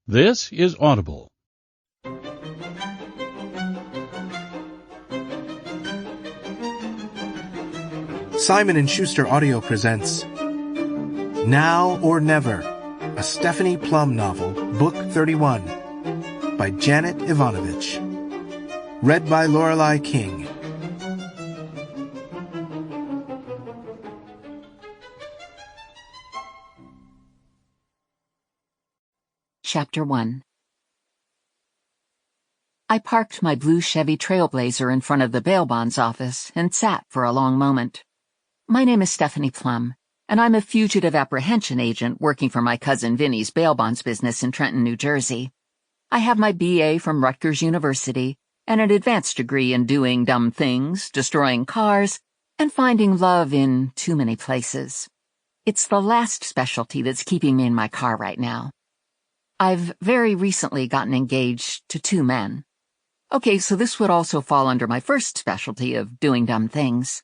This is Audible. Simon & Schuster Audio presents Now or Never, a Stephanie Plum novel, Book 31, by Janet Evanovich. Read by Lorelei King. Chapter 1. I parked my blue Chevy Trailblazer in front of the bail bonds office and sat for a long moment. My name is Stephanie Plum, and I'm a fugitive apprehension agent working for my cousin Vinnie's bail bonds business in Trenton, New Jersey. I have my BA from Rutgers University and an advanced degree in doing dumb things, destroying cars, and finding love in too many places. It's the last specialty that's keeping me in my car right now. I've very recently gotten engaged to 2 men. Okay, so this would also fall under my first specialty of doing dumb things.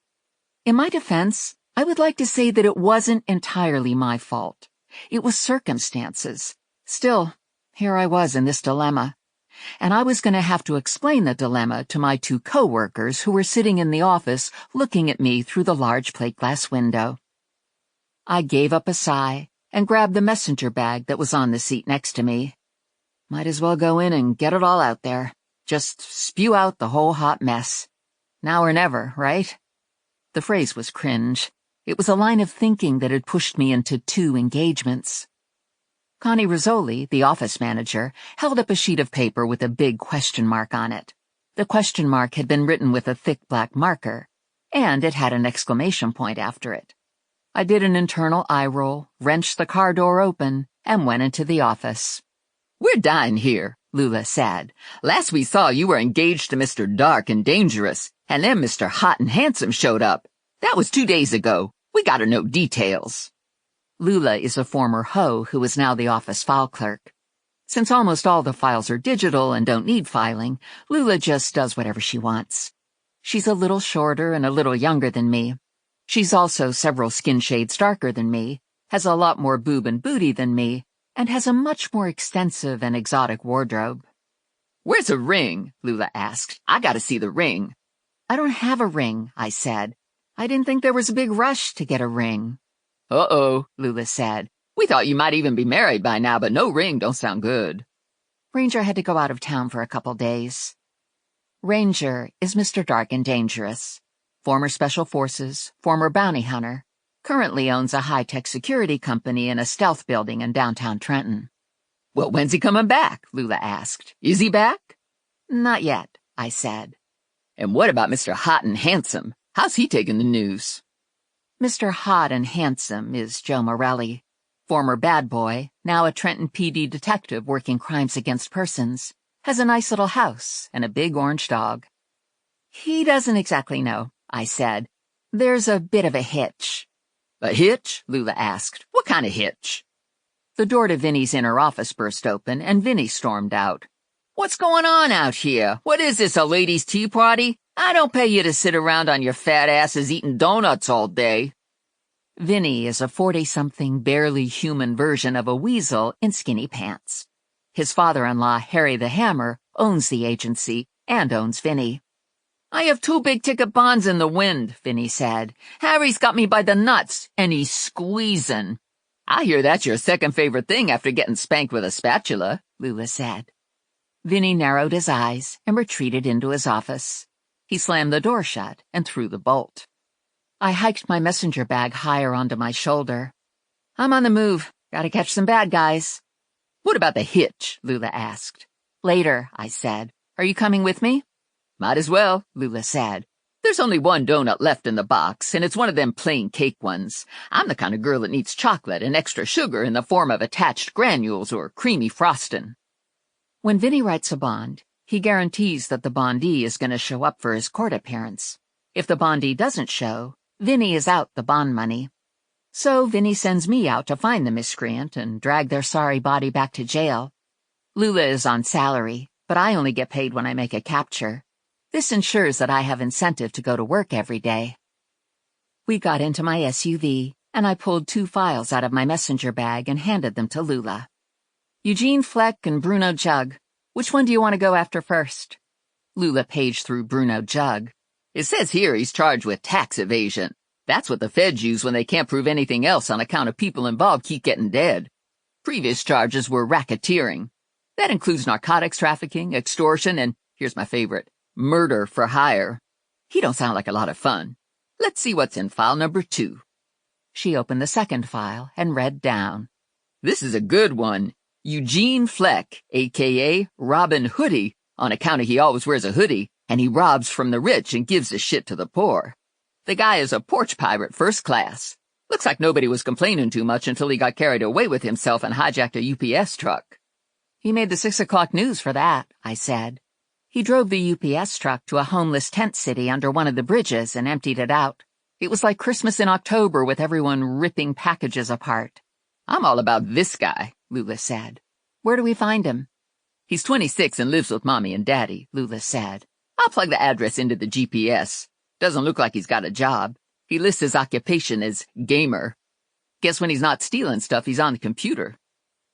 In my defense, I would like to say that it wasn't entirely my fault. It was circumstances. Still, here I was in this dilemma. And I was going to have to explain the dilemma to my 2 co-workers who were sitting in the office looking at me through the large plate glass window. I gave up a sigh and grabbed the messenger bag that was on the seat next to me. Might as well go in and get it all out there. Just spew out the whole hot mess. Now or never, right? The phrase was cringe. It was a line of thinking that had pushed me into 2 engagements. Connie Rizzoli, the office manager, held up a sheet of paper with a big question mark on it. The question mark had been written with a thick black marker, and it had an exclamation point after it. I did an internal eye roll, wrenched the car door open, and went into the office. "We're dying here," Lula said. "Last we saw, you were engaged to Mr. Dark and Dangerous, and then Mr. Hot and Handsome showed up. That was 2 days ago. We gotta know details." Lula is a former hoe who is now the office file clerk. Since almost all the files are digital and don't need filing, Lula just does whatever she wants. She's a little shorter and a little younger than me. She's also several skin shades darker than me, has a lot more boob and booty than me, and has a much more extensive and exotic wardrobe. "Where's a ring?" Lula asked. "I gotta see the ring." "I don't have a ring," I said. I didn't think there was a big rush to get a ring. "Uh-oh," Lula said. "We thought you might even be married by now, but no ring don't sound good." Ranger had to go out of town for a couple days. Ranger is Mr. Dark and Dangerous. Former Special Forces, former bounty hunter, currently owns a high-tech security company in a stealth building in downtown Trenton. "Well, when's he coming back?" Lula asked. "Is he back?" "Not yet," I said. "And what about Mr. Hot and Handsome? How's he taking the news?" Mr. Hot and Handsome is Joe Morelli, former bad boy, now a Trenton PD detective working crimes against persons, has a nice little house and a big orange dog. "He doesn't exactly know," I said. "There's a bit of a hitch." "A hitch?" Lula asked. "What kind of hitch?" The door to Vinnie's inner office burst open, and Vinnie stormed out. "What's going on out here? What is this, a ladies' tea party? I don't pay you to sit around on your fat asses eating donuts all day." Vinnie is a 40-something, barely human version of a weasel in skinny pants. His father-in-law, Harry the Hammer, owns the agency and owns Vinnie. "I have 2 big-ticket bonds in the wind," Vinnie said. "Harry's got me by the nuts, and he's squeezing." "I hear that's your second favorite thing after getting spanked with a spatula," Lula said. Vinnie narrowed his eyes and retreated into his office. He slammed the door shut and threw the bolt. I hiked my messenger bag higher onto my shoulder. "I'm on the move. Gotta catch some bad guys." "What about the hitch?" Lula asked. "Later," I said. "Are you coming with me?" "Might as well," Lula said. "There's only 1 donut left in the box, and it's one of them plain cake ones. I'm the kind of girl that needs chocolate and extra sugar in the form of attached granules or creamy frosting." When Vinnie writes a bond, he guarantees that the bondee is going to show up for his court appearance. If the bondee doesn't show, Vinnie is out the bond money. So Vinnie sends me out to find the miscreant and drag their sorry body back to jail. Lula is on salary, but I only get paid when I make a capture. This ensures that I have incentive to go to work every day. We got into my SUV, and I pulled 2 files out of my messenger bag and handed them to Lula. Eugene Fleck and Bruno Jug. Which one do you want to go after first? Lula paged through Bruno Jug. It says here he's charged with tax evasion. That's what the feds use when they can't prove anything else on account of people involved keep getting dead. Previous charges were racketeering. That includes narcotics trafficking, extortion, and, here's my favorite, murder for hire. He don't sound like a lot of fun. Let's see what's in file number 2. She opened the second file and read down. This is a good one. Eugene Fleck, a.k.a. Robin Hoodie, on account of he always wears a hoodie, and he robs from the rich and gives his shit to the poor. The guy is a porch pirate first class. Looks like nobody was complaining too much until he got carried away with himself and hijacked a UPS truck. He made the 6 o'clock news for that, I said. He drove the UPS truck to a homeless tent city under one of the bridges and emptied it out. It was like Christmas in October with everyone ripping packages apart. I'm all about this guy, Lula said. Where do we find him? He's 26 and lives with Mommy and Daddy, Lula said. I'll plug the address into the GPS. Doesn't look like he's got a job. He lists his occupation as gamer. Guess when he's not stealing stuff, he's on the computer.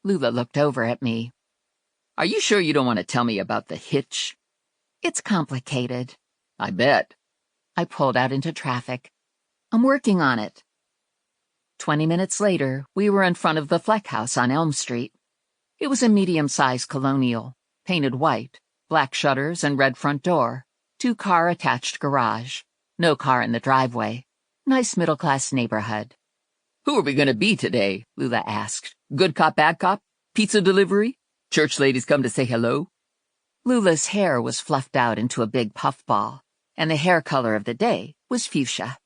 Lula looked over at me. Are you sure you don't want to tell me about the hitch? It's complicated. I bet. I pulled out into traffic. I'm working on it. 20 minutes later, we were in front of the Fleck house on Elm Street. It was a medium-sized colonial, painted white, black shutters and red front door, 2-car attached garage, no car in the driveway. Nice middle-class neighborhood. Who are we going to be today? Lula asked. Good cop, bad cop? Pizza delivery? Church ladies come to say hello? Lula's hair was fluffed out into a big puffball, and the hair color of the day was fuchsia.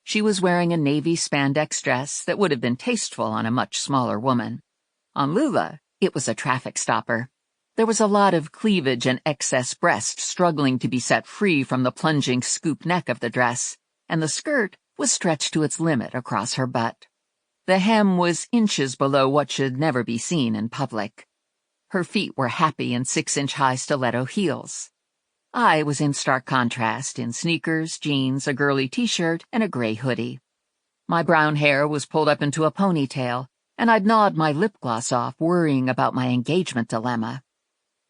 She was wearing a navy spandex dress that would have been tasteful on a much smaller woman. On Lula, it was a traffic stopper. There was a lot of cleavage and excess breast struggling to be set free from the plunging scoop neck of the dress, and the skirt was stretched to its limit across her butt. The hem was inches below what should never be seen in public. Her feet were happy in 6-inch-high stiletto heels. I was in stark contrast in sneakers, jeans, a girly t-shirt, and a gray hoodie. My brown hair was pulled up into a ponytail, and I'd gnawed my lip gloss off worrying about my engagement dilemma.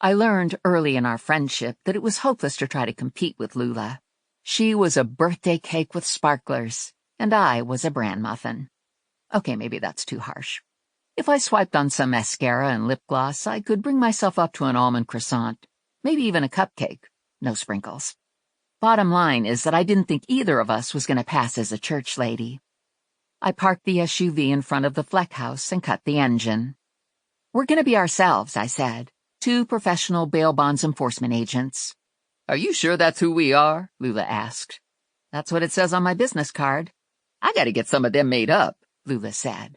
I learned early in our friendship that it was hopeless to try to compete with Lula. She was a birthday cake with sparklers, and I was a bran muffin. Okay, maybe that's too harsh. If I swiped on some mascara and lip gloss, I could bring myself up to an almond croissant, maybe even a cupcake. No sprinkles. Bottom line is that I didn't think either of us was going to pass as a church lady. I parked the SUV in front of the Fleck house and cut the engine. We're going to be ourselves, I said. 2 professional bail bonds enforcement agents. Are you sure that's who we are? Lula asked. That's what it says on my business card. I got to get some of them made up, Lula said.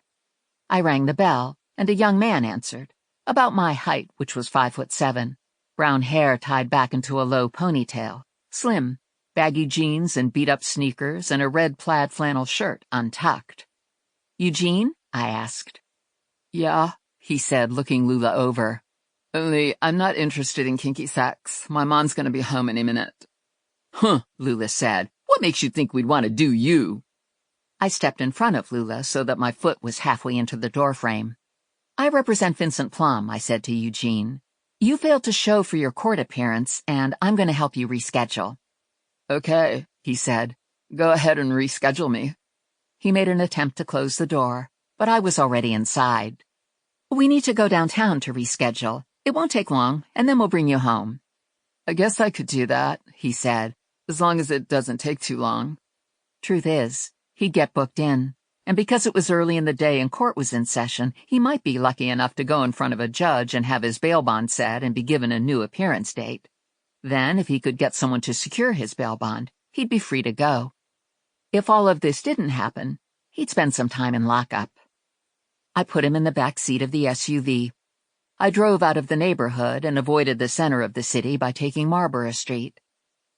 I rang the bell, and a young man answered, about my height, which was 5'7". Brown hair tied back into a low ponytail, slim, baggy jeans and beat-up sneakers and a red plaid flannel shirt untucked. Eugene? I asked. Yeah, he said, looking Lula over. Only I'm not interested in kinky sex. My mom's gonna be home any minute. Huh, Lula said. What makes you think we'd want to do you? I stepped in front of Lula so that my foot was halfway into the doorframe. I represent Vincent Plum, I said to Eugene. You failed to show for your court appearance, and I'm going to help you reschedule. Okay, he said. Go ahead and reschedule me. He made an attempt to close the door, but I was already inside. We need to go downtown to reschedule. It won't take long, and then we'll bring you home. I guess I could do that, he said, as long as it doesn't take too long. Truth is, he'd get booked in. And because it was early in the day and court was in session, he might be lucky enough to go in front of a judge and have his bail bond set and be given a new appearance date. Then, if he could get someone to secure his bail bond, he'd be free to go. If all of this didn't happen, he'd spend some time in lockup. I put him in the back seat of the SUV. I drove out of the neighborhood and avoided the center of the city by taking Marlborough Street.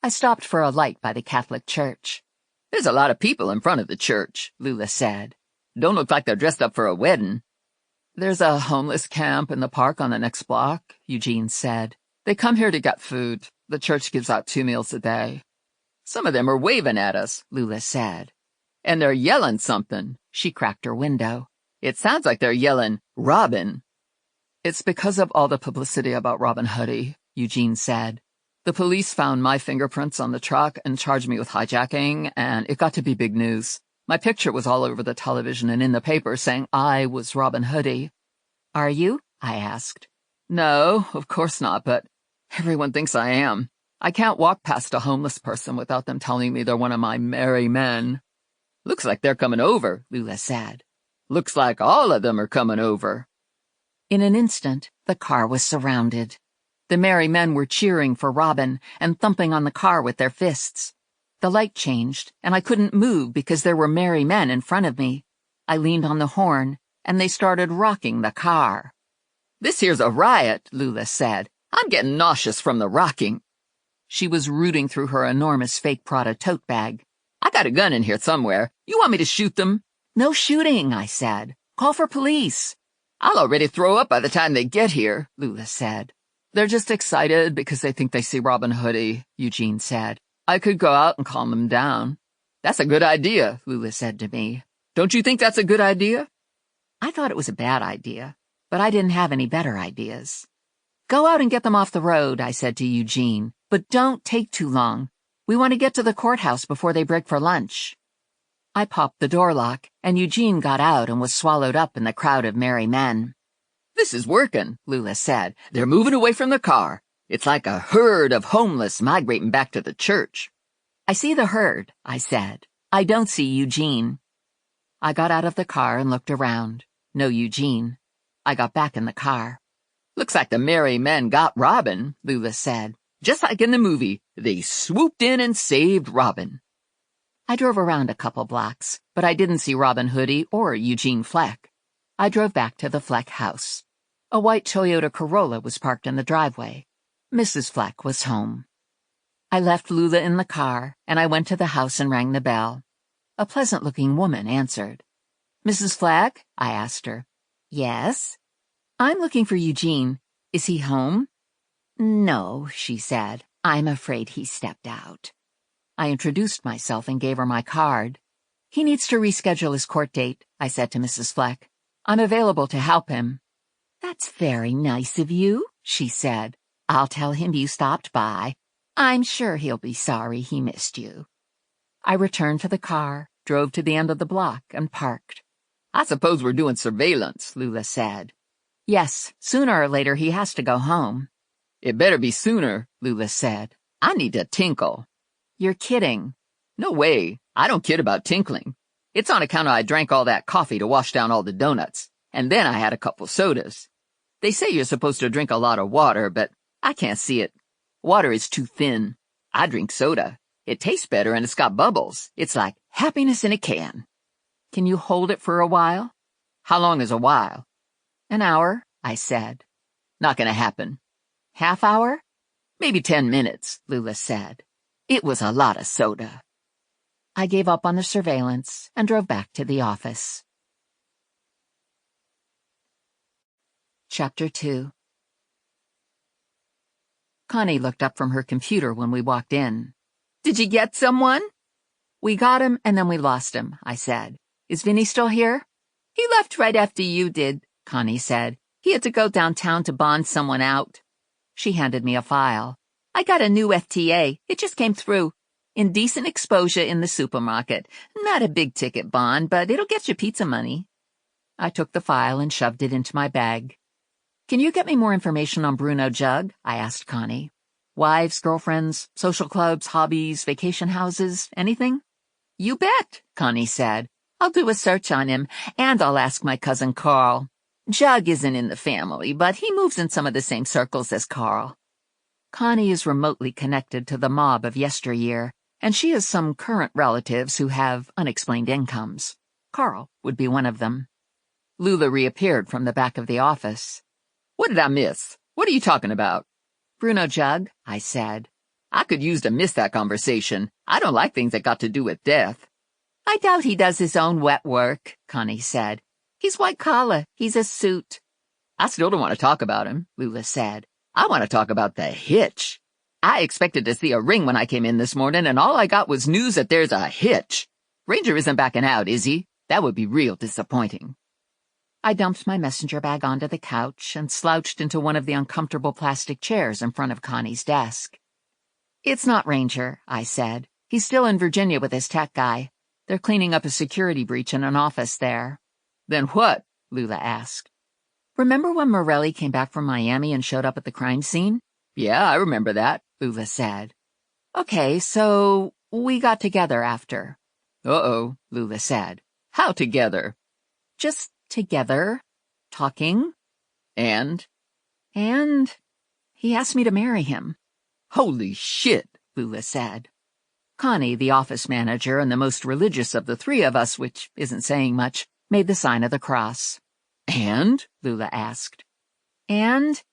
I stopped for a light by the Catholic church. There's a lot of people in front of the church, Lula said. Don't look like they're dressed up for a wedding. There's a homeless camp in the park on the next block, Eugene said. They come here to get food. The church gives out 2 meals a day. Some of them are waving at us, Lula said. And they're yelling something. She cracked her window. It sounds like they're yelling, Robin. It's because of all the publicity about Robin Hoodie, Eugene said. The police found my fingerprints on the truck and charged me with hijacking, and it got to be big news. My picture was all over the television and in the paper saying I was Robin Hoodie. Are you? I asked. No, of course not, but everyone thinks I am. I can't walk past a homeless person without them telling me they're one of my merry men. Looks like they're coming over, Lula said. Looks like all of them are coming over. In an instant, the car was surrounded. The merry men were cheering for Robin and thumping on the car with their fists. The light changed, and I couldn't move because there were merry men in front of me. I leaned on the horn, and they started rocking the car. This here's a riot, Lula said. I'm getting nauseous from the rocking. She was rooting through her enormous fake Prada tote bag. I got a gun in here somewhere. You want me to shoot them? No shooting, I said. Call for police. I'll already throw up by the time they get here, Lula said. They're just excited because they think they see Robin Hoodie, Eugene said. I could go out and calm them down. That's a good idea, Lula said to me. Don't you think that's a good idea? I thought it was a bad idea, but I didn't have any better ideas. Go out and get them off the road, I said to Eugene, but don't take too long. We want to get to the courthouse before they break for lunch. I popped the door lock, and Eugene got out and was swallowed up in the crowd of merry men. This is working, Lula said. They're moving away from the car. It's like a herd of homeless migrating back to the church. I see the herd, I said. I don't see Eugene. I got out of the car and looked around. No Eugene. I got back in the car. Looks like the merry men got Robin, Lula said. Just like in the movie, they swooped in and saved Robin. I drove around a couple blocks, but I didn't see Robin Hoodie or Eugene Fleck. I drove back to the Fleck house. A white Toyota Corolla was parked in the driveway. Mrs. Fleck was home. I left Lula in the car, and I went to the house and rang the bell. A pleasant-looking woman answered. Mrs. Fleck? I asked her. Yes? I'm looking for Eugene. Is he home? No, she said. I'm afraid he stepped out. I introduced myself and gave her my card. He needs to reschedule his court date, I said to Mrs. Fleck. I'm available to help him. That's very nice of you, she said. I'll tell him you stopped by. I'm sure he'll be sorry he missed you. I returned to the car, drove to the end of the block, and parked. I suppose we're doing surveillance, Lula said. Yes, sooner or later he has to go home. It better be sooner, Lula said. I need to tinkle. You're kidding. No way. I don't kid about tinkling. It's on account of I drank all that coffee to wash down all the donuts, and then I had a couple sodas. They say you're supposed to drink a lot of water, but I can't see it. Water is too thin. I drink soda. It tastes better and it's got bubbles. It's like happiness in a can. Can you hold it for a while? How long is a while? An hour, I said. Not gonna happen. Half hour? Maybe 10 minutes, Lula said. It was a lot of soda. I gave up on the surveillance and drove back to the office. Chapter 2. Connie looked up from her computer when we walked in. Did you get someone? We got him and then we lost him, I said. Is Vinnie still here? He left right after you did, Connie said. He had to go downtown to bond someone out. She handed me a file. I got a new FTA. It just came through. Indecent exposure in the supermarket. Not a big-ticket bond, but it'll get you pizza money. I took the file and shoved it into my bag. Can you get me more information on Bruno Jug? I asked Connie. Wives, girlfriends, social clubs, hobbies, vacation houses, anything? You bet, Connie said. I'll do a search on him, and I'll ask my cousin Carl. Jug isn't in the family, but he moves in some of the same circles as Carl. Connie is remotely connected to the mob of yesteryear, and she has some current relatives who have unexplained incomes. Carl would be one of them. Lula reappeared from the back of the office. What did I miss? What are you talking about? Bruno Jug, I said. I could use to miss that conversation. I don't like things that got to do with death. I doubt he does his own wet work, Connie said. He's white-collar. He's a suit. I still don't want to talk about him, Lula said. I want to talk about the hitch. I expected to see a ring when I came in this morning, and all I got was news that there's a hitch. Ranger isn't backing out, is he? That would be real disappointing. I dumped my messenger bag onto the couch and slouched into one of the uncomfortable plastic chairs in front of Connie's desk. "It's not Ranger," I said. "He's still in Virginia with his tech guy. They're cleaning up a security breach in an office there." "Then what?" Lula asked. "Remember when Morelli came back from Miami and showed up at the crime scene?" "Yeah, I remember that," Lula said. "Okay, so we got together after." "Uh-oh," Lula said. "How together?" "Just together, talking." And he asked me to marry him." "Holy shit," Lula said. Connie, the office manager and the most religious of the three of us, which isn't saying much, made the sign of the cross. "And?" Lula asked. "And?"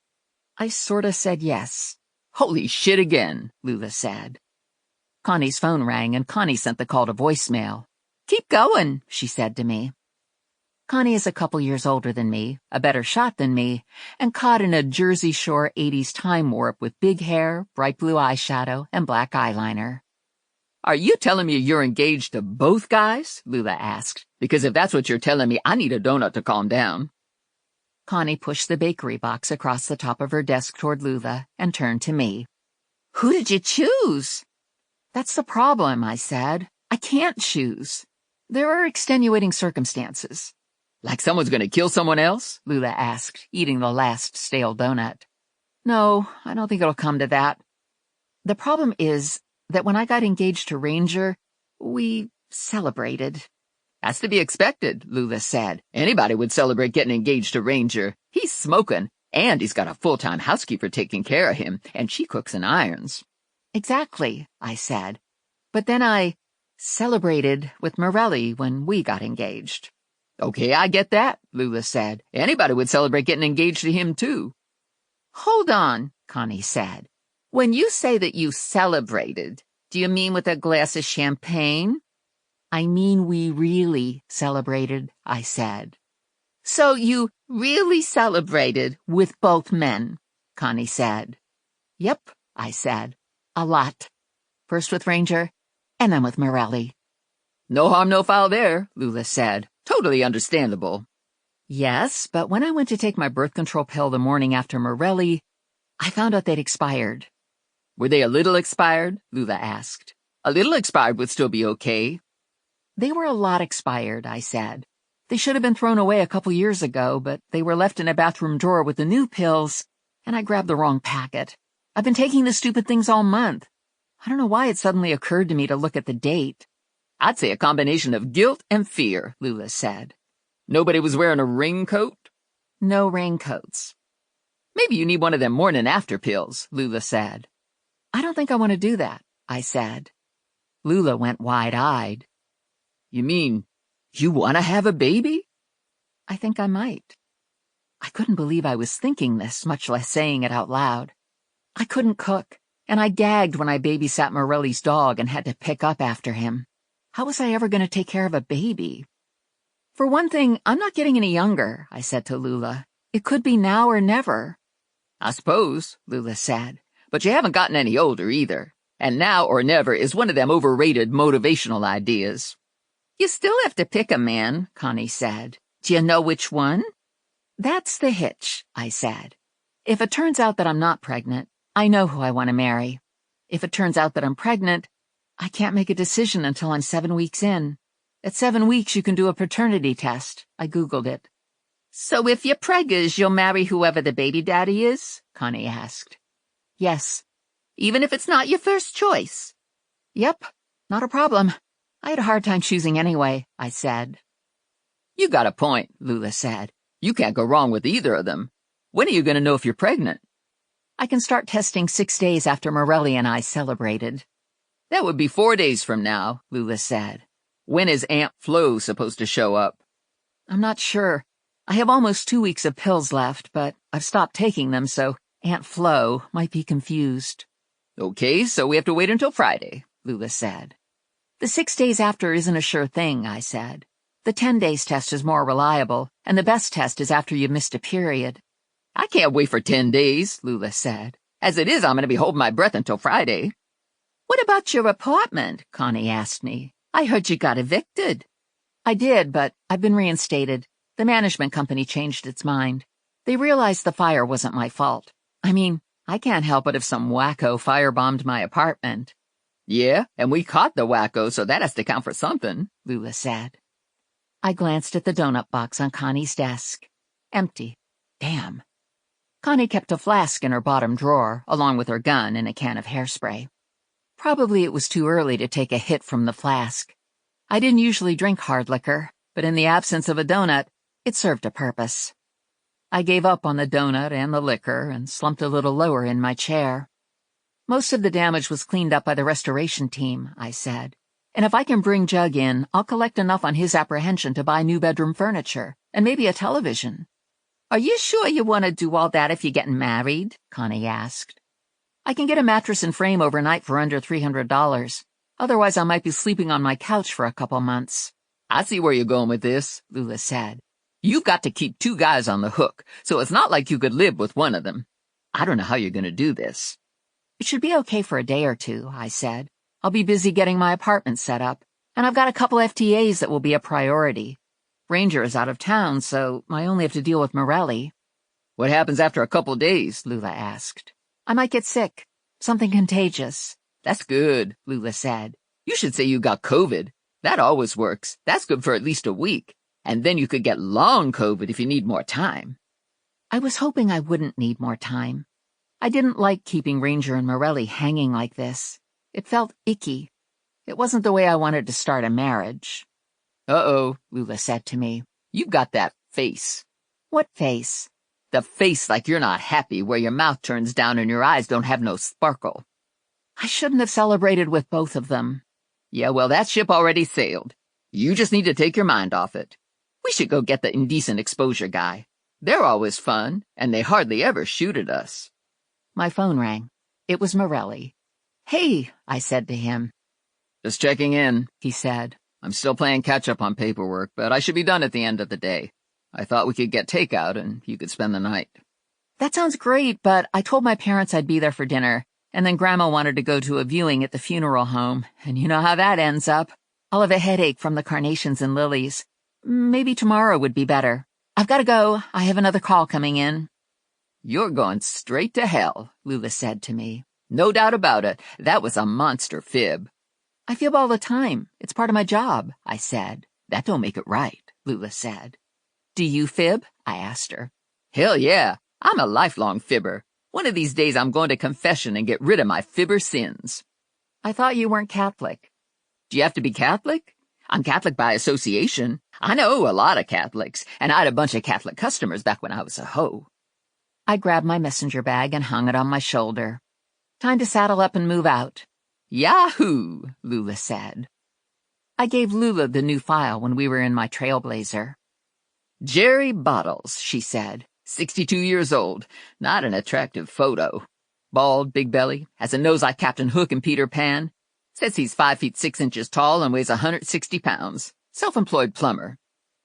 I sorta said yes. "Holy shit again," Lula said. Connie's phone rang and Connie sent the call to voicemail. "Keep going," she said to me. Connie is a couple years older than me, a better shot than me, and caught in a Jersey Shore 80s time warp with big hair, bright blue eyeshadow, and black eyeliner. "Are you telling me you're engaged to both guys?" Lula asked. "Because if that's what you're telling me, I need a donut to calm down." Connie pushed the bakery box across the top of her desk toward Lula and turned to me. "Who did you choose?" "That's the problem," I said. "I can't choose. There are extenuating circumstances." "Like someone's gonna kill someone else?" Lula asked, eating the last stale donut. "No, I don't think it'll come to that. The problem is that when I got engaged to Ranger, we celebrated." "That's to be expected," Lula said. "Anybody would celebrate getting engaged to Ranger. He's smoking, and he's got a full-time housekeeper taking care of him, and she cooks and irons." "Exactly," I said. "But then I celebrated with Morelli when we got engaged." "Okay, I get that," Lula said. "Anybody would celebrate getting engaged to him, too." "Hold on," Connie said. "When you say that you celebrated, do you mean with a glass of champagne?" "I mean we really celebrated," I said. "So you really celebrated with both men," Connie said. "Yep," I said. "A lot. First with Ranger, and then with Morelli." "No harm, no foul there," Lula said. "Totally understandable." "Yes, but when I went to take my birth control pill the morning after Morelli, I found out they'd expired." "Were they a little expired?" Lula asked. "A little expired would still be okay." "They were a lot expired," I said. "They should have been thrown away a couple years ago, but they were left in a bathroom drawer with the new pills, and I grabbed the wrong packet. I've been taking the stupid things all month. I don't know why it suddenly occurred to me to look at the date." "I'd say a combination of guilt and fear," Lula said. "Nobody was wearing a raincoat?" "No raincoats." "Maybe you need one of them morning after pills," Lula said. "I don't think I want to do that," I said. Lula went wide-eyed. "You mean you want to have a baby?" "I think I might." I couldn't believe I was thinking this, much less saying it out loud. I couldn't cook, and I gagged when I babysat Morelli's dog and had to pick up after him. How was I ever going to take care of a baby? "For one thing, I'm not getting any younger," I said to Lula. "It could be now or never." "I suppose," Lula said. "But you haven't gotten any older either. And now or never is one of them overrated motivational ideas." "You still have to pick a man," Connie said. "Do you know which one?" "That's the hitch," I said. "If it turns out that I'm not pregnant, I know who I want to marry. If it turns out that I'm pregnant, I can't make a decision until I'm 7 weeks in. At 7 weeks, you can do a paternity test. I Googled it." "So if you're preggas, you'll marry whoever the baby daddy is?" Connie asked. "Yes. Even if it's not your first choice?" "Yep, not a problem. I had a hard time choosing anyway," I said. "You got a point," Lula said. "You can't go wrong with either of them. When are you going to know if you're pregnant?" "I can start testing 6 days after Morelli and I celebrated." "That would be 4 days from now," Lula said. "When is Aunt Flo supposed to show up?" "I'm not sure. I have almost 2 weeks of pills left, but I've stopped taking them, so Aunt Flo might be confused." "Okay, so we have to wait until Friday," Lula said. "The 6 days after isn't a sure thing," I said. "The 10 days test is more reliable, and the best test is after you've missed a period." "I can't wait for 10 days, Lula said. "As it is, I'm going to be holding my breath until Friday." "What about your apartment?" Connie asked me. "I heard you got evicted." "I did, but I've been reinstated. The management company changed its mind. They realized the fire wasn't my fault. I mean, I can't help it if some wacko firebombed my apartment. Yeah, and we caught the wacko, so that has to count for something, Lula said. I glanced at the donut box on Connie's desk. Empty. Damn. Connie kept a flask in her bottom drawer, along with her gun and a can of hairspray. Probably it was too early to take a hit from the flask. I didn't usually drink hard liquor, but in the absence of a donut, it served a purpose. I gave up on the donut and the liquor and slumped a little lower in my chair. Most of the damage was cleaned up by the restoration team, I said. And if I can bring Jug in, I'll collect enough on his apprehension to buy new bedroom furniture, and maybe a television. Are you sure you want to do all that if you're getting married? Connie asked. I can get a mattress and frame overnight for under $300. Otherwise, I might be sleeping on my couch for a couple months. I see where you're going with this, Lula said. You've got to keep 2 guys on the hook, so it's not like you could live with one of them. I don't know how you're going to do this. It should be okay for a day or two, I said. I'll be busy getting my apartment set up, and I've got a couple FTAs that will be a priority. Ranger is out of town, so I only have to deal with Morelli. What happens after a couple days? Lula asked. I might get sick. Something contagious. That's good, Lula said. You should say you got COVID. That always works. That's good for at least a week. And then you could get long COVID if you need more time. I was hoping I wouldn't need more time. I didn't like keeping Ranger and Morelli hanging like this. It felt icky. It wasn't the way I wanted to start a marriage. Uh-oh, Lula said to me. You've got that face. What face? The face like you're not happy, where your mouth turns down and your eyes don't have no sparkle. I shouldn't have celebrated with both of them. Yeah, well, that ship already sailed. You just need to take your mind off it. We should go get the indecent exposure guy. They're always fun, and they hardly ever shoot at us. My phone rang. It was Morelli. Hey, I said to him. Just checking in, he said. I'm still playing catch-up on paperwork, but I should be done at the end of the day. I thought we could get takeout, and you could spend the night. That sounds great, but I told my parents I'd be there for dinner, and then Grandma wanted to go to a viewing at the funeral home, and you know how that ends up. I'll have a headache from the carnations and lilies. Maybe tomorrow would be better. I've got to go. I have another call coming in. You're going straight to hell, Lula said to me. No doubt about it. That was a monster fib. I fib all the time. It's part of my job, I said. That don't make it right, Lula said. Do you fib? I asked her. Hell yeah. I'm a lifelong fibber. One of these days I'm going to confession and get rid of my fibber sins. I thought you weren't Catholic. Do you have to be Catholic? I'm Catholic by association. I know a lot of Catholics, and I had a bunch of Catholic customers back when I was a hoe. I grabbed my messenger bag and hung it on my shoulder. Time to saddle up and move out. Yahoo, Lula said. I gave Lula the new file when we were in my Trailblazer. Jerry Bottles, she said. 62 years old. Not an attractive photo. Bald, big belly, has a nose like Captain Hook and Peter Pan. Says he's 5 feet 6 inches tall and weighs 160 pounds. Self-employed plumber.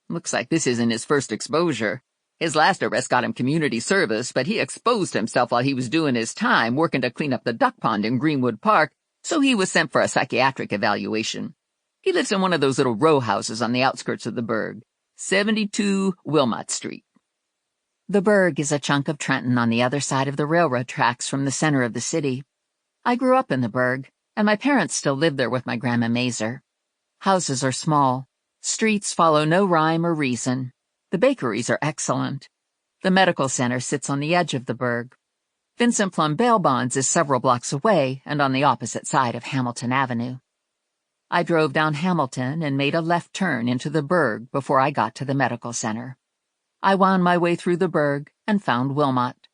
Looks like this isn't his first exposure. His last arrest got him community service, but he exposed himself while he was doing his time working to clean up the duck pond in Greenwood Park, so he was sent for a psychiatric evaluation. He lives in one of those little row houses on the outskirts of the burg, 72 Wilmot Street. The burg is a chunk of Trenton on the other side of the railroad tracks from the center of the city. I grew up in the burg, and my parents still live there with my Grandma Mazer. Houses are small. Streets follow no rhyme or reason. The bakeries are excellent. The medical center sits on the edge of the burg. Vincent Plum bail bonds is several blocks away and on the opposite side of Hamilton Avenue. I drove down Hamilton and made a left turn into the burg before I got to the medical center. I wound my way through the burg and found Wilmot.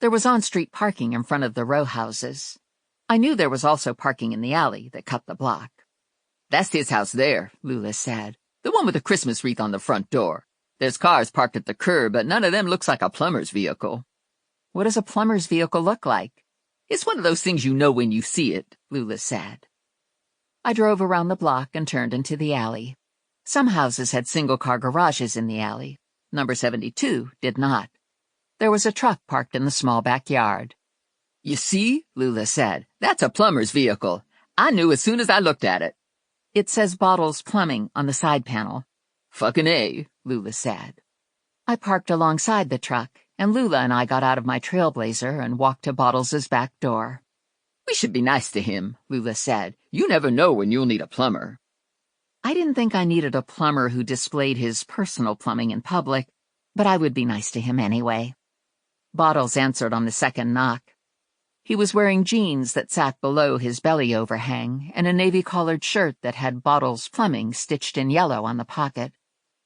There was on-street parking in front of the row houses. I knew there was also parking in the alley that cut the block. That's his house there, Lula said. The one with the Christmas wreath on the front door. There's cars parked at the curb, but none of them looks like a plumber's vehicle. What does a plumber's vehicle look like? It's one of those things you know when you see it, Lula said. I drove around the block and turned into the alley. Some houses had single-car garages in the alley. Number 72 did not. There was a truck parked in the small backyard. You see, Lula said, that's a plumber's vehicle. I knew as soon as I looked at it. It says Bottles Plumbing on the side panel. Fucking A, Lula said. I parked alongside the truck, and Lula and I got out of my Trailblazer and walked to Bottles' back door. "We should be nice to him," Lula said. "You never know when you'll need a plumber." I didn't think I needed a plumber who displayed his personal plumbing in public, but I would be nice to him anyway. Bottles answered on the second knock. He was wearing jeans that sat below his belly overhang and a navy-collared shirt that had Bottles Plumbing stitched in yellow on the pocket.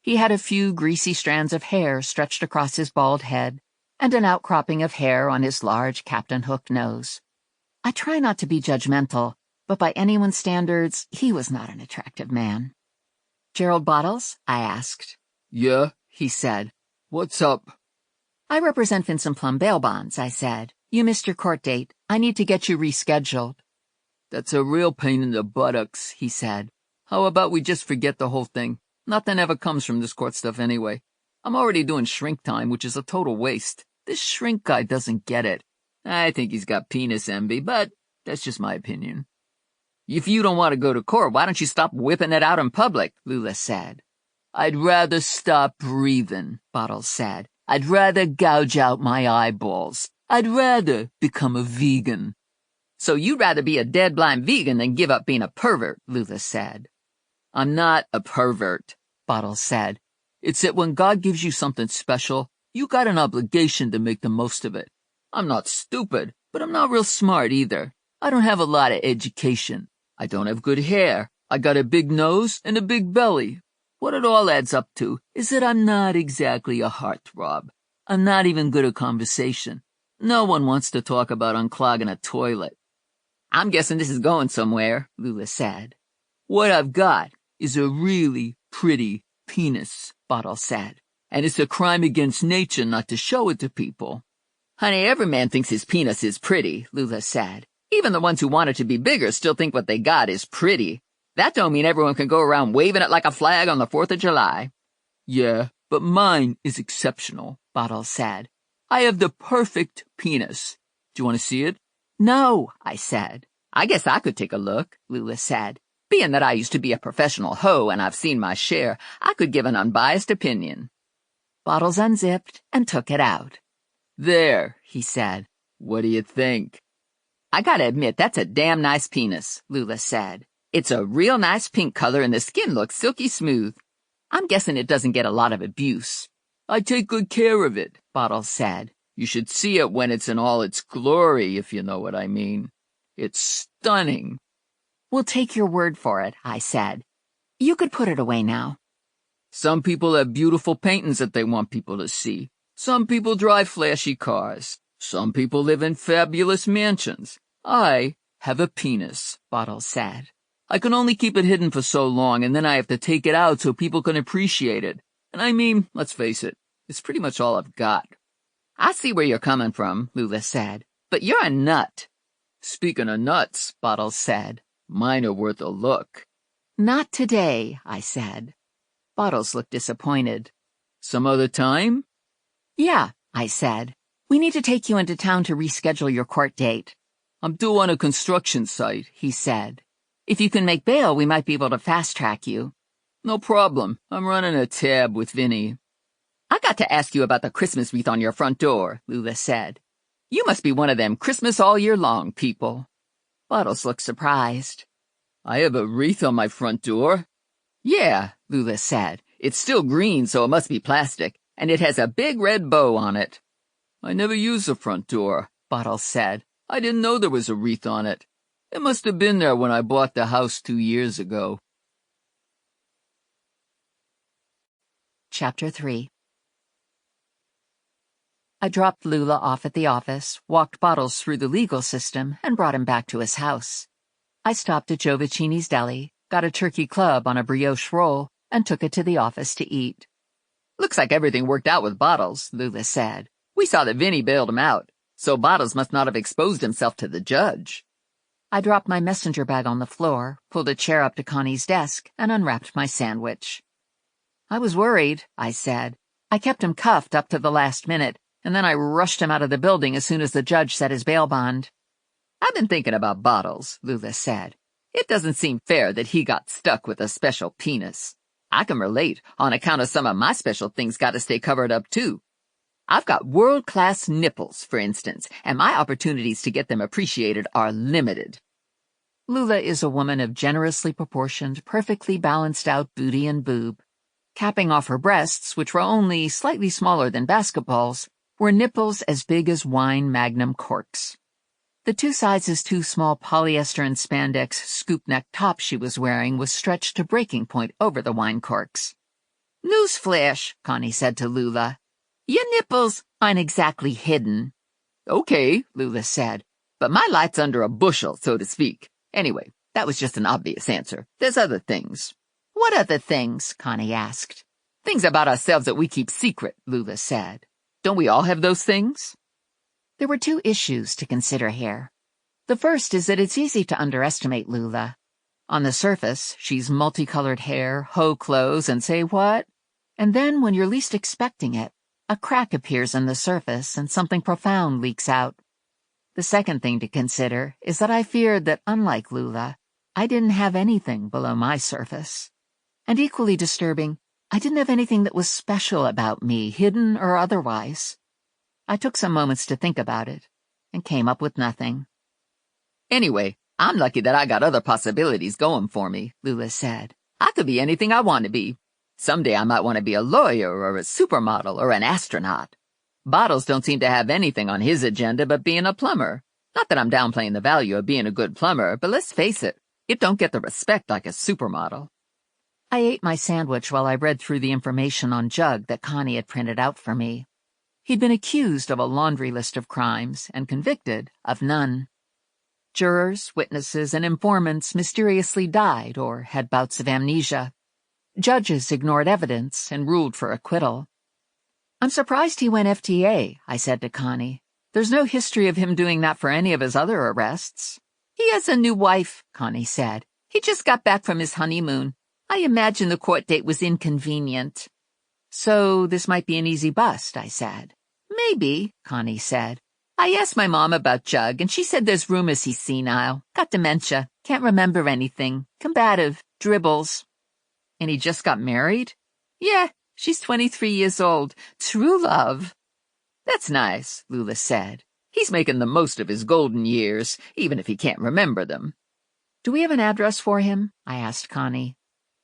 He had a few greasy strands of hair stretched across his bald head and an outcropping of hair on his large Captain Hook nose. I try not to be judgmental, but by anyone's standards, he was not an attractive man. "Gerald Bottles?" I asked. "Yeah," he said. "What's up?" "I represent Vincent Plum bail bonds," I said. "You missed your court date. I need to get you rescheduled." "That's a real pain in the buttocks," he said. "How about we just forget the whole thing? Nothing ever comes from this court stuff anyway. I'm already doing shrink time, which is a total waste. This shrink guy doesn't get it. I think he's got penis envy, but that's just my opinion." "If you don't want to go to court, why don't you stop whipping it out in public?" Lula said. "I'd rather stop breathing," Bottles said. "I'd rather gouge out my eyeballs. I'd rather become a vegan." "So you'd rather be a dead-blind vegan than give up being a pervert," Lula said. "I'm not a pervert," Bottles said. "It's that when God gives you something special, you got an obligation to make the most of it. I'm not stupid, but I'm not real smart either. I don't have a lot of education. I don't have good hair. I got a big nose and a big belly. What it all adds up to is that I'm not exactly a heartthrob. I'm not even good at conversation. No one wants to talk about unclogging a toilet." "I'm guessing this is going somewhere," Lula said. "What I've got is a really pretty penis," Bottles said. "And it's a crime against nature not to show it to people." "Honey, every man thinks his penis is pretty," Lula said. "Even the ones who want it to be bigger still think what they got is pretty. That don't mean everyone can go around waving it like a flag on the 4th of July. "Yeah, but mine is exceptional," Bottles said. "I have the perfect penis. Do you want to see it?" "No," I said. "I guess I could take a look," Lula said. "Being that I used to be a professional hoe and I've seen my share, I could give an unbiased opinion." Bottles unzipped and took it out. "There," he said. "What do you think?" "I gotta admit, that's a damn nice penis," Lula said. "It's a real nice pink color and the skin looks silky smooth. I'm guessing it doesn't get a lot of abuse." "I take good care of it," Bottles said. "You should see it when it's in all its glory, if you know what I mean. It's stunning." "We'll take your word for it," I said. "You could put it away now." "Some people have beautiful paintings that they want people to see. Some people drive flashy cars. Some people live in fabulous mansions. I have a penis," Bottles said. "I can only keep it hidden for so long, and then I have to take it out so people can appreciate it. And I mean, let's face it, it's pretty much all I've got." "I see where you're coming from," Lula said, "but you're a nut." "Speaking of nuts," Bottles said, "mine are worth a look." "Not today," I said. Bottles looked disappointed. "Some other time?" "Yeah," I said. "We need to take you into town to reschedule your court date." "I'm due on a construction site," he said. "If you can make bail, we might be able to fast-track you." "No problem. I'm running a tab with Vinnie." "I got to ask you about the Christmas wreath on your front door," Lula said. "You must be one of them Christmas all year long people." Bottles looked surprised. "I have a wreath on my front door?" "Yeah," Lula said. "It's still green, so it must be plastic, and it has a big red bow on it." "I never use the front door," Bottles said. "I didn't know there was a wreath on it. It must have been there when I bought the house 2 years ago." Chapter 3. I dropped Lula off at the office, walked Bottles through the legal system, and brought him back to his house. I stopped at Joe Vicini's deli, got a turkey club on a brioche roll, and took it to the office to eat. "Looks like everything worked out with Bottles," Lula said. "We saw that Vinnie bailed him out, so Bottles must not have exposed himself to the judge." I dropped my messenger bag on the floor, pulled a chair up to Connie's desk, and unwrapped my sandwich. "I was worried," I said. "I kept him cuffed up to the last minute, and then I rushed him out of the building as soon as the judge set his bail bond." "I've been thinking about Bottles," Lula said. "It doesn't seem fair that he got stuck with a special penis. I can relate, on account of some of my special things gotta stay covered up, too. I've got world-class nipples, for instance, and my opportunities to get them appreciated are limited. Lula is a woman of generously proportioned, perfectly balanced-out booty and boob. Capping off her breasts, which were only slightly smaller than basketballs, were nipples as big as wine magnum corks. The 2 sizes too small polyester and spandex scoop-neck top she was wearing was stretched to breaking point over the wine corks. "Newsflash," Connie said to Lula. "Your nipples aren't exactly hidden." "Okay," Lula said, "but my light's under a bushel, so to speak. Anyway, that was just an obvious answer. There's other things." "What other things?" Connie asked. "Things about ourselves that we keep secret," Lula said. "Don't we all have those things?" There were 2 issues to consider here. The first is that it's easy to underestimate Lula. On the surface, she's multicolored hair, hoe clothes, and say what? And then, when you're least expecting it, a crack appears in the surface and something profound leaks out. The second thing to consider is that I feared that, unlike Lula, I didn't have anything below my surface. And equally disturbing, I didn't have anything that was special about me, hidden or otherwise. I took some moments to think about it, and came up with nothing. "Anyway, I'm lucky that I got other possibilities going for me," Lula said. "I could be anything I want to be. Someday I might want to be a lawyer or a supermodel or an astronaut. Bottles don't seem to have anything on his agenda but being a plumber. Not that I'm downplaying the value of being a good plumber, but let's face it, it don't get the respect like a supermodel." I ate my sandwich while I read through the information on Jug that Connie had printed out for me. He'd been accused of a laundry list of crimes and convicted of none. Jurors, witnesses, and informants mysteriously died or had bouts of amnesia. Judges ignored evidence and ruled for acquittal. "I'm surprised he went FTA," I said to Connie. "There's no history of him doing that for any of his other arrests." "He has a new wife," Connie said. "He just got back from his honeymoon. I imagine the court date was inconvenient." "So this might be an easy bust," I said. "Maybe," Connie said. "I asked my mom about Jug, and she said there's rumors he's senile, got dementia, can't remember anything, combative, dribbles." "And he just got married?" "Yeah, she's 23 years old. True love." "That's nice," Lula said. "He's making the most of his golden years, even if he can't remember them." "Do we have an address for him?" I asked Connie.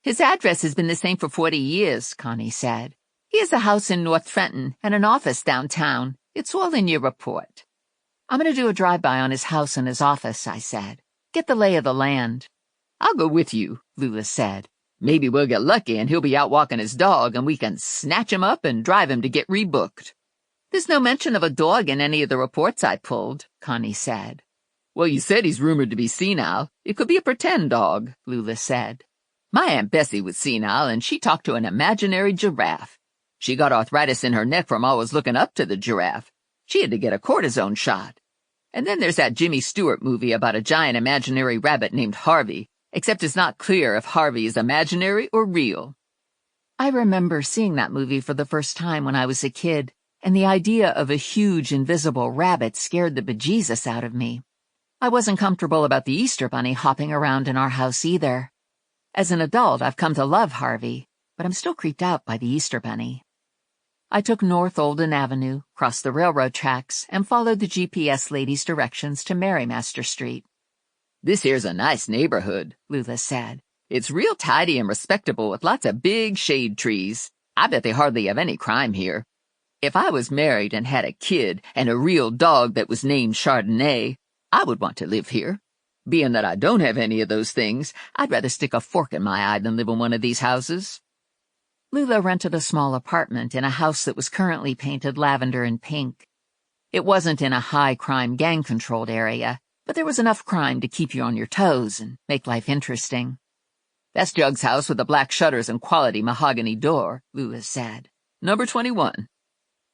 "His address has been the same for 40 years, Connie said. "He has a house in North Trenton and an office downtown. It's all in your report." "I'm going to do a drive-by on his house and his office," I said. "Get the lay of the land." "I'll go with you," Lula said. "Maybe we'll get lucky and he'll be out walking his dog and we can snatch him up and drive him to get rebooked." "There's no mention of a dog in any of the reports I pulled," Connie said. "Well, you said he's rumored to be senile. It could be a pretend dog," Lula said. "My Aunt Bessie was senile and she talked to an imaginary giraffe. She got arthritis in her neck from always looking up to the giraffe. She had to get a cortisone shot. And then there's that Jimmy Stewart movie about a giant imaginary rabbit named Harvey, except it's not clear if Harvey is imaginary or real." I remember seeing that movie for the first time when I was a kid, and the idea of a huge invisible rabbit scared the bejesus out of me. I wasn't comfortable about the Easter Bunny hopping around in our house either. As an adult, I've come to love Harvey, but I'm still creeped out by the Easter Bunny. I took North Olden Avenue, crossed the railroad tracks, and followed the GPS lady's directions to Marymaster Street. "This here's a nice neighborhood," Lula said. "It's real tidy and respectable with lots of big shade trees. I bet they hardly have any crime here. If I was married and had a kid and a real dog that was named Chardonnay, I would want to live here. Being that I don't have any of those things, I'd rather stick a fork in my eye than live in one of these houses." Lula rented a small apartment in a house that was currently painted lavender and pink. It wasn't in a high-crime, gang-controlled area, but there was enough crime to keep you on your toes and make life interesting. "That's Jug's house with the black shutters and quality mahogany door," Lula said. "Number 21.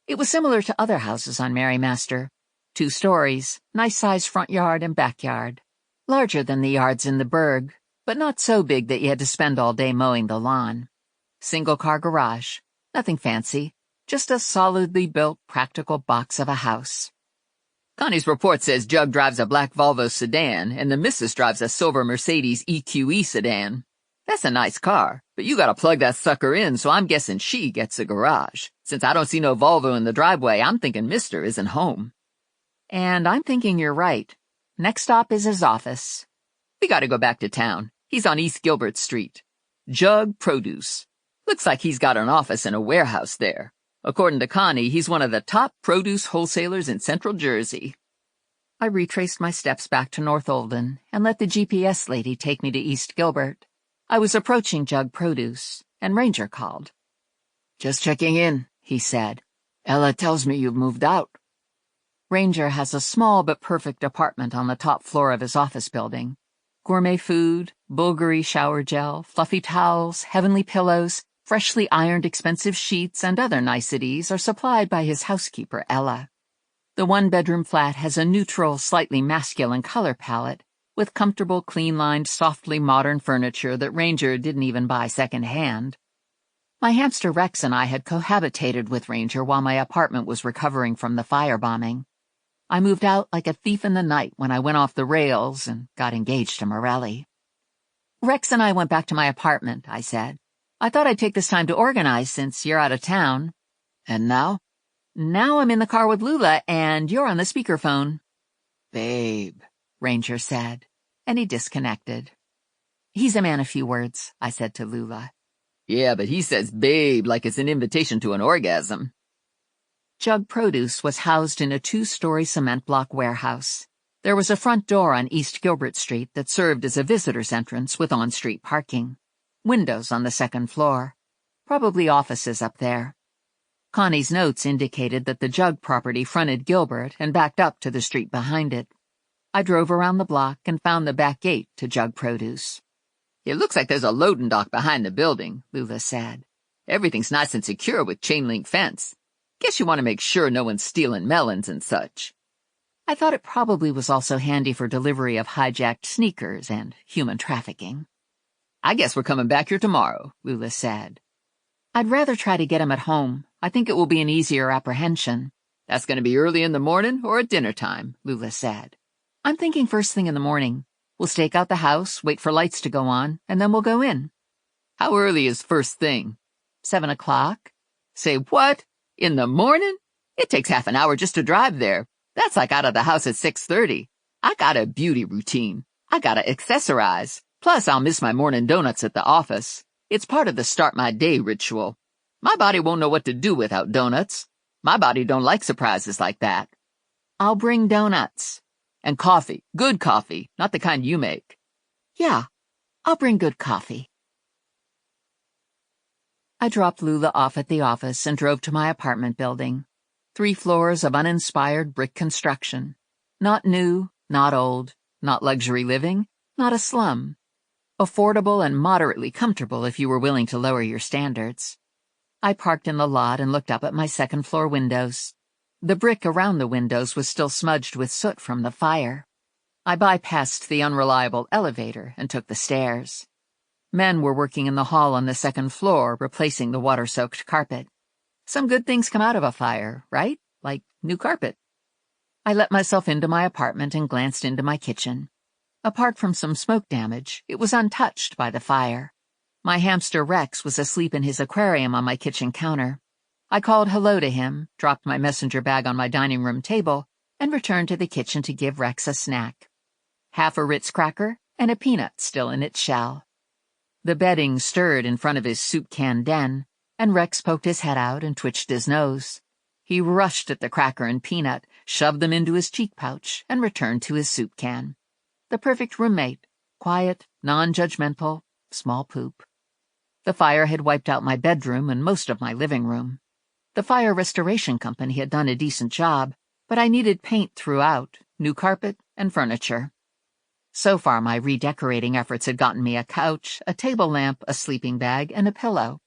It was similar to other houses on Marymaster. 2 stories, nice-sized front yard and backyard. Larger than the yards in the burg, but not so big that you had to spend all day mowing the lawn. Single-car garage. Nothing fancy. Just a solidly built, practical box of a house. "Connie's report says Jug drives a black Volvo sedan, and the missus drives a silver Mercedes EQE sedan." That's a nice car, but you gotta plug that sucker in, so I'm guessing she gets a garage. Since I don't see no Volvo in the driveway, I'm thinking Mr. isn't home. And I'm thinking you're right. Next stop is his office. We gotta go back to town. He's on East Gilbert Street. Jug Produce. Looks like he's got an office and a warehouse there. According to Connie, he's one of the top produce wholesalers in Central Jersey. I retraced my steps back to North Olden and let the GPS lady take me to East Gilbert. I was approaching Jug Produce, and Ranger called. Just checking in, he said. Ella tells me you've moved out. Ranger has a small but perfect apartment on the top floor of his office building. Gourmet food, Bulgari shower gel, fluffy towels, heavenly pillows, freshly ironed expensive sheets, and other niceties are supplied by his housekeeper, Ella. The one-bedroom flat has a neutral, slightly masculine color palette, with comfortable, clean-lined, softly modern furniture that Ranger didn't even buy second-hand. My hamster Rex and I had cohabitated with Ranger while my apartment was recovering from the firebombing. I moved out like a thief in the night when I went off the rails and got engaged to Morelli. Rex and I went back to my apartment, I said. I thought I'd take this time to organize since you're out of town. And now? Now I'm in the car with Lula, and you're on the speakerphone. Babe, Ranger said, and he disconnected. He's a man of few words, I said to Lula. Yeah, but he says babe like it's an invitation to an orgasm. Jug Produce was housed in a 2-story cement block warehouse. There was a front door on East Gilbert Street that served as a visitor's entrance with on-street parking. Windows on the second floor. Probably offices up there. Connie's notes indicated that the Jug property fronted Gilbert and backed up to the street behind it. I drove around the block and found the back gate to Jug Produce. It looks like there's a loading dock behind the building, Lula said. Everything's nice and secure with chain-link fence. Guess you want to make sure no one's stealing melons and such. I thought it probably was also handy for delivery of hijacked sneakers and human trafficking. I guess we're coming back here tomorrow, Lula said. I'd rather try to get him at home. I think it will be an easier apprehension. That's going to be early in the morning or at dinner time, Lula said. I'm thinking first thing in the morning. We'll stake out the house, wait for lights to go on, and then we'll go in. How early is first thing? 7 o'clock. Say what? In the morning? It takes half an hour just to drive there. That's like out of the house at 6:30. I got a beauty routine. I gotta accessorize. Plus, I'll miss my morning donuts at the office. It's part of the start my day ritual. My body won't know what to do without donuts. My body don't like surprises like that. I'll bring donuts. And coffee. Good coffee, not the kind you make. Yeah, I'll bring good coffee. I dropped Lula off at the office and drove to my apartment building. 3 floors of uninspired brick construction. Not new, not old, not luxury living, not a slum. Affordable and moderately comfortable if you were willing to lower your standards. I parked in the lot and looked up at my second-floor windows. The brick around the windows was still smudged with soot from the fire. I bypassed the unreliable elevator and took the stairs. Men were working in the hall on the second floor, replacing the water-soaked carpet. Some good things come out of a fire, right? Like new carpet. I let myself into my apartment and glanced into my kitchen. Apart from some smoke damage, it was untouched by the fire. My hamster Rex was asleep in his aquarium on my kitchen counter. I called hello to him, dropped my messenger bag on my dining room table, and returned to the kitchen to give Rex a snack. Half a Ritz cracker and a peanut still in its shell. The bedding stirred in front of his soup can den, and Rex poked his head out and twitched his nose. He rushed at the cracker and peanut, shoved them into his cheek pouch, and returned to his soup can. The perfect roommate, quiet, non-judgmental, small poop. The fire had wiped out my bedroom and most of my living room. The fire restoration company had done a decent job, but I needed paint throughout, new carpet, and furniture. So far, my redecorating efforts had gotten me a couch, a table lamp, a sleeping bag, and a pillow.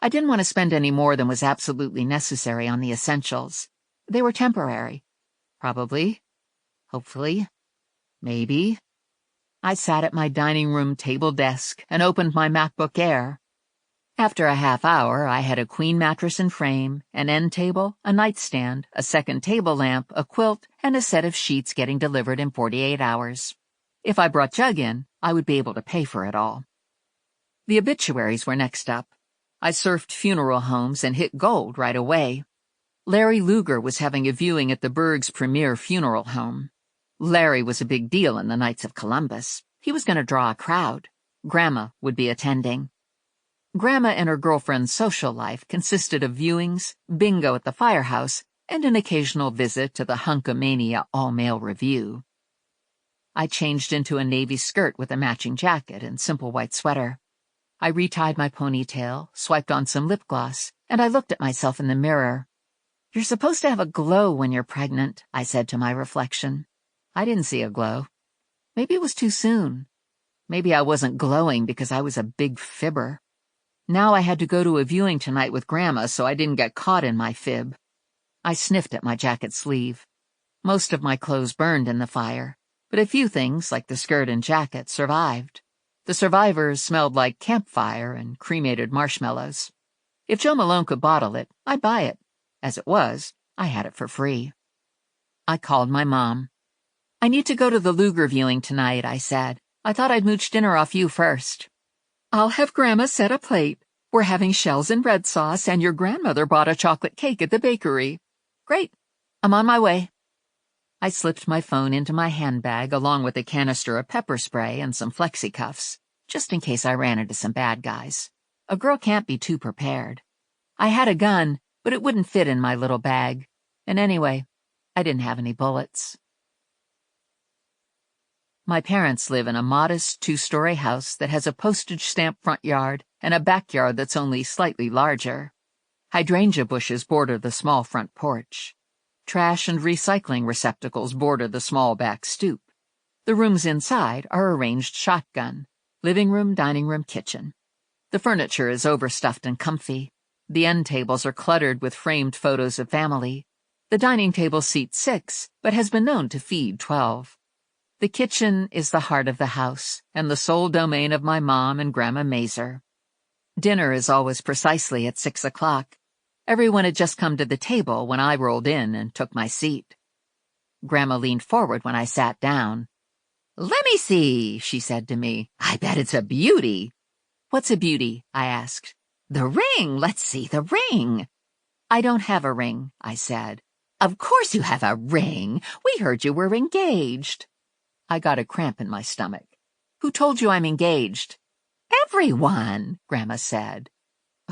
I didn't want to spend any more than was absolutely necessary on the essentials. They were temporary. Probably. Hopefully. Maybe. I sat at my dining room table desk and opened my MacBook Air. After a half hour, I had a queen mattress and frame, an end table, a nightstand, a second table lamp, a quilt, and a set of sheets getting delivered in 48 hours. If I brought Jug in, I would be able to pay for it all. The obituaries were next up. I surfed funeral homes and hit gold right away. Larry Luger was having a viewing at the Berg's premier funeral home. Larry was a big deal in the Knights of Columbus. He was going to draw a crowd. Grandma would be attending. Grandma and her girlfriend's social life consisted of viewings, bingo at the firehouse, and an occasional visit to the Hunkamania all-male review. I changed into a navy skirt with a matching jacket and simple white sweater. I retied my ponytail, swiped on some lip gloss, and I looked at myself in the mirror. "You're supposed to have a glow when you're pregnant," I said to my reflection. I didn't see a glow. Maybe it was too soon. Maybe I wasn't glowing because I was a big fibber. Now I had to go to a viewing tonight with Grandma so I didn't get caught in my fib. I sniffed at my jacket sleeve. Most of my clothes burned in the fire, but a few things, like the skirt and jacket, survived. The survivors smelled like campfire and cremated marshmallows. If Joe Malone could bottle it, I'd buy it. As it was, I had it for free. I called my mom. "I need to go to the Luger viewing tonight," I said. "I thought I'd mooch dinner off you first." "I'll have Grandma set a plate. We're having shells and red sauce, and your grandmother bought a chocolate cake at the bakery." "Great. I'm on my way." I slipped my phone into my handbag along with a canister of pepper spray and some flexi-cuffs, just in case I ran into some bad guys. A girl can't be too prepared. I had a gun, but it wouldn't fit in my little bag. And anyway, I didn't have any bullets. My parents live in a modest two-story house that has a postage stamp front yard and a backyard that's only slightly larger. Hydrangea bushes border the small front porch. Trash and recycling receptacles border the small back stoop. The rooms inside are arranged shotgun: living room, dining room, kitchen. The furniture is overstuffed and comfy. The end tables are cluttered with framed photos of family. The dining table seats 6, but has been known to feed 12. The kitchen is the heart of the house, and the sole domain of my mom and Grandma Mazer. Dinner is always precisely at 6 o'clock. Everyone had just come to the table when I rolled in and took my seat. Grandma leaned forward when I sat down. "Let me see," she said to me. "I bet it's a beauty." "What's a beauty?" I asked. "The ring. Let's see the ring." "I don't have a ring," I said. "Of course you have a ring. We heard you were engaged." I got a cramp in my stomach. "Who told you I'm engaged?" "Everyone," Grandma said.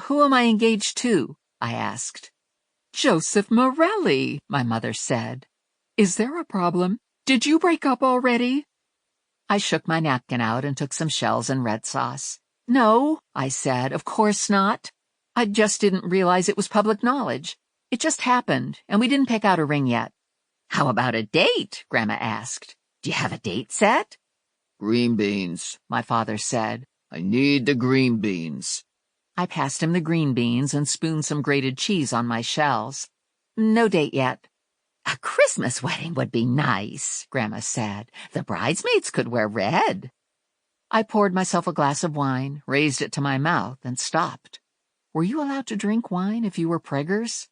"Who am I engaged to?" I asked. "Joseph Morelli," my mother said. "Is there a problem? Did you break up already?" I shook my napkin out and took some shells and red sauce. "No," I said, "of course not. I just didn't realize it was public knowledge. It just happened, and we didn't pick out a ring yet." "How about a date?" Grandma asked. "Do you have a date set?" "Green beans," my father said. "I need the green beans." I passed him the green beans and spooned some grated cheese on my shells. "No date yet." "A Christmas wedding would be nice," Grandma said. "The bridesmaids could wear red." I poured myself a glass of wine, raised it to my mouth, and stopped. Were you allowed to drink wine if you were preggers?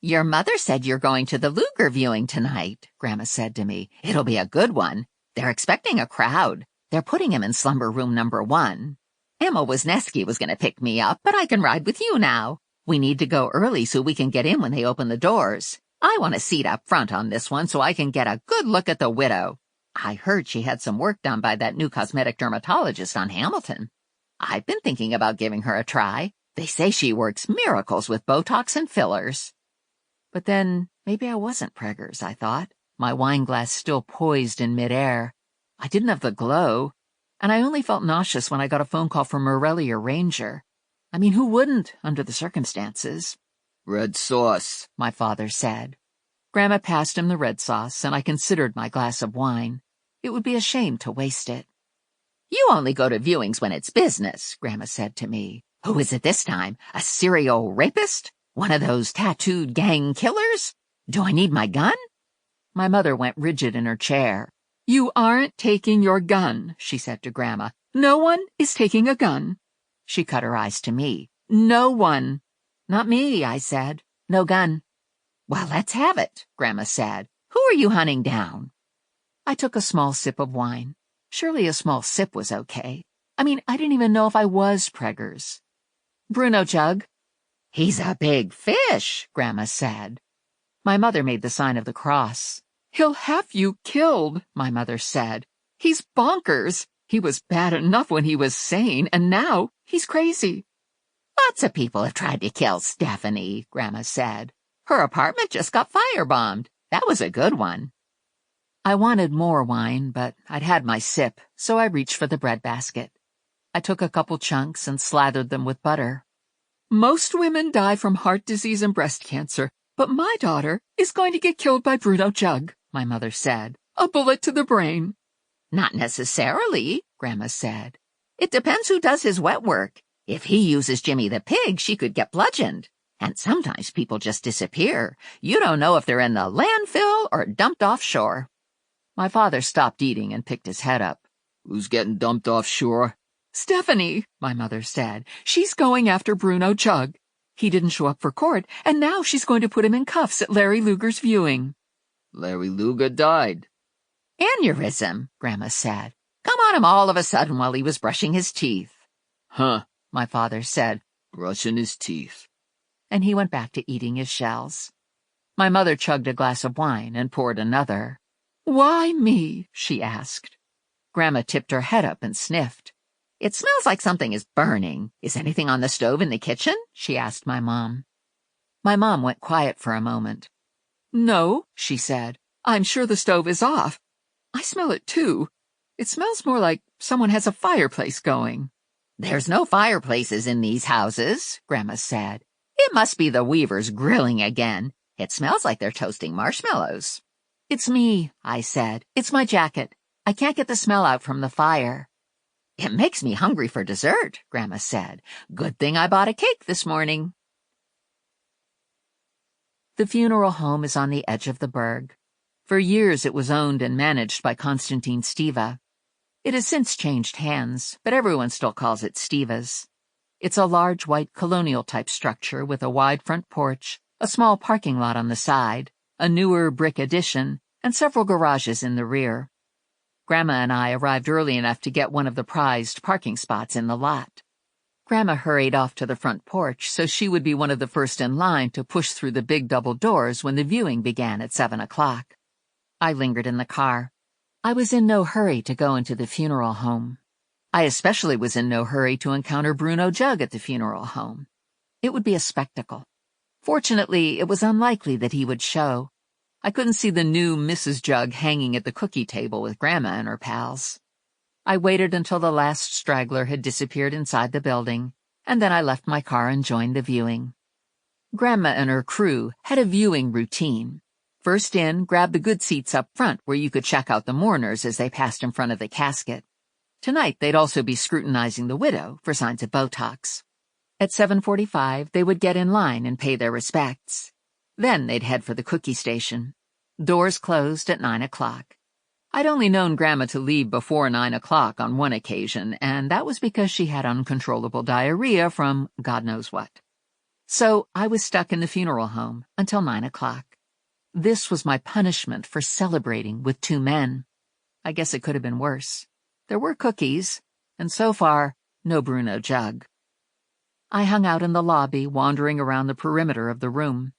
"Your mother said you're going to the Luger viewing tonight," Grandma said to me. "It'll be a good one. They're expecting a crowd. They're putting him in slumber room number 1. Emma Wisniewski was going to pick me up, but I can ride with you now. We need to go early so we can get in when they open the doors. I want a seat up front on this one so I can get a good look at the widow. I heard she had some work done by that new cosmetic dermatologist on Hamilton. I've been thinking about giving her a try. They say she works miracles with Botox and fillers." But then maybe I wasn't preggers, I thought, my wine glass still poised in midair. I didn't have the glow, and I only felt nauseous when I got a phone call from Morelli or Ranger. I mean, who wouldn't, under the circumstances? "Red sauce," my father said. Grandma passed him the red sauce, and I considered my glass of wine. It would be a shame to waste it. "You only go to viewings when it's business," Grandma said to me. "Who is it this time? A serial rapist? One of those tattooed gang killers? Do I need my gun?" My mother went rigid in her chair. "You aren't taking your gun," she said to Grandma. "No one is taking a gun." She cut her eyes to me. "No one." "Not me," I said. "No gun." "Well, let's have it," Grandma said. "Who are you hunting down?" I took a small sip of wine. Surely a small sip was okay. I mean, I didn't even know if I was preggers. Bruno Jug. He's a big fish, Grandma said. My mother made the sign of the cross. He'll have you killed, my mother said. He's bonkers. He was bad enough when he was sane, and now he's crazy. Lots of people have tried to kill Stephanie, Grandma said. Her apartment just got firebombed. That was a good one. I wanted more wine, but I'd had my sip, so I reached for the breadbasket. I took a couple chunks and slathered them with butter. Most women die from heart disease and breast cancer, but my daughter is going to get killed by Bruno Jug, my mother said. A bullet to the brain. Not necessarily, Grandma said. It depends who does his wet work. If he uses Jimmy the pig, she could get bludgeoned. And sometimes people just disappear. You don't know if they're in the landfill or dumped offshore. My father stopped eating and picked his head up. Who's getting dumped offshore? Stephanie, my mother said. She's going after Bruno Jug. He didn't show up for court, and now she's going to put him in cuffs at Larry Luger's viewing. Larry Luger died. Aneurysm, Grandma said. Come on him all of a sudden while he was brushing his teeth. Huh, my father said, brushing his teeth. And he went back to eating his shells. My mother chugged a glass of wine and poured another. Why me? She asked. Grandma tipped her head up and sniffed. It smells like something is burning. Is anything on the stove in the kitchen? She asked my mom. My mom went quiet for a moment. No, she said. I'm sure the stove is off. I smell it too. It smells more like someone has a fireplace going. There's no fireplaces in these houses, Grandma said. It must be the weavers grilling again. It smells like they're toasting marshmallows. It's me, I said. It's my jacket. I can't get the smell out from the fire. It makes me hungry for dessert, Grandma said. Good thing I bought a cake this morning. The funeral home is on the edge of the burg. For years it was owned and managed by Konstantin Stiva. It has since changed hands, but everyone still calls it Stiva's. It's a large white colonial-type structure with a wide front porch, a small parking lot on the side, a newer brick addition, and several garages in the rear. Grandma and I arrived early enough to get one of the prized parking spots in the lot. Grandma hurried off to the front porch so she would be one of the first in line to push through the big double doors when the viewing began at 7 o'clock. I lingered in the car. I was in no hurry to go into the funeral home. I especially was in no hurry to encounter Bruno Jug at the funeral home. It would be a spectacle. Fortunately, it was unlikely that he would show. I couldn't see the new Mrs. Jug hanging at the cookie table with Grandma and her pals. I waited until the last straggler had disappeared inside the building, and then I left my car and joined the viewing. Grandma and her crew had a viewing routine. First in, grab the good seats up front where you could check out the mourners as they passed in front of the casket. Tonight they'd also be scrutinizing the widow for signs of Botox. At 7:45, they would get in line and pay their respects. Then they'd head for the cookie station. Doors closed at 9 o'clock. I'd only known Grandma to leave before 9 o'clock on one occasion, and that was because she had uncontrollable diarrhea from God knows what. So I was stuck in the funeral home until 9 o'clock. This was my punishment for celebrating with two men. I guess it could have been worse. There were cookies, and so far, no Bruno Jug. I hung out in the lobby, wandering around the perimeter of the room.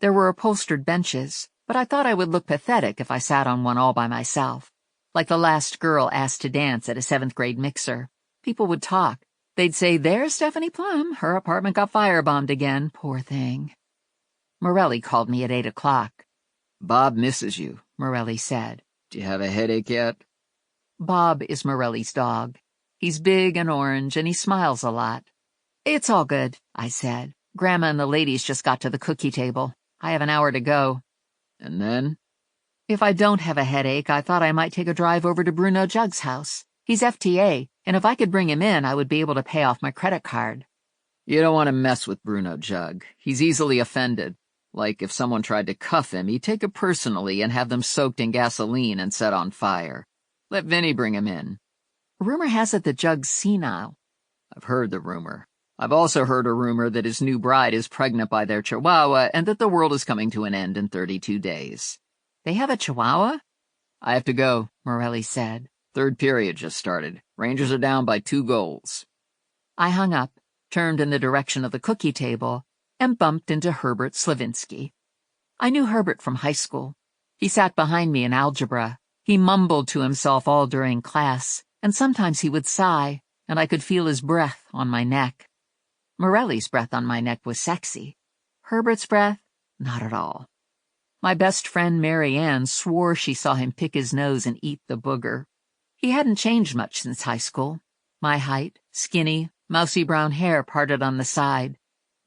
There were upholstered benches, but I thought I would look pathetic if I sat on one all by myself. Like the last girl asked to dance at a 7th-grade mixer. People would talk. They'd say, "There's Stephanie Plum. Her apartment got firebombed again. Poor thing." Morelli called me at 8 o'clock. Bob misses you, Morelli said. Do you have a headache yet? Bob is Morelli's dog. He's big and orange, and he smiles a lot. It's all good, I said. Grandma and the ladies just got to the cookie table. I have an hour to go. And then? If I don't have a headache, I thought I might take a drive over to Bruno Jug's house. He's FTA, and if I could bring him in, I would be able to pay off my credit card. You don't want to mess with Bruno Jug. He's easily offended. Like if someone tried to cuff him, he'd take it personally and have them soaked in gasoline and set on fire. Let Vinnie bring him in. Rumor has it that Jug's senile. I've heard the rumor. I've also heard a rumor that his new bride is pregnant by their chihuahua and that the world is coming to an end in 32 days. They have a chihuahua? I have to go, Morelli said. 3rd period just started. Rangers are down by 2 goals. I hung up, turned in the direction of the cookie table, and bumped into Herbert Slavinsky. I knew Herbert from high school. He sat behind me in algebra. He mumbled to himself all during class, and sometimes he would sigh, and I could feel his breath on my neck. Morelli's breath on my neck was sexy. Herbert's breath, not at all. My best friend Mary Ann swore she saw him pick his nose and eat the booger. He hadn't changed much since high school. My height, skinny, mousy brown hair parted on the side,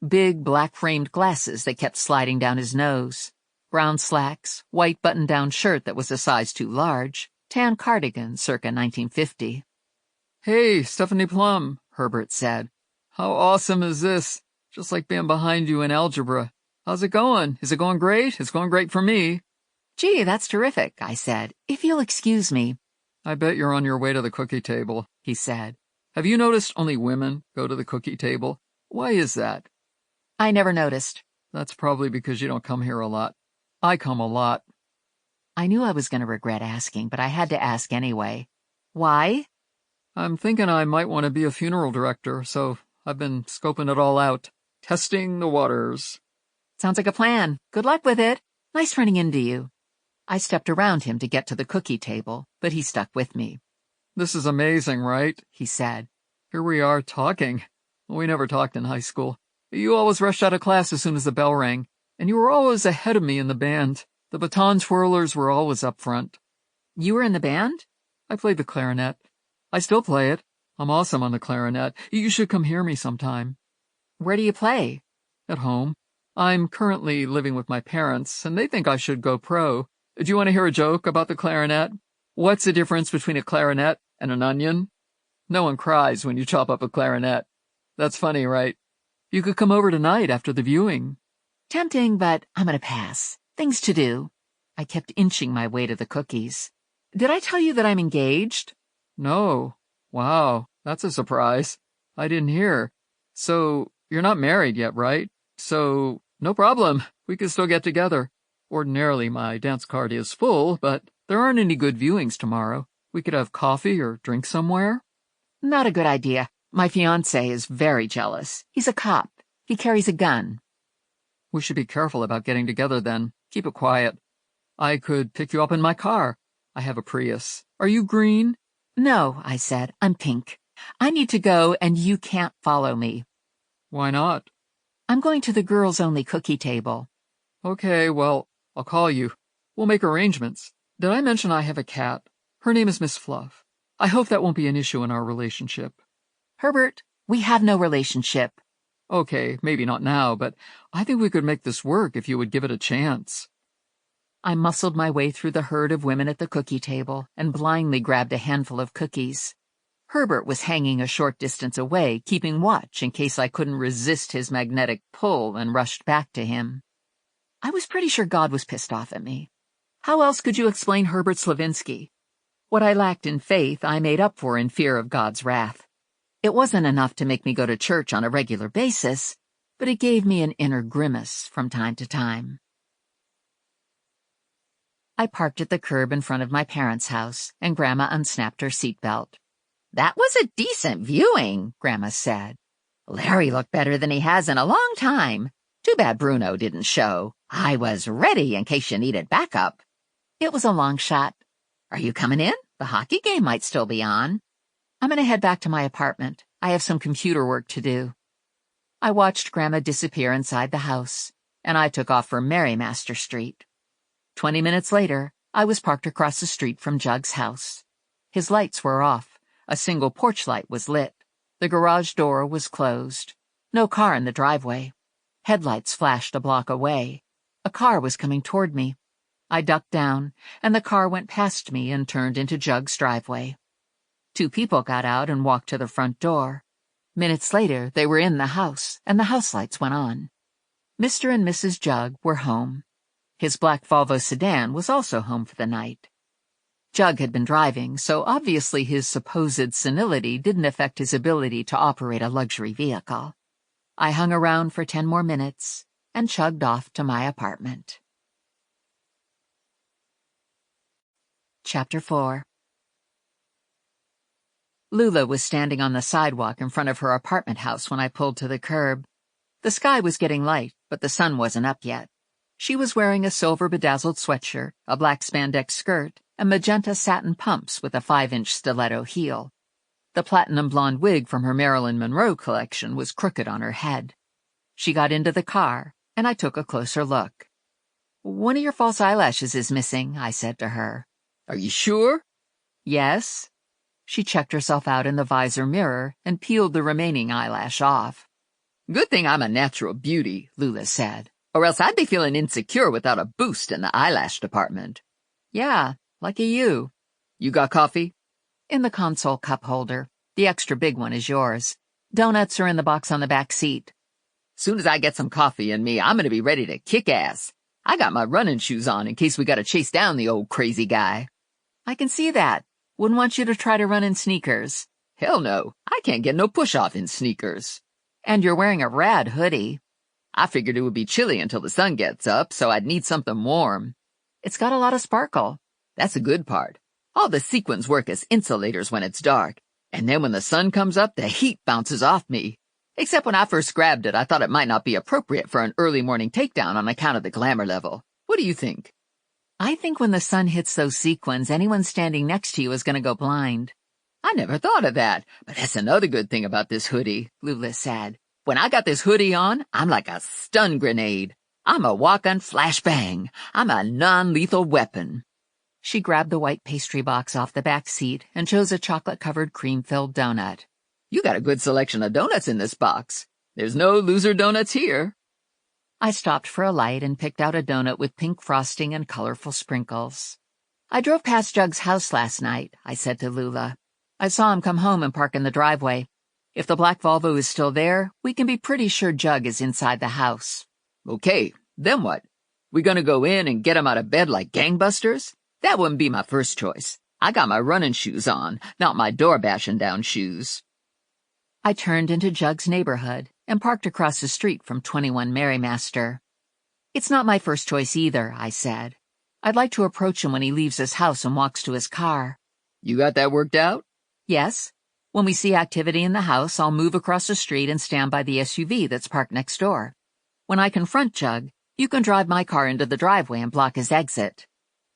big black-framed glasses that kept sliding down his nose, brown slacks, white button-down shirt that was a size too large, tan cardigan circa 1950. Hey, Stephanie Plum, Herbert said. How awesome is this? Just like being behind you in algebra. How's it going? Is it going great? It's going great for me. Gee, that's terrific, I said. If you'll excuse me. I bet you're on your way to the cookie table, he said. Have you noticed only women go to the cookie table? Why is that? I never noticed. That's probably because you don't come here a lot. I come a lot. I knew I was going to regret asking, but I had to ask anyway. Why? I'm thinking I might want to be a funeral director, so I've been scoping it all out. Testing the waters. Sounds like a plan. Good luck with it. Nice running into you. I stepped around him to get to the cookie table, but he stuck with me. This is amazing, right? He said. Here we are talking. We never talked in high school. You always rushed out of class as soon as the bell rang, and you were always ahead of me in the band. The baton twirlers were always up front. You were in the band? I played the clarinet. I still play it. I'm awesome on the clarinet. You should come hear me sometime. Where do you play? At home. I'm currently living with my parents, and they think I should go pro. Do you want to hear a joke about the clarinet? What's the difference between a clarinet and an onion? No one cries when you chop up a clarinet. That's funny, right? You could come over tonight after the viewing. Tempting, but I'm going to pass. Things to do. I kept inching my way to the cookies. Did I tell you that I'm engaged? No. Wow, that's a surprise. I didn't hear. So, you're not married yet, right? So, no problem. We could still get together. Ordinarily, my dance card is full, but there aren't any good viewings tomorrow. We could have coffee or drink somewhere. Not a good idea. My fiancé is very jealous. He's a cop. He carries a gun. We should be careful about getting together then. Keep it quiet. I could pick you up in my car. I have a Prius. Are you green? No, I said. I'm pink. I need to go, and you can't follow me. Why not? I'm going to the girls-only cookie table. Okay, well, I'll call you. We'll make arrangements. Did I mention I have a cat? Her name is Miss Fluff. I hope that won't be an issue in our relationship. Herbert, we have no relationship. Okay, maybe not now, but I think we could make this work if you would give it a chance. I muscled my way through the herd of women at the cookie table and blindly grabbed a handful of cookies. Herbert was hanging a short distance away, keeping watch in case I couldn't resist his magnetic pull and rushed back to him. I was pretty sure God was pissed off at me. How else could you explain Herbert Slavinsky? What I lacked in faith, I made up for in fear of God's wrath. It wasn't enough to make me go to church on a regular basis, but it gave me an inner grimace from time to time. I parked at the curb in front of my parents' house, and Grandma unsnapped her seatbelt. That was a decent viewing, Grandma said. Larry looked better than he has in a long time. Too bad Bruno didn't show. I was ready in case you needed backup. It was a long shot. Are you coming in? The hockey game might still be on. I'm going to head back to my apartment. I have some computer work to do. I watched Grandma disappear inside the house, and I took off for Marymaster Street. 20 minutes later, I was parked across the street from Jug's house. His lights were off. A single porch light was lit. The garage door was closed. No car in the driveway. Headlights flashed a block away. A car was coming toward me. I ducked down, and the car went past me and turned into Jug's driveway. 2 people got out and walked to the front door. Minutes later, they were in the house, and the house lights went on. Mr. and Mrs. Jug were home. His black Volvo sedan was also home for the night. Jug had been driving, so obviously his supposed senility didn't affect his ability to operate a luxury vehicle. I hung around for 10 more minutes and chugged off to my apartment. Chapter 4. Lula was standing on the sidewalk in front of her apartment house when I pulled to the curb. The sky was getting light, but the sun wasn't up yet. She was wearing a silver-bedazzled sweatshirt, a black spandex skirt, and magenta satin pumps with a 5-inch stiletto heel. The platinum blonde wig from her Marilyn Monroe collection was crooked on her head. She got into the car, and I took a closer look. "One of your false eyelashes is missing," I said to her. "Are you sure?" "Yes." She checked herself out in the visor mirror and peeled the remaining eyelash off. "Good thing I'm a natural beauty," Lula said, "or else I'd be feeling insecure without a boost in the eyelash department." "Yeah, lucky you." "You got coffee?" "In the console cup holder. The extra big one is yours. Donuts are in the box on the back seat." "Soon as I get some coffee in me, I'm gonna be ready to kick ass. I got my running shoes on in case we gotta chase down the old crazy guy." "I can see that. Wouldn't want you to try to run in sneakers." "Hell no, I can't get no push-off in sneakers." "And you're wearing a rad hoodie." "I figured it would be chilly until the sun gets up, so I'd need something warm." "It's got a lot of sparkle." "That's the good part. All the sequins work as insulators when it's dark, and then when the sun comes up, the heat bounces off me. Except when I first grabbed it, I thought it might not be appropriate for an early morning takedown on account of the glamour level. What do you think?" "I think when the sun hits those sequins, anyone standing next to you is going to go blind." "I never thought of that, but that's another good thing about this hoodie," Lula said. "When I got this hoodie on, I'm like a stun grenade. I'm a walking flashbang. I'm a non-lethal weapon." She grabbed the white pastry box off the back seat and chose a chocolate-covered cream-filled donut. "You got a good selection of donuts in this box. There's no loser donuts here." I stopped for a light and picked out a donut with pink frosting and colorful sprinkles. "I drove past Jug's house last night," I said to Lula. "I saw him come home and park in the driveway. If the black Volvo is still there, we can be pretty sure Jug is inside the house." "Okay, then what? We gonna go in and get him out of bed like gangbusters? That wouldn't be my first choice. I got my running shoes on, not my door-bashing-down shoes." I turned into Jug's neighborhood and parked across the street from 21 Marymaster. "It's not my first choice either," I said. "I'd like to approach him when he leaves his house and walks to his car." "You got that worked out?" "Yes. When we see activity in the house, I'll move across the street and stand by the SUV that's parked next door. When I confront Jug, you can drive my car into the driveway and block his exit."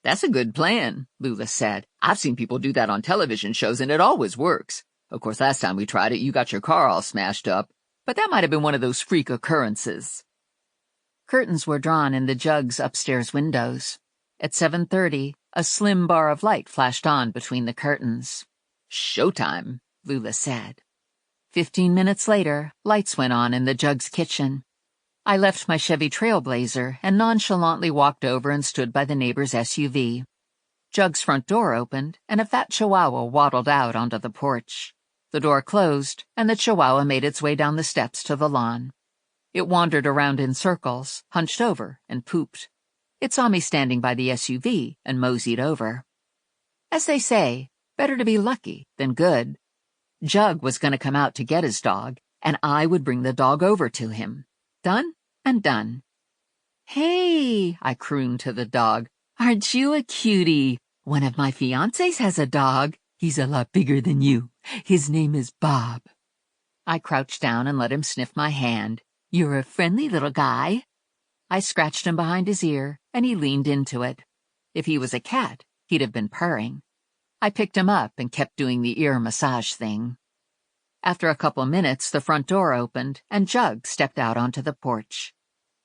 "That's a good plan," Lula said. "I've seen people do that on television shows and it always works. Of course, last time we tried it, you got your car all smashed up, but that might have been one of those freak occurrences." Curtains were drawn in the Jug's upstairs windows. At 7:30, a slim bar of light flashed on between the curtains. "Showtime," Lula said. 15 minutes later, lights went on in the Jug's kitchen. I left my Chevy Trailblazer and nonchalantly walked over and stood by the neighbor's SUV. Jug's front door opened, and a fat chihuahua waddled out onto the porch. The door closed, and the chihuahua made its way down the steps to the lawn. It wandered around in circles, hunched over, and pooped. It saw me standing by the SUV and moseyed over. As they say, better to be lucky than good. Jug was going to come out to get his dog, and I would bring the dog over to him. Done and done. "Hey," I crooned to the dog, "aren't you a cutie? One of my fiancés has a dog. He's a lot bigger than you. His name is Bob." I crouched down and let him sniff my hand. "You're a friendly little guy." I scratched him behind his ear, and he leaned into it. If he was a cat, he'd have been purring. I picked him up and kept doing the ear massage thing. After a couple minutes, the front door opened, and Jug stepped out onto the porch.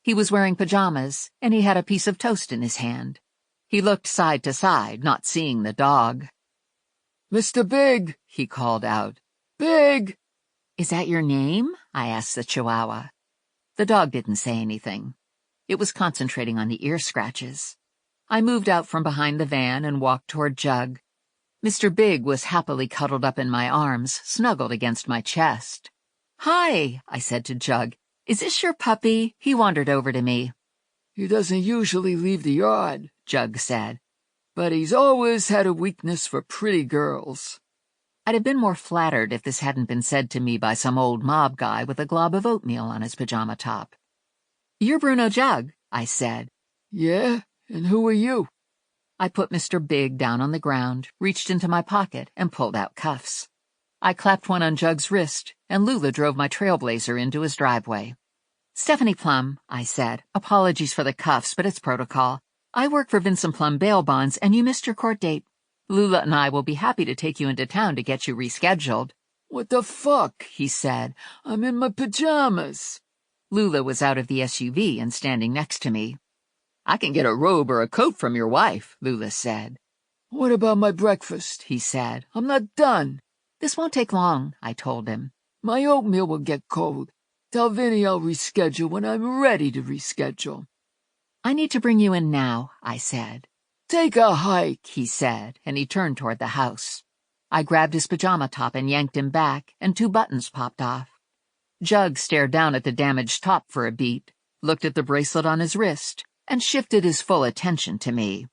He was wearing pajamas, and he had a piece of toast in his hand. He looked side to side, not seeing the dog. "Mr. Big," he called out. "Big!" "Is that your name?" I asked the chihuahua. The dog didn't say anything. It was concentrating on the ear scratches. I moved out from behind the van and walked toward Jug. Mr. Big was happily cuddled up in my arms, snuggled against my chest. "Hi," I said to Jug. "Is this your puppy?" He wandered over to me. "He doesn't usually leave the yard," Jug said, "but he's always had a weakness for pretty girls." I'd have been more flattered if this hadn't been said to me by some old mob guy with a glob of oatmeal on his pajama top. "You're Bruno Jug," I said. "Yeah? And who are you?" I put Mr. Big down on the ground, reached into my pocket, and pulled out cuffs. I clapped one on Jug's wrist, and Lula drove my trailblazer into his driveway. "Stephanie Plum," I said. "Apologies for the cuffs, but it's protocol. I work for Vincent Plum Bail Bonds, and you missed your court date. Lula and I will be happy to take you into town to get you rescheduled." "What the fuck?" he said. "I'm in my pajamas." Lula was out of the SUV and standing next to me. "I can get a robe or a coat from your wife," Lula said. "What about my breakfast?" he said. "I'm not done." "This won't take long," I told him. "My oatmeal will get cold. Tell Vinnie I'll reschedule when I'm ready to reschedule." "I need to bring you in now," I said. "Take a hike," he said, and he turned toward the house. I grabbed his pajama top and yanked him back, and 2 buttons popped off. Jug stared down at the damaged top for a beat, looked at the bracelet on his wrist, and shifted his full attention to me.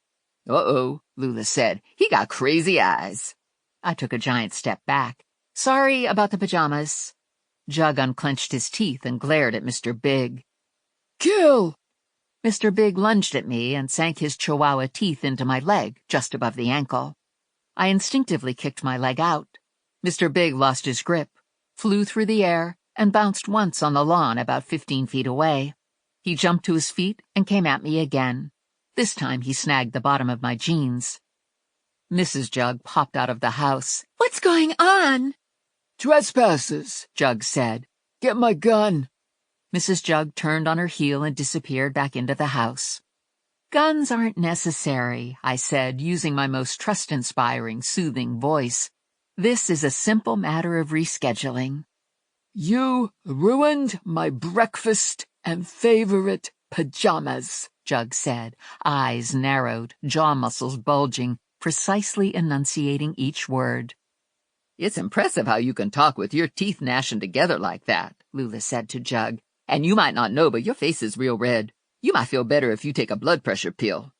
"Uh-oh," Lula said. "He got crazy eyes." I took a giant step back. "Sorry about the pajamas." Jug unclenched his teeth and glared at Mr. Big. "Kill!" Mr. Big lunged at me and sank his chihuahua teeth into my leg, just above the ankle. I instinctively kicked my leg out. Mr. Big lost his grip, flew through the air, and bounced once on the lawn about 15 feet away. He jumped to his feet and came at me again. This time he snagged the bottom of my jeans. Mrs. Jug popped out of the house. "What's going on?" "Trespassers," Jug said. "Get my gun." Mrs. Jug turned on her heel and disappeared back into the house. "Guns aren't necessary," I said, using my most trust-inspiring, soothing voice. "This is a simple matter of rescheduling." "You ruined my breakfast and favorite pajamas," Jug said, eyes narrowed, jaw muscles bulging, precisely enunciating each word. "It's impressive how you can talk with your teeth gnashing together like that," Lula said to Jug. "And you might not know, but your face is real red. You might feel better if you take a blood pressure pill."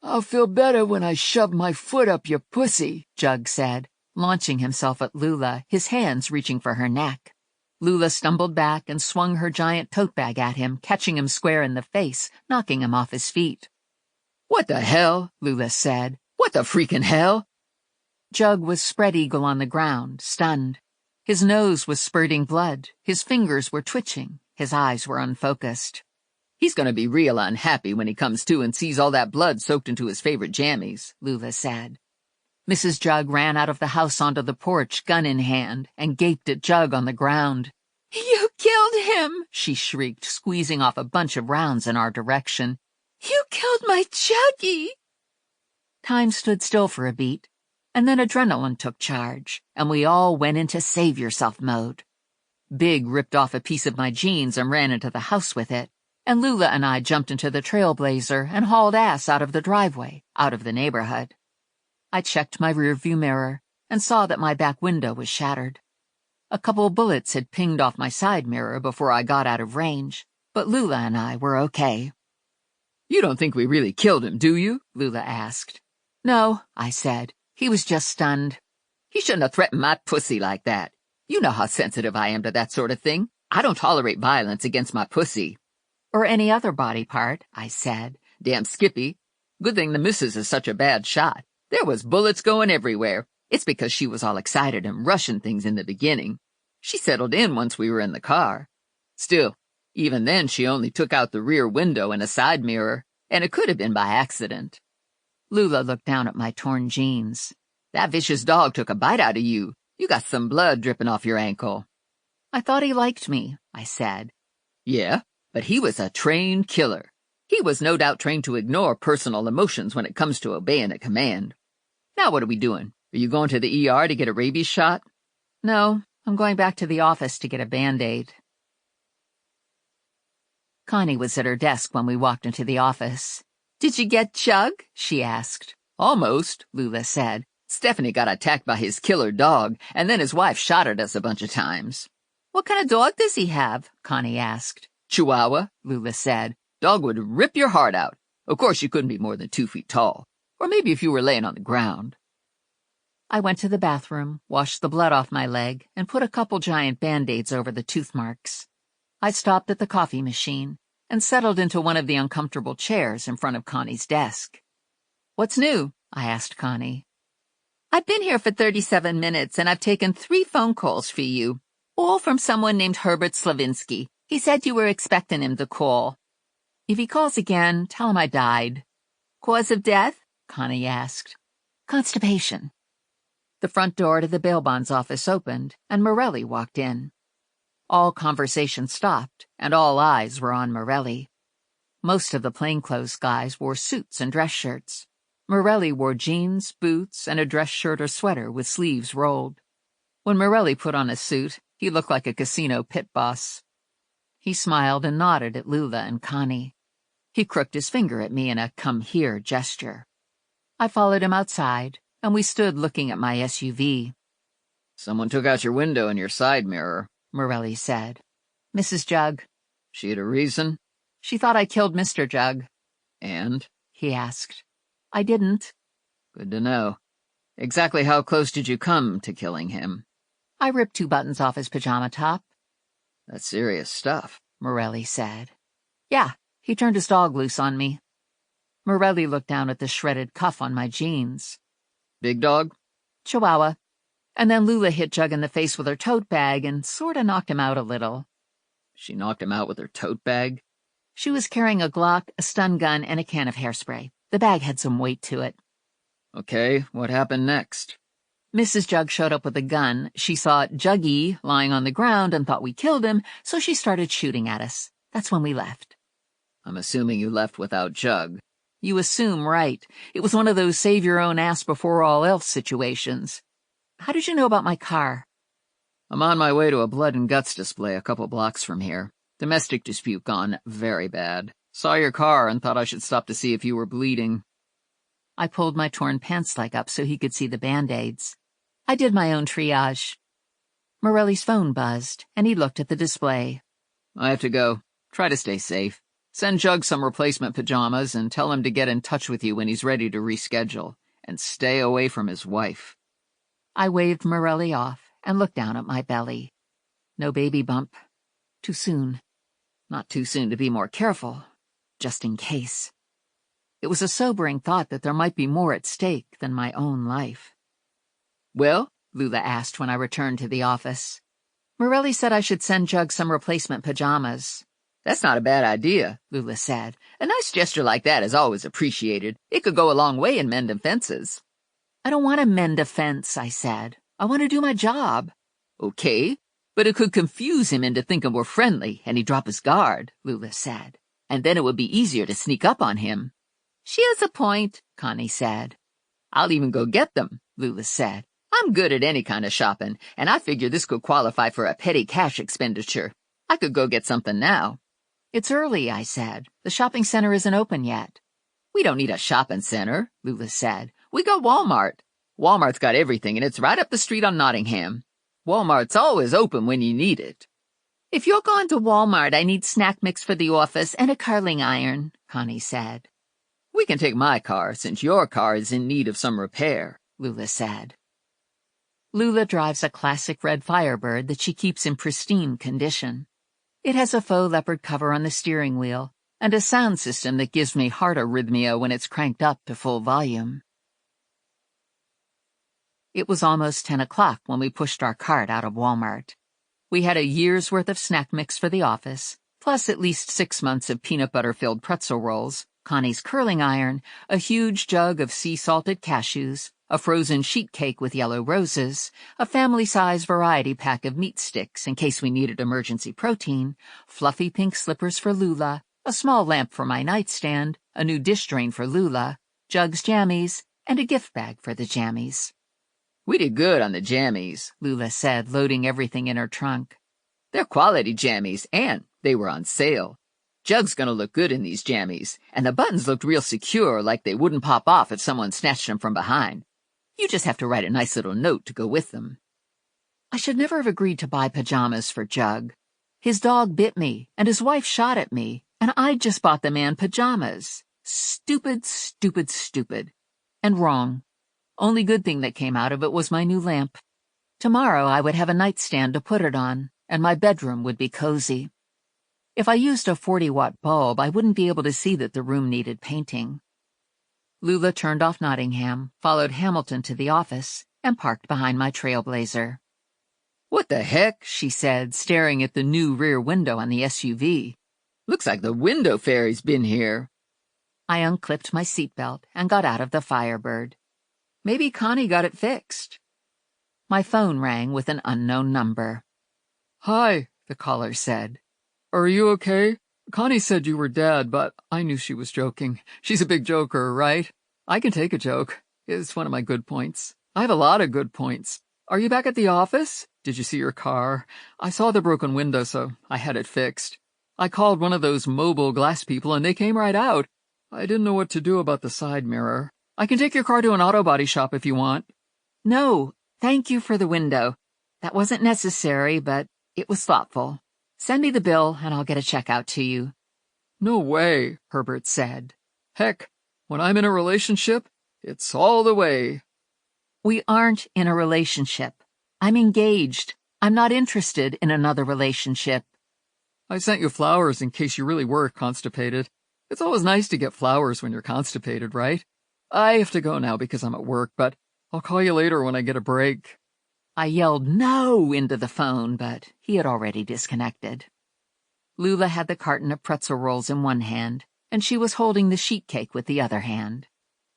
"I'll feel better when I shove my foot up your pussy," Jug said, launching himself at Lula, his hands reaching for her neck. Lula stumbled back and swung her giant tote bag at him, catching him square in the face, knocking him off his feet. "What the hell?" Lula said. "What the freaking hell?" Jug was spread eagle on the ground, stunned. His nose was spurting blood, his fingers were twitching, his eyes were unfocused. "He's gonna be real unhappy when he comes to and sees all that blood soaked into his favorite jammies," Lula said. Mrs. Jug ran out of the house onto the porch, gun in hand, and gaped at Jug on the ground. "You killed him!" she shrieked, squeezing off a bunch of rounds in our direction. "You killed my Juggy!" Time stood still for a beat, and then adrenaline took charge, and we all went into save-yourself mode. Big ripped off a piece of my jeans and ran into the house with it, and Lula and I jumped into the trailblazer and hauled ass out of the driveway, out of the neighborhood. I checked my rearview mirror and saw that my back window was shattered. A couple bullets had pinged off my side mirror before I got out of range, but Lula and I were okay. "You don't think we really killed him, do you?" Lula asked. "No," I said. "He was just stunned." "He shouldn't have threatened my pussy like that. You know how sensitive I am to that sort of thing. I don't tolerate violence against my pussy." "Or any other body part," I said. "Damn Skippy. Good thing the missus is such a bad shot. There was bullets going everywhere. It's because she was all excited and rushing things in the beginning. She settled in once we were in the car. Still, even then she only took out the rear window and a side mirror, and it could have been by accident." Lula looked down at my torn jeans. "That vicious dog took a bite out of you. You got some blood dripping off your ankle." "I thought he liked me," I said. "Yeah, but he was a trained killer. He was no doubt trained to ignore personal emotions when it comes to obeying a command. Now what are we doing? Are you going to the ER to get a rabies shot?" "No, I'm going back to the office to get a Band-Aid." Connie was at her desk when we walked into the office. "Did you get Jug?" she asked. "Almost," Lula said. "Stephanie got attacked by his killer dog, and then his wife shot at us a bunch of times." "What kind of dog does he have?" Connie asked. "Chihuahua," Lula said. "Dog would rip your heart out. Of course you couldn't be more than 2 feet tall. Or maybe if you were laying on the ground." I went to the bathroom, washed the blood off my leg, and put a couple giant Band-Aids over the tooth marks. I stopped at the coffee machine and settled into one of the uncomfortable chairs in front of Connie's desk. "What's new?" I asked Connie. I've been here for 37 minutes, and I've taken 3 phone calls for you, all from someone named Herbert Slavinsky. He said you were expecting him to call. If he calls again, tell him I died. Cause of death? Connie asked. Constipation. The front door to the bail bonds office opened, and Morelli walked in. All conversation stopped, and all eyes were on Morelli. Most of the plainclothes guys wore suits and dress shirts. Morelli wore jeans, boots, and a dress shirt or sweater with sleeves rolled. When Morelli put on a suit, he looked like a casino pit boss. He smiled and nodded at Lula and Connie. He crooked his finger at me in a come-here gesture. I followed him outside, and we stood looking at my SUV. Someone took out your window and your side mirror, Morelli said. Mrs. Jug. She had a reason? She thought I killed Mr. Jug. And? He asked. I didn't. Good to know. Exactly how close did you come to killing him? I ripped 2 buttons off his pajama top. That's serious stuff, Morelli said. Yeah, he turned his dog loose on me. Morelli looked down at the shredded cuff on my jeans. Big dog? Chihuahua. And then Lula hit Jug in the face with her tote bag and sorta knocked him out a little. She knocked him out with her tote bag? She was carrying a Glock, a stun gun, and a can of hairspray. The bag had some weight to it. Okay, what happened next? Mrs. Jug showed up with a gun. She saw Juggy lying on the ground and thought we killed him, so she started shooting at us. That's when we left. I'm assuming you left without Jug. You assume right. It was one of those save-your-own-ass-before-all-else situations. How did you know about my car? I'm on my way to a blood and guts display a couple blocks from here. Domestic dispute gone very bad. Saw your car and thought I should stop to see if you were bleeding. I pulled my torn pants leg up so he could see the Band-Aids. I did my own triage. Morelli's phone buzzed, and he looked at the display. I have to go. Try to stay safe. Send Jug some replacement pajamas and tell him to get in touch with you when he's ready to reschedule. And stay away from his wife. I waved Morelli off and looked down at my belly. No baby bump. Too soon. Not too soon to be more careful. Just in case. It was a sobering thought that there might be more at stake than my own life. Well, Lula asked when I returned to the office. Morelli said I should send Jug some replacement pajamas. That's not a bad idea, Lula said. A nice gesture like that is always appreciated. It could go a long way in mending fences. I don't want to mend a fence, I said. I want to do my job. Okay, but it could confuse him into thinking we're friendly and he'd drop his guard, Lula said. And then it would be easier to sneak up on him. She has a point, Connie said. I'll even go get them, Lula said. I'm good at any kind of shopping, and I figure this could qualify for a petty cash expenditure. I could go get something now. It's early, I said. The shopping center isn't open yet. We don't need a shopping center, Lula said. We got Walmart. Walmart's got everything, and it's right up the street on Nottingham. Walmart's always open when you need it. If you're going to Walmart, I need snack mix for the office and a curling iron, Connie said. We can take my car, since your car is in need of some repair, Lula said. Lula drives a classic red Firebird that she keeps in pristine condition. It has a faux leopard cover on the steering wheel and a sound system that gives me heart arrhythmia when it's cranked up to full volume. It was almost 10 o'clock when we pushed our cart out of Walmart. We had a year's worth of snack mix for the office, plus at least 6 months of peanut butter-filled pretzel rolls, Connie's curling iron, a huge jug of sea-salted cashews, a frozen sheet cake with yellow roses, a family-size variety pack of meat sticks in case we needed emergency protein, fluffy pink slippers for Lula, a small lamp for my nightstand, a new dish drain for Lula, Jug's jammies, and a gift bag for the jammies. We did good on the jammies, Lula said, loading everything in her trunk. They're quality jammies, and they were on sale. Jug's gonna look good in these jammies, and the buttons looked real secure, like they wouldn't pop off if someone snatched them from behind. You just have to write a nice little note to go with them. I should never have agreed to buy pajamas for Jug. His dog bit me, and his wife shot at me, and I just bought the man pajamas. Stupid, stupid, stupid. And wrong. Only good thing that came out of it was my new lamp. Tomorrow I would have a nightstand to put it on, and my bedroom would be cozy. If I used a 40-watt bulb, I wouldn't be able to see that the room needed painting. Lula turned off Nottingham, followed Hamilton to the office, and parked behind my Trailblazer. "What the heck?" she said, staring at the new rear window on the SUV. "Looks like the window fairy's been here." I unclipped my seatbelt and got out of the Firebird. Maybe Connie got it fixed. My phone rang with an unknown number. "Hi," the caller said. "Are you okay? Connie said you were dead, but I knew she was joking. She's a big joker, right? I can take a joke. It's one of my good points. I have a lot of good points. Are you back at the office? Did you see your car? I saw the broken window, so I had it fixed. I called one of those mobile glass people, and they came right out. I didn't know what to do about the side mirror. I can take your car to an auto body shop if you want." No, thank you for the window. That wasn't necessary, but it was thoughtful. Send me the bill, and I'll get a check out to you. "No way," Herbert said. "Heck, when I'm in a relationship, it's all the way." We aren't in a relationship. I'm engaged. I'm not interested in another relationship. I sent you flowers in case you really were constipated. It's always nice to get flowers when you're constipated, right? I have to go now because I'm at work, but I'll call you later when I get a break. I yelled no into the phone, but he had already disconnected. Lula had the carton of pretzel rolls in one hand, and she was holding the sheet cake with the other hand.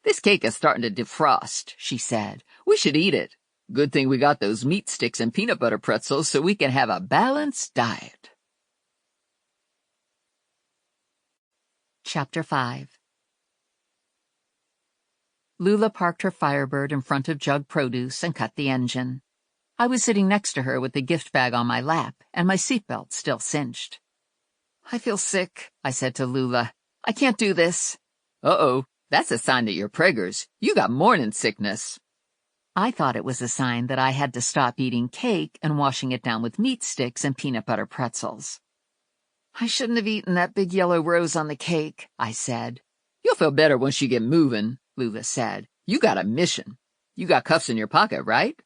"This cake is starting to defrost," she said. "We should eat it. Good thing we got those meat sticks and peanut butter pretzels so we can have a balanced diet." Chapter 5. Lula parked her Firebird in front of Jug Produce and cut the engine. I was sitting next to her with the gift bag on my lap and my seatbelt still cinched. "I feel sick," I said to Lula. "I can't do this." "Uh-oh, that's a sign that you're preggers. You got morning sickness." I thought it was a sign that I had to stop eating cake and washing it down with meat sticks and peanut butter pretzels. "I shouldn't have eaten that big yellow rose on the cake," I said. "You'll feel better once you get moving," Lula said. "You got a mission. You got cuffs in your pocket, right?"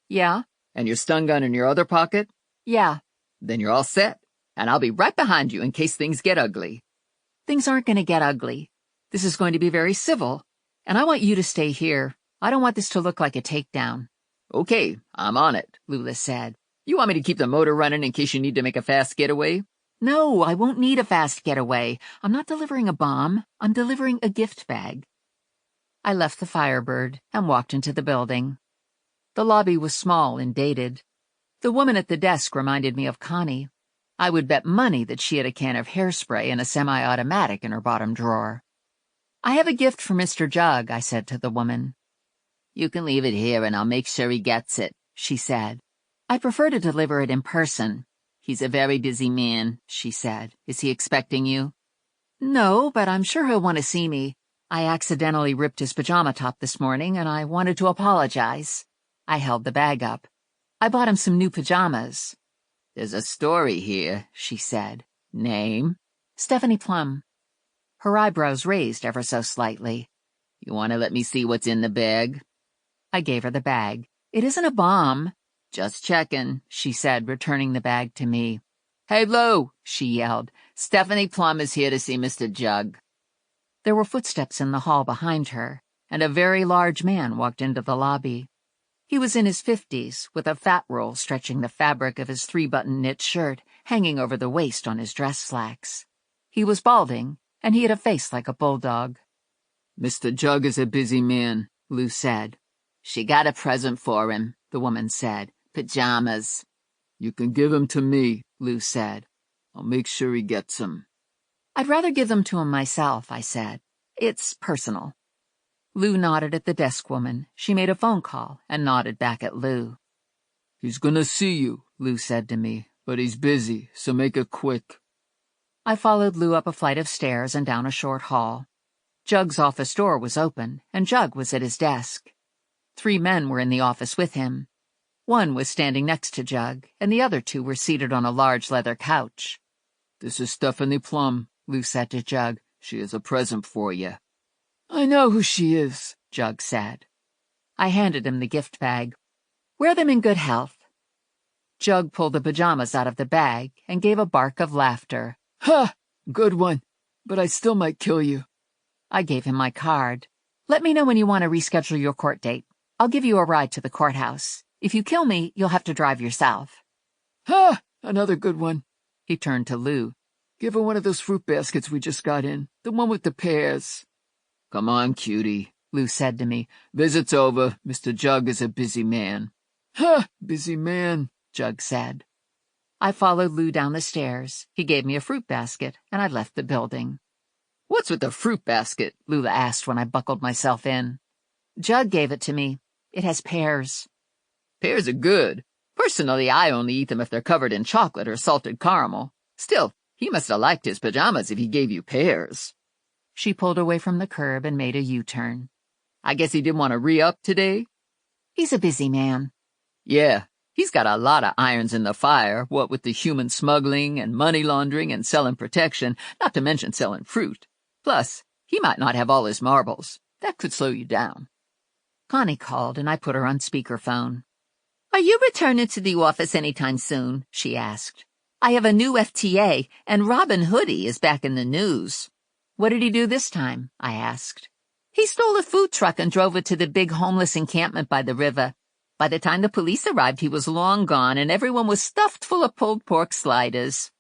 "Yeah." "And your stun gun in your other pocket?" "Yeah." "Then you're all set, and I'll be right behind you in case things get ugly." "Things aren't going to get ugly. This is going to be very civil, and I want you to stay here. I don't want this to look like a takedown." "Okay, I'm on it," Lula said. "You want me to keep the motor running in case you need to make a fast getaway?" "No, I won't need a fast getaway. I'm not delivering a bomb. I'm delivering a gift bag." I left the Firebird and walked into the building. The lobby was small and dated. The woman at the desk reminded me of Connie. I would bet money that she had a can of hairspray and a semi-automatic in her bottom drawer. "I have a gift for Mr. Jug," I said to the woman. "You can leave it here and I'll make sure he gets it," she said. "I prefer to deliver it in person." "He's a very busy man," she said. "Is he expecting you?" "No, but I'm sure he'll want to see me. I accidentally ripped his pajama top this morning and I wanted to apologize." I held the bag up. "I bought him some new pajamas." "There's a story here," she said. "Name?" "Stephanie Plum." Her eyebrows raised ever so slightly. "You want to let me see what's in the bag?" I gave her the bag. "It isn't a bomb." "Just checking," she said, returning the bag to me. "Hey, Lou," she yelled. "Stephanie Plum is here to see Mr. Jug." There were footsteps in the hall behind her, and a very large man walked into the lobby. He was in his 50s, with a fat roll stretching the fabric of his 3-button knit shirt hanging over the waist on his dress slacks. He was balding, and he had a face like a bulldog. "Mr. Jug is a busy man," Lou said. "She got a present for him," the woman said. "Pajamas." "You can give them to me," Lou said. "I'll make sure he gets them." "I'd rather give them to him myself," I said. "It's personal." Lou nodded at the desk woman. She made a phone call and nodded back at Lou. "He's gonna see you," Lou said to me, "but he's busy, so make it quick." I followed Lou up a flight of stairs and down a short hall. Jug's office door was open, and Jug was at his desk. 3 men were in the office with him. One was standing next to Jug, and the other 2 were seated on a large leather couch. "This is Stephanie Plum," Lou said to Jug. "She has a present for you." "I know who she is," Jug said. I handed him the gift bag. "Wear them in good health." Jug pulled the pajamas out of the bag and gave a bark of laughter. "Ha! Good one, but I still might kill you." I gave him my card. Let me know when you want to reschedule your court date. I'll give you a ride to the courthouse. If you kill me, you'll have to drive yourself. Ha! Another good one. He turned to Lou. Give her one of those fruit baskets we just got in. The one with the pears. Come on, cutie, Lou said to me. Visit's over. Mr. Jug is a busy man. Ha! Busy man, Jug said. I followed Lou down the stairs. He gave me a fruit basket, and I left the building. What's with the fruit basket? Lula asked when I buckled myself in. Jug gave it to me. It has pears. Pears are good. Personally, I only eat them if they're covered in chocolate or salted caramel. Still, he must have liked his pajamas if he gave you pears. She pulled away from the curb and made a U-turn. I guess he didn't want to re-up today? He's a busy man. Yeah, he's got a lot of irons in the fire, what with the human smuggling and money laundering and selling protection, not to mention selling fruit. Plus, he might not have all his marbles. That could slow you down. Connie called, and I put her on speakerphone. Are you returning to the office anytime soon? She asked. I have a new FTA, and Robin Hoodie is back in the news. What did he do this time? I asked. He stole a food truck and drove it to the big homeless encampment by the river. By the time the police arrived, he was long gone, and everyone was stuffed full of pulled pork sliders.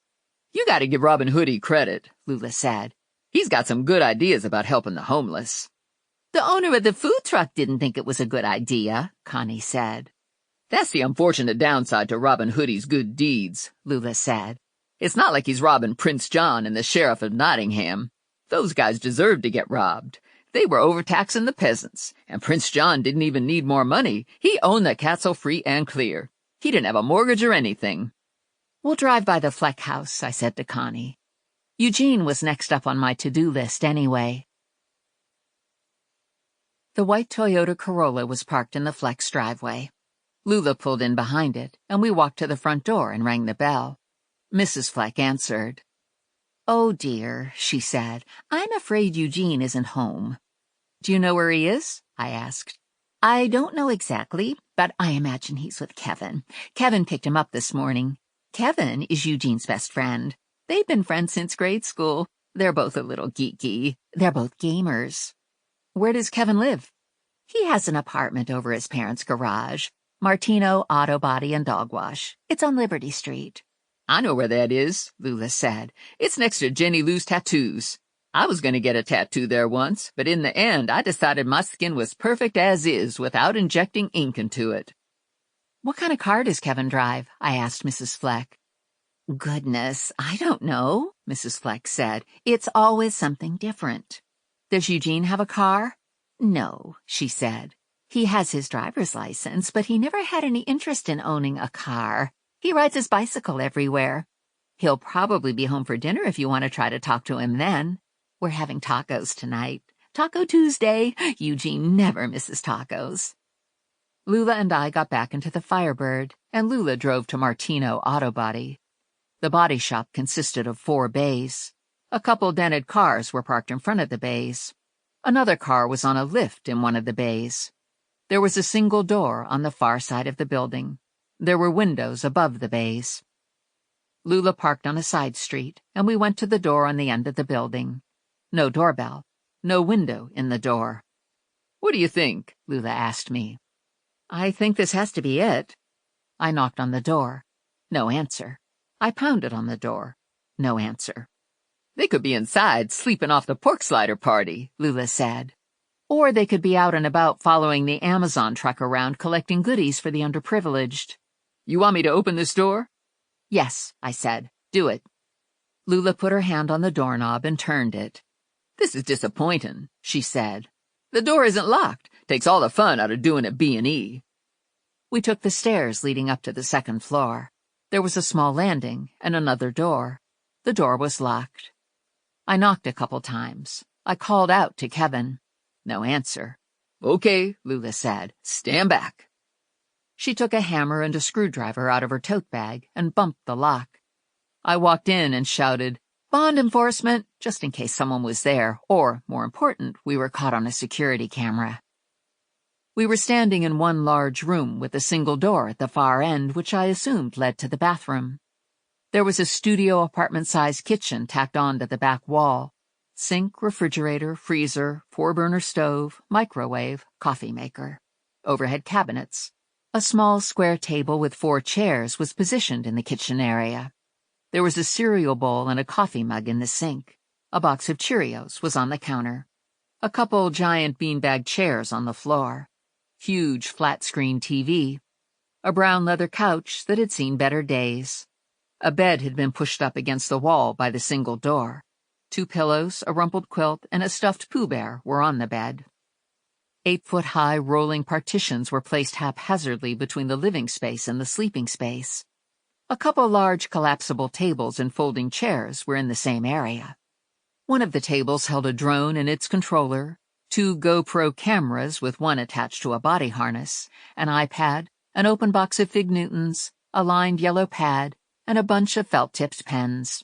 You gotta give Robin Hoodie credit, Lula said. He's got some good ideas about helping the homeless. The owner of the food truck didn't think it was a good idea, Connie said. That's the unfortunate downside to Robin Hoodie's good deeds, Lula said. It's not like he's robbing Prince John and the Sheriff of Nottingham. Those guys deserved to get robbed. They were overtaxing the peasants, and Prince John didn't even need more money. He owned the castle free and clear. He didn't have a mortgage or anything. We'll drive by the Fleck house, I said to Connie. Eugene was next up on my to-do list anyway. The white Toyota Corolla was parked in the Fleck's driveway. Lula pulled in behind it, and we walked to the front door and rang the bell. Mrs. Fleck answered. Oh, dear, she said. I'm afraid Eugene isn't home. Do you know where he is? I asked. I don't know exactly, but I imagine he's with Kevin. Kevin picked him up this morning. Kevin is Eugene's best friend. They've been friends since grade school. They're both a little geeky. They're both gamers. Where does Kevin live? He has an apartment over his parents' garage. Martino Auto Body and Dog Wash. It's on Liberty Street. I know where that is, Lula said. It's next to Jenny Lou's tattoos. I was going to get a tattoo there once, but in the end I decided my skin was perfect as is without injecting ink into it. What kind of car does Kevin drive? I asked Mrs. Fleck. Goodness, I don't know, Mrs. Fleck said. It's always something different. Does Eugene have a car? No, she said. He has his driver's license, but he never had any interest in owning a car. He rides his bicycle everywhere. He'll probably be home for dinner if you want to try to talk to him then. We're having tacos tonight. Taco Tuesday. Eugene never misses tacos. Lula and I got back into the Firebird, and Lula drove to Martino Auto Body. The body shop consisted of 4 bays. A couple dented cars were parked in front of the bays. Another car was on a lift in one of the bays. There was a single door on the far side of the building. There were windows above the bays. Lula parked on a side street, and we went to the door on the end of the building. No doorbell, no window in the door. What do you think? Lula asked me. I think this has to be it. I knocked on the door. No answer. I pounded on the door. No answer. They could be inside, sleeping off the pork slider party, Lula said. Or they could be out and about following the Amazon truck around collecting goodies for the underprivileged. You want me to open this door? Yes, I said. Do it. Lula put her hand on the doorknob and turned it. This is disappointing, she said. The door isn't locked. Takes all the fun out of doing it B&E. We took the stairs leading up to the second floor. There was a small landing and another door. The door was locked. I knocked a couple times. I called out to Kevin. No answer. Okay, Lula said. Stand back. She took a hammer and a screwdriver out of her tote bag and bumped the lock. I walked in and shouted, "Bond enforcement," just in case someone was there, or, more important, we were caught on a security camera. We were standing in one large room with a single door at the far end, which I assumed led to the bathroom. There was a studio apartment-sized kitchen tacked on to the back wall. Sink, refrigerator, freezer, 4-burner stove, microwave, coffee maker. Overhead cabinets. A small square table with 4 chairs was positioned in the kitchen area. There was a cereal bowl and a coffee mug in the sink. A box of Cheerios was on the counter. A couple giant beanbag chairs on the floor. Huge flat-screen TV. A brown leather couch that had seen better days. A bed had been pushed up against the wall by the single door. 2 pillows, a rumpled quilt, and a stuffed Pooh Bear were on the bed. 8-foot-high rolling partitions were placed haphazardly between the living space and the sleeping space. A couple large collapsible tables and folding chairs were in the same area. One of the tables held a drone and its controller, 2 GoPro cameras with one attached to a body harness, an iPad, an open box of Fig Newtons, a lined yellow pad, and a bunch of felt-tipped pens.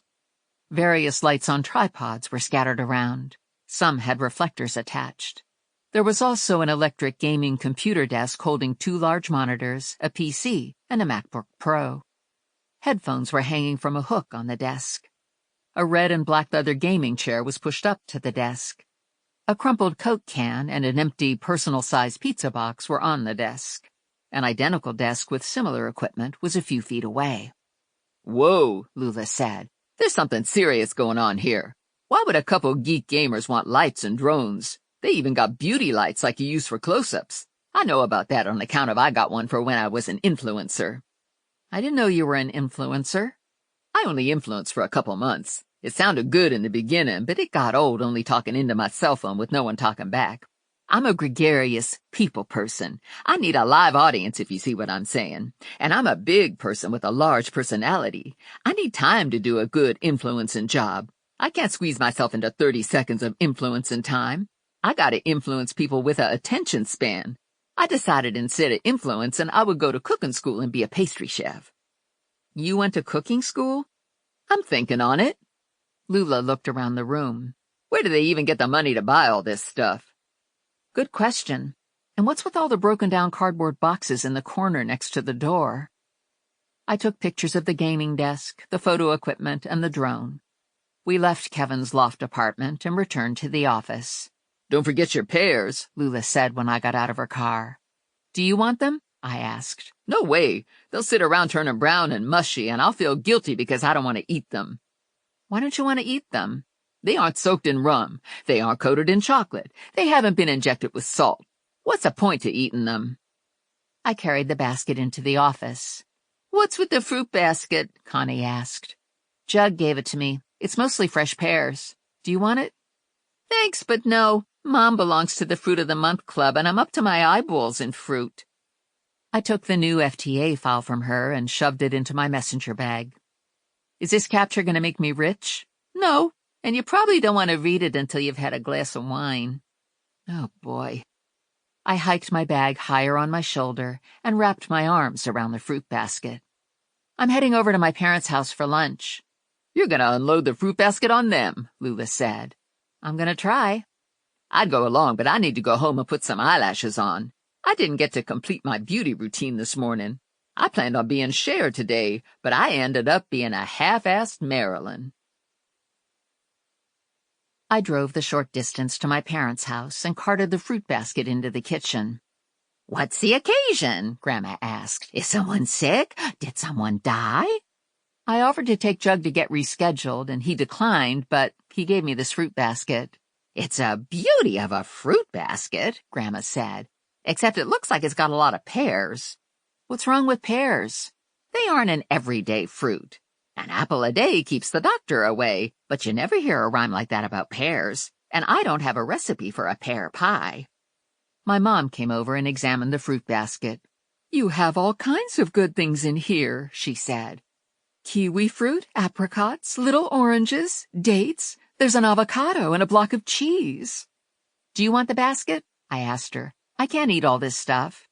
Various lights on tripods were scattered around. Some had reflectors attached. There was also an electric gaming computer desk holding 2 large monitors, a PC, and a MacBook Pro. Headphones were hanging from a hook on the desk. A red and black leather gaming chair was pushed up to the desk. A crumpled Coke can and an empty personal-size pizza box were on the desk. An identical desk with similar equipment was a few feet away. "Whoa," Lula said. "There's something serious going on here. Why would a couple geek gamers want lights and drones? They even got beauty lights like you use for close-ups. I know about that on account of I got one for when I was an influencer." "I didn't know you were an influencer." "I only influenced for a couple months. It sounded good in the beginning, but it got old only talking into my cell phone with no one talking back. I'm a gregarious people person. I need a live audience, if you see what I'm saying. And I'm a big person with a large personality. I need time to do a good influencing job. I can't squeeze myself into 30 seconds of influencing time. I gotta influence people with a attention span. I decided instead of influencing, I would go to cooking school and be a pastry chef." "You went to cooking school?" "I'm thinking on it." Lula looked around the room. "Where do they even get the money to buy all this stuff?" "Good question. And what's with all the broken-down cardboard boxes in the corner next to the door?" I took pictures of the gaming desk, the photo equipment, and the drone. We left Kevin's loft apartment and returned to the office. "Don't forget your pears," Lula said when I got out of her car. "Do you want them?" I asked. "No way. They'll sit around turning brown and mushy, and I'll feel guilty because I don't want to eat them." "Why don't you want to eat them?" "They aren't soaked in rum. They aren't coated in chocolate. They haven't been injected with salt. What's the point to eating them?" I carried the basket into the office. "What's with the fruit basket?" Connie asked. "Jug gave it to me. It's mostly fresh pears. Do you want it?" "Thanks, but no. Mom belongs to the Fruit of the Month Club, and I'm up to my eyeballs in fruit." I took the new FTA file from her and shoved it into my messenger bag. "Is this capture going to make me rich?" "No, and you probably don't want to read it until you've had a glass of wine." Oh, boy. I hiked my bag higher on my shoulder and wrapped my arms around the fruit basket. "I'm heading over to my parents' house for lunch." "You're going to unload the fruit basket on them," Lula said. "I'm going to try." "I'd go along, but I need to go home and put some eyelashes on. I didn't get to complete my beauty routine this morning. I planned on being Cher today, but I ended up being a half-assed Marilyn." I drove the short distance to my parents' house and carted the fruit basket into the kitchen. "What's the occasion?" Grandma asked. "Is someone sick? Did someone die?" I offered to take Jug to get rescheduled, and he declined, but he gave me this fruit basket. "It's a beauty of a fruit basket," Grandma said, "except it looks like it's got a lot of pears." "What's wrong with pears?" "They aren't an everyday fruit. An apple a day keeps the doctor away, but you never hear a rhyme like that about pears, and I don't have a recipe for a pear pie." My mom came over and examined the fruit basket. "You have all kinds of good things in here," she said. "Kiwi fruit, apricots, little oranges, dates. There's an avocado and a block of cheese." "Do you want the basket?" I asked her. "I can't eat all this stuff."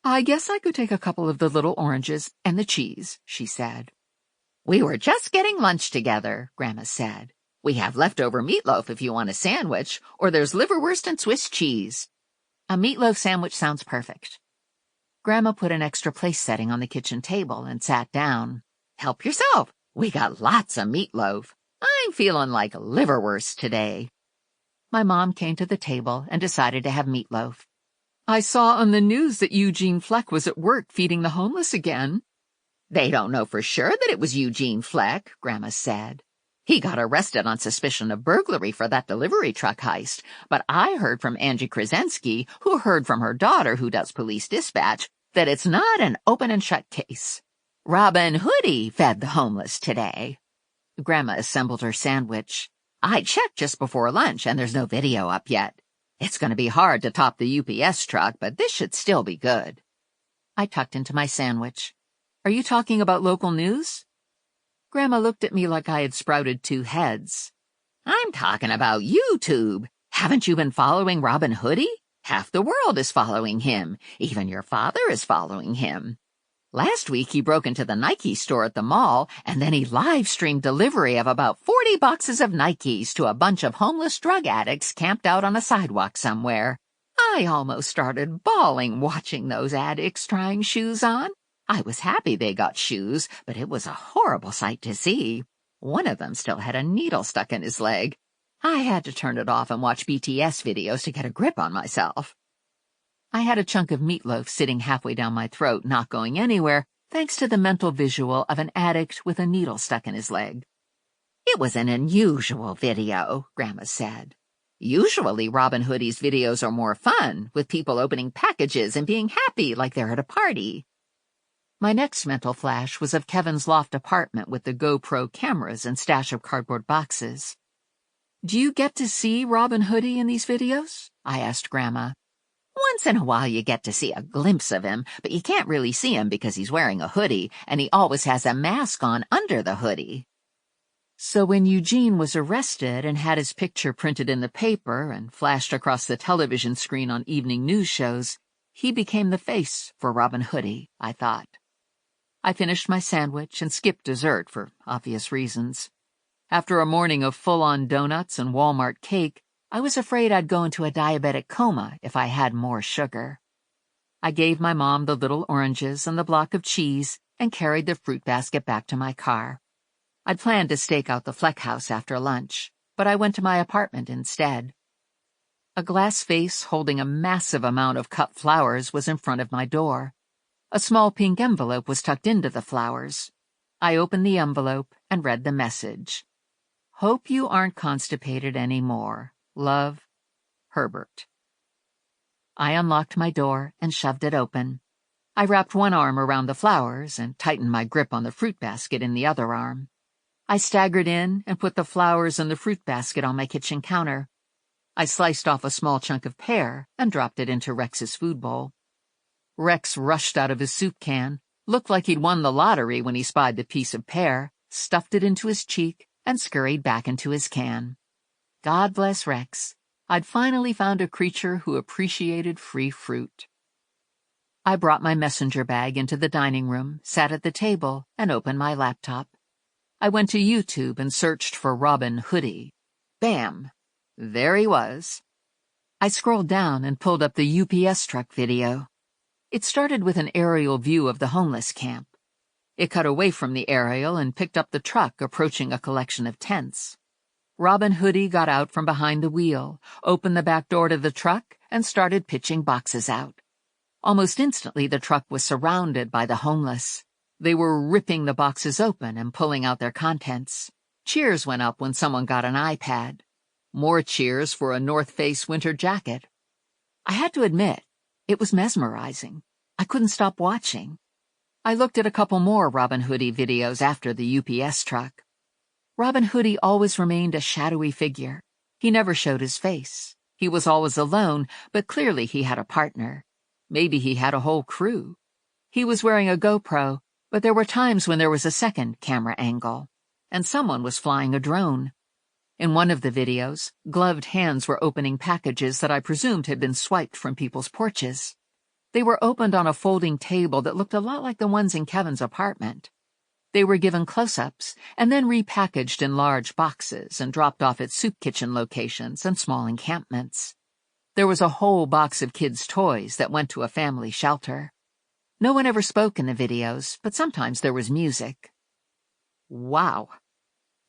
"I guess I could take a couple of the little oranges and the cheese," she said. "We were just getting lunch together," Grandma said. "We have leftover meatloaf if you want a sandwich, or there's liverwurst and Swiss cheese." A meatloaf sandwich sounds perfect. Grandma put an extra place setting on the kitchen table and sat down. "Help yourself. We got lots of meatloaf. I'm feeling like liverwurst today." My mom came to the table and decided to have meatloaf. "I saw on the news that Eugene Fleck was at work feeding the homeless again." "They don't know for sure that it was Eugene Fleck," Grandma said. "He got arrested on suspicion of burglary for that delivery truck heist, but I heard from Angie Krasinski, who heard from her daughter, who does police dispatch, that it's not an open and shut case. Robin Hoodie fed the homeless today." Grandma assembled her sandwich. "I checked just before lunch, and there's no video up yet. It's going to be hard to top the UPS truck, but this should still be good." I tucked into my sandwich. "Are you talking about local news?" Grandma looked at me like I had sprouted two heads. "I'm talking about YouTube. Haven't you been following Robin Hoodie? Half the world is following him. Even your father is following him. Last week he broke into the Nike store at the mall, and then he live-streamed delivery of about 40 boxes of Nikes to a bunch of homeless drug addicts camped out on a sidewalk somewhere. I almost started bawling watching those addicts trying shoes on. I was happy they got shoes, but it was a horrible sight to see. One of them still had a needle stuck in his leg. I had to turn it off and watch BTS videos to get a grip on myself." I had a chunk of meatloaf sitting halfway down my throat, not going anywhere, thanks to the mental visual of an addict with a needle stuck in his leg. "It was an unusual video," Grandma said. "Usually Robin Hoodie's videos are more fun, with people opening packages and being happy like they're at a party." My next mental flash was of Kevin's loft apartment with the GoPro cameras and stash of cardboard boxes. "Do you get to see Robin Hoodie in these videos?" I asked Grandma. "Once in a while you get to see a glimpse of him, but you can't really see him because he's wearing a hoodie, and he always has a mask on under the hoodie." "So when Eugene was arrested and had his picture printed in the paper and flashed across the television screen on evening news shows, he became the face for Robin Hoodie," I thought. I finished my sandwich and skipped dessert for obvious reasons. After a morning of full-on donuts and Walmart cake, I was afraid I'd go into a diabetic coma if I had more sugar. I gave my mom the little oranges and the block of cheese and carried the fruit basket back to my car. I'd planned to stake out the Fleck house after lunch, but I went to my apartment instead. A glass vase holding a massive amount of cut flowers was in front of my door. A small pink envelope was tucked into the flowers. I opened the envelope and read the message. "Hope you aren't constipated anymore. Love, Herbert." I unlocked my door and shoved it open. I wrapped one arm around the flowers and tightened my grip on the fruit basket in the other arm. I staggered in and put the flowers and the fruit basket on my kitchen counter. I sliced off a small chunk of pear and dropped it into Rex's food bowl. Rex rushed out of his soup can, looked like he'd won the lottery when he spied the piece of pear, stuffed it into his cheek, and scurried back into his can. God bless Rex. I'd finally found a creature who appreciated free fruit. I brought my messenger bag into the dining room, sat at the table, and opened my laptop. I went to YouTube and searched for Robin Hoodie. Bam! There he was. I scrolled down and pulled up the UPS truck video. It started with an aerial view of the homeless camp. It cut away from the aerial and picked up the truck approaching a collection of tents. Robin Hoodie got out from behind the wheel, opened the back door to the truck, and started pitching boxes out. Almost instantly, the truck was surrounded by the homeless. They were ripping the boxes open and pulling out their contents. Cheers went up when someone got an iPad. More cheers for a North Face winter jacket. I had to admit, it was mesmerizing. I couldn't stop watching. I looked at a couple more Robin Hoodie videos after the UPS truck. Robin Hoodie always remained a shadowy figure. He never showed his face. He was always alone, but clearly he had a partner. Maybe he had a whole crew. He was wearing a GoPro, but there were times when there was a second camera angle, and someone was flying a drone. In one of the videos, gloved hands were opening packages that I presumed had been swiped from people's porches. They were opened on a folding table that looked a lot like the ones in Kevin's apartment. They were given close-ups and then repackaged in large boxes and dropped off at soup kitchen locations and small encampments. There was a whole box of kids' toys that went to a family shelter. No one ever spoke in the videos, but sometimes there was music. Wow.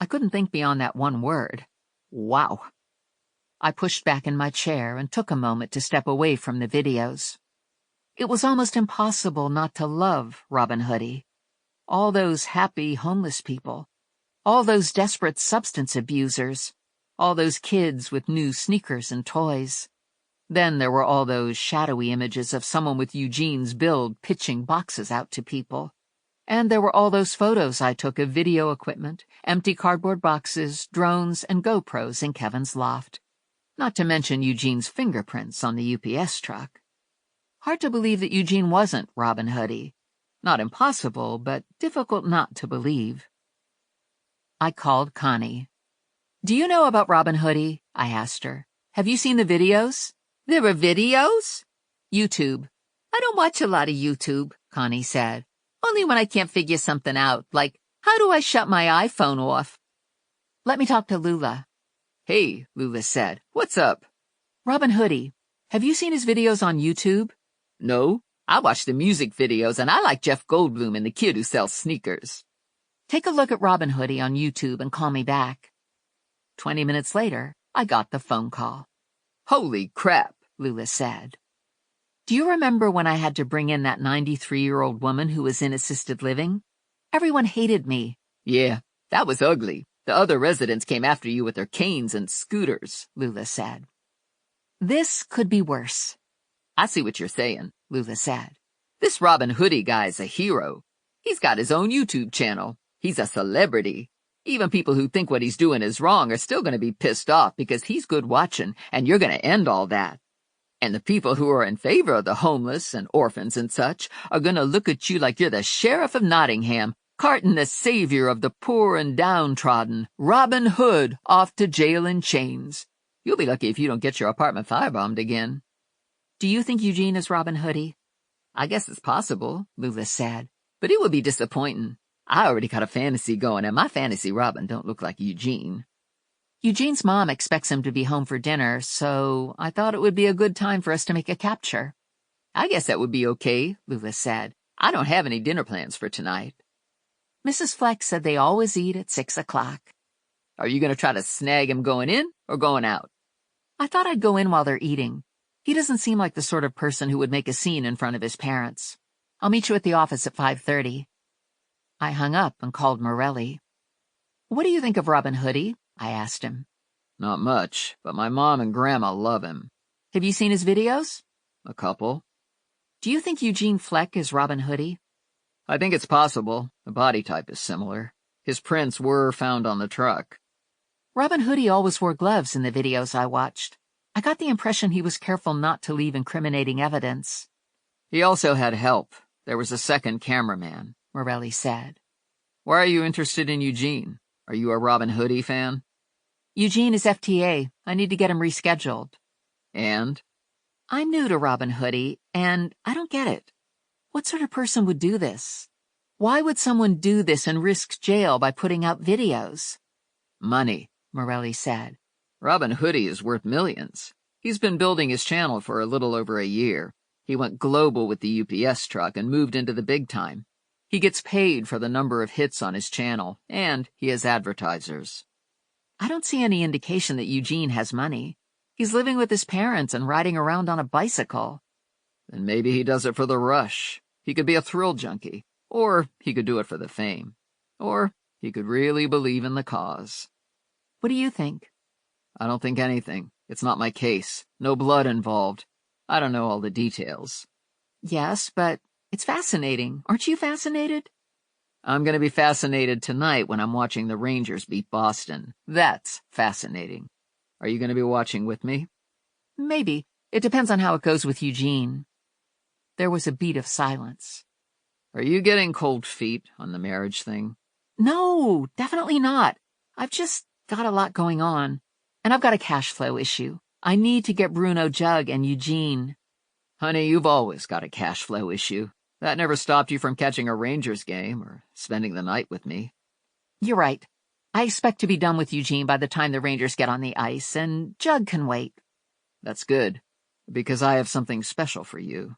I couldn't think beyond that one word. Wow. I pushed back in my chair and took a moment to step away from the videos. It was almost impossible not to love Robin Hoodie. All those happy homeless people. All those desperate substance abusers. All those kids with new sneakers and toys. Then there were all those shadowy images of someone with Eugene's build pitching boxes out to people. And there were all those photos I took of video equipment, empty cardboard boxes, drones, and GoPros in Kevin's loft. Not to mention Eugene's fingerprints on the UPS truck. Hard to believe that Eugene wasn't Robin Hoodie. Not impossible, but difficult not to believe. I called Connie. "Do you know about Robin Hoodie?" I asked her. "Have you seen the videos?" "There were videos?" YouTube. "I don't watch a lot of YouTube," Connie said. "Only when I can't figure something out, like, how do I shut my iPhone off?" "Let me talk to Lula." "Hey," Lula said. "What's up?" "Robin Hoodie. Have you seen his videos on YouTube?" "No. I watch the music videos, and I like Jeff Goldblum and the kid who sells sneakers." "Take a look at Robin Hoodie on YouTube and call me back." 20 minutes later, I got the phone call. "Holy crap," Lula said. "Do you remember when I had to bring in that 93-year-old woman who was in assisted living? Everyone hated me." "Yeah, that was ugly. The other residents came after you with their canes and scooters," Lula said. "This could be worse." "I see what you're saying," Lula said. "This Robin Hoodie guy's a hero. He's got his own YouTube channel. He's a celebrity. Even people who think what he's doing is wrong are still going to be pissed off because he's good watching, and you're going to end all that. And the people who are in favor of the homeless and orphans and such are going to look at you like you're the sheriff of Nottingham, carting the savior of the poor and downtrodden, Robin Hood, off to jail in chains. You'll be lucky if you don't get your apartment firebombed again." "Do you think Eugene is Robin Hoodie?" "I guess it's possible," Lula said, "but it would be disappointing. I already got a fantasy going, and my fantasy Robin don't look like Eugene." "Eugene's mom expects him to be home for dinner, so I thought it would be a good time for us to make a capture." "I guess that would be okay," Lula said. "I don't have any dinner plans for tonight." Mrs. Fleck said they always eat at 6 o'clock. "Are you going to try to snag him going in or going out?" "I thought I'd go in while they're eating. He doesn't seem like the sort of person who would make a scene in front of his parents. I'll meet you at the office at 5:30. I hung up and called Morelli. "What do you think of Robin Hoodie?" I asked him. "Not much, but my mom and grandma love him." "Have you seen his videos?" "A couple." "Do you think Eugene Fleck is Robin Hoodie?" "I think it's possible. The body type is similar. His prints were found on the truck." "Robin Hoodie always wore gloves in the videos I watched. I got the impression he was careful not to leave incriminating evidence." "He also had help. There was a second cameraman," Morelli said. "Why are you interested in Eugene? Are you a Robin Hoodie fan?" "Eugene is FTA. I need to get him rescheduled." "And?" "I'm new to Robin Hoodie, and I don't get it. What sort of person would do this? Why would someone do this and risk jail by putting out videos?" "Money," Morelli said. "Robin Hoodie is worth millions. He's been building his channel for a little over a year. He went global with the UPS truck and moved into the big time. He gets paid for the number of hits on his channel, and he has advertisers." "I don't see any indication that Eugene has money. He's living with his parents and riding around on a bicycle." "Then maybe he does it for the rush. He could be a thrill junkie, or he could do it for the fame, or he could really believe in the cause." "What do you think?" "I don't think anything. It's not my case. No blood involved. I don't know all the details." "Yes, but it's fascinating. Aren't you fascinated?" "I'm going to be fascinated tonight when I'm watching the Rangers beat Boston. That's fascinating. Are you going to be watching with me?" "Maybe. It depends on how it goes with Eugene." There was a beat of silence. "Are you getting cold feet on the marriage thing?" "No, definitely not. I've just got a lot going on. And I've got a cash flow issue. I need to get Bruno Jug and Eugene." "Honey, you've always got a cash flow issue. That never stopped you from catching a Rangers game or spending the night with me." "You're right. I expect to be done with Eugene by the time the Rangers get on the ice, and Jug can wait." "That's good, because I have something special for you."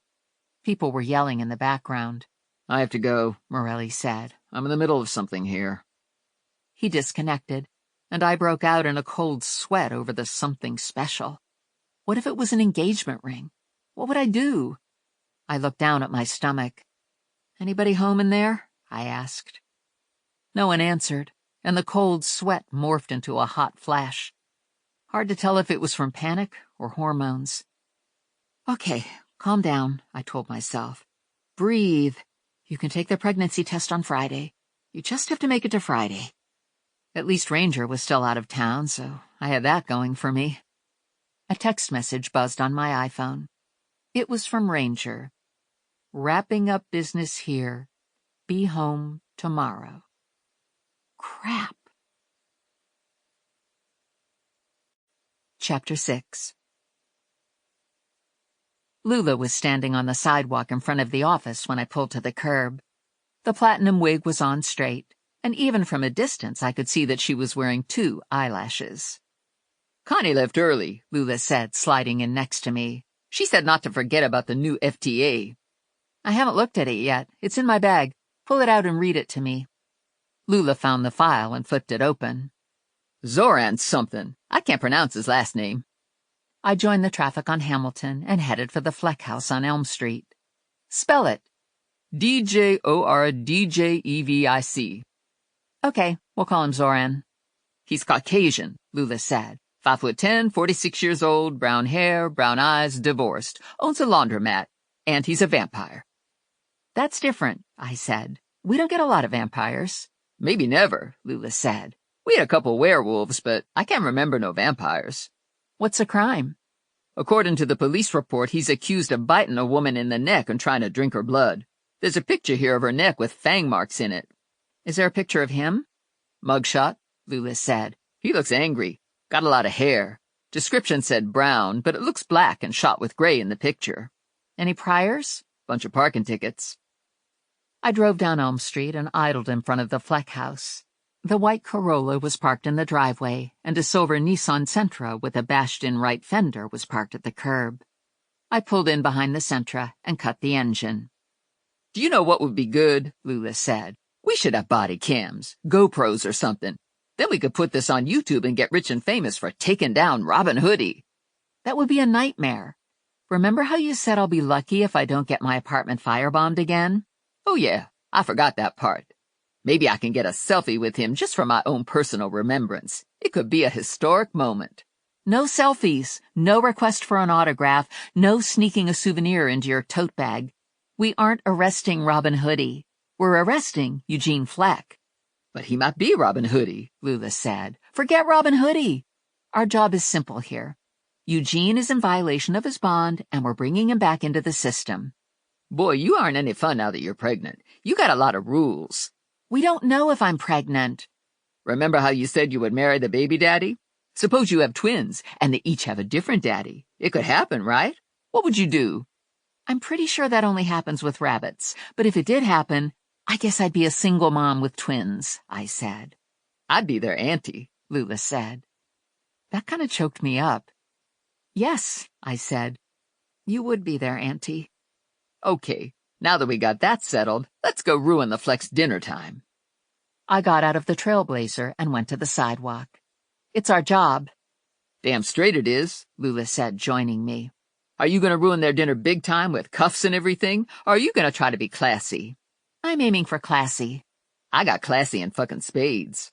People were yelling in the background. "I have to go," Morelli said. "I'm in the middle of something here." He disconnected, and I broke out in a cold sweat over the something special. What if it was an engagement ring? What would I do? I looked down at my stomach. "Anybody home in there?" I asked. No one answered, and the cold sweat morphed into a hot flash. Hard to tell if it was from panic or hormones. "Okay, calm down," I told myself. "Breathe. You can take the pregnancy test on Friday. You just have to make it to Friday." At least Ranger was still out of town, so I had that going for me. A text message buzzed on my iPhone. It was from Ranger. "Wrapping up business here. Be home tomorrow." Crap. Chapter 6. Lula was standing on the sidewalk in front of the office when I pulled to the curb. The platinum wig was on straight, and even from a distance I could see that she was wearing 2 eyelashes. "Connie left early," Lula said, sliding in next to me. "She said not to forget about the new FTA." "I haven't looked at it yet. It's in my bag. Pull it out and read it to me." Lula found the file and flipped it open. "Zoran something. I can't pronounce his last name." I joined the traffic on Hamilton and headed for the Fleck house on Elm Street. "Spell it." "DJORDJEVIC." "Okay, we'll call him Zoran." "He's Caucasian," Lula said. 5'10", 46 years old, brown hair, brown eyes, divorced, owns a laundromat, and he's a vampire." "That's different," I said. "We don't get a lot of vampires." "Maybe never," Lula said. "We had a couple werewolves, but I can't remember no vampires." "What's the crime?" "According to the police report, he's accused of biting a woman in the neck and trying to drink her blood. There's a picture here of her neck with fang marks in it." "Is there a picture of him?" "Mugshot," Lula said. "He looks angry. Got a lot of hair. Description said brown, but it looks black and shot with gray in the picture." "Any priors?" "Bunch of parking tickets." I drove down Elm Street and idled in front of the Fleck house. The white Corolla was parked in the driveway, and a silver Nissan Sentra with a bashed-in right fender was parked at the curb. I pulled in behind the Sentra and cut the engine. "Do you know what would be good?" Lula said. "We should have body cams, GoPros or something. Then we could put this on YouTube and get rich and famous for taking down Robin Hoodie." "That would be a nightmare. Remember how you said I'll be lucky if I don't get my apartment firebombed again?" "Oh yeah, I forgot that part. Maybe I can get a selfie with him just for my own personal remembrance. It could be a historic moment." "No selfies, no request for an autograph, no sneaking a souvenir into your tote bag. We aren't arresting Robin Hoodie. We're arresting Eugene Fleck." "But he might be Robin Hoodie," Lula said. "Forget Robin Hoodie. Our job is simple here. Eugene is in violation of his bond, and we're bringing him back into the system." "Boy, you aren't any fun now that you're pregnant. You got a lot of rules." "We don't know if I'm pregnant." "Remember how you said you would marry the baby daddy? Suppose you have twins, and they each have a different daddy. It could happen, right? What would you do?" "I'm pretty sure that only happens with rabbits, but if it did happen, I guess I'd be a single mom with twins," I said. "I'd be their auntie," Lula said. That kind of choked me up. "Yes," I said. "You would be their auntie." "Okay, now that we got that settled, let's go ruin the Fleck's dinner time." I got out of the Trailblazer and went to the sidewalk. "It's our job." "Damn straight it is," Lula said, joining me. "Are you going to ruin their dinner big time with cuffs and everything, or are you going to try to be classy?" "I'm aiming for classy." "I got classy in fucking spades."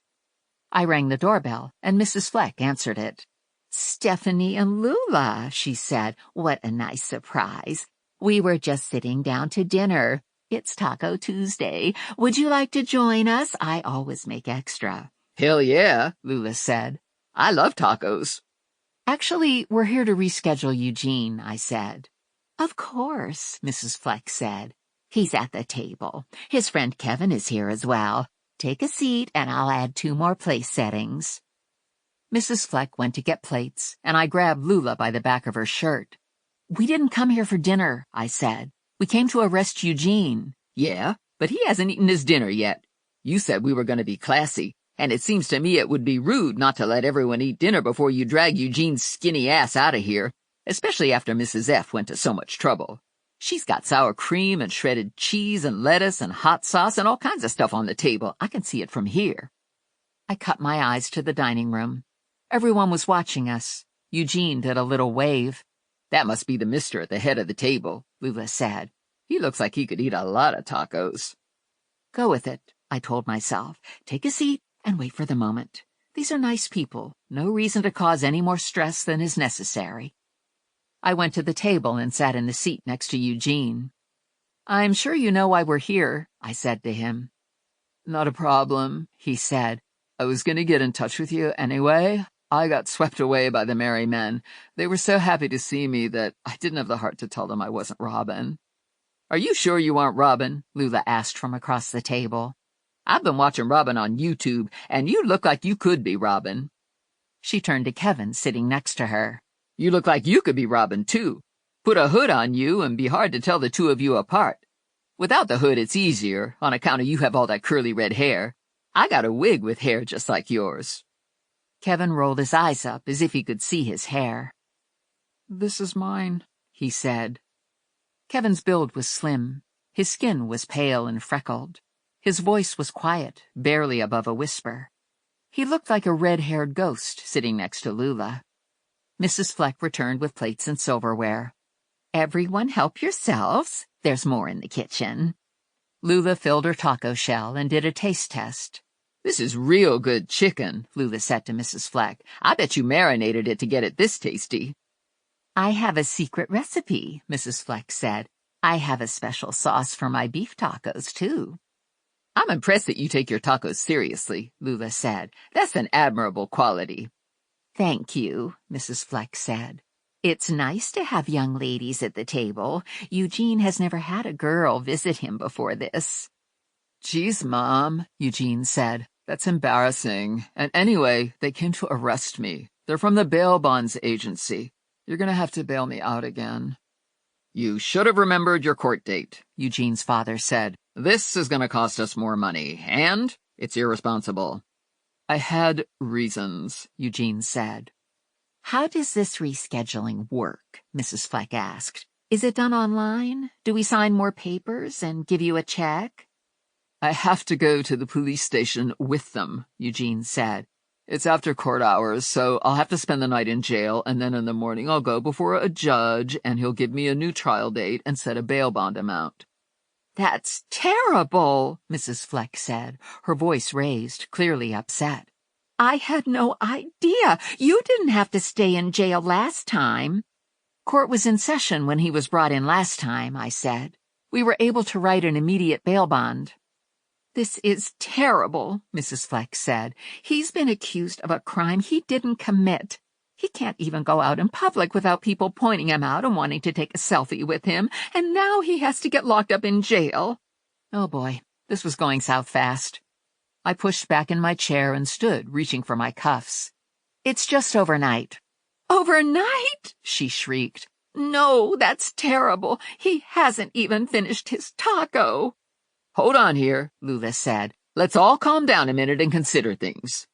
I rang the doorbell, and Mrs. Fleck answered it. "Stephanie and Lula," she said. "What a nice surprise. We were just sitting down to dinner. It's Taco Tuesday. Would you like to join us? I always make extra." "Hell yeah," Lula said. "I love tacos." "Actually, we're here to reschedule Eugene," I said. "Of course," Mrs. Fleck said. "He's at the table. His friend Kevin is here as well. Take a seat, and I'll add 2 more place settings." Mrs. Fleck went to get plates, and I grabbed Lula by the back of her shirt. "We didn't come here for dinner," I said. "We came to arrest Eugene." "Yeah, but he hasn't eaten his dinner yet. You said we were going to be classy, and it seems to me it would be rude not to let everyone eat dinner before you drag Eugene's skinny ass out of here, especially after Mrs. F went to so much trouble. She's got sour cream and shredded cheese and lettuce and hot sauce and all kinds of stuff on the table. I can see it from here." I cut my eyes to the dining room. Everyone was watching us. Eugene did a little wave. That must be the mister at the head of the table, Lula said. He looks like he could eat a lot of tacos. Go with it, I told myself. Take a seat and wait for the moment. These are nice people. No reason to cause any more stress than is necessary. I went to the table and sat in the seat next to Eugene. I'm sure you know why we're here, I said to him. Not a problem, he said. I was going to get in touch with you anyway. I got swept away by the merry men. They were so happy to see me that I didn't have the heart to tell them I wasn't Robin. Are you sure you aren't Robin? Lula asked from across the table. I've been watching Robin on YouTube, and you look like you could be Robin. She turned to Kevin, sitting next to her. You look like you could be Robin, too. Put a hood on you and be hard to tell the two of you apart. Without the hood, it's easier, on account of you have all that curly red hair. I got a wig with hair just like yours. Kevin rolled his eyes up as if he could see his hair. This is mine, he said. Kevin's build was slim. His skin was pale and freckled. His voice was quiet, barely above a whisper. He looked like a red-haired ghost sitting next to Lula. Mrs. Fleck returned with plates and silverware. Everyone help yourselves. There's more in the kitchen. Lula filled her taco shell and did a taste test. This is real good chicken, Lula said to Mrs. Fleck. I bet you marinated it to get it this tasty. I have a secret recipe, Mrs. Fleck said. I have a special sauce for my beef tacos, too. I'm impressed that you take your tacos seriously, Lula said. That's an admirable quality. Thank you, Mrs. Fleck said. It's nice to have young ladies at the table. Eugene has never had a girl visit him before this. Geez, Mom, Eugene said. That's embarrassing. And anyway, they came to arrest me. They're from the bail bonds agency. You're going to have to bail me out again. You should have remembered your court date, Eugene's father said. This is going to cost us more money, and it's irresponsible. I had reasons, Eugene said. How does this rescheduling work? Mrs. Fleck asked. Is it done online? Do we sign more papers and give you a check? I have to go to the police station with them, Eugene said. It's after court hours, so I'll have to spend the night in jail, and then in the morning I'll go before a judge, and he'll give me a new trial date and set a bail bond amount. That's terrible, Mrs. Fleck said, her voice raised, clearly upset. I had no idea. You didn't have to stay in jail last time. Court was in session when he was brought in last time, I said. We were able to write an immediate bail bond. This is terrible, Mrs. Fleck said. He's been accused of a crime he didn't commit. He can't even go out in public without people pointing him out and wanting to take a selfie with him, and now he has to get locked up in jail. Oh boy, this was going south fast. I pushed back in my chair and stood, reaching for my cuffs. It's just overnight. Overnight? She shrieked. No, that's terrible. He hasn't even finished his taco. Hold on here, Lula said. Let's all calm down a minute and consider things.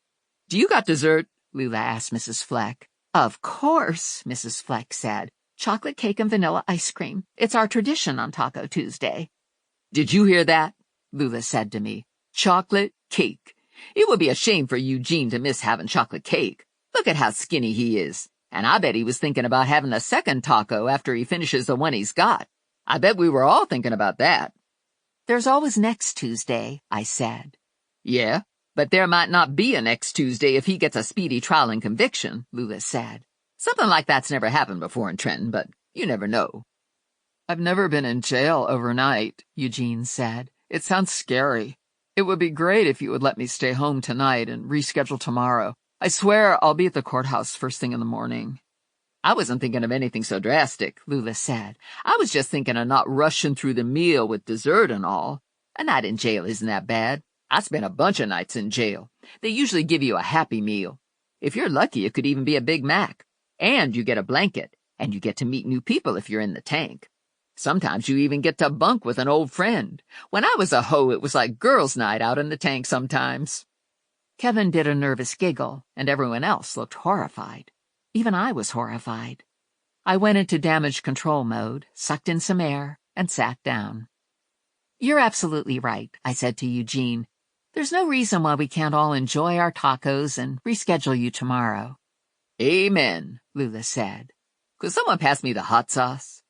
Do you got dessert? Lula asked Mrs. Fleck. Of course, Mrs. Fleck said. Chocolate cake and vanilla ice cream. It's our tradition on Taco Tuesday. Did you hear that? Lula said to me. Chocolate cake. It would be a shame for Eugene to miss having chocolate cake. Look at how skinny he is. And I bet he was thinking about having a second taco after he finishes the one he's got. I bet we were all thinking about that. There's always next Tuesday, I said. Yeah, but there might not be a next Tuesday if he gets a speedy trial and conviction, Lula said. Something like that's never happened before in Trenton, but you never know. I've never been in jail overnight, Eugene said. It sounds scary. It would be great if you would let me stay home tonight and reschedule tomorrow. I swear I'll be at the courthouse first thing in the morning. I wasn't thinking of anything so drastic, Lula said. I was just thinking of not rushing through the meal with dessert and all. A night in jail isn't that bad. I spent a bunch of nights in jail. They usually give you a Happy Meal. If you're lucky, it could even be a Big Mac. And you get a blanket, and you get to meet new people if you're in the tank. Sometimes you even get to bunk with an old friend. When I was a hoe, it was like girls' night out in the tank sometimes. Kevin did a nervous giggle, and everyone else looked horrified. Even I was horrified. I went into damage control mode, sucked in some air, and sat down. You're absolutely right, I said to Eugene. There's no reason why we can't all enjoy our tacos and reschedule you tomorrow. Amen, Lula said. Could someone pass me the hot sauce?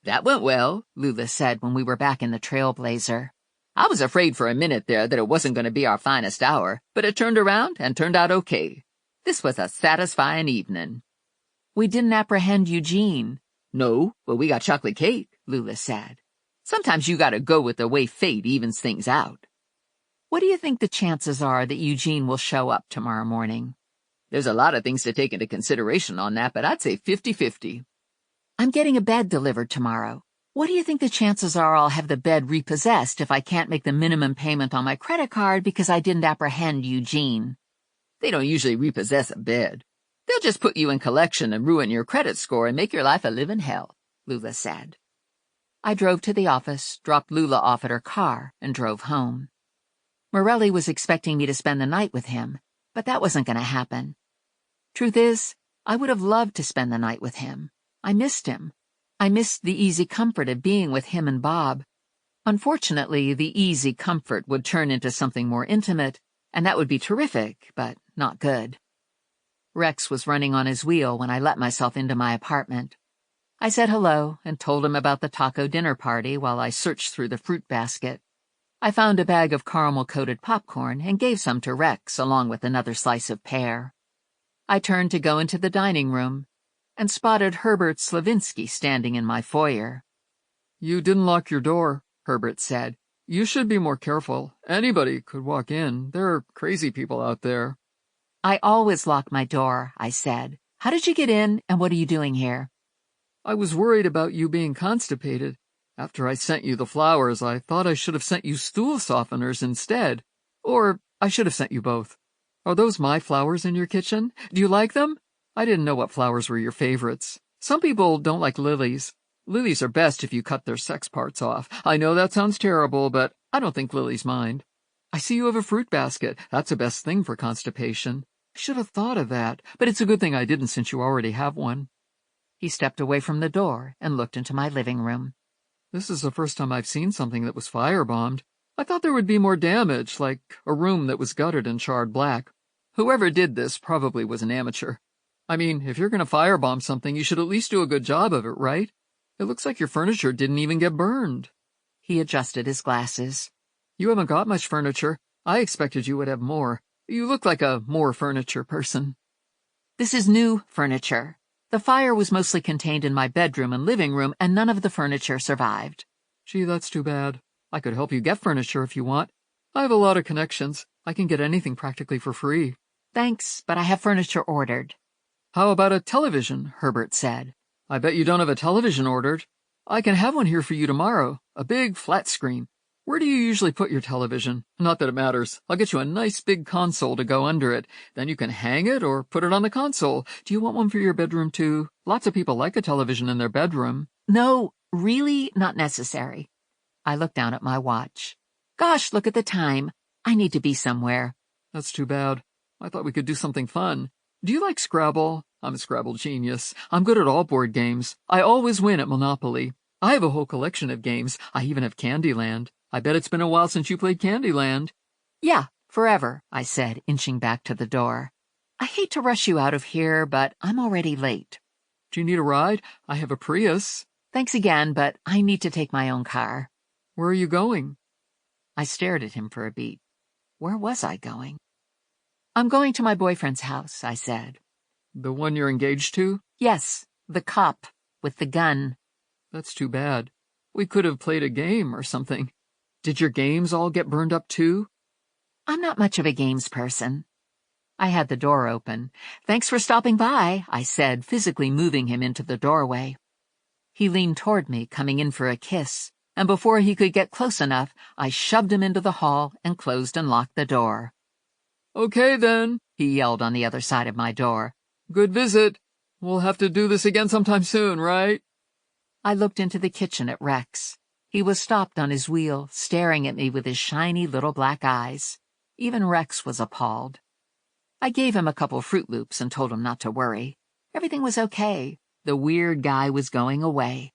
That went well, Lula said when we were back in the Trailblazer. I was afraid for a minute there that it wasn't going to be our finest hour, but it turned around and turned out okay. This was a satisfying evening. We didn't apprehend Eugene. No, but we got chocolate cake, Lula said. Sometimes you gotta go with the way fate evens things out. What do you think the chances are that Eugene will show up tomorrow morning? There's a lot of things to take into consideration on that, but I'd say 50-50. I'm getting a bed delivered tomorrow. What do you think the chances are I'll have the bed repossessed if I can't make the minimum payment on my credit card because I didn't apprehend Eugene? They don't usually repossess a bed. They'll just put you in collection and ruin your credit score and make your life a living hell, Lula said. I drove to the office, dropped Lula off at her car, and drove home. Morelli was expecting me to spend the night with him, but that wasn't going to happen. Truth is, I would have loved to spend the night with him. I missed him. I missed the easy comfort of being with him and Bob. Unfortunately, the easy comfort would turn into something more intimate, and that would be terrific, but not good. Rex was running on his wheel when I let myself into my apartment. I said hello and told him about the taco dinner party while I searched through the fruit basket. I found a bag of caramel-coated popcorn and gave some to Rex along with another slice of pear. I turned to go into the dining room and spotted Herbert Slavinsky standing in my foyer. "You didn't lock your door," Herbert said. "You should be more careful. Anybody could walk in. There are crazy people out there." "I always lock my door," I said. "How did you get in, and what are you doing here?" "I was worried about you being constipated. After I sent you the flowers, I thought I should have sent you stool softeners instead. Or I should have sent you both. Are those my flowers in your kitchen? Do you like them? I didn't know what flowers were your favorites. Some people don't like lilies. Lilies are best if you cut their sex parts off. I know that sounds terrible, but I don't think lilies mind. I see you have a fruit basket. That's the best thing for constipation. I should have thought of that, but it's a good thing I didn't since you already have one." He stepped away from the door and looked into my living room. "This is the first time I've seen something that was firebombed. I thought there would be more damage, like a room that was gutted and charred black. Whoever did this probably was an amateur. I mean, if you're going to firebomb something, you should at least do a good job of it, right? It looks like your furniture didn't even get burned." He adjusted his glasses. "You haven't got much furniture. I expected you would have more. You look like a more furniture person." "This is new furniture. The fire was mostly contained in my bedroom and living room, and none of the furniture survived." "Gee, that's too bad. I could help you get furniture if you want. I have a lot of connections. I can get anything practically for free." "Thanks, but I have furniture ordered." "How about a television?" Herbert said. "I bet you don't have a television ordered. I can have one here for you tomorrow, a big flat screen. Where do you usually put your television? Not that it matters. I'll get you a nice big console to go under it. Then you can hang it or put it on the console. Do you want one for your bedroom too? Lots of people like a television in their bedroom." "No, really not necessary." I looked down at my watch. "Gosh, look at the time. I need to be somewhere." "That's too bad. I thought we could do something fun. Do you like Scrabble? I'm a Scrabble genius. I'm good at all board games. I always win at Monopoly. I have a whole collection of games. I even have Candyland. I bet it's been a while since you played Candyland." "Yeah, forever," I said, inching back to the door. "I hate to rush you out of here, but I'm already late." "Do you need a ride? I have a Prius." "Thanks again, but I need to take my own car." "Where are you going?" I stared at him for a beat. Where was I going? "I'm going to my boyfriend's house," I said. "The one you're engaged to?" "Yes, the cop with the gun." "That's too bad. We could have played a game or something. Did your games all get burned up too?" "I'm not much of a games person." I had the door open. "Thanks for stopping by," I said, physically moving him into the doorway. He leaned toward me, coming in for a kiss, and before he could get close enough, I shoved him into the hall and closed and locked the door. "Okay, then," he yelled on the other side of my door. "Good visit. We'll have to do this again sometime soon, right?" I looked into the kitchen at Rex. He was stopped on his wheel, staring at me with his shiny little black eyes. Even Rex was appalled. I gave him a couple Fruit Loops and told him not to worry. Everything was okay. The weird guy was going away.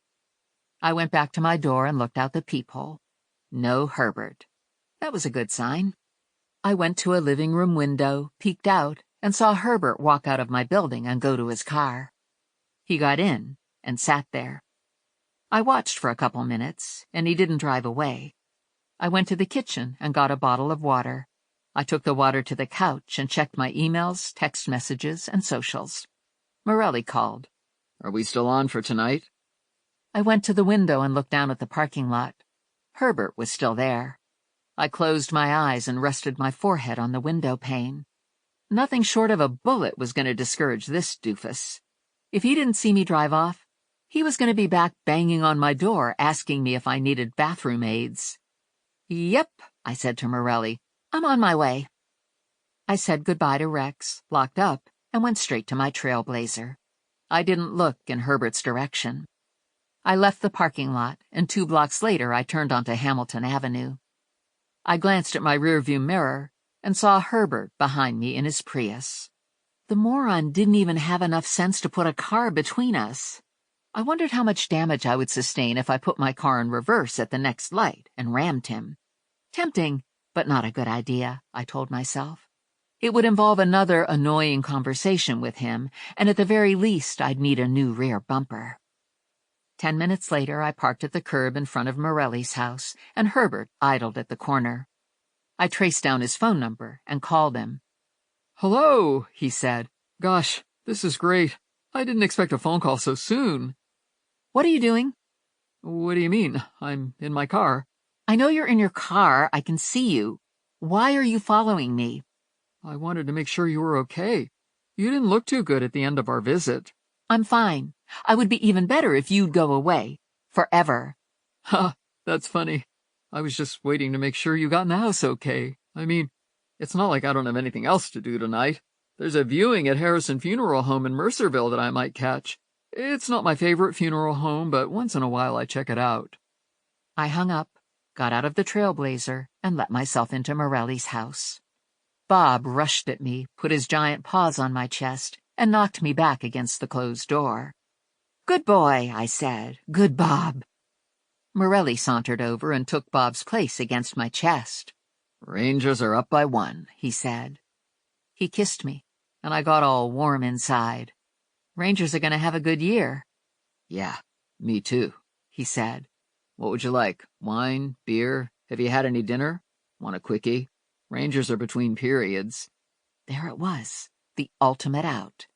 I went back to my door and looked out the peephole. No Herbert. That was a good sign. I went to a living room window, peeked out, and saw Herbert walk out of my building and go to his car. He got in and sat there. I watched for a couple minutes, and he didn't drive away. I went to the kitchen and got a bottle of water. I took the water to the couch and checked my emails, text messages, and socials. Morelli called. Are we still on for tonight? I went to the window and looked down at the parking lot. Herbert was still there. I closed my eyes and rested my forehead on the window pane. Nothing short of a bullet was going to discourage this doofus. If he didn't see me drive off, he was going to be back banging on my door asking me if I needed bathroom aids. "Yep," I said to Morelli. "I'm on my way." I said goodbye to Rex, locked up, and went straight to my trailblazer. I didn't look in Herbert's direction. I left the parking lot, and 2 blocks later I turned onto Hamilton Avenue. I glanced at my rearview mirror and saw Herbert behind me in his Prius. The moron didn't even have enough sense to put a car between us. I wondered how much damage I would sustain if I put my car in reverse at the next light and rammed him. Tempting, but not a good idea, I told myself. It would involve another annoying conversation with him, and at the very least I'd need a new rear bumper. 10 minutes later I parked at the curb in front of Morelli's house, and Herbert idled at the corner. I traced down his phone number and called him. Hello, he said. Gosh, this is great. I didn't expect a phone call so soon. What are you doing? What do you mean? I'm in my car. I know you're in your car. I can see you. Why are you following me? I wanted to make sure you were okay. You didn't look too good at the end of our visit. I'm fine. I would be even better if you'd go away. Forever. Ha, that's funny. I was just waiting to make sure you got in the house okay. I mean, it's not like I don't have anything else to do tonight. There's a viewing at Harrison Funeral Home in Mercerville that I might catch. It's not my favorite funeral home, but once in a while I check it out. I hung up, got out of the trailblazer, and let myself into Morelli's house. Bob rushed at me, put his giant paws on my chest, and knocked me back against the closed door. "Good boy," I said. "Good Bob." Morelli sauntered over and took Bob's place against my chest. "Rangers are up by 1, he said. He kissed me, and I got all warm inside. Rangers are going to have a good year. "Yeah, me too," he said. "What would you like? Wine? Beer? Have you had any dinner? Want a quickie? Rangers are between periods." There it was, the ultimate out.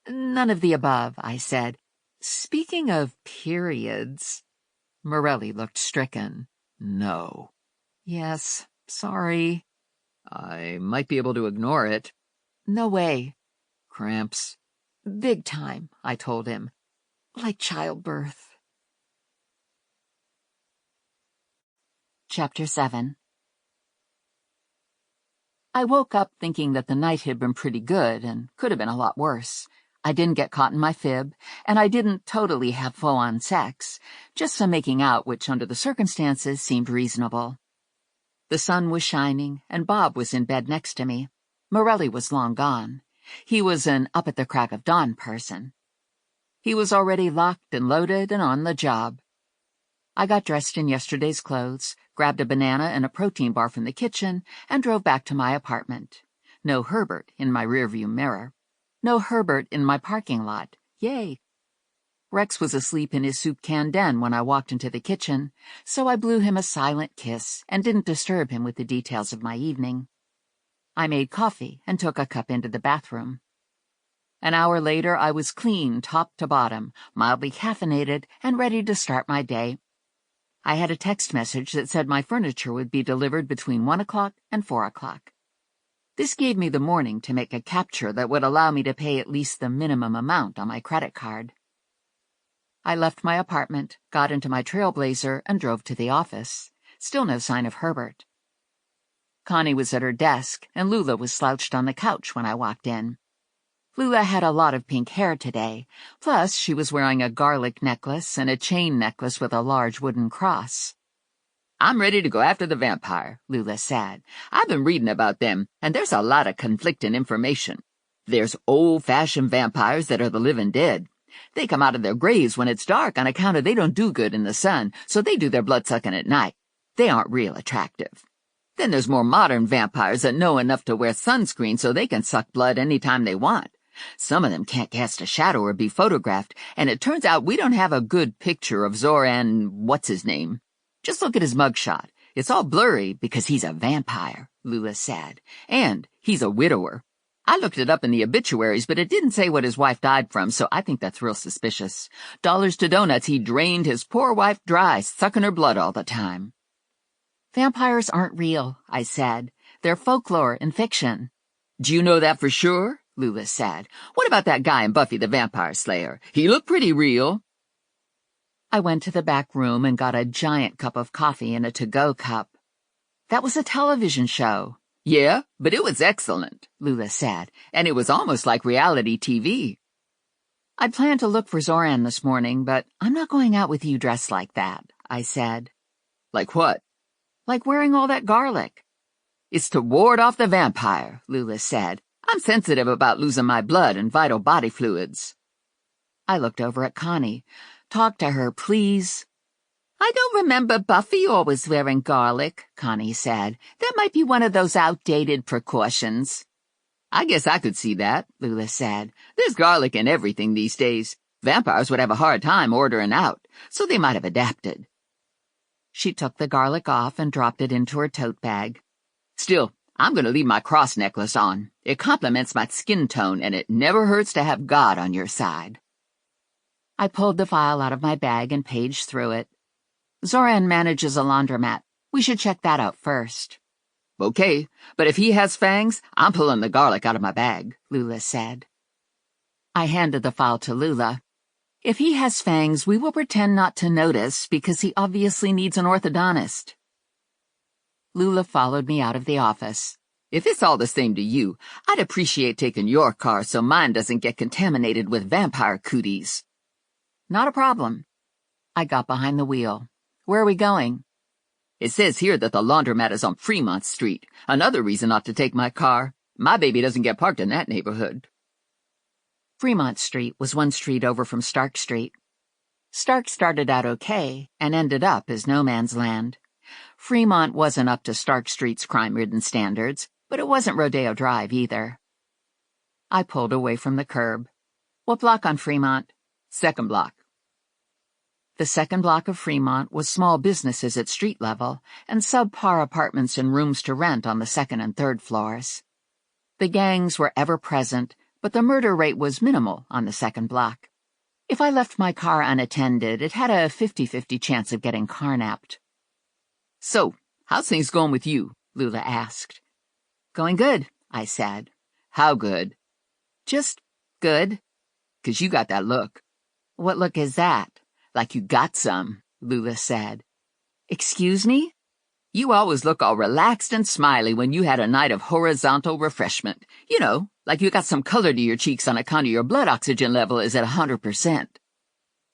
"None of the above," I said. "Speaking of periods..." Morelli looked stricken. "No." "Yes, sorry." "I might be able to ignore it." "No way." "Cramps?" "Big time," I told him. "Like childbirth." Chapter 7. I woke up thinking that the night had been pretty good and could have been a lot worse. I didn't get caught in my fib, and I didn't totally have full-on sex, just some making out which, under the circumstances, seemed reasonable. The sun was shining, and Bob was in bed next to me. Morelli was long gone. He was an up-at-the-crack-of-dawn person. He was already locked and loaded and on the job. I got dressed in yesterday's clothes, grabbed a banana and a protein bar from the kitchen, and drove back to my apartment. No Herbert in my rearview mirror. No Herbert in my parking lot. Yay! Rex was asleep in his soup can den when I walked into the kitchen, so I blew him a silent kiss and didn't disturb him with the details of my evening. I made coffee and took a cup into the bathroom. An hour later, I was clean top to bottom, mildly caffeinated, and ready to start my day. I had a text message that said my furniture would be delivered between 1 o'clock and 4 o'clock. This gave me the morning to make a capture that would allow me to pay at least the minimum amount on my credit card. I left my apartment, got into my trailblazer, and drove to the office. Still no sign of Herbert. Connie was at her desk, and Lula was slouched on the couch when I walked in. Lula had a lot of pink hair today, plus she was wearing a garlic necklace and a chain necklace with a large wooden cross. "I'm ready to go after the vampire," Lula said. "I've been reading about them, and there's a lot of conflicting information. There's old-fashioned vampires that are the living dead. They come out of their graves when it's dark on account of they don't do good in the sun, so they do their blood-sucking at night. They aren't real attractive. Then there's more modern vampires that know enough to wear sunscreen so they can suck blood anytime they want. Some of them can't cast a shadow or be photographed, and it turns out we don't have a good picture of Zoran what's-his-name. Just look at his mugshot. It's all blurry because he's a vampire, Lula said. And he's a widower. I looked it up in the obituaries, but it didn't say what his wife died from, so I think that's real suspicious. Dollars to donuts, he drained his poor wife dry, sucking her blood all the time. Vampires aren't real, I said. They're folklore and fiction. Do you know that for sure? Lula said. What about that guy in Buffy the Vampire Slayer? He looked pretty real. I went to the back room and got a giant cup of coffee in a to-go cup. That was a television show. Yeah, but it was excellent, Lula said, and it was almost like reality TV. I planned to look for Zoran this morning, but I'm not going out with you dressed like that, I said. Like what? Like wearing all that garlic. It's to ward off the vampire, Lula said. I'm sensitive about losing my blood and vital body fluids. I looked over at Connie. Talk to her, please. I don't remember Buffy always wearing garlic, Connie said. That might be one of those outdated precautions. I guess I could see that, Lula said. There's garlic in everything these days. Vampires would have a hard time ordering out, so they might have adapted. She took the garlic off and dropped it into her tote bag. Still, I'm going to leave my cross necklace on. It complements my skin tone, and it never hurts to have God on your side. I pulled the file out of my bag and paged through it. Zoran manages a laundromat. We should check that out first. Okay, but if he has fangs, I'm pulling the garlic out of my bag, Lula said. I handed the file to Lula. If he has fangs, we will pretend not to notice because he obviously needs an orthodontist. Lula followed me out of the office. If it's all the same to you, I'd appreciate taking your car so mine doesn't get contaminated with vampire cooties. Not a problem. I got behind the wheel. Where are we going? It says here that the laundromat is on Fremont Street. Another reason not to take my car. My baby doesn't get parked in that neighborhood. Fremont Street was one street over from Stark Street. Stark started out okay and ended up as no man's land. Fremont wasn't up to Stark Street's crime-ridden standards, but it wasn't Rodeo Drive either. I pulled away from the curb. What block on Fremont? Second block. The second block of Fremont was small businesses at street level and subpar apartments and rooms to rent on the second and third floors. The gangs were ever present, but the murder rate was minimal on the second block. If I left my car unattended, it had a 50-50 chance of getting carnapped. So, how's things going with you? Lula asked. Going good, I said. How good? Just good. 'Cause you got that look. What look is that? Like you got some, Lula said. Excuse me? You always look all relaxed and smiley when you had a night of horizontal refreshment. You know, like you got some color to your cheeks on account of your blood oxygen level is at 100%.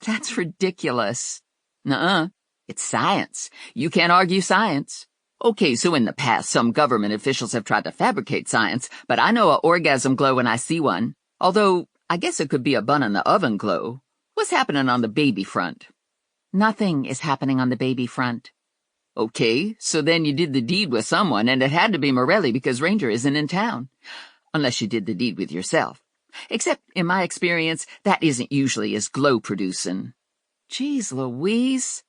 That's ridiculous. Nuh-uh. It's science. You can't argue science. Okay, so in the past, some government officials have tried to fabricate science, but I know an orgasm glow when I see one. Although, I guess it could be a bun-in-the-oven glow. What's happening on the baby front? Nothing is happening on the baby front. Okay, so then you did the deed with someone, and it had to be Morelli because Ranger isn't in town. Unless you did the deed with yourself. Except, in my experience, that isn't usually as glow-producing. Geez, Louise.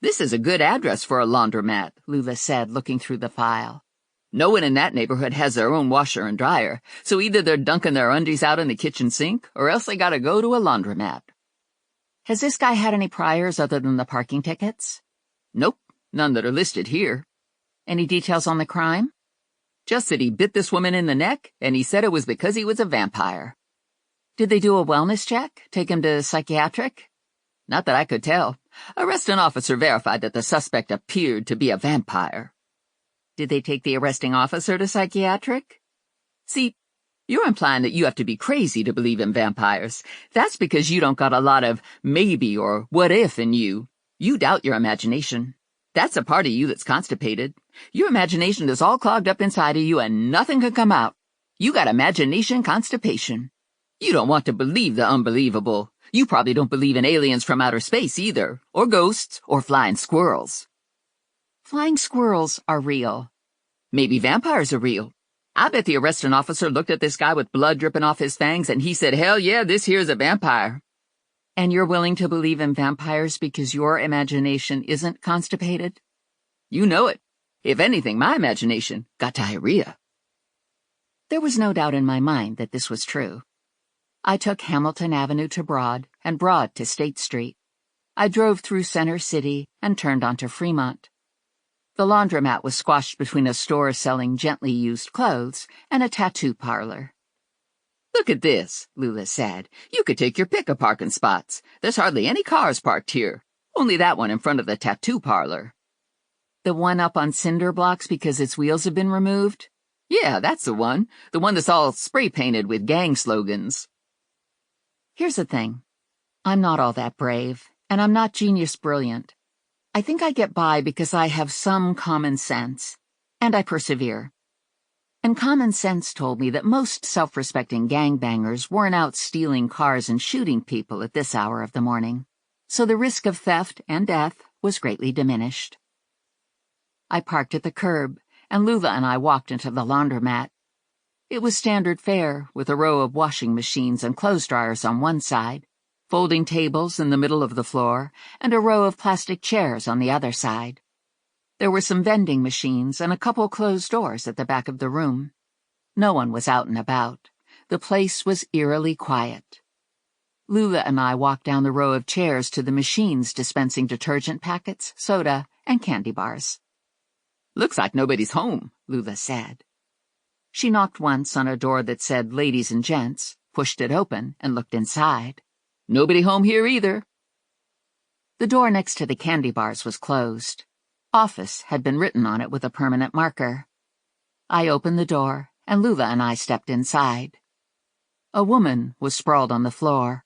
This is a good address for a laundromat, Lula said, looking through the file. No one in that neighborhood has their own washer and dryer, so either they're dunking their undies out in the kitchen sink, or else they gotta go to a laundromat. Has this guy had any priors other than the parking tickets? Nope, none that are listed here. Any details on the crime? Just that he bit this woman in the neck, and he said it was because he was a vampire. Did they do a wellness check? Take him to psychiatric? Not that I could tell. Arresting officer verified that the suspect appeared to be a vampire. Did they take the arresting officer to psychiatric? See, you're implying that you have to be crazy to believe in vampires. That's because you don't got a lot of maybe or what if in you. You doubt your imagination. That's a part of you that's constipated. Your imagination is all clogged up inside of you and nothing can come out. You got imagination constipation. You don't want to believe the unbelievable. You probably don't believe in aliens from outer space either, or ghosts, or flying squirrels. Flying squirrels are real. Maybe vampires are real. I bet the arresting officer looked at this guy with blood dripping off his fangs and he said, hell yeah, this here's a vampire. And you're willing to believe in vampires because your imagination isn't constipated? You know it. If anything, my imagination got diarrhea. There was no doubt in my mind that this was true. I took Hamilton Avenue to Broad and Broad to State Street. I drove through Center City and turned onto Fremont. The laundromat was squashed between a store selling gently used clothes and a tattoo parlor. Look at this, Lula said. You could take your pick of parking spots. There's hardly any cars parked here. Only that one in front of the tattoo parlor. The one up on cinder blocks because its wheels have been removed? Yeah, that's the one. The one that's all spray-painted with gang slogans. Here's the thing. I'm not all that brave, and I'm not genius brilliant. I think I get by because I have some common sense, and I persevere. And common sense told me that most self-respecting gangbangers weren't out stealing cars and shooting people at this hour of the morning, so the risk of theft and death was greatly diminished. I parked at the curb, and Lula and I walked into the laundromat. It was standard fare, with a row of washing machines and clothes dryers on one side, folding tables in the middle of the floor, and a row of plastic chairs on the other side. There were some vending machines and a couple closed doors at the back of the room. No one was out and about. The place was eerily quiet. Lula and I walked down the row of chairs to the machines dispensing detergent packets, soda, and candy bars. Looks like nobody's home, Lula said. She knocked once on a door that said ladies and gents, pushed it open, and looked inside. Nobody home here either. The door next to the candy bars was closed. Office had been written on it with a permanent marker. I opened the door, and Lula and I stepped inside. A woman was sprawled on the floor.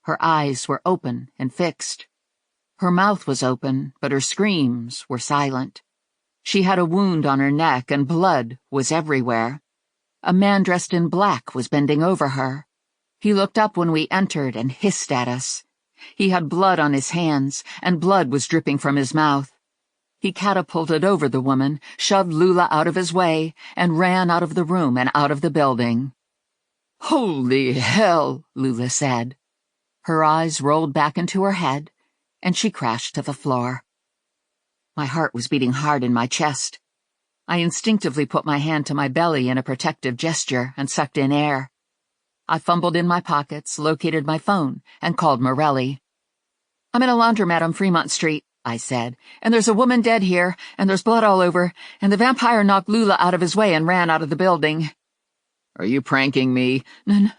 Her eyes were open and fixed. Her mouth was open, but her screams were silent. She had a wound on her neck, and blood was everywhere. A man dressed in black was bending over her. He looked up when we entered and hissed at us. He had blood on his hands, and blood was dripping from his mouth. He catapulted over the woman, shoved Lula out of his way, and ran out of the room and out of the building. Holy hell, Lula said. Her eyes rolled back into her head, and she crashed to the floor. My heart was beating hard in my chest. I instinctively put my hand to my belly in a protective gesture and sucked in air. I fumbled in my pockets, located my phone, and called Morelli. "I'm in a laundromat on Fremont Street," I said, "and there's a woman dead here, and there's blood all over, and the vampire knocked Lula out of his way and ran out of the building." "Are you pranking me?"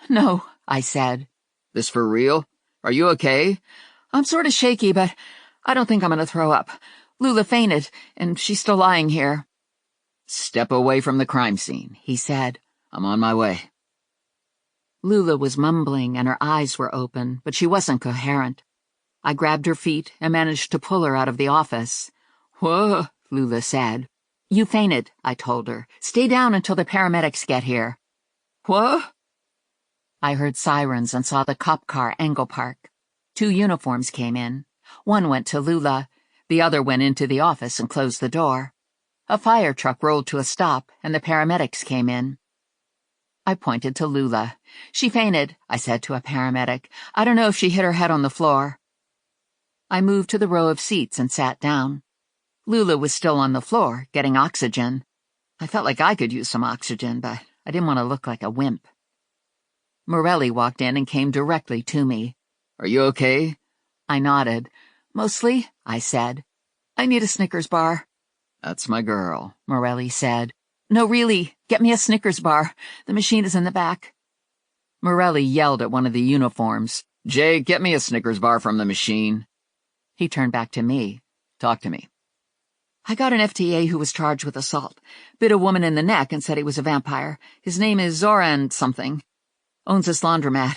No, I said. "This for real? Are you okay?" "I'm sort of shaky, but I don't think I'm going to throw up. Lula fainted, and she's still lying here." "Step away from the crime scene," he said. "I'm on my way." Lula was mumbling and her eyes were open, but she wasn't coherent. I grabbed her feet and managed to pull her out of the office. "Whoa," Lula said. "You fainted," I told her. "Stay down until the paramedics get here." "What?" I heard sirens and saw the cop car angle park. 2 uniforms came in. One went to Lula. The other went into the office and closed the door. A fire truck rolled to a stop, and the paramedics came in. I pointed to Lula. "She fainted," I said to a paramedic. "I don't know if she hit her head on the floor." I moved to the row of seats and sat down. Lula was still on the floor, getting oxygen. I felt like I could use some oxygen, but I didn't want to look like a wimp. Morelli walked in and came directly to me. "Are you okay?" I nodded. "Mostly," I said. "I need a Snickers bar." "That's my girl," Morelli said. "No, really, get me a Snickers bar. The machine is in the back." Morelli yelled at one of the uniforms. "Jay, get me a Snickers bar from the machine." He turned back to me. "Talk to me." "I got an FTA who was charged with assault. Bit a woman in the neck and said he was a vampire. His name is Zoran something. Owns this laundromat.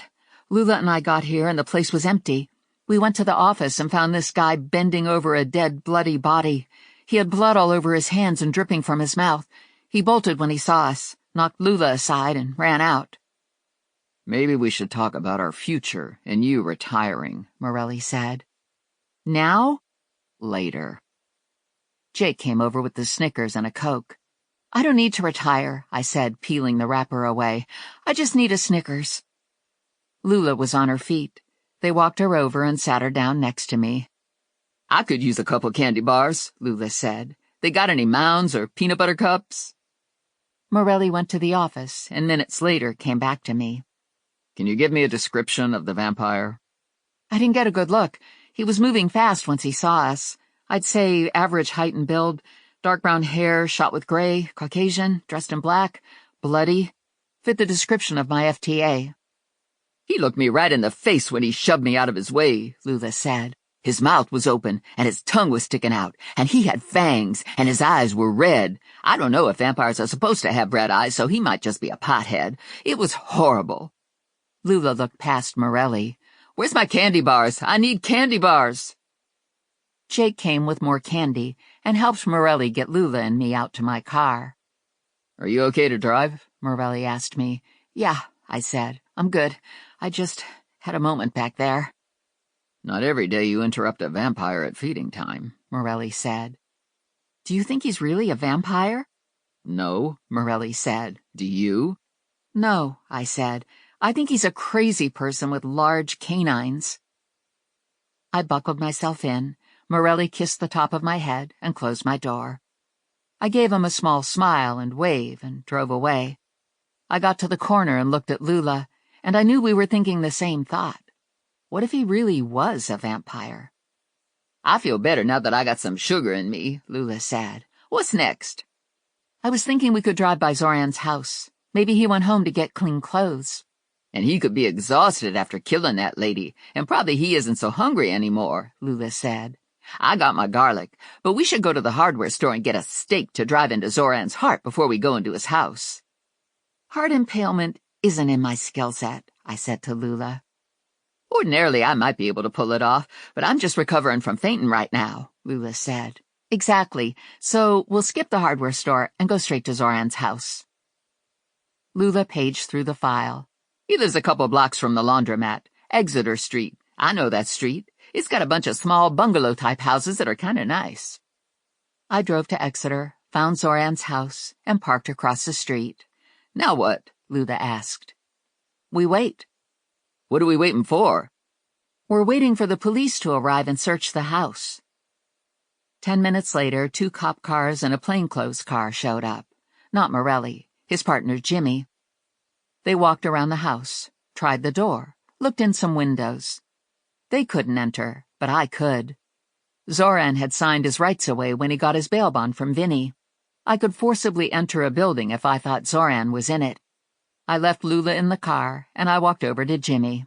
Lula and I got here and the place was empty. We went to the office and found this guy bending over a dead, bloody body. He had blood all over his hands and dripping from his mouth. He bolted when he saw us, knocked Lula aside, and ran out." "Maybe we should talk about our future and you retiring," Morelli said. "Now?" "Later." Jake came over with the Snickers and a Coke. I don't need to retire, I said, peeling the wrapper away. I just need a Snickers. Lula was on her feet. They walked her over and sat her down next to me. I could use a couple candy bars, Lula said. They got any Mounds or peanut butter cups? Morelli went to the office and minutes later came back to me. Can you give me a description of the vampire? I didn't get a good look. He was moving fast once he saw us. I'd say average height and build, dark brown hair, shot with gray, Caucasian, dressed in black, bloody. Fit the description of my FTA. He looked me right in the face when he shoved me out of his way, Lula said. His mouth was open, and his tongue was sticking out, and he had fangs, and his eyes were red. I don't know if vampires are supposed to have red eyes, so he might just be a pothead. It was horrible. Lula looked past Morelli. Where's my candy bars? I need candy bars. Jake came with more candy and helped Morelli get Lula and me out to my car. Are you okay to drive? Morelli asked me. Yeah, I said. I'm good. I just had a moment back there. Not every day you interrupt a vampire at feeding time, Morelli said. Do you think he's really a vampire? No, Morelli said. Do you? No, I said. I think he's a crazy person with large canines. I buckled myself in. Morelli kissed the top of my head and closed my door. I gave him a small smile and wave and drove away. I got to the corner and looked at Lula, and I knew we were thinking the same thought. What if he really was a vampire? I feel better now that I got some sugar in me, Lula said. What's next? I was thinking we could drive by Zoran's house. Maybe he went home to get clean clothes. And he could be exhausted after killing that lady, and probably he isn't so hungry anymore, Lula said. I got my garlic, but we should go to the hardware store and get a stake to drive into Zoran's heart before we go into his house. Heart impalement isn't in my skill set, I said to Lula. Ordinarily, I might be able to pull it off, but I'm just recovering from fainting right now, Lula said. Exactly, so we'll skip the hardware store and go straight to Zoran's house. Lula paged through the file. He lives a couple blocks from the laundromat, Exeter Street. I know that street. It's got a bunch of small bungalow-type houses that are kind of nice. I drove to Exeter, found Zoran's house, and parked across the street. Now what? Lula asked. We wait. What are we waiting for? We're waiting for the police to arrive and search the house. 10 minutes later, 2 cop cars and a plainclothes car showed up. Not Morelli, his partner Jimmy. They walked around the house, tried the door, looked in some windows. They couldn't enter, but I could. Zoran had signed his rights away when he got his bail bond from Vinnie. I could forcibly enter a building if I thought Zoran was in it. I left Lula in the car, and I walked over to Jimmy.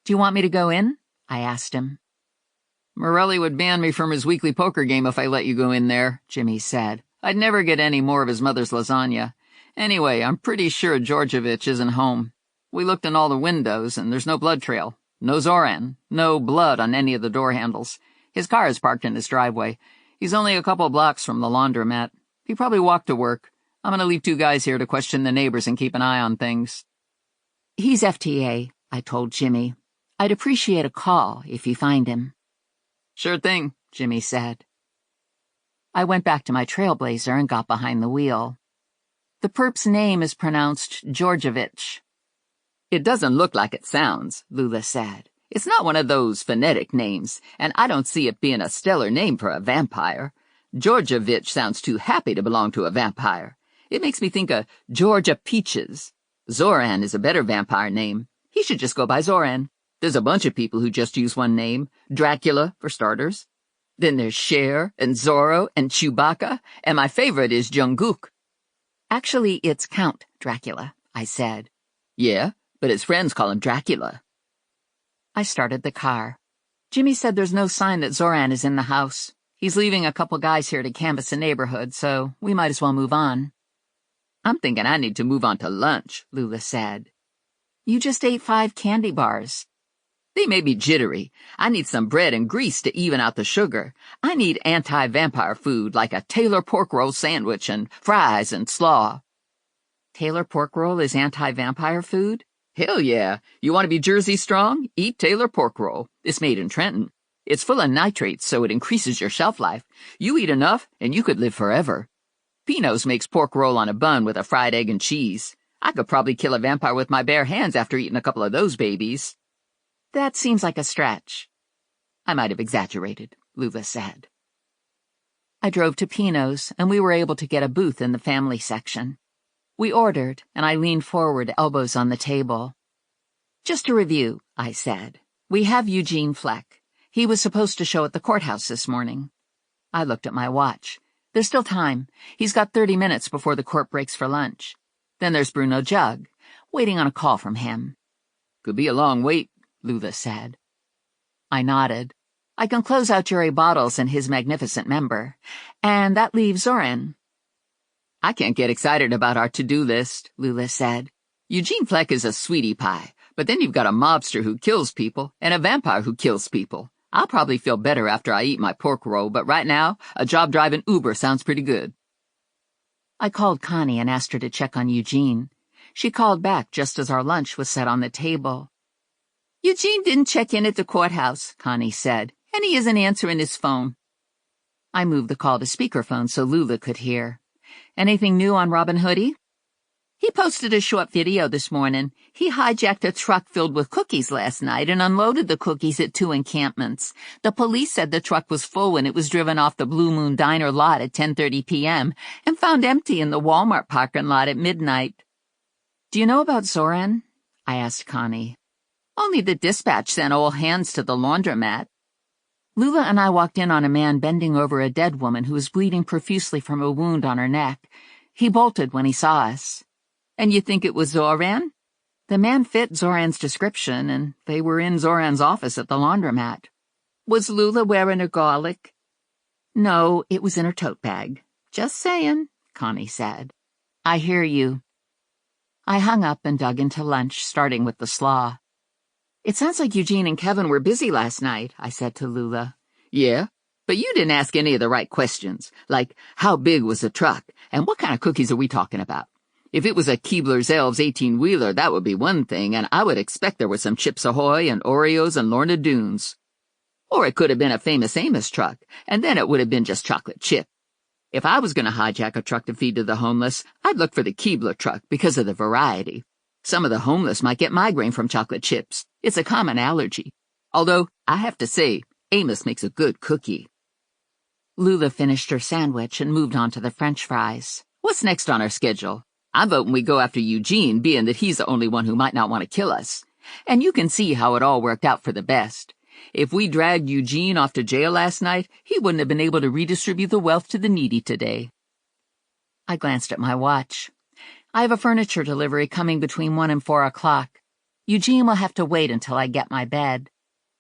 Do you want me to go in? I asked him. Morelli would ban me from his weekly poker game if I let you go in there, Jimmy said. I'd never get any more of his mother's lasagna. Anyway, I'm pretty sure Georgievich isn't home. We looked in all the windows, and there's no blood trail. No Zoran. No blood on any of the door handles. His car is parked in his driveway. He's only a couple blocks from the laundromat. He probably walked to work. I'm going to leave 2 guys here to question the neighbors and keep an eye on things. He's FTA, I told Jimmy. I'd appreciate a call if you find him. Sure thing, Jimmy said. I went back to my Trailblazer and got behind the wheel. The perp's name is pronounced Georgievich. It doesn't look like it sounds, Lula said. It's not one of those phonetic names, and I don't see it being a stellar name for a vampire. Georgievich sounds too happy to belong to a vampire. It makes me think of Georgia Peaches. Zoran is a better vampire name. He should just go by Zoran. There's a bunch of people who just use one name. Dracula, for starters. Then there's Cher, and Zorro, and Chewbacca, and my favorite is Jungkook. Actually, it's Count Dracula, I said. Yeah, but his friends call him Dracula. I started the car. Jimmy said there's no sign that Zoran is in the house. He's leaving a couple guys here to canvass the neighborhood, so we might as well move on. I'm thinking I need to move on to lunch, Lula said. You just ate 5 candy bars. They may be jittery. I need some bread and grease to even out the sugar. I need anti-vampire food like a Taylor pork roll sandwich and fries and slaw. Taylor pork roll is anti-vampire food? Hell yeah. You want to be Jersey strong? Eat Taylor pork roll. It's made in Trenton. It's full of nitrates, so it increases your shelf life. You eat enough, and you could live forever. Pino's makes pork roll on a bun with a fried egg and cheese. I could probably kill a vampire with my bare hands after eating a couple of those babies. That seems like a stretch. I might have exaggerated, Lula said. I drove to Pino's, and we were able to get a booth in the family section. We ordered, and I leaned forward, elbows on the table. Just to review, I said, we have Eugene Fleck. He was supposed to show at the courthouse this morning. I looked at my watch. There's still time. He's got 30 minutes before the court breaks for lunch. Then there's Bruno Jug, waiting on a call from him. Could be a long wait, Lula said. I nodded. I can close out Jerry Bottles and his magnificent member, and that leaves Zoran. I can't get excited about our to-do list, Lula said. Eugene Fleck is a sweetie pie, but then you've got a mobster who kills people and a vampire who kills people. I'll probably feel better after I eat my pork roll, but right now, a job driving Uber sounds pretty good. I called Connie and asked her to check on Eugene. She called back just as our lunch was set on the table. Eugene didn't check in at the courthouse, Connie said, and he isn't answering his phone. I moved the call to speakerphone so Lula could hear. Anything new on Robin Hoodie? He posted a short video this morning. He hijacked a truck filled with cookies last night and unloaded the cookies at 2 encampments. The police said the truck was full when it was driven off the Blue Moon Diner lot at 10:30 p.m. and found empty in the Walmart parking lot at midnight. Do you know about Zoran? I asked Connie. Only the dispatch sent all hands to the laundromat. Lula and I walked in on a man bending over a dead woman who was bleeding profusely from a wound on her neck. He bolted when he saw us. And you think it was Zoran? The man fit Zoran's description, and they were in Zoran's office at the laundromat. Was Lula wearing her garlic? No, it was in her tote bag. Just saying, Connie said. I hear you. I hung up and dug into lunch, starting with the slaw. It sounds like Eugene and Kevin were busy last night, I said to Lula. Yeah, but you didn't ask any of the right questions, like how big was the truck, and what kind of cookies are we talking about? If it was a Keebler's Elves 18-wheeler, that would be one thing, and I would expect there were some Chips Ahoy and Oreos and Lorna Doones. Or it could have been a Famous Amos truck, and then it would have been just chocolate chip. If I was going to hijack a truck to feed to the homeless, I'd look for the Keebler truck because of the variety. Some of the homeless might get migraine from chocolate chips. It's a common allergy. Although, I have to say, Amos makes a good cookie. Lula finished her sandwich and moved on to the French fries. What's next on our schedule? I'm voting we go after Eugene, being that he's the only one who might not want to kill us. And you can see how it all worked out for the best. If we dragged Eugene off to jail last night, he wouldn't have been able to redistribute the wealth to the needy today. I glanced at my watch. I have a furniture delivery coming between 1 and 4 o'clock. Eugene will have to wait until I get my bed.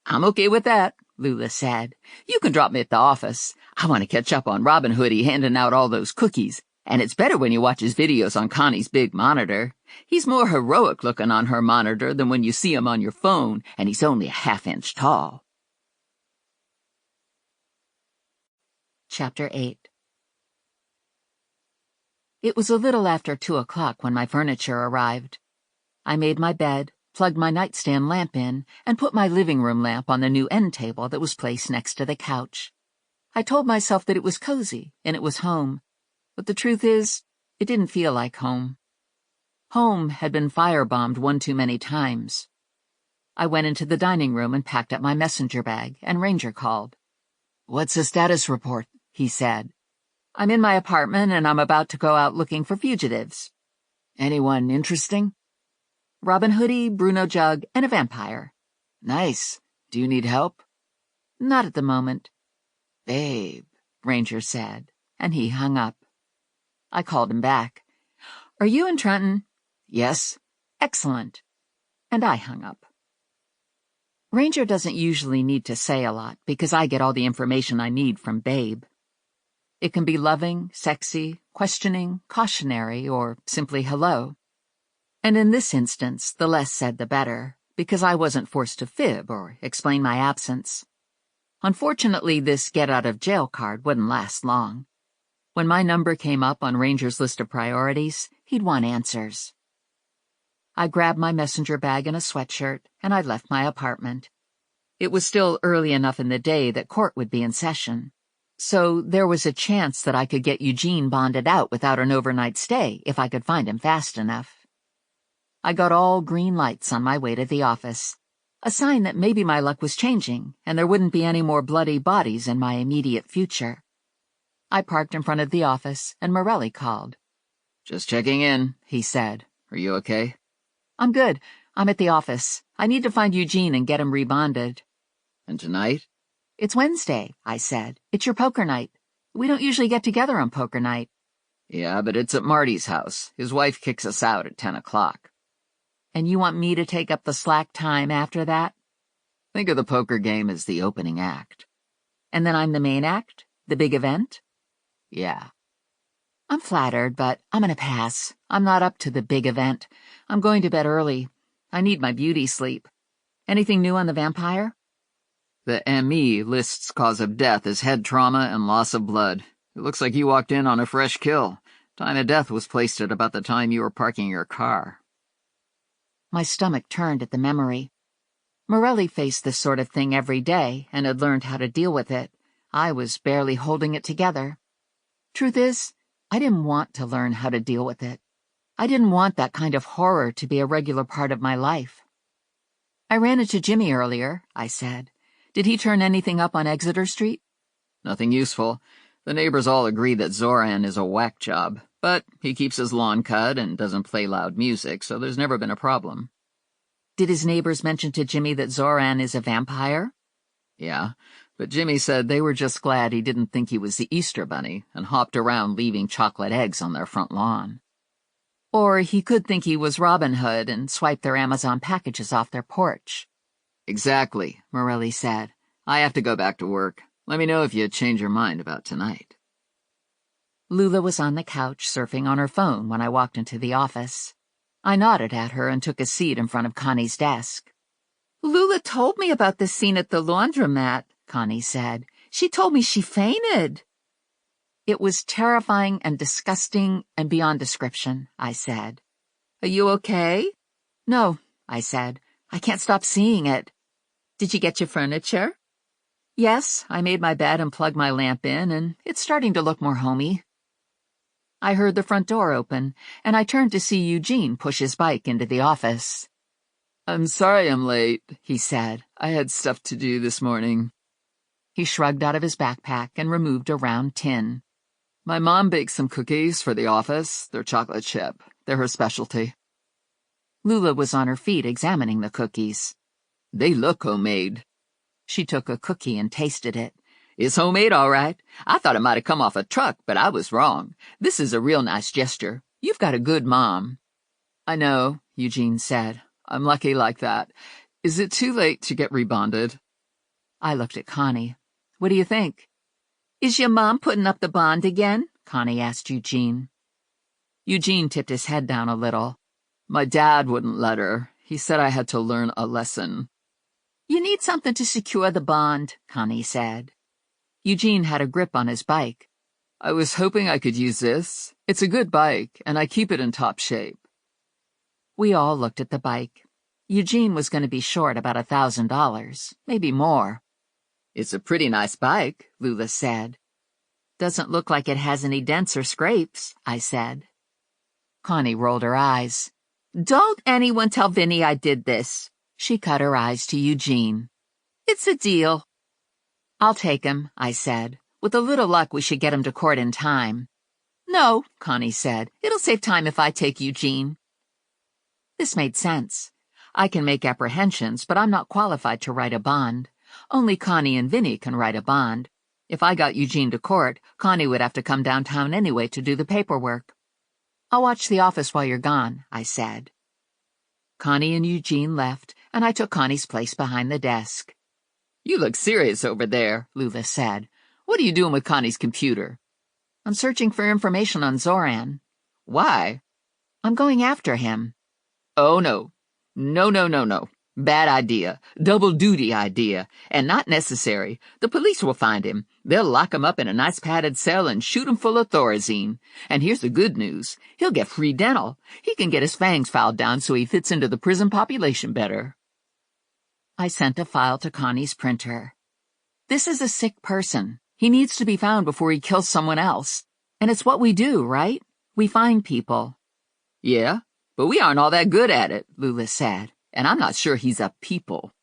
I'm okay with that, Lula said. You can drop me at the office. I want to catch up on Robin Hoodie handing out all those cookies. And it's better when you watch his videos on Connie's big monitor. He's more heroic looking on her monitor than when you see him on your phone, and he's only a half-inch tall. Chapter 8. It was a little after 2 o'clock when my furniture arrived. I made my bed, plugged my nightstand lamp in, and put my living room lamp on the new end table that was placed next to the couch. I told myself that it was cozy and it was home. But the truth is, it didn't feel like home. Home had been firebombed one too many times. I went into the dining room and packed up my messenger bag, and Ranger called. "What's the status report?" he said. "I'm in my apartment, and I'm about to go out looking for fugitives." "Anyone interesting?" "Robin Hoodie, Bruno Jug, and a vampire." "Nice. Do you need help?" "Not at the moment." "Babe," Ranger said, and he hung up. I called him back. "Are you in Trenton?" "Yes." "Excellent." And I hung up. Ranger doesn't usually need to say a lot because I get all the information I need from Babe. It can be loving, sexy, questioning, cautionary, or simply hello. And in this instance, the less said the better, because I wasn't forced to fib or explain my absence. Unfortunately, this get-out-of-jail card wouldn't last long. When my number came up on Ranger's list of priorities, he'd want answers. I grabbed my messenger bag and a sweatshirt, and I left my apartment. It was still early enough in the day that court would be in session. So there was a chance that I could get Eugene bonded out without an overnight stay if I could find him fast enough. I got all green lights on my way to the office, a sign that maybe my luck was changing and there wouldn't be any more bloody bodies in my immediate future. I parked in front of the office and Morelli called. "Just checking in," he said. "Are you okay?" "I'm good. I'm at the office. I need to find Eugene and get him rebonded." "And tonight?" "It's Wednesday," I said. "It's your poker night. We don't usually get together on poker night." "Yeah, but it's at Marty's house. His wife kicks us out at 10 o'clock. "And you want me to take up the slack time after that?" Think of the poker game as the opening act." "And then I'm the main act? The big event?" "Yeah." I'm flattered, but I'm gonna pass. I'm not up to the big event. I'm going to bed early. I need my beauty sleep. Anything new on the vampire? The ME lists cause of death as head trauma and loss of blood. It looks like you walked in on a fresh kill. Time of death was placed at about the time you were parking your car. My stomach turned at the memory. Morelli faced this sort of thing every day and had learned how to deal with it. I was barely holding it together. Truth is, I didn't want to learn how to deal with it. I didn't want that kind of horror to be a regular part of my life. "I ran into Jimmy earlier," I said. "Did he turn anything up on Exeter Street?" "Nothing useful. The neighbors all agree that Zoran is a whack job, but he keeps his lawn cut and doesn't play loud music, so there's never been a problem." "Did his neighbors mention to Jimmy that Zoran is a vampire?" "Yeah, but Jimmy said they were just glad he didn't think he was the Easter Bunny and hopped around leaving chocolate eggs on their front lawn." Or he could think he was Robin Hood and swipe their Amazon packages off their porch. "Exactly," Morelli said. "I have to go back to work. Let me know if you change your mind about tonight." Lula was on the couch surfing on her phone when I walked into the office. I nodded at her and took a seat in front of Connie's desk. "Lula told me about the scene at the laundromat," Connie said. "She told me she fainted." "It was terrifying and disgusting and beyond description," I said. "Are you okay?" "No," I said. "I can't stop seeing it." "Did you get your furniture?" "Yes, I made my bed and plugged my lamp in, and it's starting to look more homey." I heard the front door open, and I turned to see Eugene push his bike into the office. "I'm sorry I'm late," he said. "I had stuff to do this morning." He shrugged out of his backpack and removed a round tin. "My mom baked some cookies for the office. They're chocolate chip. They're her specialty." Lula was on her feet examining the cookies. "They look homemade." She took a cookie and tasted it. "It's homemade, all right. I thought it might have come off a truck, but I was wrong. This is a real nice gesture. You've got a good mom." "I know," Eugene said. "I'm lucky like that. Is it too late to get rebonded?" I looked at Connie. "What do you think?" "Is your mom putting up the bond again?" Connie asked Eugene. Eugene tipped his head down a little. "My dad wouldn't let her. He said I had to learn a lesson." "You need something to secure the bond," Connie said. Eugene had a grip on his bike. "I was hoping I could use this. It's a good bike, and I keep it in top shape." We all looked at the bike. Eugene was going to be short about $1,000, maybe more. "It's a pretty nice bike," Lula said. "Doesn't look like it has any dents or scrapes," I said. Connie rolled her eyes. "Don't anyone tell Vinnie I did this." She cut her eyes to Eugene. "It's a deal." "I'll take him," I said. "With a little luck, we should get him to court in time." "No," Connie said. "It'll save time if I take Eugene." This made sense. I can make apprehensions, but I'm not qualified to write a bond. Only Connie and Vinnie can write a bond. If I got Eugene to court, Connie would have to come downtown anyway to do the paperwork. "I'll watch the office while you're gone," I said. Connie and Eugene left, and I took Connie's place behind the desk. "You look serious over there," Lula said. "What are you doing with Connie's computer?" "I'm searching for information on Zoran." "Why?" "I'm going after him." "Oh, no. No. Bad idea. Double duty idea. And not necessary. The police will find him. They'll lock him up in a nice padded cell and shoot him full of Thorazine. And here's the good news. He'll get free dental. He can get his fangs filed down so he fits into the prison population better." I sent a file to Connie's printer. "This is a sick person. He needs to be found before he kills someone else. And it's what we do, right? We find people. Yeah, but we aren't all that good at it, Lula said, and I'm not sure he's a people.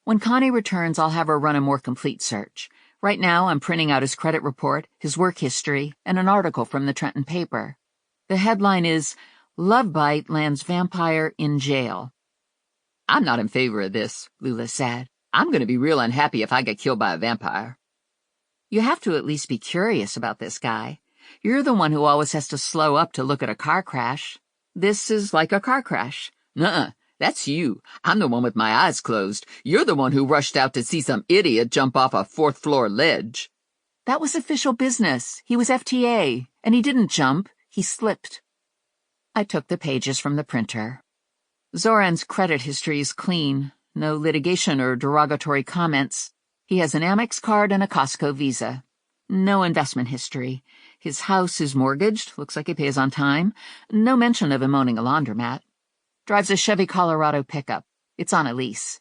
When Connie returns, I'll have her run a more complete search. Right now, I'm printing out his credit report, his work history, and an article from the Trenton paper. The headline is, Love Bite Lands Vampire in Jail. I'm not in favor of this, Lula said. I'm going to be real unhappy if I get killed by a vampire. You have to at least be curious about this guy. You're the one who always has to slow up to look at a car crash. This is like a car crash. Nuh-uh, that's you. I'm the one with my eyes closed. You're the one who rushed out to see some idiot jump off a fourth-floor ledge. That was official business. He was FTA, and he didn't jump. He slipped. I took the pages from the printer. Zoran's credit history is clean. No litigation or derogatory comments. He has an Amex card and a Costco Visa. No investment history. His house is mortgaged. Looks like he pays on time. No mention of him owning a laundromat. Drives a Chevy Colorado pickup. It's on a lease.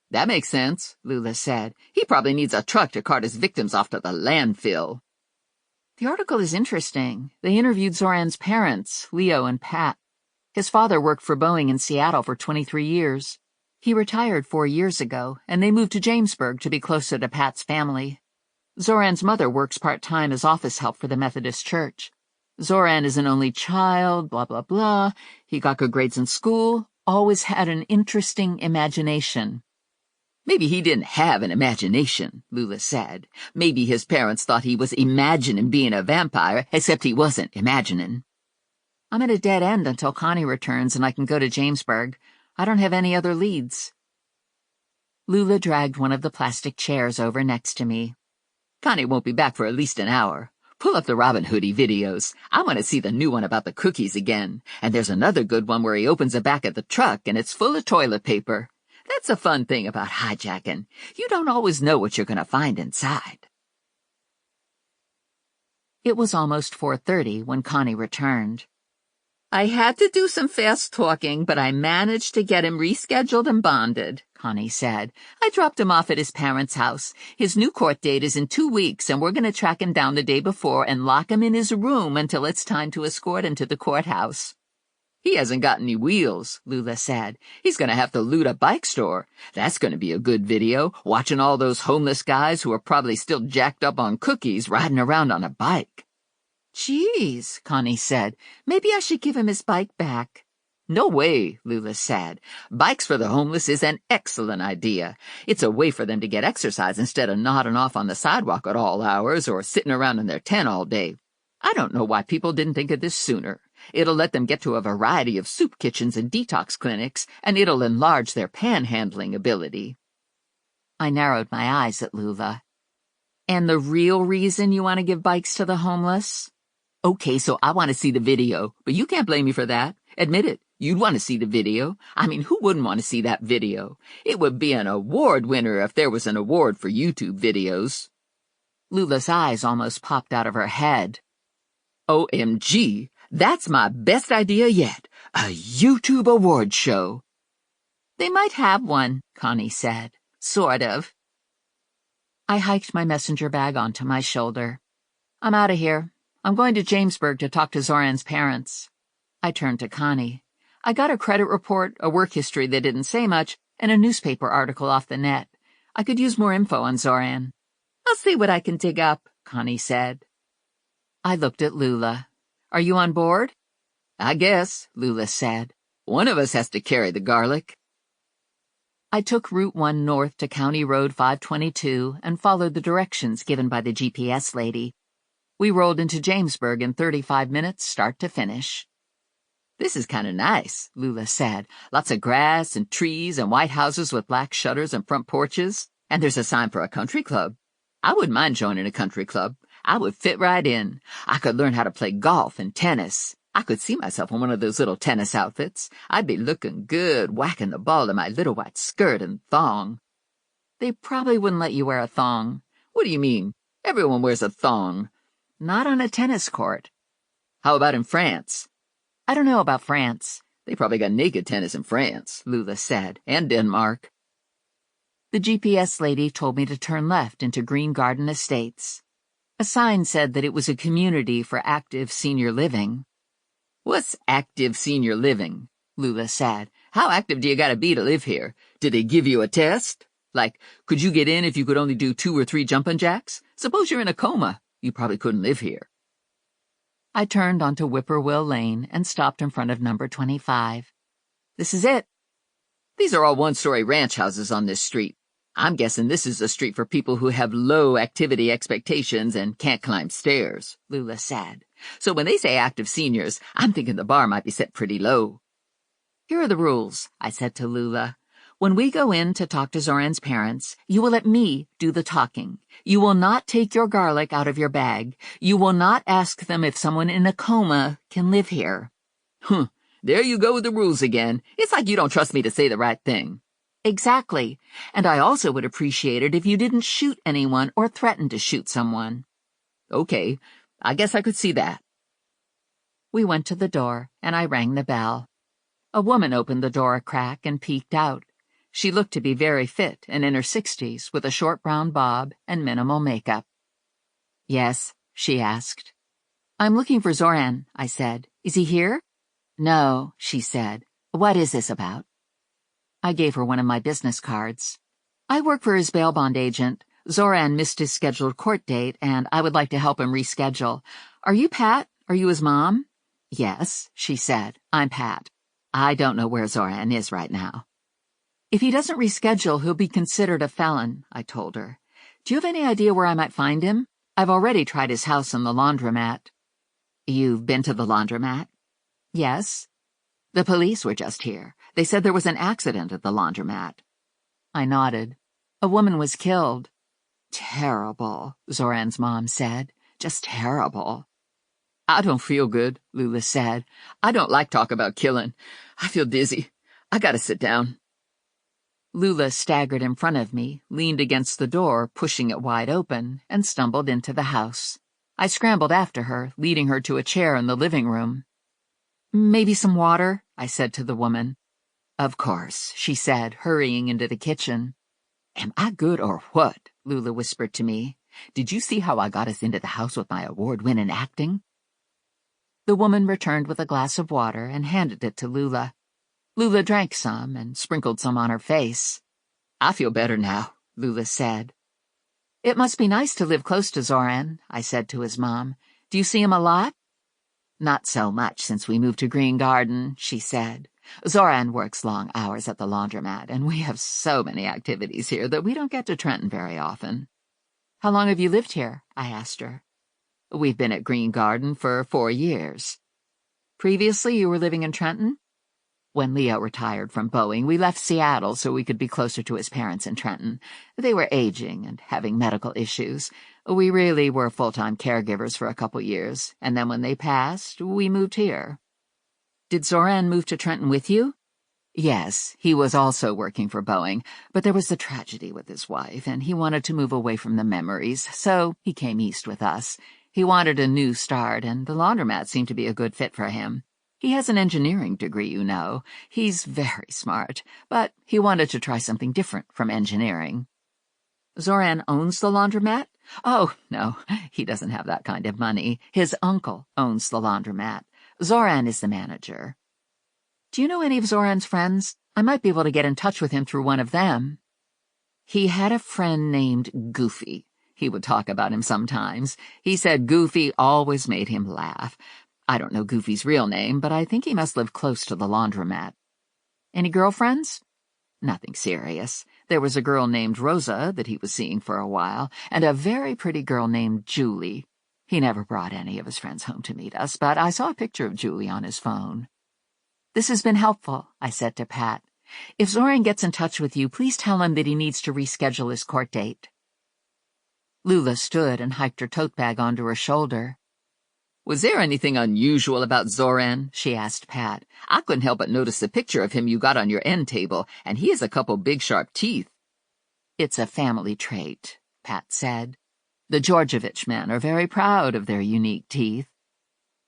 That makes sense, Lula said. He probably needs a truck to cart his victims off to the landfill. The article is interesting. They interviewed Zoran's parents, Leo and Pat. His father worked for Boeing in Seattle for 23 years. He retired 4 years ago, and they moved to Jamesburg to be closer to Pat's family. Zoran's mother works part-time as office help for the Methodist Church. Zoran is an only child, blah, blah, blah. He got good grades in school, always had an interesting imagination. Maybe he didn't have an imagination, Lula said. Maybe his parents thought he was imagining being a vampire, except he wasn't imagining. I'm at a dead end until Connie returns and I can go to Jamesburg. I don't have any other leads. Lula dragged one of the plastic chairs over next to me. Connie won't be back for at least an hour. Pull up the Robin Hoodie videos. I want to see the new one about the cookies again. And there's another good one where he opens the back of the truck and it's full of toilet paper. That's a fun thing about hijacking. You don't always know what you're going to find inside. It was almost 4:30 when Connie returned. I had to do some fast talking, but I managed to get him rescheduled and bonded, Connie said. I dropped him off at his parents' house. His new court date is in 2 weeks, and we're going to track him down the day before and lock him in his room until it's time to escort him to the courthouse. He hasn't got any wheels, Lula said. He's going to have to loot a bike store. That's going to be a good video, watching all those homeless guys who are probably still jacked up on cookies riding around on a bike. Geez, Connie said. Maybe I should give him his bike back. No way, Lula said. Bikes for the homeless is an excellent idea. It's a way for them to get exercise instead of nodding off on the sidewalk at all hours or sitting around in their tent all day. I don't know why people didn't think of this sooner. It'll let them get to a variety of soup kitchens and detox clinics, and it'll enlarge their panhandling ability. I narrowed my eyes at Lula. And the real reason you want to give bikes to the homeless? Okay, so I want to see the video, but you can't blame me for that. Admit it, you'd want to see the video. I mean, who wouldn't want to see that video? It would be an award winner if there was an award for YouTube videos. Lula's eyes almost popped out of her head. OMG, that's my best idea yet. A YouTube award show. They might have one, Connie said. Sort of. I hiked my messenger bag onto my shoulder. I'm out of here. I'm going to Jamesburg to talk to Zoran's parents. I turned to Connie. I got a credit report, a work history that didn't say much, and a newspaper article off the net. I could use more info on Zoran. I'll see what I can dig up, Connie said. I looked at Lula. Are you on board? I guess, Lula said. One of us has to carry the garlic. I took Route 1 north to County Road 522 and followed the directions given by the GPS lady. We rolled into Jamesburg in 35 minutes, start to finish. This is kind of nice, Lula said. Lots of grass and trees and white houses with black shutters and front porches. And there's a sign for a country club. I wouldn't mind joining a country club. I would fit right in. I could learn how to play golf and tennis. I could see myself in one of those little tennis outfits. I'd be looking good, whacking the ball in my little white skirt and thong. They probably wouldn't let you wear a thong. What do you mean? Everyone wears a thong. Not on a tennis court. How about in France? I don't know about France. They probably got naked tennis in France, Lula said, and Denmark. The GPS lady told me to turn left into Green Garden Estates. A sign said that it was a community for active senior living. What's active senior living? Lula said. How active do you gotta be to live here? Did they give you a test? Like, could you get in if you could only do 2 or 3 jumping jacks? Suppose you're in a coma. You probably couldn't live here. I turned onto Whippoorwill Lane and stopped in front of number 25. This is it. These are all one-story ranch houses on this street. I'm guessing this is a street for people who have low activity expectations and can't climb stairs, Lula said. So when they say active seniors, I'm thinking the bar might be set pretty low. Here are the rules, I said to Lula. When we go in to talk to Zoran's parents, you will let me do the talking. You will not take your garlic out of your bag. You will not ask them if someone in a coma can live here. There you go with the rules again. It's like you don't trust me to say the right thing. Exactly. And I also would appreciate it if you didn't shoot anyone or threaten to shoot someone. Okay, I guess I could see that. We went to the door, and I rang the bell. A woman opened the door a crack and peeked out. She looked to be very fit and in her 60s, with a short brown bob and minimal makeup. Yes, she asked. I'm looking for Zoran, I said. Is he here? No, she said. What is this about? I gave her one of my business cards. I work for his bail bond agent. Zoran missed his scheduled court date, and I would like to help him reschedule. Are you Pat? Are you his mom? Yes, she said. I'm Pat. I don't know where Zoran is right now. If he doesn't reschedule, he'll be considered a felon, I told her. Do you have any idea where I might find him? I've already tried his house and the laundromat. You've been to the laundromat? Yes. The police were just here. They said there was an accident at the laundromat. I nodded. A woman was killed. Terrible, Zoran's mom said. Just terrible. I don't feel good, Lula said. I don't like talk about killing. I feel dizzy. I gotta sit down. Lula staggered in front of me, leaned against the door, pushing it wide open, and stumbled into the house. I scrambled after her, leading her to a chair in the living room. Maybe some water, I said to the woman. Of course, she said, hurrying into the kitchen. Am I good or what? Lula whispered to me. Did you see how I got us into the house with my award-winning acting? The woman returned with a glass of water and handed it to Lula. Lula drank some and sprinkled some on her face. I feel better now, Lula said. It must be nice to live close to Zoran, I said to his mom. Do you see him a lot? Not so much since we moved to Green Garden, she said. Zoran works long hours at the laundromat, and we have so many activities here that we don't get to Trenton very often. How long have you lived here? I asked her. We've been at Green Garden for 4 years. Previously, you were living in Trenton? When Leo retired from Boeing, we left Seattle so we could be closer to his parents in Trenton. They were aging and having medical issues. We really were full-time caregivers for a couple years, and then when they passed, we moved here. Did Zoran move to Trenton with you? Yes, he was also working for Boeing, but there was the tragedy with his wife, and he wanted to move away from the memories, so he came east with us. He wanted a new start, and the laundromat seemed to be a good fit for him. He has an engineering degree, you know. He's very smart, but he wanted to try something different from engineering. Zoran owns the laundromat? Oh, no, he doesn't have that kind of money. His uncle owns the laundromat. Zoran is the manager. Do you know any of Zoran's friends? I might be able to get in touch with him through one of them. He had a friend named Goofy. He would talk about him sometimes. He said Goofy always made him laugh. I don't know Goofy's real name, but I think he must live close to the laundromat. Any girlfriends? Nothing serious. There was a girl named Rosa that he was seeing for a while, and a very pretty girl named Julie. He never brought any of his friends home to meet us, but I saw a picture of Julie on his phone. This has been helpful, I said to Pat. If Zoran gets in touch with you, please tell him that he needs to reschedule his court date. Lula stood and hiked her tote bag onto her shoulder. Was there anything unusual about Zoran? She asked Pat. I couldn't help but notice the picture of him you got on your end table, and he has a couple big sharp teeth. It's a family trait, Pat said. The Georgievich men are very proud of their unique teeth.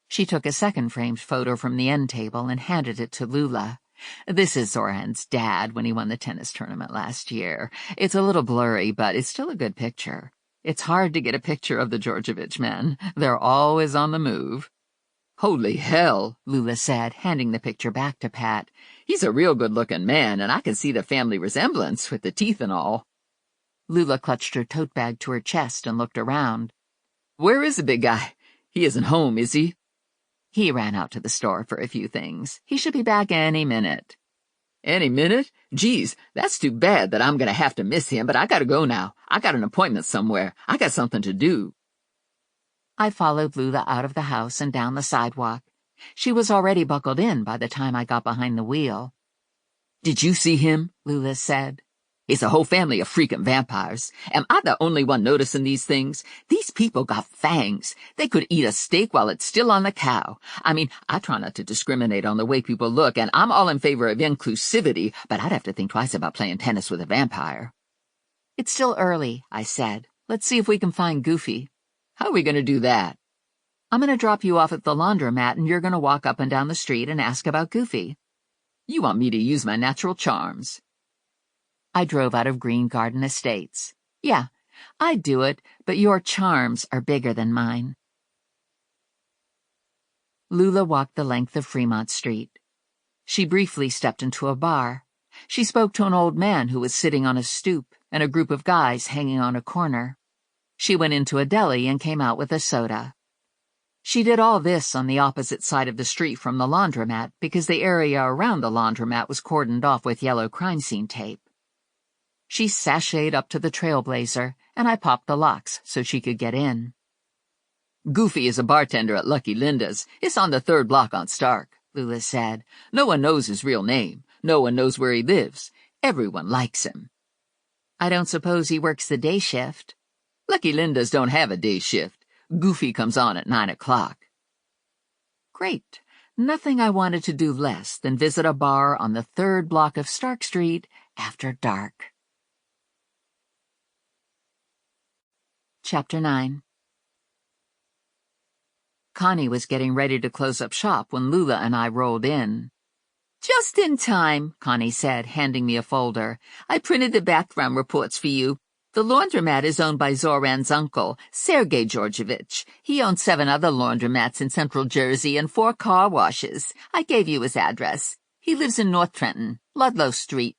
She took a second framed photo from the end table and handed it to Lula. This is Zoran's dad when he won the tennis tournament last year. It's a little blurry, but it's still a good picture. It's hard to get a picture of the Georgievich men. They're always on the move. Holy hell, Lula said, handing the picture back to Pat. He's a real good-looking man, and I can see the family resemblance with the teeth and all. Lula clutched her tote bag to her chest and looked around. Where is the big guy? He isn't home, is he? He ran out to the store for a few things. He should be back any minute. Any minute? Geez, that's too bad that I'm going to have to miss him, but I gotta go now. I got an appointment somewhere. I got something to do. I followed Lula out of the house and down the sidewalk. She was already buckled in by the time I got behind the wheel. Did you see him? Lula said. It's a whole family of freaking vampires. Am I the only one noticing these things? These people got fangs. They could eat a steak while it's still on the cow. I mean, I try not to discriminate on the way people look, and I'm all in favor of inclusivity, but I'd have to think twice about playing tennis with a vampire. It's still early, I said. Let's see if we can find Goofy. How are we going to do that? I'm going to drop you off at the laundromat, and you're going to walk up and down the street and ask about Goofy. You want me to use my natural charms? I drove out of Green Garden Estates. Yeah, I'd do it, but your charms are bigger than mine. Lula walked the length of Fremont Street. She briefly stepped into a bar. She spoke to an old man who was sitting on a stoop and a group of guys hanging on a corner. She went into a deli and came out with a soda. She did all this on the opposite side of the street from the laundromat because the area around the laundromat was cordoned off with yellow crime scene tape. She sashayed up to the Trailblazer, and I popped the locks so she could get in. Goofy is a bartender at Lucky Linda's. It's on the 3rd block on Stark, Lula said. No one knows his real name. No one knows where he lives. Everyone likes him. I don't suppose he works the day shift. Lucky Linda's don't have a day shift. Goofy comes on at 9 o'clock. Great. Nothing I wanted to do less than visit a bar on the 3rd block of Stark Street after dark. Chapter 9. Connie was getting ready to close up shop when Lula and I rolled in. Just in time, Connie said, handing me a folder. I printed the background reports for you. The laundromat is owned by Zoran's uncle, Sergei Georgievich. He owns 7 other laundromats in central Jersey and 4 car washes. I gave you his address. He lives in North Trenton, Ludlow Street.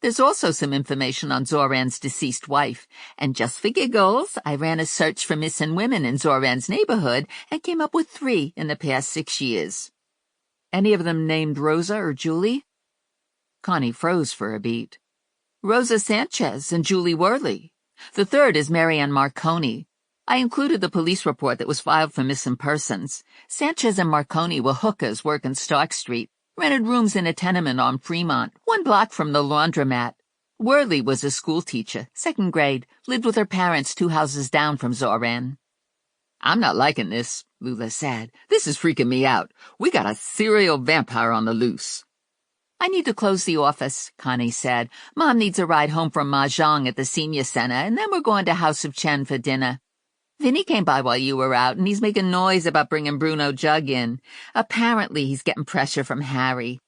There's also some information on Zoran's deceased wife, and just for giggles, I ran a search for missing women in Zoran's neighborhood and came up with 3 in the past 6 years. Any of them named Rosa or Julie? Connie froze for a beat. Rosa Sanchez and Julie Worley. The 3rd is Marianne Marconi. I included the police report that was filed for missing persons. Sanchez and Marconi were hookers working Stark Street. Rented rooms in a tenement on Fremont, 1 block from the laundromat. Worley was a schoolteacher, 2nd grade, lived with her parents 2 houses down from Zoran. I'm not liking this, Lula said. This is freaking me out. We got a serial vampire on the loose. I need to close the office, Connie said. Mom needs a ride home from Mahjong at the senior center, and then we're going to House of Chen for dinner. Vinnie came by while you were out, and he's making noise about bringing Bruno Jug in. Apparently he's getting pressure from Harry.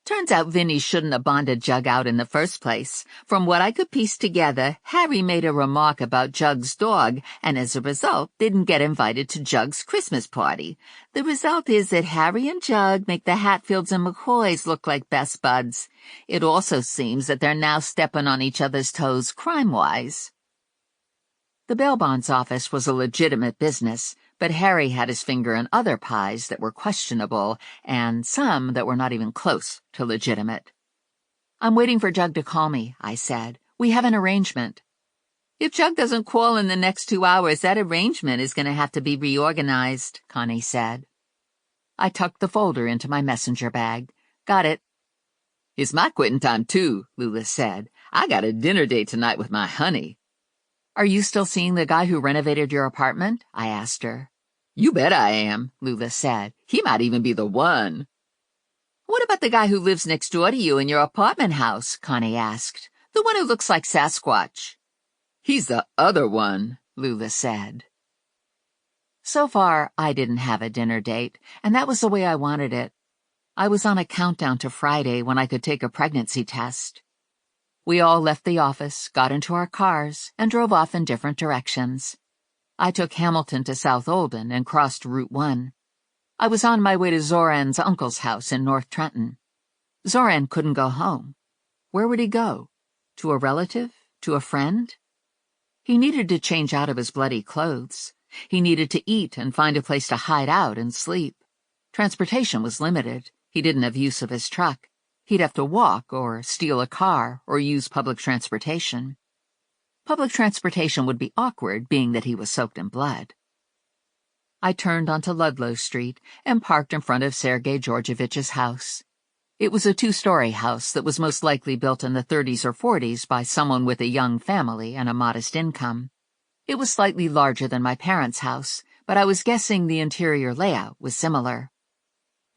Turns out Vinnie shouldn't have bonded Jug out in the first place. From what I could piece together, Harry made a remark about Jug's dog, and as a result didn't get invited to Jug's Christmas party. The result is that Harry and Jug make the Hatfields and McCoys look like best buds. It also seems that they're now stepping on each other's toes crime-wise. The bail bonds office was a legitimate business, but Harry had his finger in other pies that were questionable, and some that were not even close to legitimate. I'm waiting for Jug to call me, I said. We have an arrangement. If Jug doesn't call in the next 2 hours, that arrangement is going to have to be reorganized, Connie said. I tucked the folder into my messenger bag. Got it. It's my quitting time, too, Lula said. I got a dinner date tonight with my honey. Are you still seeing the guy who renovated your apartment? I asked her. You bet I am, Lula said. He might even be the one. What about the guy who lives next door to you in your apartment house? Connie asked. The one who looks like Sasquatch. He's the other one, Lula said. So far, I didn't have a dinner date, and that was the way I wanted it. I was on a countdown to Friday when I could take a pregnancy test. We all left the office, got into our cars, and drove off in different directions. I took Hamilton to South Olden and crossed Route 1. I was on my way to Zoran's uncle's house in North Trenton. Zoran couldn't go home. Where would he go? To a relative? To a friend? He needed to change out of his bloody clothes. He needed to eat and find a place to hide out and sleep. Transportation was limited. He didn't have use of his truck. He'd have to walk or steal a car or use public transportation. Public transportation would be awkward, being that he was soaked in blood. I turned onto Ludlow Street and parked in front of Sergei Georgievich's house. It was a two-story house that was most likely built in the 30s or 40s by someone with a young family and a modest income. It was slightly larger than my parents' house, but I was guessing the interior layout was similar.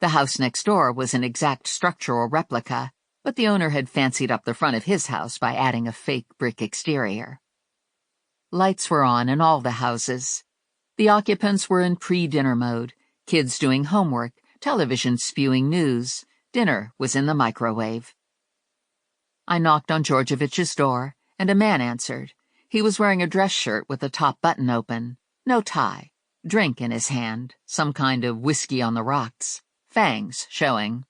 The house next door was an exact structural replica, but the owner had fancied up the front of his house by adding a fake brick exterior. Lights were on in all the houses. The occupants were in pre-dinner mode, kids doing homework, television spewing news. Dinner was in the microwave. I knocked on Georgievich's door, and a man answered. He was wearing a dress shirt with the top button open, no tie, drink in his hand, some kind of whiskey on the rocks, fangs showing.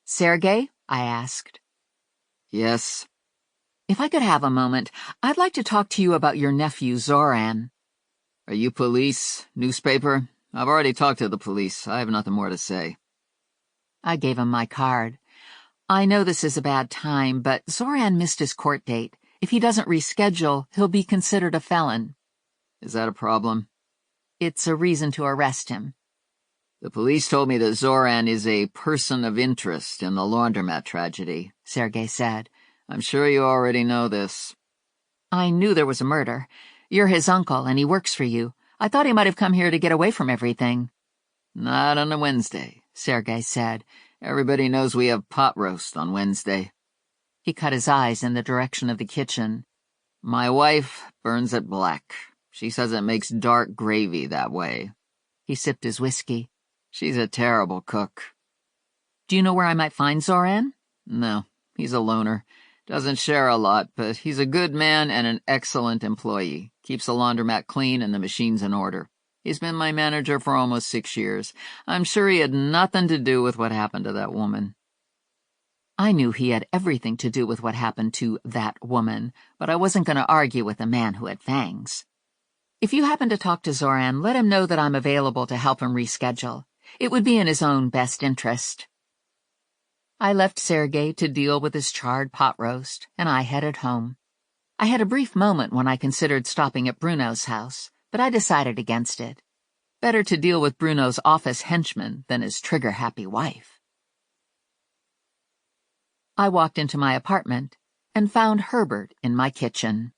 "Sergei?" I asked. Yes. "If I could have a moment, I'd like to talk to you about your nephew, Zoran." Are you police? Newspaper? I've already talked to the police. I have nothing more to say. I gave him my card. "I know this is a bad time, but Zoran missed his court date. If he doesn't reschedule, he'll be considered a felon." Is that a problem? "It's a reason to arrest him." The police told me that Zoran is a person of interest in the laundromat tragedy, Sergei said. I'm sure you already know this. "I knew there was a murder. You're his uncle, and he works for you. I thought he might have come here to get away from everything." Not on a Wednesday, Sergei said. Everybody knows we have pot roast on Wednesday. He cut his eyes in the direction of the kitchen. My wife burns it black. She says it makes dark gravy that way. He sipped his whiskey. She's a terrible cook. "Do you know where I might find Zoran?" No, he's a loner. Doesn't share a lot, but he's a good man and an excellent employee. Keeps the laundromat clean and the machines in order. He's been my manager for almost 6 years. I'm sure he had nothing to do with what happened to that woman. I knew he had everything to do with what happened to that woman, but I wasn't going to argue with a man who had fangs. "If you happen to talk to Zoran, let him know that I'm available to help him reschedule. It would be in his own best interest." I left Sergei to deal with his charred pot roast, and I headed home. I had a brief moment when I considered stopping at Bruno's house, but I decided against it. Better to deal with Bruno's office henchman than his trigger-happy wife. I walked into my apartment and found Herbert in my kitchen.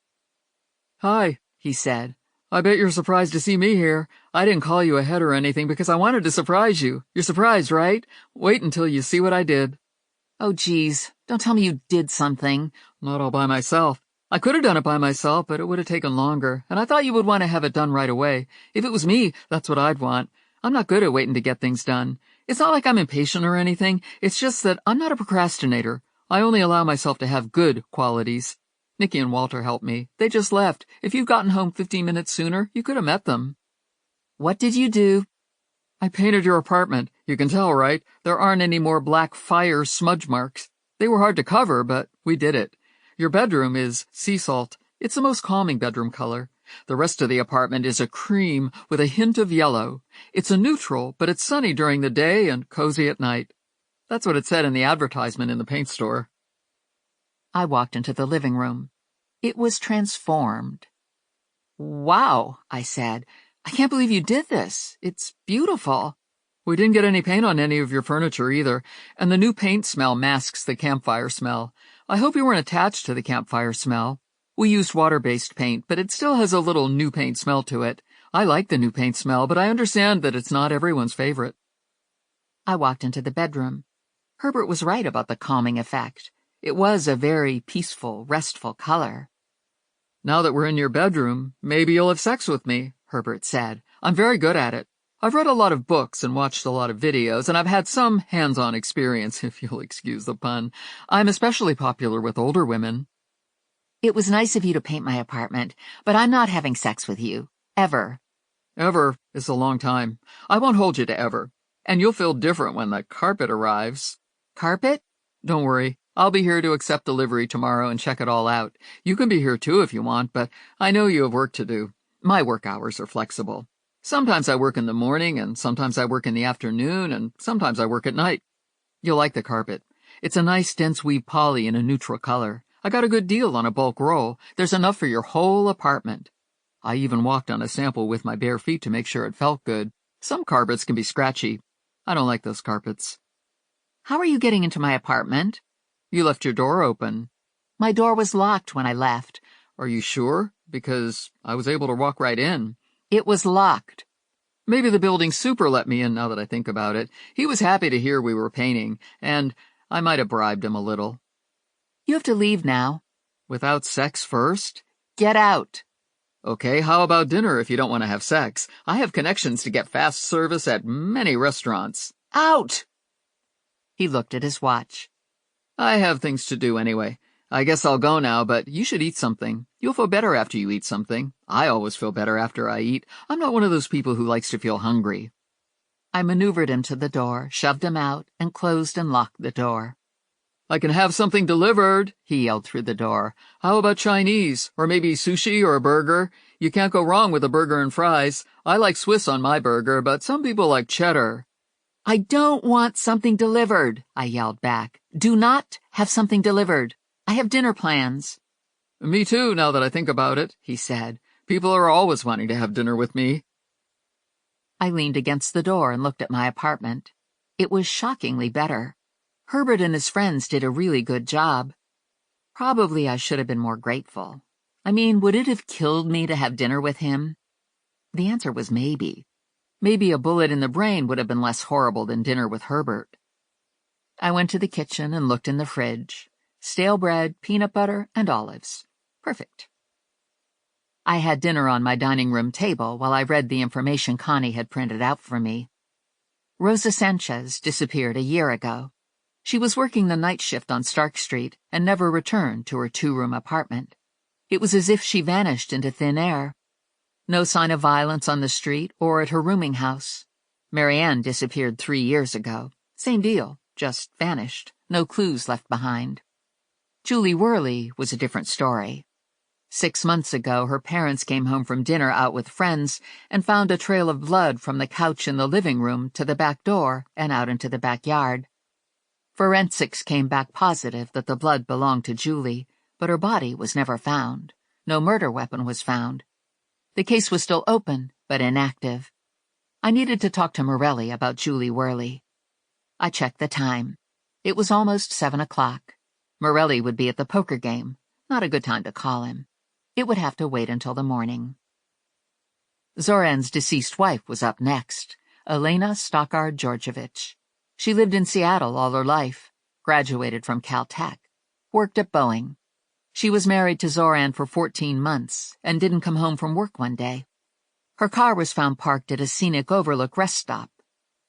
"Hi," he said. "I bet you're surprised to see me here. I didn't call you ahead or anything because I wanted to surprise you. You're surprised, right? Wait until you see what I did." "Oh, geez, don't tell me you did something." "Not all by myself. I could have done it by myself, but it would have taken longer, and I thought you would want to have it done right away. If it was me, that's what I'd want. I'm not good at waiting to get things done. It's not like I'm impatient or anything. It's just that I'm not a procrastinator. I only allow myself to have good qualities. Nicky and Walter helped me. They just left. If you'd gotten home 15 minutes sooner, you could have met them." "What did you do?" "I painted your apartment. You can tell, right? There aren't any more black fire smudge marks. They were hard to cover, but we did it. Your bedroom is sea salt. It's the most calming bedroom color. The rest of the apartment is a cream with a hint of yellow. It's a neutral, but it's sunny during the day and cozy at night. That's what it said in the advertisement in the paint store." I walked into the living room. It was transformed. "Wow," I said. "I can't believe you did this. It's beautiful." We didn't get any paint on any of your furniture either, and the new paint smell masks the campfire smell. I hope you weren't attached to the campfire smell. We used water-based paint, but it still has a little new paint smell to it. I like the new paint smell, but I understand that it's not everyone's favorite." I walked into the bedroom. Herbert was right about the calming effect. It was a very peaceful, restful color. "Now that we're in your bedroom, maybe you'll have sex with me," Herbert said. "I'm very good at it." I've read a lot of books and watched a lot of videos, and I've had some hands-on experience, if you'll excuse the pun. I'm especially popular with older women. It was nice of you to paint my apartment, but I'm not having sex with you. Ever. Ever is a long time. I won't hold you to ever. And you'll feel different when the carpet arrives. Carpet? Don't worry. I'll be here to accept delivery tomorrow and check it all out. You can be here too if you want, but I know you have work to do. My work hours are flexible. Sometimes I work in the morning, and sometimes I work in the afternoon, and sometimes I work at night. You'll like the carpet. It's a nice dense weave poly in a neutral color. I got a good deal on a bulk roll. There's enough for your whole apartment. I even walked on a sample with my bare feet to make sure it felt good. Some carpets can be scratchy. I don't like those carpets. How are you getting into my apartment? You left your door open. My door was locked when I left. Are you sure? Because I was able to walk right in. It was locked. Maybe the building super let me in now that I think about it. He was happy to hear we were painting, and I might have bribed him a little. You have to leave now. Without sex first? Get out. Okay, how about dinner if you don't want to have sex? I have connections to get fast service at many restaurants. Out! He looked at his watch. I have things to do anyway. I guess I'll go now, but you should eat something. You'll feel better after you eat something. I always feel better after I eat. I'm not one of those people who likes to feel hungry. I maneuvered him to the door, shoved him out, and closed and locked the door. I can have something delivered, he yelled through the door. How about Chinese, or maybe sushi or a burger? You can't go wrong with a burger and fries. I like Swiss on my burger, but some people like cheddar. I don't want something delivered, I yelled back. Do not have something delivered. I have dinner plans. Me too, now that I think about it, he said. People are always wanting to have dinner with me. I leaned against the door and looked at my apartment. It was shockingly better. Herbert and his friends did a really good job. Probably I should have been more grateful. I mean, would it have killed me to have dinner with him? The answer was maybe. Maybe a bullet in the brain would have been less horrible than dinner with Herbert. I went to the kitchen and looked in the fridge. Stale bread, peanut butter, and olives. Perfect. I had dinner on my dining room table while I read the information Connie had printed out for me. Rosa Sanchez disappeared a year ago. She was working the night shift on Stark Street and never returned to her two-room apartment. It was as if she vanished into thin air. No sign of violence on the street or at her rooming house. Marianne disappeared 3 years ago. Same deal, just vanished. No clues left behind. Julie Worley was a different story. 6 months ago, her parents came home from dinner out with friends and found a trail of blood from the couch in the living room to the back door and out into the backyard. Forensics came back positive that the blood belonged to Julie, but her body was never found. No murder weapon was found. The case was still open, but inactive. I needed to talk to Morelli about Julie Worley. I checked the time. It was almost 7 o'clock. Morelli would be at the poker game. Not a good time to call him. It would have to wait until the morning. Zoran's deceased wife was up next, Elena Stockard-Georgievich. She lived in Seattle all her life, graduated from Caltech, worked at Boeing. She was married to Zoran for 14 months and didn't come home from work one day. Her car was found parked at a scenic overlook rest stop.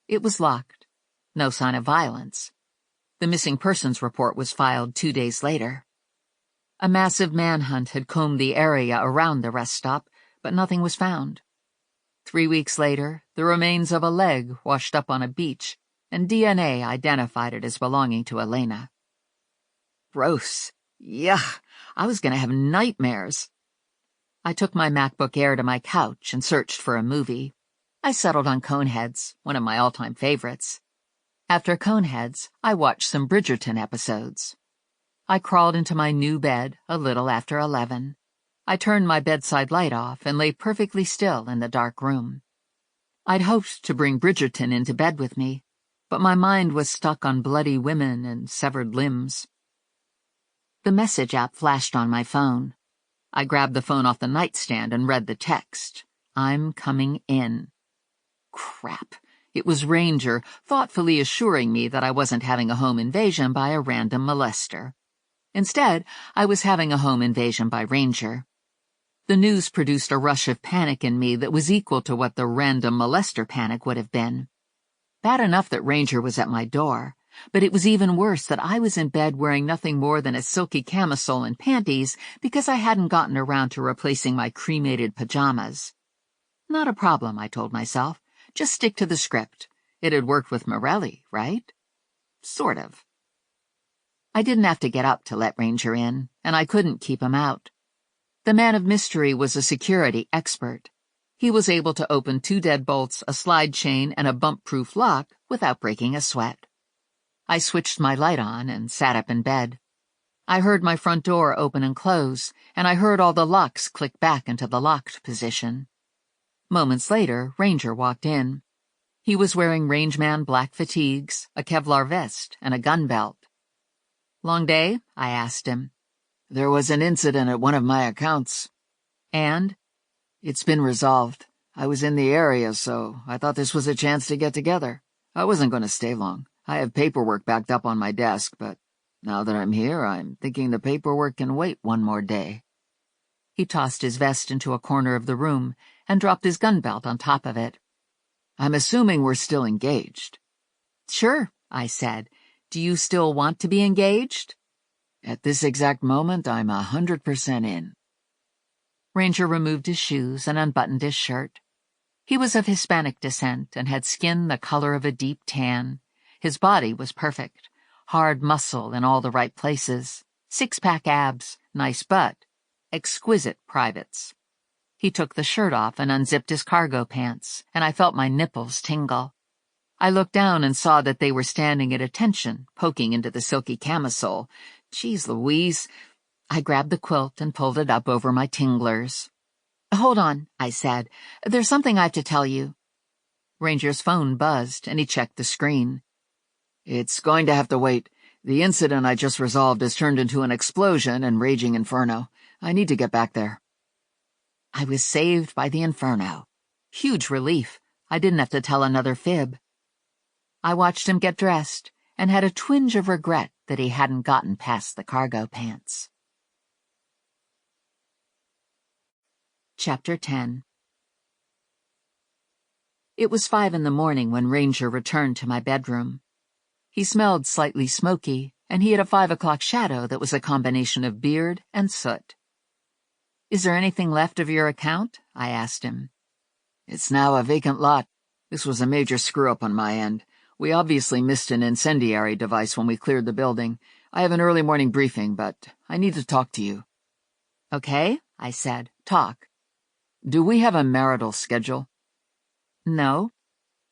It was locked. No sign of violence. The missing persons report was filed 2 days later. A massive manhunt had combed the area around the rest stop, but nothing was found. 3 weeks later, the remains of a leg washed up on a beach, and DNA identified it as belonging to Elena. Gross. Yuck. I was going to have nightmares. I took my MacBook Air to my couch and searched for a movie. I settled on Coneheads, one of my all-time favorites. After Coneheads, I watched some Bridgerton episodes. I crawled into my new bed a little after 11. I turned my bedside light off and lay perfectly still in the dark room. I'd hoped to bring Bridgerton into bed with me, but my mind was stuck on bloody women and severed limbs. The message app flashed on my phone. I grabbed the phone off the nightstand and read the text. I'm coming in. Crap. It was Ranger, thoughtfully assuring me that I wasn't having a home invasion by a random molester. Instead, I was having a home invasion by Ranger. The news produced a rush of panic in me that was equal to what the random molester panic would have been. Bad enough that Ranger was at my door, but it was even worse that I was in bed wearing nothing more than a silky camisole and panties because I hadn't gotten around to replacing my cremated pajamas. Not a problem, I told myself. Just stick to the script. It had worked with Morelli, right? Sort of. I didn't have to get up to let Ranger in, and I couldn't keep him out. The man of mystery was a security expert. He was able to open 2 deadbolts, a slide chain, and a bump-proof lock without breaking a sweat. I switched my light on and sat up in bed. I heard my front door open and close, and I heard all the locks click back into the locked position. Moments later, Ranger walked in. He was wearing rangeman black fatigues, a Kevlar vest, and a gun belt. "Long day?" I asked him. There was an incident at one of my accounts. And? It's been resolved. I was in the area, so I thought this was a chance to get together. I wasn't going to stay long. I have paperwork backed up on my desk, but now that I'm here, I'm thinking the paperwork can wait one more day. He tossed his vest into a corner of the room and dropped his gun belt on top of it. I'm assuming we're still engaged. Sure, I said. Do you still want to be engaged? At this exact moment, I'm 100% in. Ranger removed his shoes and unbuttoned his shirt. He was of Hispanic descent and had skin the color of a deep tan. His body was perfect, hard muscle in all the right places, 6-pack abs, nice butt, exquisite privates. He took the shirt off and unzipped his cargo pants, and I felt my nipples tingle. I looked down and saw that they were standing at attention, poking into the silky camisole. Geez Louise. I grabbed the quilt and pulled it up over my tinglers. "Hold on," I said. "There's something I have to tell you." Ranger's phone buzzed, and he checked the screen. It's going to have to wait. The incident I just resolved has turned into an explosion and raging inferno. I need to get back there. I was saved by the inferno. Huge relief. I didn't have to tell another fib. I watched him get dressed and had a twinge of regret that he hadn't gotten past the cargo pants. Chapter 10. It was 5 in the morning when Ranger returned to my bedroom. He smelled slightly smoky, and he had a 5 o'clock shadow that was a combination of beard and soot. "Is there anything left of your account?" I asked him. It's now a vacant lot. This was a major screw-up on my end. We obviously missed an incendiary device when we cleared the building. I have an early morning briefing, but I need to talk to you. Okay, I said. Talk. Do we have a marital schedule? No.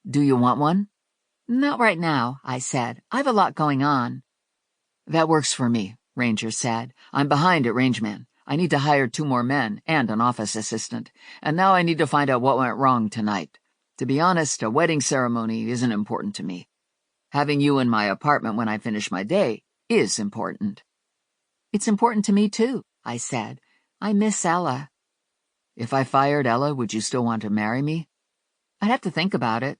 Do you want one? Not right now, I said. I've a lot going on. That works for me, Ranger said. I'm behind at Rangeman. I need to hire 2 more men and an office assistant, and now I need to find out what went wrong tonight. To be honest, a wedding ceremony isn't important to me. Having you in my apartment when I finish my day is important. It's important to me, too, I said. I miss Ella. If I fired Ella, would you still want to marry me? I'd have to think about it.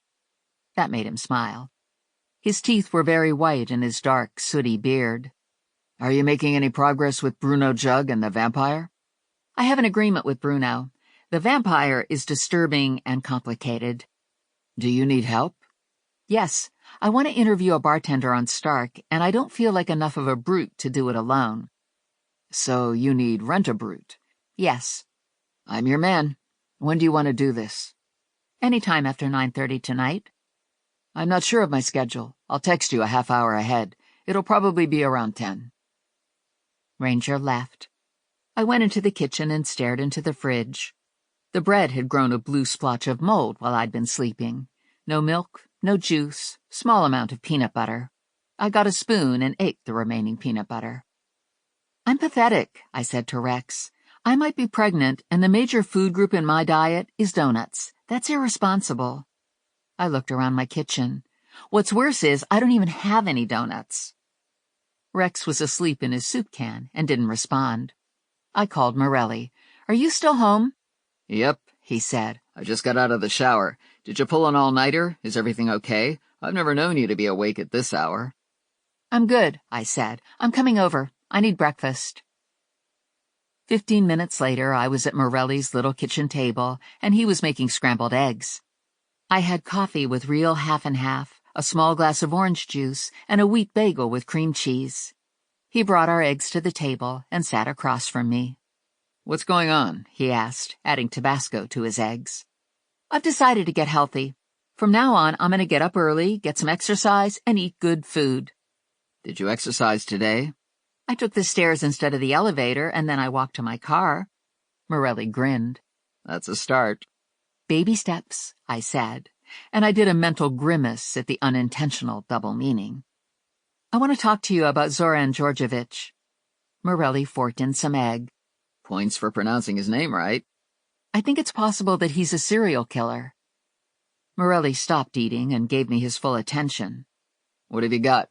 That made him smile. His teeth were very white in his dark, sooty beard. Are you making any progress with Bruno Jug and the vampire? I have an agreement with Bruno. The vampire is disturbing and complicated. Do you need help? Yes. I want to interview a bartender on Stark, and I don't feel like enough of a brute to do it alone. So you need Rent-A-Brute? Yes. I'm your man. When do you want to do this? Anytime after 9:30 tonight. I'm not sure of my schedule. I'll text you a half hour ahead. It'll probably be around 10. Ranger left. I went into the kitchen and stared into the fridge. The bread had grown a blue splotch of mold while I'd been sleeping. No milk, no juice, small amount of peanut butter. I got a spoon and ate the remaining peanut butter. I'm pathetic, I said to Rex. I might be pregnant, and the major food group in my diet is donuts. That's irresponsible. I looked around my kitchen. What's worse is I don't even have any donuts. Rex was asleep in his soup can and didn't respond. I called Morelli. Are you still home? Yep, he said. I just got out of the shower. Did you pull an all-nighter? Is everything okay? I've never known you to be awake at this hour. I'm good, I said. I'm coming over. I need breakfast. 15 minutes later, I was at Morelli's little kitchen table, and he was making scrambled eggs. I had coffee with real half and half, a small glass of orange juice, and a wheat bagel with cream cheese. He brought our eggs to the table and sat across from me. "What's going on?" he asked, adding Tabasco to his eggs. "I've decided to get healthy. From now on, I'm going to get up early, get some exercise, and eat good food." "Did you exercise today?" "I took the stairs instead of the elevator, and then I walked to my car." Morelli grinned. "That's a start." "Baby steps," I said, and I did a mental grimace at the unintentional double meaning. "I want to talk to you about Zoran Georgievich." Morelli forked in some egg. "Points for pronouncing his name right." "I think it's possible that he's a serial killer." Morelli stopped eating and gave me his full attention. "What have you got?"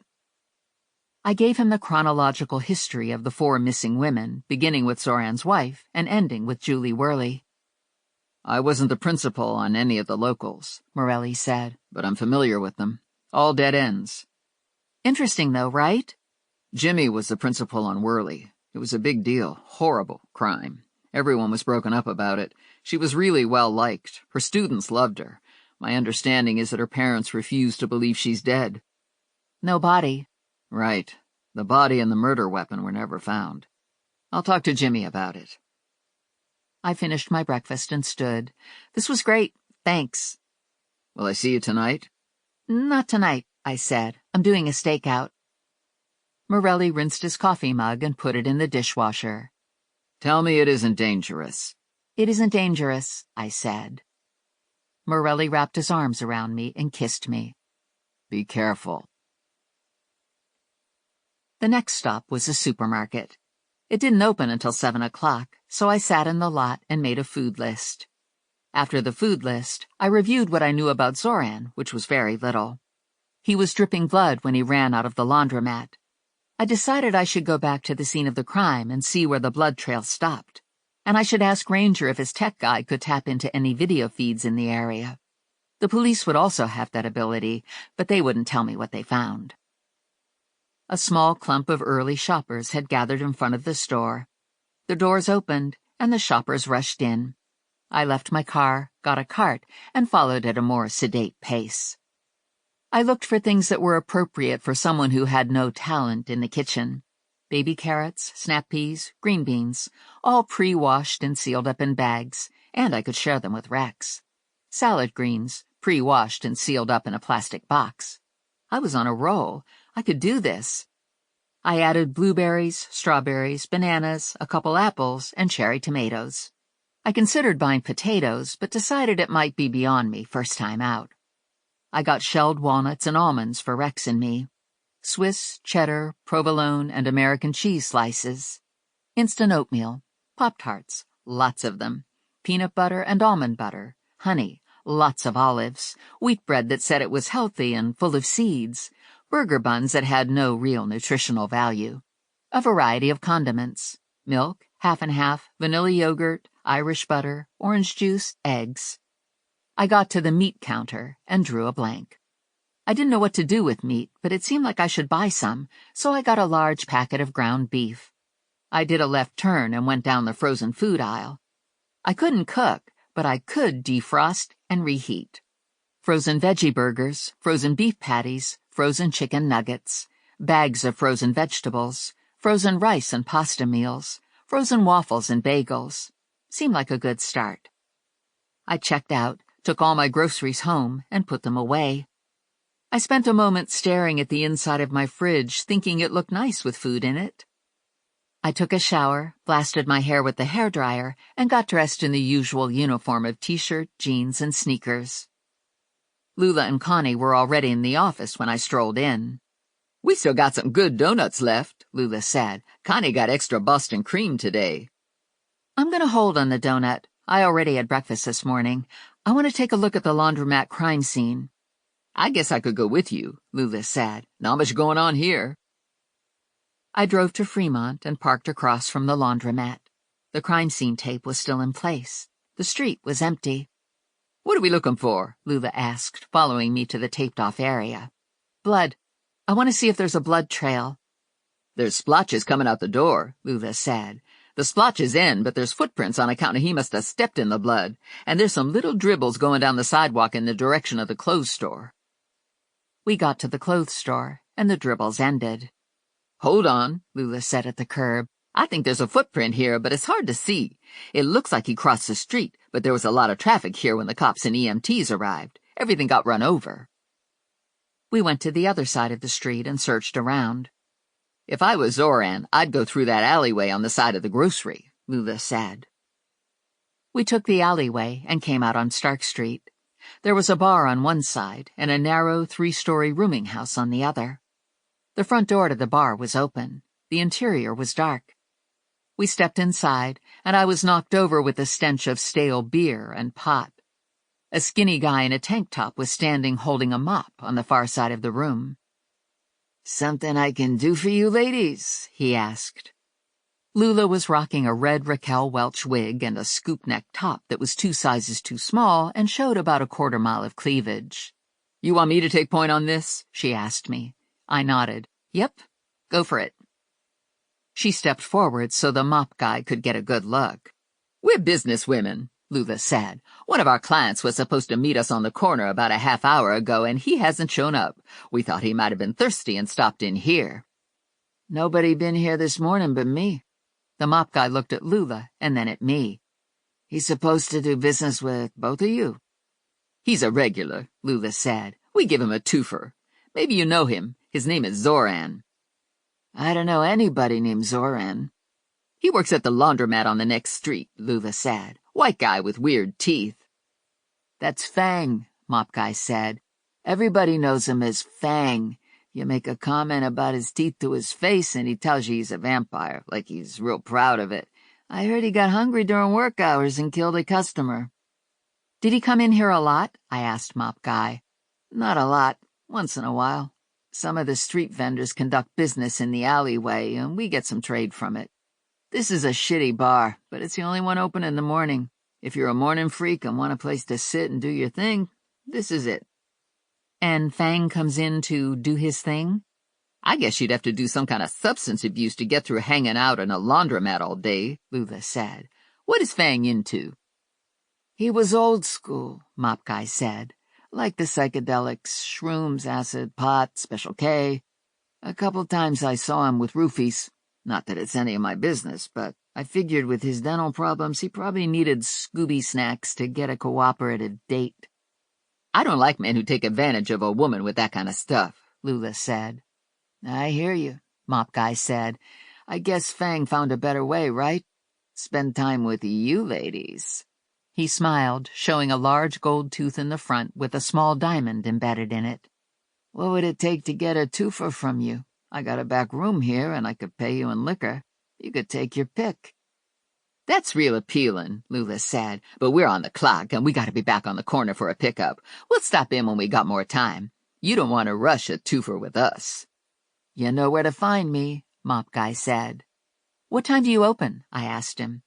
I gave him the chronological history of the 4 missing women, beginning with Zoran's wife and ending with Julie Worley. "I wasn't the principal on any of the locals," Morelli said, "but I'm familiar with them. All dead ends." "Interesting, though, right?" "Jimmy was the principal on Worley. It was a big deal, horrible crime. Everyone was broken up about it. She was really well-liked. Her students loved her. My understanding is that her parents refuse to believe she's dead." "No body." "Right. The body and the murder weapon were never found. I'll talk to Jimmy about it." I finished my breakfast and stood. "This was great, thanks." "Will I see you tonight?" "Not tonight," I said. "I'm doing a stakeout." Morelli rinsed his coffee mug and put it in the dishwasher. "Tell me it isn't dangerous." "It isn't dangerous," I said. Morelli wrapped his arms around me and kissed me. "Be careful." The next stop was a supermarket. It didn't open until 7 o'clock, so I sat in the lot and made a food list. After the food list, I reviewed what I knew about Zoran, which was very little. He was dripping blood when he ran out of the laundromat. I decided I should go back to the scene of the crime and see where the blood trail stopped, and I should ask Ranger if his tech guy could tap into any video feeds in the area. The police would also have that ability, but they wouldn't tell me what they found. A small clump of early shoppers had gathered in front of the store. The doors opened, and the shoppers rushed in. I left my car, got a cart, and followed at a more sedate pace. I looked for things that were appropriate for someone who had no talent in the kitchen. Baby carrots, snap peas, green beans, all pre-washed and sealed up in bags, and I could share them with Rex. Salad greens, pre-washed and sealed up in a plastic box. I was on a roll. I could do this. I added blueberries, strawberries, bananas, a couple apples, and cherry tomatoes. I considered buying potatoes, but decided it might be beyond me first time out. I got shelled walnuts and almonds for Rex and me. Swiss, cheddar, provolone, and American cheese slices. Instant oatmeal, Pop-Tarts, lots of them. Peanut butter and almond butter, honey, lots of olives, wheat bread that said it was healthy and full of seeds, burger buns that had no real nutritional value, a variety of condiments, milk, half and half, vanilla yogurt, Irish butter, orange juice, eggs. I got to the meat counter and drew a blank. I didn't know what to do with meat, but it seemed like I should buy some, so I got a large packet of ground beef. I did a left turn and went down the frozen food aisle. I couldn't cook, but I could defrost and reheat. Frozen veggie burgers, frozen beef patties, frozen chicken nuggets, bags of frozen vegetables, frozen rice and pasta meals, frozen waffles and bagels. Seemed like a good start. I checked out, took all my groceries home, and put them away. I spent a moment staring at the inside of my fridge, thinking it looked nice with food in it. I took a shower, blasted my hair with the hairdryer, and got dressed in the usual uniform of t-shirt, jeans, and sneakers. Lula and Connie were already in the office when I strolled in. "We still got some good donuts left," Lula said. "Connie got extra Boston cream today." "I'm going to hold on the donut. I already had breakfast this morning. I want to take a look at the laundromat crime scene." "I guess I could go with you," Lula said. "Not much going on here." I drove to Fremont and parked across from the laundromat. The crime scene tape was still in place. The street was empty. "What are we looking for?" Lula asked, following me to the taped-off area. "Blood. I want to see if there's a blood trail." "There's splotches coming out the door," Lula said. The splotches end, but there's footprints on account of he must have stepped in the blood, and there's some little dribbles going down the sidewalk in the direction of the clothes store. We got to the clothes store, and the dribbles ended. Hold on, Lula said at the curb. I think there's a footprint here, but it's hard to see. It looks like he crossed the street, but there was a lot of traffic here when the cops and EMTs arrived. Everything got run over. We went to the other side of the street and searched around. If I was Zoran, I'd go through that alleyway on the side of the grocery, Lula said. We took the alleyway and came out on Stark Street. There was a bar on one side and a narrow 3-story rooming house on the other. The front door to the bar was open. The interior was dark. We stepped inside, and I was knocked over with the stench of stale beer and pot. A skinny guy in a tank top was standing holding a mop on the far side of the room. "Something I can do for you ladies?" he asked. Lula was rocking a red Raquel Welch wig and a scoop-neck top that was 2 sizes too small and showed about a 1/4 mile of cleavage. "You want me to take point on this?" she asked me. I nodded. "Yep, go for it." She stepped forward so the mop guy could get a good look. "We're business women," Lula said. "One of our clients was supposed to meet us on the corner about a half hour ago, and he hasn't shown up. We thought he might have been thirsty and stopped in here." "Nobody been here this morning but me." The mop guy looked at Lula and then at me. "He's supposed to do business with both of you." "He's a regular," Lula said. "We give him a twofer. Maybe you know him. His name is Zoran." "I don't know anybody named Zoran." "He works at the laundromat on the next street," Lula said. "White guy with weird teeth." "That's Fang," Mop Guy said. "Everybody knows him as Fang. You make a comment about his teeth to his face and he tells you he's a vampire, like he's real proud of it. I heard he got hungry during work hours and killed a customer." "Did he come in here a lot?" I asked Mop Guy. "Not a lot. Once in a while. Some of the street vendors conduct business in the alleyway, and we get some trade from it. This is a shitty bar, but it's the only one open in the morning. If you're a morning freak and want a place to sit and do your thing, this is it." "And Fang comes in to do his thing?" "I guess you'd have to do some kind of substance abuse to get through hanging out in a laundromat all day," Lula said. "What is Fang into?" "He was old school," Mop Guy said. "Like the psychedelics, shrooms, acid, pot, Special K. A couple times I saw him with roofies. Not that it's any of my business, but I figured with his dental problems he probably needed Scooby snacks to get a cooperative date." "I don't like men who take advantage of a woman with that kind of stuff," Lula said. "I hear you," Mop Guy said. "I guess Fang found a better way, right? Spend time with you ladies." He smiled, showing a large gold tooth in the front with a small diamond embedded in it. "What would it take to get a twofer from you? I got a back room here, and I could pay you in liquor. You could take your pick." "That's real appealing," Lula said, "but we're on the clock, and we got to be back on the corner for a pickup. We'll stop in when we got more time. You don't want to rush a twofer with us." "You know where to find me," Mop Guy said. "What time do you open?" I asked him.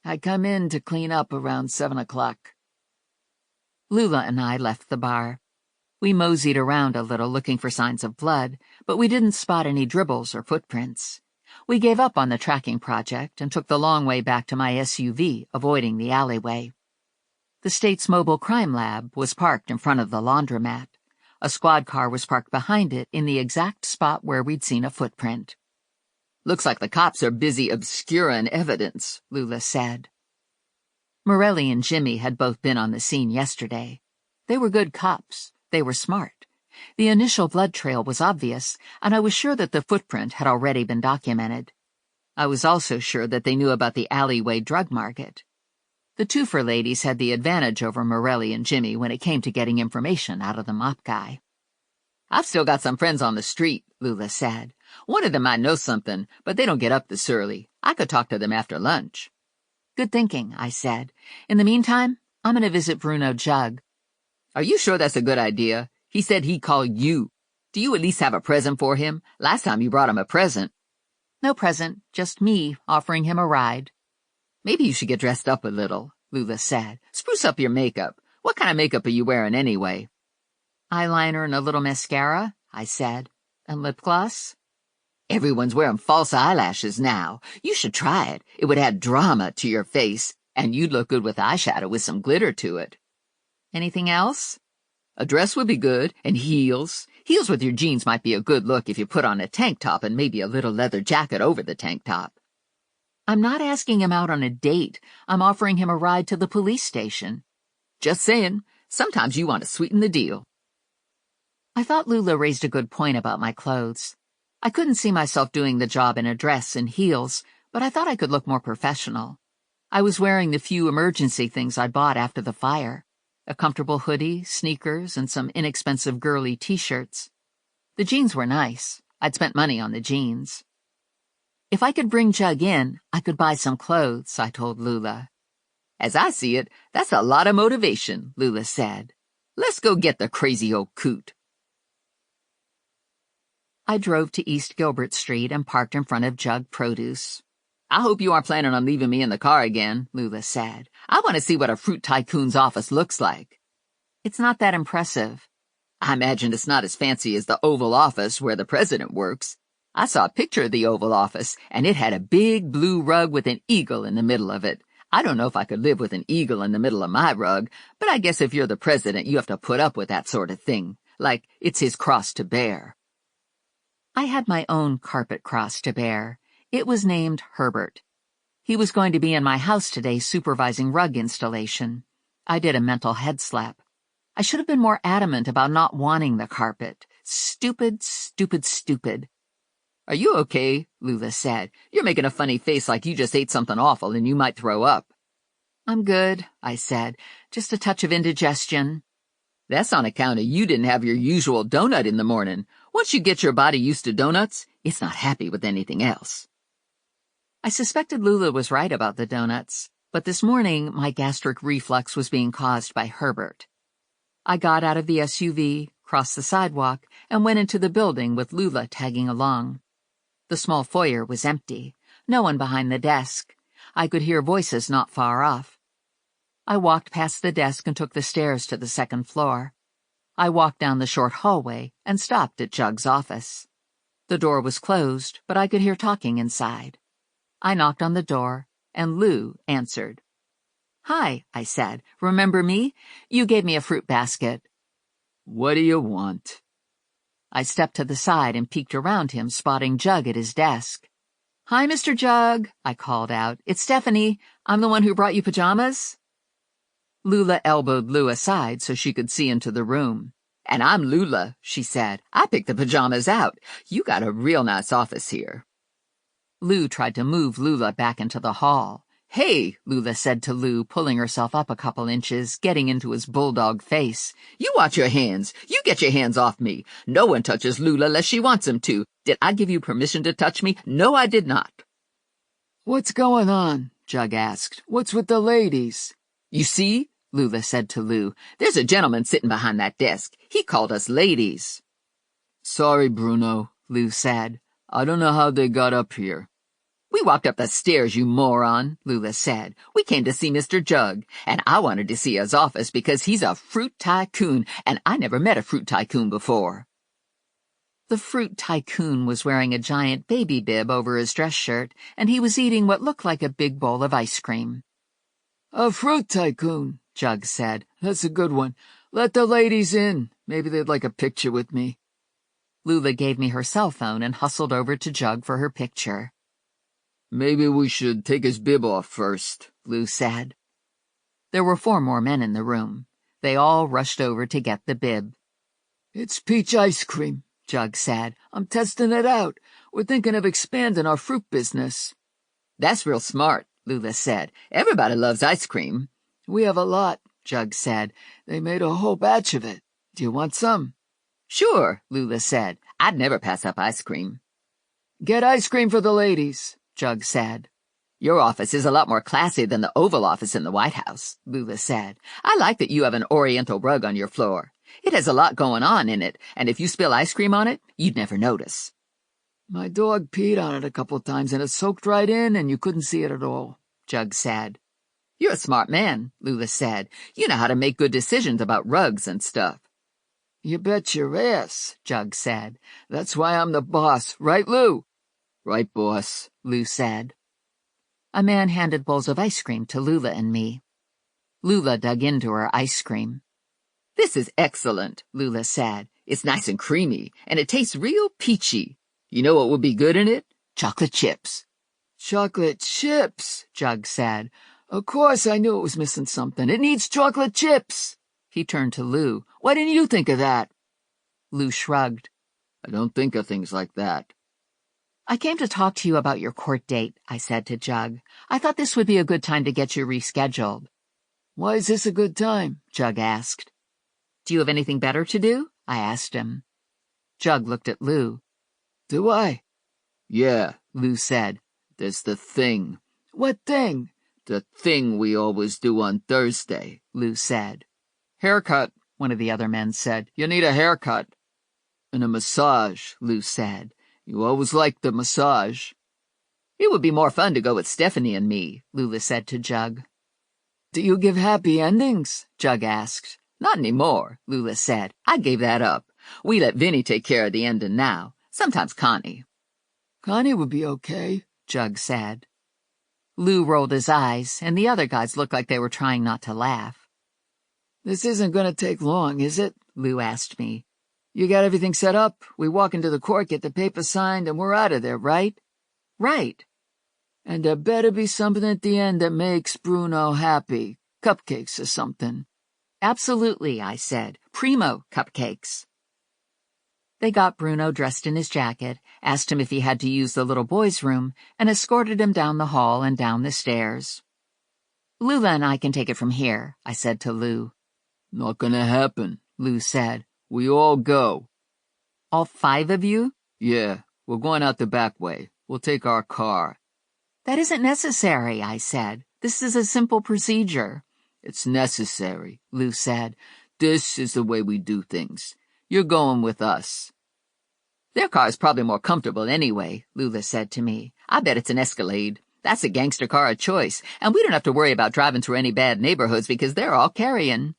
"I come in to clean up around 7 o'clock. Lula and I left the bar. We moseyed around a little looking for signs of blood, but we didn't spot any dribbles or footprints. We gave up on the tracking project and took the long way back to my SUV, avoiding the alleyway. The state's mobile crime lab was parked in front of the laundromat. A squad car was parked behind it in the exact spot where we'd seen a footprint. "Looks like the cops are busy obscuring evidence," Lula said. Morelli and Jimmy had both been on the scene yesterday. They were good cops. They were smart. The initial blood trail was obvious, and I was sure that the footprint had already been documented. I was also sure that they knew about the alleyway drug market. The twofer ladies had the advantage over Morelli and Jimmy when it came to getting information out of the mop guy. "I've still got some friends on the street," Lula said. "One of them might know something, but they don't get up this early. I could talk to them after lunch." "Good thinking," I said. "In the meantime, I'm going to visit Bruno Jug." "Are you sure that's a good idea? He said he'd call you. Do you at least have a present for him? Last time you brought him a present." "No present, just me offering him a ride." "Maybe you should get dressed up a little," Lula said. "Spruce up your makeup. What kind of makeup are you wearing anyway?" "Eyeliner and a little mascara," I said. "And lip gloss?" Everyone's wearing false eyelashes now. You should try it. It would add drama to your face, and you'd look good with eyeshadow with some glitter to it. Anything else? A dress would be good, and heels. Heels with your jeans might be a good look if you put on a tank top and maybe a little leather jacket over the tank top. I'm not asking him out on a date. I'm offering him a ride to the police station. Just saying, sometimes you want to sweeten the deal. I thought Lula raised a good point about my clothes. I couldn't see myself doing the job in a dress and heels, but I thought I could look more professional. I was wearing the few emergency things I bought after the fire. A comfortable hoodie, sneakers, and some inexpensive girly t-shirts. The jeans were nice. I'd spent money on the jeans. If I could bring Jug in, I could buy some clothes, I told Lula. As I see it, that's a lot of motivation, Lula said. Let's go get the crazy old coot. I drove to East Gilbert Street and parked in front of Jug Produce. I hope you aren't planning on leaving me in the car again, Lula said. I want to see what a fruit tycoon's office looks like. It's not that impressive. I imagine it's not as fancy as the Oval Office where the president works. I saw a picture of the Oval Office, and it had a big blue rug with an eagle in the middle of it. I don't know if I could live with an eagle in the middle of my rug, but I guess if you're the president, you have to put up with that sort of thing. Like, it's his cross to bear. I had my own carpet cross to bear. It was named Herbert. He was going to be in my house today supervising rug installation. I did a mental head slap. I should have been more adamant about not wanting the carpet. Stupid, stupid, stupid. Are you okay? Lula said. You're making a funny face like you just ate something awful and you might throw up. I'm good, I said. Just a touch of indigestion. That's on account of you didn't have your usual donut in the morning. Once you get your body used to donuts, it's not happy with anything else. I suspected Lula was right about the donuts, but this morning my gastric reflux was being caused by Herbert. I got out of the SUV, crossed the sidewalk, and went into the building with Lula tagging along. The small foyer was empty, no one behind the desk. I could hear voices not far off. I walked past the desk and took the stairs to the second floor. I walked down the short hallway and stopped at Jug's office. The door was closed, but I could hear talking inside. I knocked on the door, and Lou answered. Hi, I said. Remember me? You gave me a fruit basket. What do you want? I stepped to the side and peeked around him, spotting Jug at his desk. Hi, Mr. Jug, I called out. It's Stephanie. I'm the one who brought you pajamas. Lula elbowed Lou aside so she could see into the room. And I'm Lula, she said. I picked the pajamas out. You got a real nice office here. Lou tried to move Lula back into the hall. Hey, Lula said to Lou, pulling herself up a couple inches, getting into his bulldog face. You watch your hands. You get your hands off me. No one touches Lula unless she wants him to. Did I give you permission to touch me? No, I did not. What's going on? Jug asked. What's with the ladies? You see, Lula said to Lou, there's a gentleman sitting behind that desk. He called us ladies. Sorry, Bruno, Lou said. I don't know how they got up here. We walked up the stairs, you moron, Lula said. We came to see Mr. Jug, and I wanted to see his office because he's a fruit tycoon, and I never met a fruit tycoon before. The fruit tycoon was wearing a giant baby bib over his dress shirt, and he was eating what looked like a big bowl of ice cream. A fruit tycoon, Jug said. That's a good one. Let the ladies in. Maybe they'd like a picture with me. Lula gave me her cell phone and hustled over to Jug for her picture. Maybe we should take his bib off first, Lou said. There were 4 more men in the room. They all rushed over to get the bib. It's peach ice cream, Jug said. I'm testing it out. We're thinking of expanding our fruit business. That's real smart, Lula said. Everybody loves ice cream. We have a lot, Jug said. They made a whole batch of it. Do you want some? Sure, Lula said. I'd never pass up ice cream. Get ice cream for the ladies, Jug said. Your office is a lot more classy than the Oval Office in the White House, Lula said. I like that you have an oriental rug on your floor. It has a lot going on in it, and if you spill ice cream on it, you'd never notice. My dog peed on it a couple times, and it soaked right in, and you couldn't see it at all, Jug said. You're a smart man, Lula said. You know how to make good decisions about rugs and stuff. You bet your ass, Jug said. That's why I'm the boss, right, Lou? Right, boss, Lou said. A man handed bowls of ice cream to Lula and me. Lula dug into her ice cream. "This is excellent," Lula said. "It's nice and creamy, and it tastes real peachy. You know what would be good in it? Chocolate chips." Chocolate chips, Jug said. Of course I knew it was missing something. It needs chocolate chips. He turned to Lou. Why didn't you think of that? Lou shrugged. "I don't think of things like that." I came to talk to you about your court date, I said to Jug. I thought this would be a good time to get you rescheduled. Why is this a good time? Jug asked. Do you have anything better to do? I asked him. Jug looked at Lou. Do I? Yeah, Lou said. There's the thing. What thing? The thing we always do on Thursday, Lou said. Haircut, one of the other men said. You need a haircut. And a massage, Lou said. You always liked the massage. It would be more fun to go with Stephanie and me, Lula said to Jug. Do you give happy endings? Jug asked. Not anymore, Lula said. I gave that up. We let Vinnie take care of the ending now. Sometimes Connie. Connie would be okay, Jug said. Lou rolled his eyes, and the other guys looked like they were trying not to laugh. This isn't going to take long, is it? Lou asked me. You got everything set up? We walk into the court, get the paper signed, and we're out of there, right? Right. And there better be something at the end that makes Bruno happy. Cupcakes or something. Absolutely, I said. Primo cupcakes. They got Bruno dressed in his jacket, asked him if he had to use the little boy's room, and escorted him down the hall and down the stairs. Lula and I can take it from here, I said to Lou. Not gonna happen, Lou said. We all go. All 5 of you? Yeah, we're going out the back way. We'll take our car. That isn't necessary, I said. This is a simple procedure. It's necessary, Lou said. This is the way we do things. You're going with us. Their car's probably more comfortable anyway, Lula said to me. I bet it's an Escalade. That's a gangster car of choice, and we don't have to worry about driving through any bad neighborhoods because they're all carrying.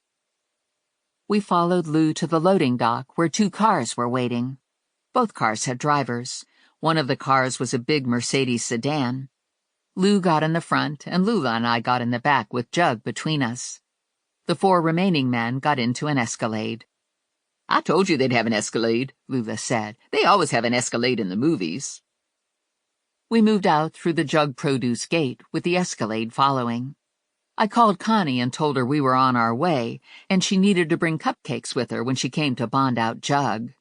We followed Lou to the loading dock where 2 cars were waiting. Both cars had drivers. One of the cars was a big Mercedes sedan. Lou got in the front, and Lula and I got in the back with Jug between us. The 4 remaining men got into an Escalade. I told you they'd have an Escalade, Lula said. They always have an Escalade in the movies. We moved out through the Jug produce gate with the Escalade following. I called Connie and told her we were on our way, and she needed to bring cupcakes with her when she came to bond out Jug.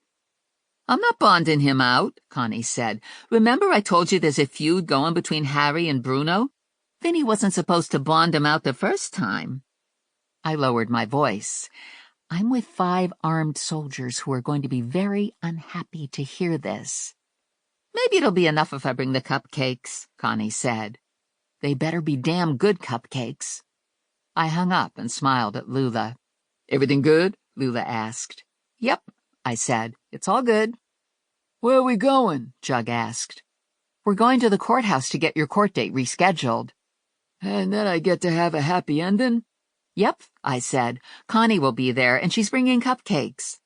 I'm not bonding him out, Connie said. Remember I told you there's a feud going between Harry and Bruno? Vinnie wasn't supposed to bond him out the first time. I lowered my voice. I'm with 5 armed soldiers who are going to be very unhappy to hear this. Maybe it'll be enough if I bring the cupcakes, Connie said. They better be damn good cupcakes. I hung up and smiled at Lula. Everything good? Lula asked. Yep, I said. It's all good. Where are we going? Jug asked. We're going to the courthouse to get your court date rescheduled. And then I get to have a happy ending? Yep, I said. Connie will be there, and she's bringing cupcakes.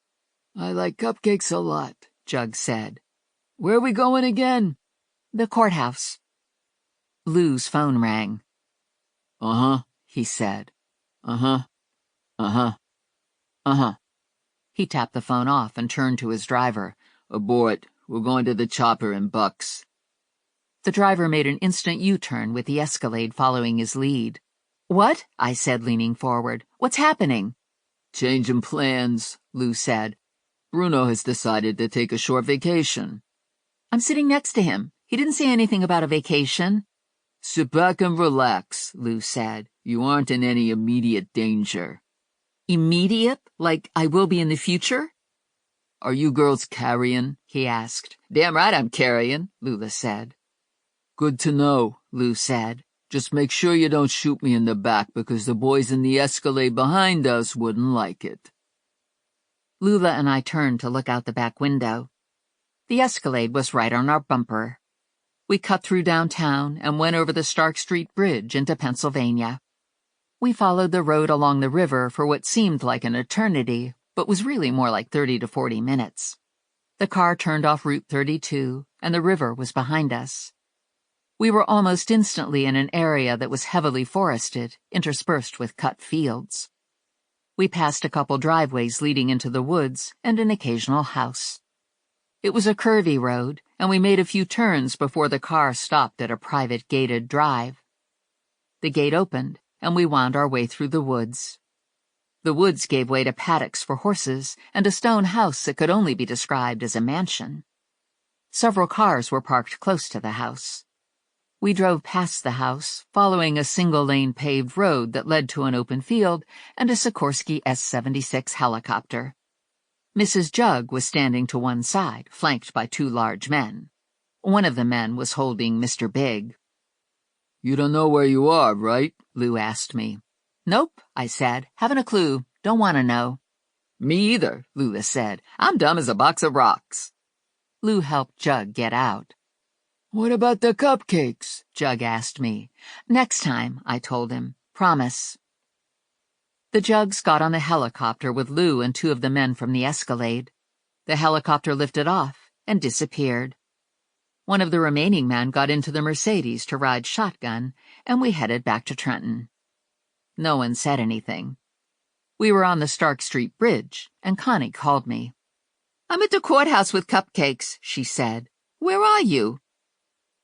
I like cupcakes a lot, Jug said. Where are we going again? The courthouse. Lou's phone rang. Uh-huh, he said. Uh-huh, uh-huh, uh-huh. He tapped the phone off and turned to his driver. Abort. We're going to the chopper in Bucks. The driver made an instant U-turn with the Escalade following his lead. What? I said, leaning forward. What's happening? Changing plans, Lou said. Bruno has decided to take a short vacation. I'm sitting next to him. He didn't say anything about a vacation. Sit back and relax, Lou said. You aren't in any immediate danger. Immediate? Like I will be in the future? Are you girls carrying? He asked. Damn right I'm carrying, Lula said. Good to know, Lou said. Just make sure you don't shoot me in the back because the boys in the Escalade behind us wouldn't like it. Lula and I turned to look out the back window. The Escalade was right on our bumper. We cut through downtown and went over the Stark Street Bridge into Pennsylvania. We followed the road along the river for what seemed like an eternity, but was really more like 30 to 40 minutes. The car turned off Route 32, and the river was behind us. We were almost instantly in an area that was heavily forested, interspersed with cut fields. We passed a couple driveways leading into the woods and an occasional house. It was a curvy road, and we made a few turns before the car stopped at a private gated drive. The gate opened, and we wound our way through the woods. The woods gave way to paddocks for horses and a stone house that could only be described as a mansion. Several cars were parked close to the house. We drove past the house, following a single-lane paved road that led to an open field and a Sikorsky S-76 helicopter. Mrs. Jug was standing to one side, flanked by two large men. One of the men was holding Mr. Big. "You don't know where you are, right?" Lou asked me. "Nope," I said. "Haven't a clue. Don't want to know." "Me either," Lula said. "I'm dumb as a box of rocks." Lou helped Jug get out. "What about the cupcakes?" Jug asked me. "Next time," I told him. "Promise." The Jugs got on the helicopter with Lou and two of the men from the Escalade. The helicopter lifted off and disappeared. One of the remaining men got into the Mercedes to ride shotgun, and we headed back to Trenton. No one said anything. We were on the Stark Street Bridge, and Connie called me. "I'm at the courthouse with cupcakes," she said. "Where are you?"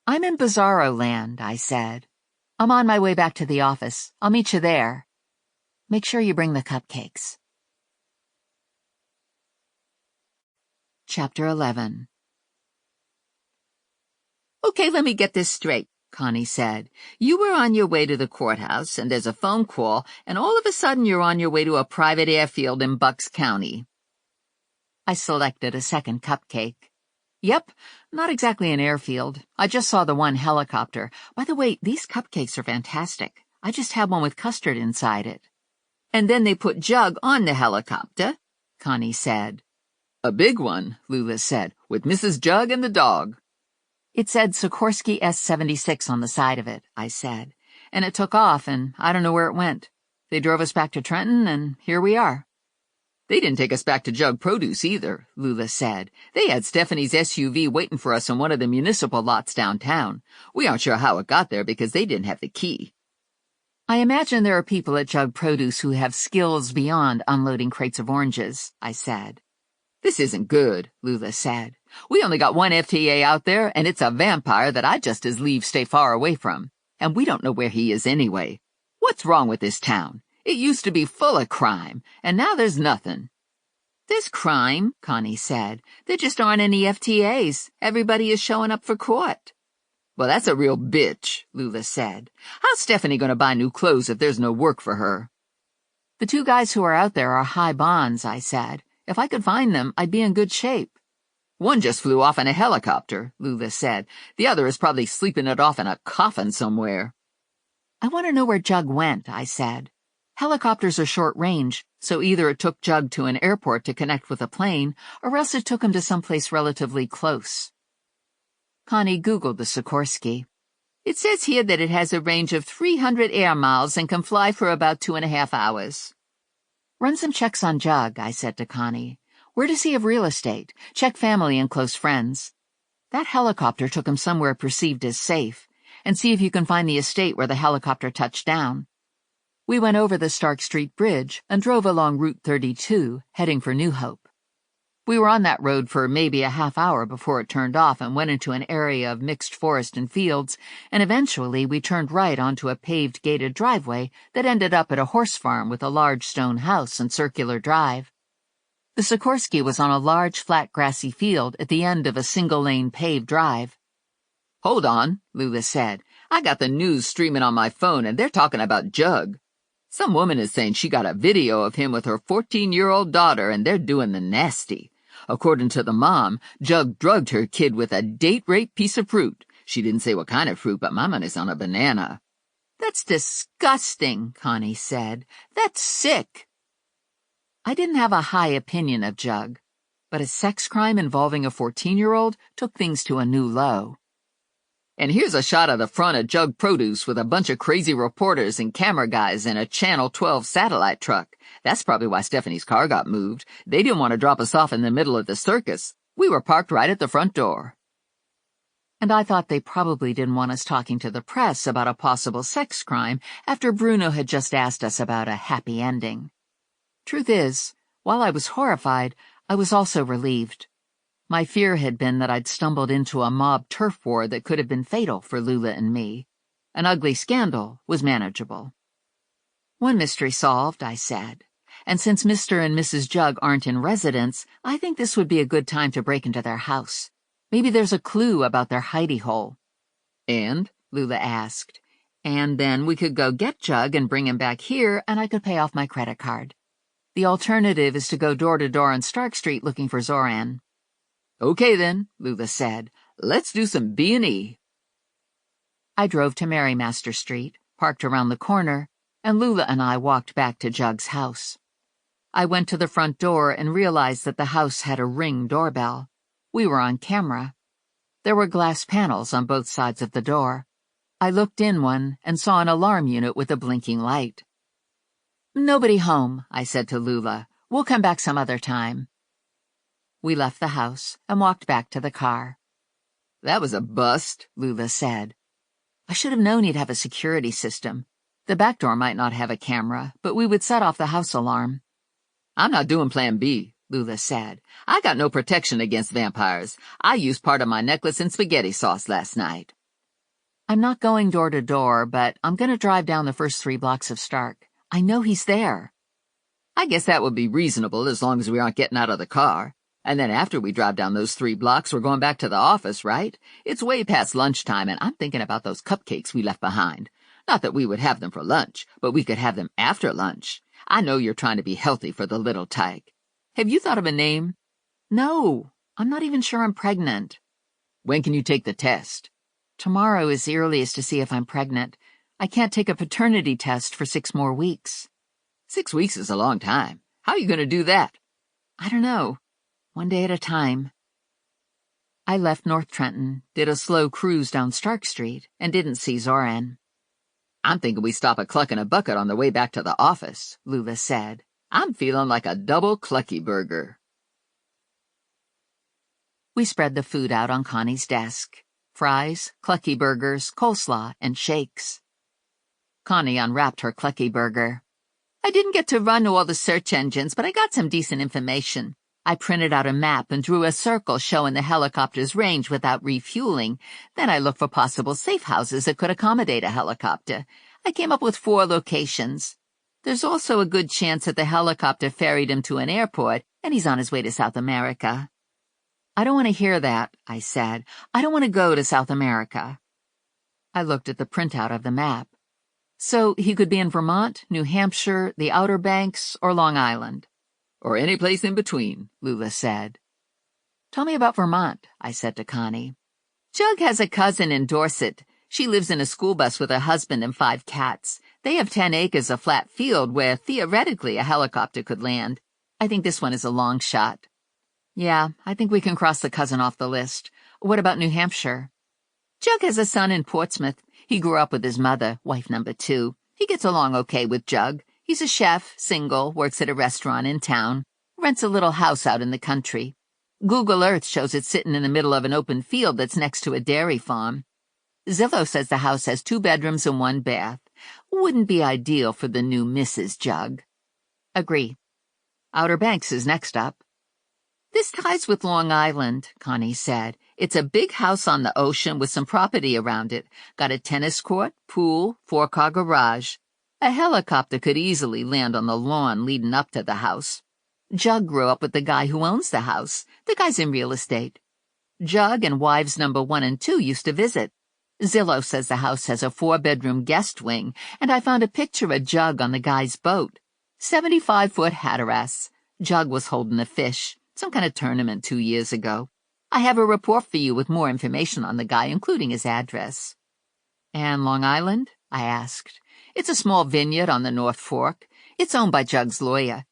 "I'm in Bizarro Land," I said. "I'm on my way back to the office. I'll meet you there. Make sure you bring the cupcakes." Chapter 11. "Okay, let me get this straight," Connie said. "You were on your way to the courthouse, and there's a phone call, and all of a sudden you're on your way to a private airfield in Bucks County." I selected a second cupcake. "Yep, not exactly an airfield. I just saw the one helicopter. By the way, these cupcakes are fantastic. I just had one with custard inside it." "And then they put Jug on the helicopter," Connie said. "A big one," Lula said, "with Mrs. Jug and the dog." "It said Sikorsky S-76 on the side of it," I said. "And it took off, and I don't know where it went. They drove us back to Trenton, and here we are." "They didn't take us back to Jug Produce either," Lula said. "They had Stephanie's SUV waiting for us in one of the municipal lots downtown. We aren't sure how it got there because they didn't have the key." "I imagine there are people at Jug Produce who have skills beyond unloading crates of oranges," I said. "This isn't good," Lula said. "We only got one FTA out there, and it's a vampire that I'd just as leave stay far away from. And we don't know where he is anyway. What's wrong with this town? It used to be full of crime, and now there's nothing." "There's crime," Connie said. "There just aren't any FTAs. Everybody is showing up for court." "Well, that's a real bitch," Lula said. "How's Stephanie going to buy new clothes if there's no work for her?" "The two guys who are out there are high bonds," I said. "If I could find them, I'd be in good shape." "One just flew off in a helicopter," Lula said. "The other is probably sleeping it off in a coffin somewhere." "I want to know where Jug went," I said. "Helicopters are short range, so either it took Jug to an airport to connect with a plane, or else it took him to someplace relatively close." Connie Googled the Sikorsky. "It says here that it has a range of 300 air miles and can fly for about 2.5 hours. "Run some checks on Jug," I said to Connie. "Where does he have real estate? Check family and close friends. That helicopter took him somewhere perceived as safe, and see if you can find the estate where the helicopter touched down." We went over the Stark Street Bridge and drove along Route 32, heading for New Hope. We were on that road for maybe a half hour before it turned off and went into an area of mixed forest and fields, and eventually we turned right onto a paved gated driveway that ended up at a horse farm with a large stone house and circular drive. The Sikorsky was on a large flat grassy field at the end of a single-lane paved drive. "Hold on," Lula said. "I got the news streaming on my phone, and they're talking about Jug. Some woman is saying she got a video of him with her 14-year-old daughter, and they're doing the nasty. According to the mom, Jug drugged her kid with a date-rape piece of fruit. She didn't say what kind of fruit, but my money's on a banana." "That's disgusting," Connie said. "That's sick." I didn't have a high opinion of Jug, but a sex crime involving a 14-year-old took things to a new low. "And here's a shot of the front of Jug Produce with a bunch of crazy reporters and camera guys in a Channel 12 satellite truck. That's probably why Stephanie's car got moved. They didn't want to drop us off in the middle of the circus. We were parked right at the front door." and I thought they probably didn't want us talking to the press about a possible sex crime after Bruno had just asked us about a happy ending. Truth is, while I was horrified, I was also relieved. My fear had been that I'd stumbled into a mob turf war that could have been fatal for Lula and me. An ugly scandal was manageable. One mystery solved, I said. And since Mr. and Mrs. Jug aren't in residence, I think this would be a good time to break into their house. Maybe there's a clue about their hidey hole. And? Lula asked. And then we could go get Jug and bring him back here, and I could pay off my credit card. The alternative is to go door to door on Stark Street looking for Zoran. Okay then, Lula said. Let's do some B&E. I drove to Marymaster Street, parked around the corner, and Lula and I walked back to Jug's house. I went to the front door and realized that the house had a Ring doorbell. We were on camera. There were glass panels on both sides of the door. I looked in one and saw an alarm unit with a blinking light. "Nobody home," I said to Lula. "We'll come back some other time." We left the house and walked back to the car. "That was a bust," Lula said. I should have known he'd have a security system. The back door might not have a camera, but we would set off the house alarm. "I'm not doing Plan B," Lula said. "I got no protection against vampires. I used part of my necklace in spaghetti sauce last night." I'm not going door to door, but I'm going to drive down the first 3 blocks of Stark. I know he's there. "I guess that would be reasonable as long as we aren't getting out of the car. And then after we drive down those 3 blocks, we're going back to the office, right? It's way past lunchtime, and I'm thinking about those cupcakes we left behind. Not that we would have them for lunch, but we could have them after lunch. I know you're trying to be healthy for the little tyke. Have you thought of a name?" No, I'm not even sure I'm pregnant. "When can you take the test?" Tomorrow is the earliest to see if I'm pregnant. I can't take a paternity test for 6 more weeks. 6 weeks is a long time. How are you going to do that? I don't know. One day at a time. I left North Trenton, did a slow cruise down Stark Street, and didn't see Zoran. "I'm thinking we stop at Cluck and a Bucket on the way back to the office," Lula said. "I'm feeling like a double Clucky burger." We spread the food out on Connie's desk. Fries, Clucky burgers, coleslaw, and shakes. Connie unwrapped her Clucky burger. "I didn't get to run all the search engines, but I got some decent information. I printed out a map and drew a circle showing the helicopter's range without refueling. Then I looked for possible safe houses that could accommodate a helicopter. I came up with 4 locations. There's also a good chance that the helicopter ferried him to an airport, and he's on his way to South America." "I don't want to hear that," I said. "I don't want to go to South America." I looked at the printout of the map. So he could be in Vermont, New Hampshire, the Outer Banks, or Long Island. "Or any place in between," Lula said. "Tell me about Vermont," I said to Connie. "Jug has a cousin in Dorset. She lives in a school bus with her husband and 5 cats. They have 10 acres of flat field where, theoretically, a helicopter could land. I think this one is a long shot." "Yeah, I think we can cross the cousin off the list. What about New Hampshire?" "Jug has a son in Portsmouth. He grew up with his mother, wife number 2. He gets along okay with Jug. He's a chef, single, works at a restaurant in town, rents a little house out in the country. Google Earth shows it sitting in the middle of an open field that's next to a dairy farm. Zillow says the house has 2 bedrooms and 1 bath. Wouldn't be ideal for the new Mrs. Jug." "Agree. Outer Banks is next up." "This ties with Long Island," Connie said. "It's a big house on the ocean with some property around it. Got a tennis court, pool, 4-car garage. A helicopter could easily land on the lawn leading up to the house. Jug grew up with the guy who owns the house. The guy's in real estate. Jug and wives number 1 and 2 used to visit. Zillow says the house has a 4-bedroom guest wing, and I found a picture of Jug on the guy's boat. 75-foot Hatteras. Jug was holding a fish, some kind of tournament 2 years ago. I have a report for you with more information on the guy, including his address." "And Long Island?" I asked. "It's a small vineyard on the North Fork. It's owned by Jug's lawyer.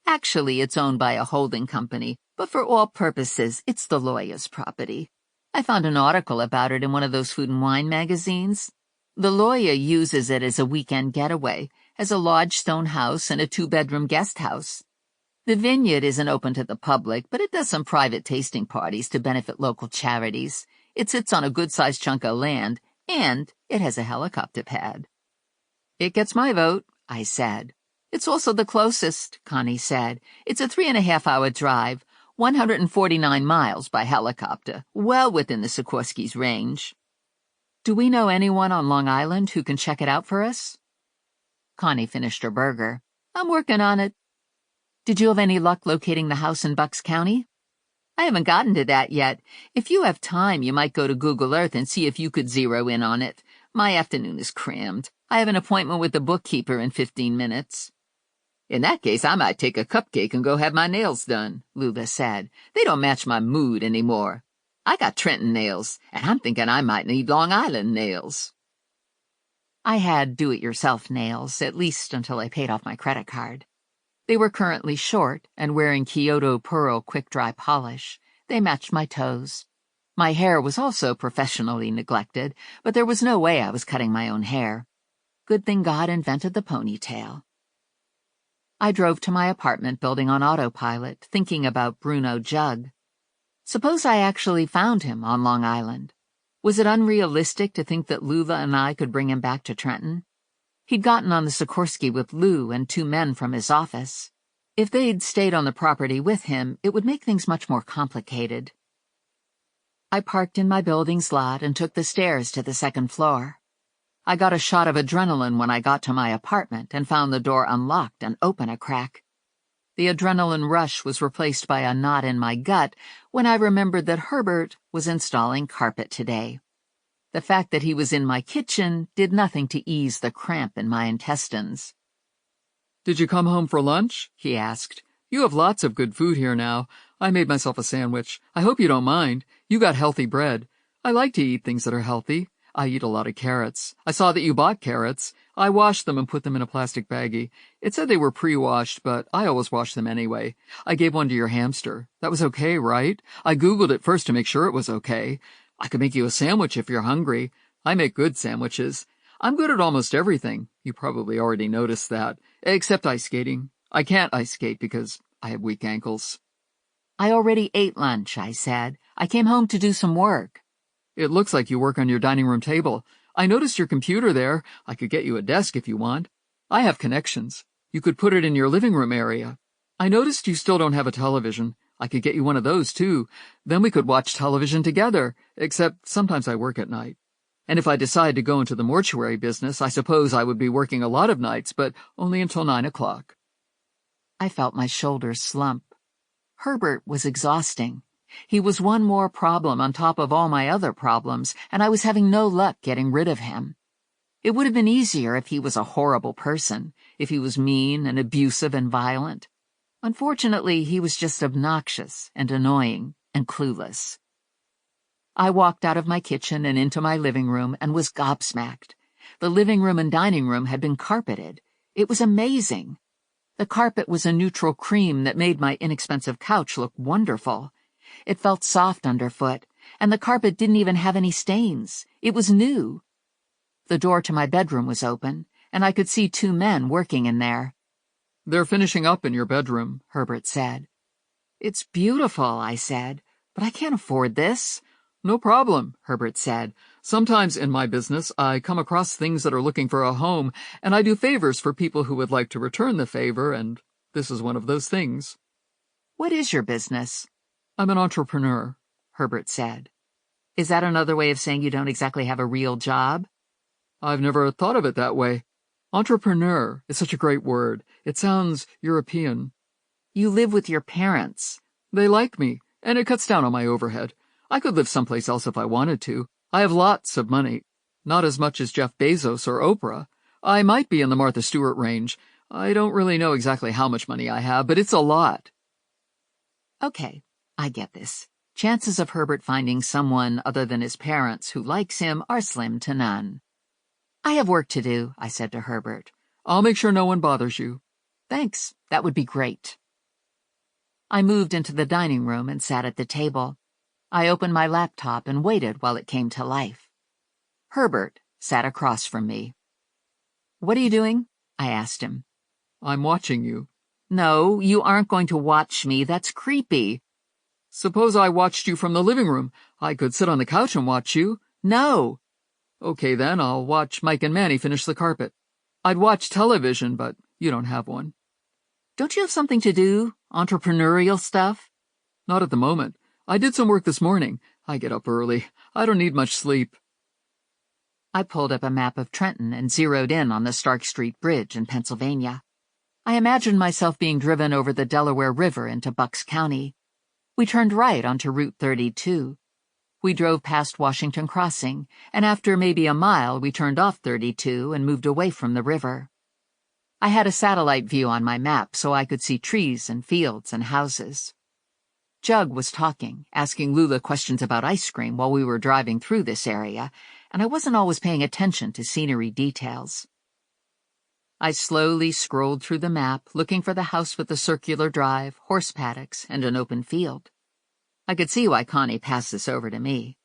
Actually, it's owned by a holding company, but for all purposes, it's the lawyer's property. I found an article about it in one of those food and wine magazines. The lawyer uses it as a weekend getaway, has a large stone house and a 2-bedroom guest house. The vineyard isn't open to the public, but it does some private tasting parties to benefit local charities. It sits on a good-sized chunk of land, and it has a helicopter pad. It gets my vote, I said. It's also the closest, Connie said. It's a 3.5-hour drive, 149 miles by helicopter, well within the Sikorsky's range. Do we know anyone on Long Island who can check it out for us? Connie finished her burger. I'm working on it. Did you have any luck locating the house in Bucks County? I haven't gotten to that yet. If you have time, you might go to Google Earth and see if you could zero in on it. My afternoon is crammed. I have an appointment with the bookkeeper in 15 minutes. In that case, I might take a cupcake and go have my nails done, Lula said. They don't match my mood anymore. I got Trenton nails, and I'm thinking I might need Long Island nails. I had do-it-yourself nails, at least until I paid off my credit card. They were currently short and wearing Kyoto Pearl quick-dry polish. They matched my toes. My hair was also professionally neglected, but there was no way I was cutting my own hair. Good thing God invented the ponytail. I drove to my apartment building on autopilot, thinking about Bruno Jug. Suppose I actually found him on Long Island. Was it unrealistic to think that Lula and I could bring him back to Trenton? He'd gotten on the Sikorsky with Lou and 2 men from his office. If they'd stayed on the property with him, it would make things much more complicated. I parked in my building's lot and took the stairs to the 2nd floor. I got a shot of adrenaline when I got to my apartment and found the door unlocked and open a crack. The adrenaline rush was replaced by a knot in my gut when I remembered that Herbert was installing carpet today. The fact that he was in my kitchen did nothing to ease the cramp in my intestines. "Did you come home for lunch?" he asked. "You have lots of good food here now. I made myself a sandwich. I hope you don't mind. You got healthy bread. I like to eat things that are healthy. I eat a lot of carrots. I saw that you bought carrots. I washed them and put them in a plastic baggie. It said they were pre-washed, but I always wash them anyway. I gave one to your hamster. That was okay, right? I Googled it first to make sure it was okay. I could make you a sandwich if you're hungry. I make good sandwiches. I'm good at almost everything. You probably already noticed that. Except ice skating. I can't ice skate because I have weak ankles." I already ate lunch, I said. I came home to do some work. "It looks like you work on your dining room table. I noticed your computer there. I could get you a desk if you want. I have connections. You could put it in your living room area. I noticed you still don't have a television. I could get you one of those, too. Then we could watch television together, except sometimes I work at night. And if I decide to go into the mortuary business, I suppose I would be working a lot of nights, but only until 9 o'clock. I felt my shoulders slump. Herbert was exhausting. He was one more problem on top of all my other problems, and I was having no luck getting rid of him. It would have been easier if he was a horrible person, if he was mean and abusive and violent. Unfortunately, he was just obnoxious and annoying and clueless. I walked out of my kitchen and into my living room and was gobsmacked. The living room and dining room had been carpeted. It was amazing. The carpet was a neutral cream that made my inexpensive couch look wonderful. It felt soft underfoot, and the carpet didn't even have any stains. It was new. The door to my bedroom was open, and I could see 2 men working in there. "They're finishing up in your bedroom," Herbert said. "It's beautiful," I said, "but I can't afford this." "No problem," Herbert said. "Sometimes in my business I come across things that are looking for a home, and I do favors for people who would like to return the favor, and this is one of those things." "What is your business?" "I'm an entrepreneur," Herbert said. "Is that another way of saying you don't exactly have a real job?" "I've never thought of it that way. Entrepreneur is such a great word. It sounds European." "You live with your parents." "They like me, and it cuts down on my overhead. I could live someplace else if I wanted to. I have lots of money. Not as much as Jeff Bezos or Oprah. I might be in the Martha Stewart range. I don't really know exactly how much money I have, but it's a lot." Okay, I get this. Chances of Herbert finding someone other than his parents who likes him are slim to none. "I have work to do," I said to Herbert. "I'll make sure no one bothers you." "Thanks, that would be great." I moved into the dining room and sat at the table. I opened my laptop and waited while it came to life. Herbert sat across from me. "What are you doing?" I asked him. "I'm watching you." "No, you aren't going to watch me. That's creepy." Suppose I watched you from the living room. I could sit on the couch and watch you. No. Okay, then, I'll watch Mike and Manny finish the carpet. I'd watch television, but you don't have one. Don't you have something to do? Entrepreneurial stuff? Not at the moment. I did some work this morning. I get up early. I don't need much sleep. I pulled up a map of Trenton and zeroed in on the Stark Street Bridge in Pennsylvania. I imagined myself being driven over the Delaware River into Bucks County. We turned right onto Route 32. We drove past Washington Crossing, and after maybe a mile we turned off 32 and moved away from the river. I had a satellite view on my map so I could see trees and fields and houses. Jug was talking, asking Lula questions about ice cream while we were driving through this area, and I wasn't always paying attention to scenery details. I slowly scrolled through the map, looking for the house with the circular drive, horse paddocks, and an open field. I could see why Connie passed this over to me.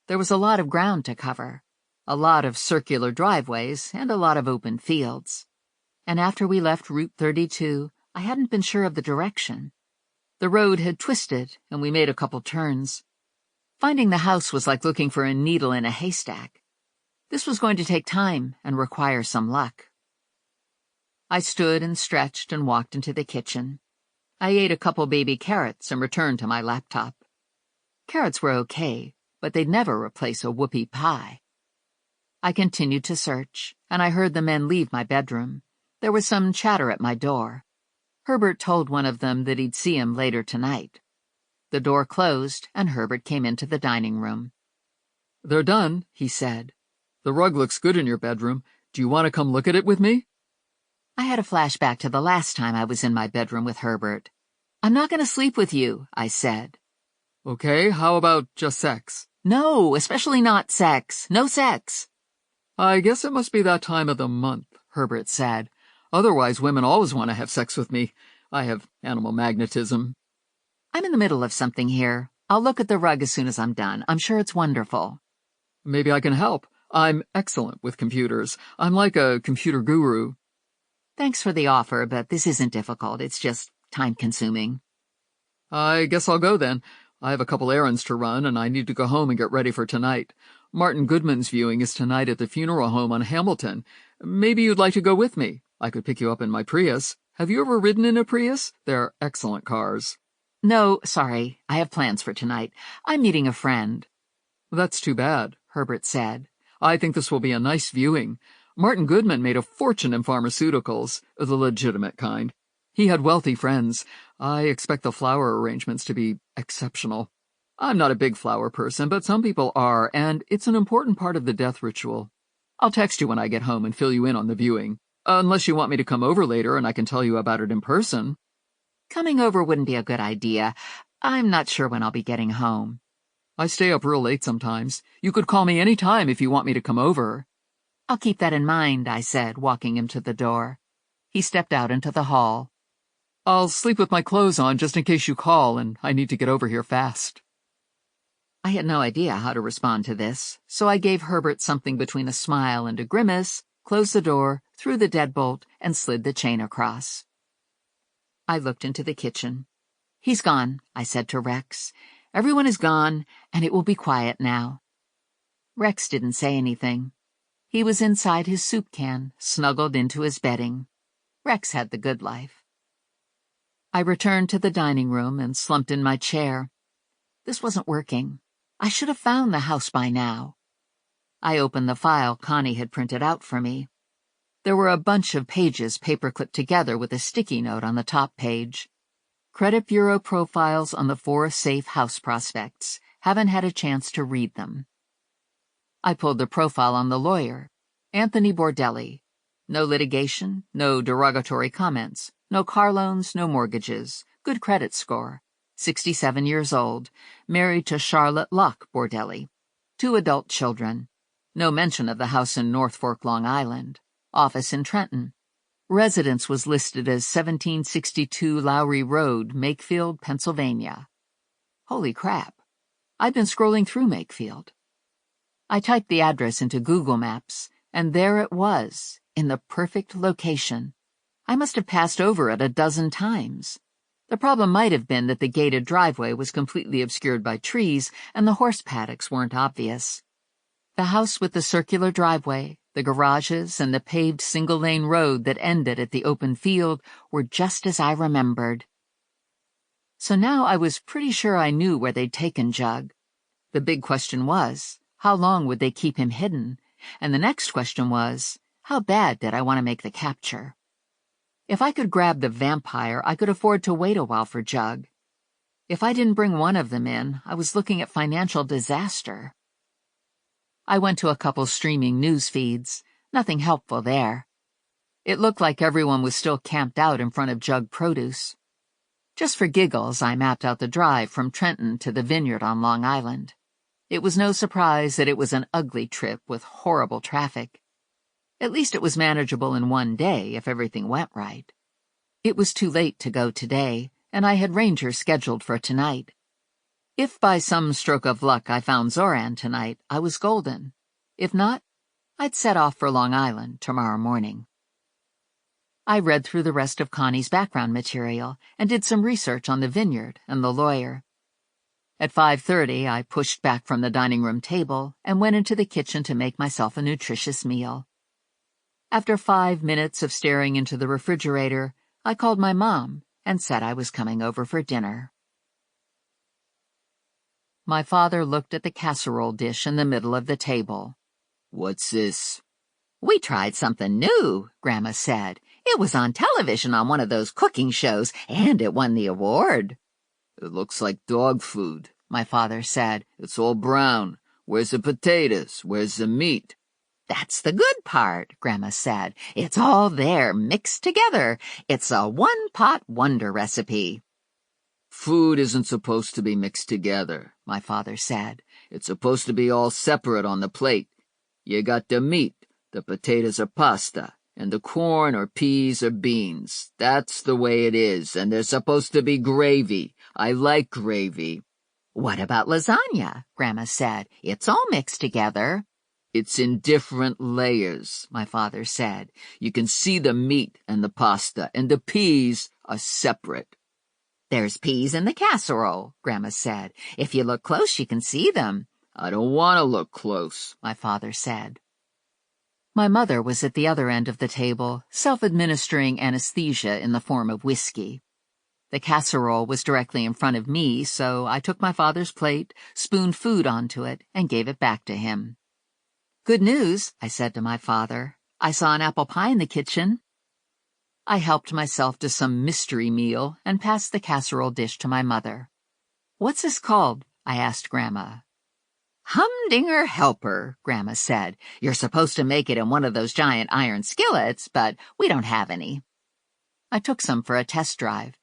There was a lot of ground to cover, a lot of circular driveways, and a lot of open fields. And after we left Route 32, I hadn't been sure of the direction. The road had twisted, and we made a couple turns. Finding the house was like looking for a needle in a haystack. This was going to take time and require some luck. I stood and stretched and walked into the kitchen. I ate a couple baby carrots and returned to my laptop. Carrots were okay, but they'd never replace a whoopie pie. I continued to search, and I heard the men leave my bedroom. There was some chatter at my door. Herbert told one of them that he'd see him later tonight. The door closed, and Herbert came into the dining room. "They're done," he said. "The rug looks good in your bedroom. Do you want to come look at it with me?" I had a flashback to the last time I was in my bedroom with Herbert. "I'm not going to sleep with you," I said. Okay, how about just sex? No, especially not sex. No sex. I guess it must be that time of the month, Herbert said. Otherwise, women always want to have sex with me. I have animal magnetism. I'm in the middle of something here. I'll look at the rug as soon as I'm done. I'm sure it's wonderful. Maybe I can help. I'm excellent with computers. I'm like a computer guru. Thanks for the offer, but this isn't difficult. It's just time-consuming. I guess I'll go then. I have a couple errands to run, and I need to go home and get ready for tonight. Martin Goodman's viewing is tonight at the funeral home on Hamilton. Maybe you'd like to go with me. I could pick you up in my Prius. Have you ever ridden in a Prius? They're excellent cars. No, sorry. I have plans for tonight. I'm meeting a friend. That's too bad, Herbert said. I think this will be a nice viewing. Martin Goodman made a fortune in pharmaceuticals, the legitimate kind. He had wealthy friends. I expect the flower arrangements to be exceptional. I'm not a big flower person, but some people are, and it's an important part of the death ritual. I'll text you when I get home and fill you in on the viewing. Unless you want me to come over later and I can tell you about it in person. Coming over wouldn't be a good idea. I'm not sure when I'll be getting home. I stay up real late sometimes. You could call me any time if you want me to come over. I'll keep that in mind, I said, walking him to the door. He stepped out into the hall. I'll sleep with my clothes on just in case you call and I need to get over here fast. I had no idea how to respond to this, so I gave Herbert something between a smile and a grimace, closed the door, threw the deadbolt, and slid the chain across. I looked into the kitchen. He's gone, I said to Rex. Everyone is gone, and it will be quiet now. Rex didn't say anything. He was inside his soup can, snuggled into his bedding. Rex had the good life. I returned to the dining room and slumped in my chair. This wasn't working. I should have found the house by now. I opened the file Connie had printed out for me. There were a bunch of pages paper-clipped together with a sticky note on the top page. Credit Bureau profiles on the 4 safe house prospects. Haven't had a chance to read them. I pulled the profile on the lawyer. Anthony Bordelli. No litigation, no derogatory comments, no car loans, no mortgages. Good credit score. 67 years old. Married to Charlotte Locke Bordelli. 2 adult children. No mention of the house in North Fork, Long Island. Office in Trenton. Residence was listed as 1762 Lowry Road, Makefield, Pennsylvania. Holy crap. I'd been scrolling through Makefield. I typed the address into Google Maps, and there it was, in the perfect location. I must have passed over it a dozen times. The problem might have been that the gated driveway was completely obscured by trees and the horse paddocks weren't obvious. The house with the circular driveway, the garages, and the paved single-lane road that ended at the open field were just as I remembered. So now I was pretty sure I knew where they'd taken Jug. The big question was, how long would they keep him hidden? And the next question was, how bad did I want to make the capture? If I could grab the vampire, I could afford to wait a while for Jug. If I didn't bring one of them in, I was looking at financial disaster. I went to a couple streaming news feeds. Nothing helpful there. It looked like everyone was still camped out in front of Jug Produce. Just for giggles, I mapped out the drive from Trenton to the vineyard on Long Island. It was no surprise that it was an ugly trip with horrible traffic. At least it was manageable in one day if everything went right. It was too late to go today, and I had Ranger scheduled for tonight. If by some stroke of luck I found Zoran tonight, I was golden. If not, I'd set off for Long Island tomorrow morning. I read through the rest of Connie's background material and did some research on the vineyard and the lawyer. At 5:30, I pushed back from the dining room table and went into the kitchen to make myself a nutritious meal. After 5 minutes of staring into the refrigerator, I called my mom and said I was coming over for dinner. My father looked at the casserole dish in the middle of the table. "What's this?" "We tried something new," Grandma said. "It was on television on one of those cooking shows, and it won the award." "It looks like dog food," my father said. "It's all brown. Where's the potatoes? Where's the meat?" "That's the good part," Grandma said. "It's all there, mixed together. It's a one-pot wonder recipe." "Food isn't supposed to be mixed together," my father said. "It's supposed to be all separate on the plate. You got the meat, the potatoes or pasta, and the corn or peas or beans. That's the way it is, and there's supposed to be gravy. I like gravy." "What about lasagna?" Grandma said. "It's all mixed together." "It's in different layers," my father said. "You can see the meat and the pasta, and the peas are separate." "There's peas in the casserole," Grandma said. "If you look close, you can see them." "I don't want to look close," my father said. My mother was at the other end of the table, self-administering anesthesia in the form of whiskey. The casserole was directly in front of me, so I took my father's plate, spooned food onto it, and gave it back to him. "Good news," I said to my father. "I saw an apple pie in the kitchen." I helped myself to some mystery meal and passed the casserole dish to my mother. "What's this called?" I asked Grandma. "Humdinger helper," Grandma said. "You're supposed to make it in one of those giant iron skillets, but we don't have any." I took some for a test drive.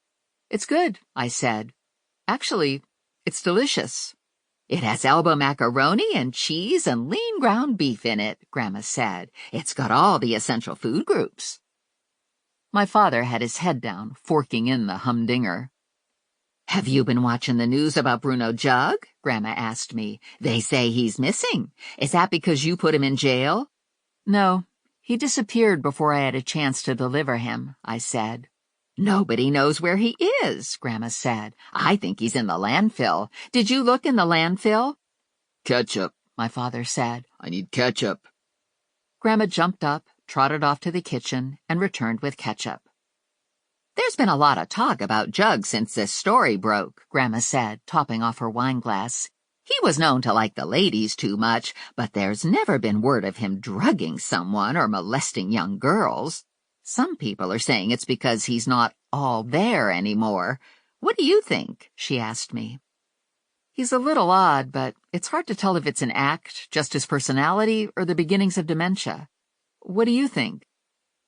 "It's good," I said. "Actually, it's delicious." "It has elbow macaroni and cheese and lean ground beef in it," Grandma said. "It's got all the essential food groups." My father had his head down, forking in the humdinger. "Have you been watching the news about Bruno Jug?" Grandma asked me. "They say he's missing. Is that because you put him in jail?" "No, he disappeared before I had a chance to deliver him," I said. "Nobody knows where he is," Grandma said. "I think he's in the landfill. Did you look in the landfill?" "Ketchup," my father said. "I need ketchup." Grandma jumped up, trotted off to the kitchen, and returned with ketchup. "There's been a lot of talk about Jug since this story broke," Grandma said, topping off her wineglass. "He was known to like the ladies too much, but there's never been word of him drugging someone or molesting young girls. Some people are saying it's because he's not all there anymore. What do you think?" she asked me. "He's a little odd, but it's hard to tell if it's an act, just his personality, or the beginnings of dementia. What do you think?"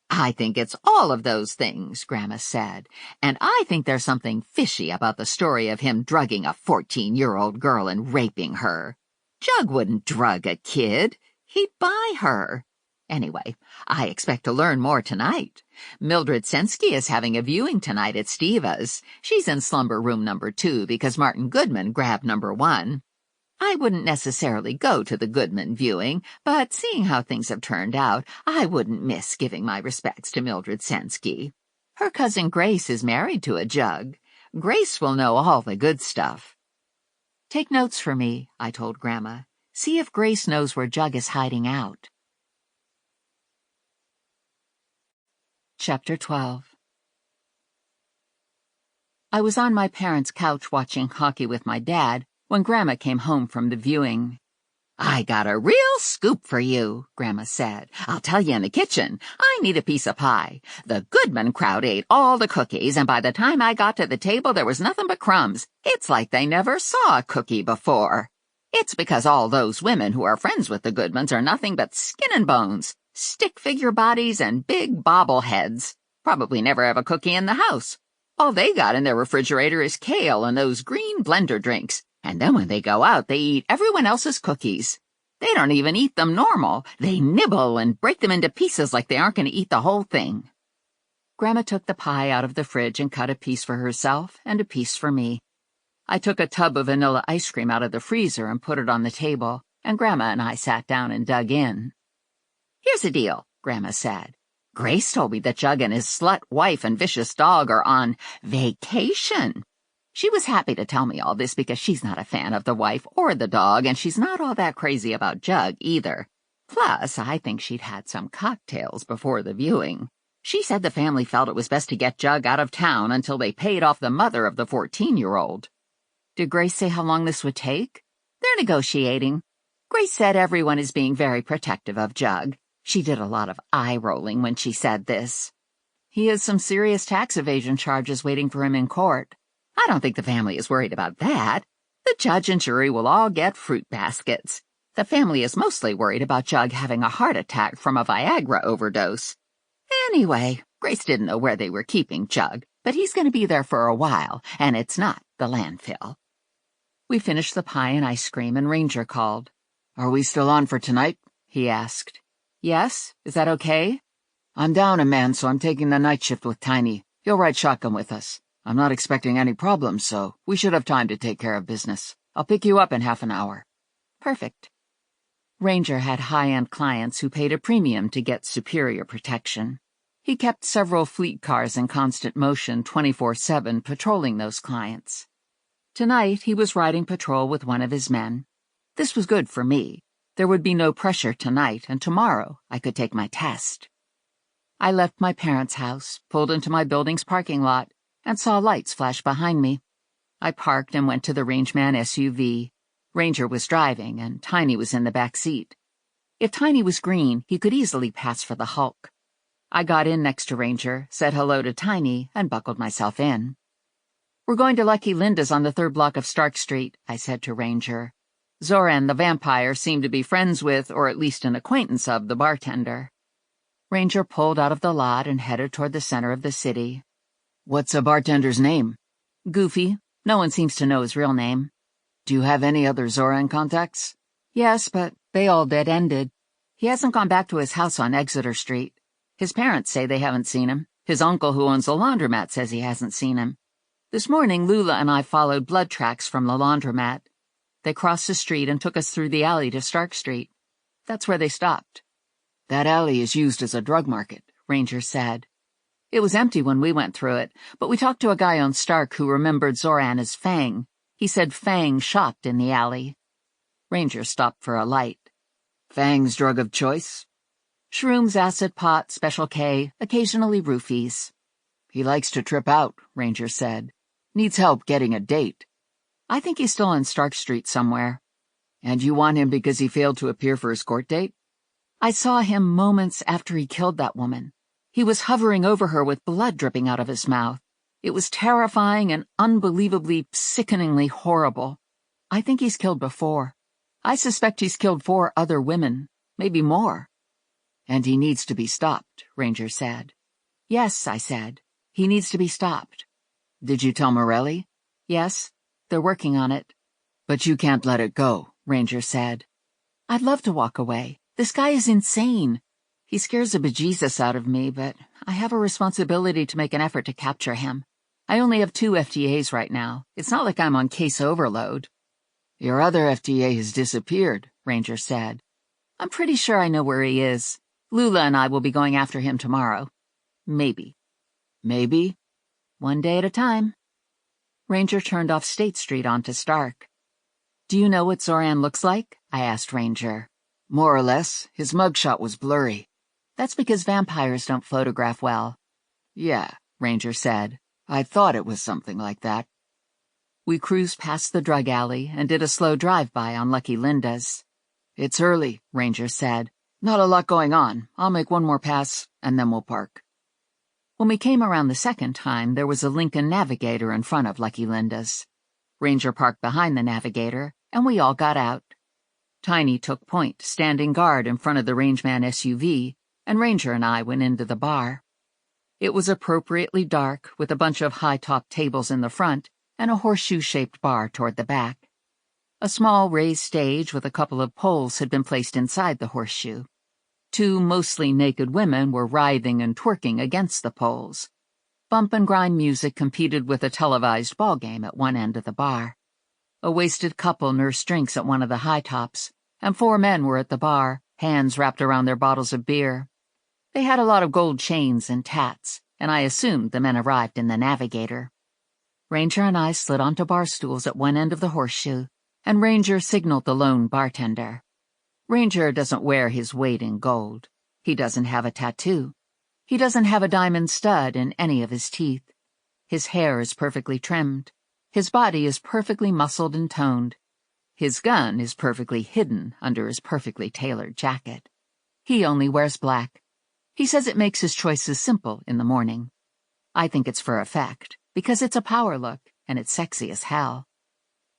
"I think it's all of those things," Grandma said. "And I think there's something fishy about the story of him drugging a 14-year-old girl and raping her. Jug wouldn't drug a kid. He'd buy her. Anyway, I expect to learn more tonight. Mildred Sensky is having a viewing tonight at Steva's. She's in slumber room number 2 because Martin Goodman grabbed number 1. I wouldn't necessarily go to the Goodman viewing, but seeing how things have turned out, I wouldn't miss giving my respects to Mildred Sensky. Her cousin Grace is married to a Jug. Grace will know all the good stuff. Take notes for me, I told Grandma. See if Grace knows where Jug is hiding out. Chapter 12. I was on my parents' couch watching hockey with my dad when Grandma came home from the viewing. I got a real scoop for you, Grandma said. I'll tell you in the kitchen. I need a piece of pie. The Goodman crowd ate all the cookies, and by the time I got to the table, there was nothing but crumbs. It's like they never saw a cookie before. It's because all those women who are friends with the Goodmans are nothing but skin and bones, stick-figure bodies, and big bobbleheads. Probably never have a cookie in the house. All they got in their refrigerator is kale and those green blender drinks. And then when they go out, they eat everyone else's cookies. They don't even eat them normal. They nibble and break them into pieces like they aren't going to eat the whole thing. Grandma took the pie out of the fridge and cut a piece for herself and a piece for me. I took a tub of vanilla ice cream out of the freezer and put it on the table, and Grandma and I sat down and dug in. Here's the deal, Grandma said. Grace told me that Jug and his slut wife and vicious dog are on vacation. She was happy to tell me all this because she's not a fan of the wife or the dog, and she's not all that crazy about Jug either. Plus, I think she'd had some cocktails before the viewing. She said the family felt it was best to get Jug out of town until they paid off the mother of the 14-year-old. Did Grace say how long this would take? They're negotiating. Grace said everyone is being very protective of Jug. She did a lot of eye-rolling when she said this. He has some serious tax evasion charges waiting for him in court. I don't think the family is worried about that. The judge and jury will all get fruit baskets. The family is mostly worried about Jug having a heart attack from a Viagra overdose. Anyway, Grace didn't know where they were keeping Jug, but he's going to be there for a while, and it's not the landfill. We finished the pie and ice cream, and Ranger called. "Are we still on for tonight?" he asked. Yes, is that okay? "I'm down a man, so I'm taking the night shift with Tiny. He'll ride shotgun with us. I'm not expecting any problems, so we should have time to take care of business. I'll pick you up in half an hour." Perfect. Ranger had high-end clients who paid a premium to get superior protection. He kept several fleet cars in constant motion 24/7 patrolling those clients. Tonight, he was riding patrol with one of his men. This was good for me. There would be no pressure tonight, and tomorrow I could take my test. I left my parents' house, pulled into my building's parking lot, and saw lights flash behind me. I parked and went to the rangeman SUV. Ranger was driving, and Tiny was in the back seat. If Tiny was green, he could easily pass for the Hulk. I got in next to Ranger, said hello to Tiny, and buckled myself in. "We're going to Lucky Linda's on the 3rd block of Stark Street," I said to Ranger. Zoran, the vampire, seemed to be friends with, or at least an acquaintance of, the bartender. Ranger pulled out of the lot and headed toward the center of the city. "What's a bartender's name?" "Goofy. No one seems to know his real name." "Do you have any other Zoran contacts?" "Yes, but they all dead-ended. He hasn't gone back to his house on Exeter Street. His parents say they haven't seen him. His uncle who owns the laundromat says he hasn't seen him. This morning, Lula and I followed blood tracks from the laundromat. They crossed the street and took us through the alley to Stark Street. That's where they stopped." "That alley is used as a drug market," Ranger said. "It was empty when we went through it, but we talked to a guy on Stark who remembered Zoran as Fang. He said Fang shopped in the alley." Ranger stopped for a light. "Fang's drug of choice?" "Shrooms, acid, pot, Special K, occasionally roofies." "He likes to trip out," Ranger said. "Needs help getting a date." "I think he's still on Stark Street somewhere." "And you want him because he failed to appear for his court date?" "I saw him moments after he killed that woman. He was hovering over her with blood dripping out of his mouth. It was terrifying and unbelievably, sickeningly horrible. I think he's killed before. I suspect he's killed 4 other women, maybe more." "And he needs to be stopped," Ranger said. "Yes," I said. "He needs to be stopped." "Did you tell Morelli?" "Yes, they're working on it." "But you can't let it go," Ranger said. "I'd love to walk away. This guy is insane. He scares the bejesus out of me, but I have a responsibility to make an effort to capture him. I only have 2 FTAs right now. It's not like I'm on case overload." "Your other FTA has disappeared," Ranger said. "I'm pretty sure I know where he is. Lula and I will be going after him tomorrow. Maybe." "Maybe?" "One day at a time." Ranger turned off State Street onto Stark. "Do you know what Zoran looks like?" I asked Ranger. More or less. His mugshot was blurry. "That's because vampires don't photograph well." Yeah, Ranger said. I thought it was something like that. We cruised past the drug alley and did a slow drive-by on Lucky Linda's. "It's early," Ranger said. "Not a lot going on. I'll make one more pass, and then we'll park." When we came around the second time, there was a Lincoln Navigator in front of Lucky Linda's. Ranger parked behind the Navigator, and we all got out. Tiny took point, standing guard in front of the Rangeman SUV, and Ranger and I went into the bar. It was appropriately dark, with a bunch of high-top tables in the front and a horseshoe-shaped bar toward the back. A small raised stage with a couple of poles had been placed inside the horseshoe. Two mostly naked women were writhing and twerking against the poles. Bump and grind music competed with a televised ball game at one end of the bar. A wasted couple nursed drinks at one of the high tops, and 4 men were at the bar, hands wrapped around their bottles of beer. They had a lot of gold chains and tats, and I assumed the men arrived in the Navigator. Ranger and I slid onto bar stools at one end of the horseshoe, and Ranger signaled the lone bartender. Ranger doesn't wear his weight in gold. He doesn't have a tattoo. He doesn't have a diamond stud in any of his teeth. His hair is perfectly trimmed. His body is perfectly muscled and toned. His gun is perfectly hidden under his perfectly tailored jacket. He only wears black. He says it makes his choices simple in the morning. I think it's for effect, because it's a power look, and it's sexy as hell.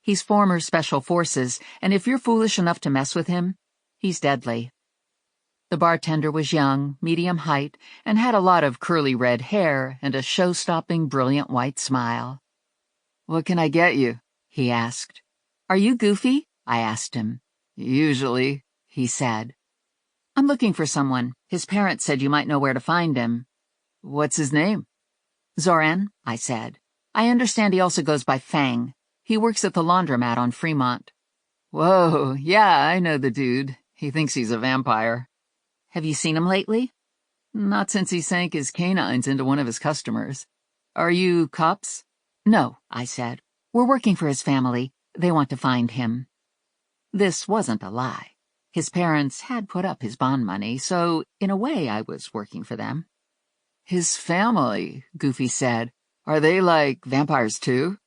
He's former Special Forces, and if you're foolish enough to mess with him, he's deadly. The bartender was young, medium height, and had a lot of curly red hair and a show-stopping brilliant white smile. "What can I get you?" he asked. "Are you Goofy?" I asked him. "Usually," he said. "I'm looking for someone. His parents said you might know where to find him." "What's his name?" "Zoran," I said. "I understand he also goes by Fang. He works at the laundromat on Fremont." "Whoa, yeah, I know the dude. He thinks he's a vampire." "Have you seen him lately?" "Not since he sank his canines into one of his customers. Are you cops?" "No," I said. "We're working for his family. They want to find him." This wasn't a lie. His parents had put up his bond money, so in a way I was working for them. "His family," Goofy said. "Are they like vampires too?"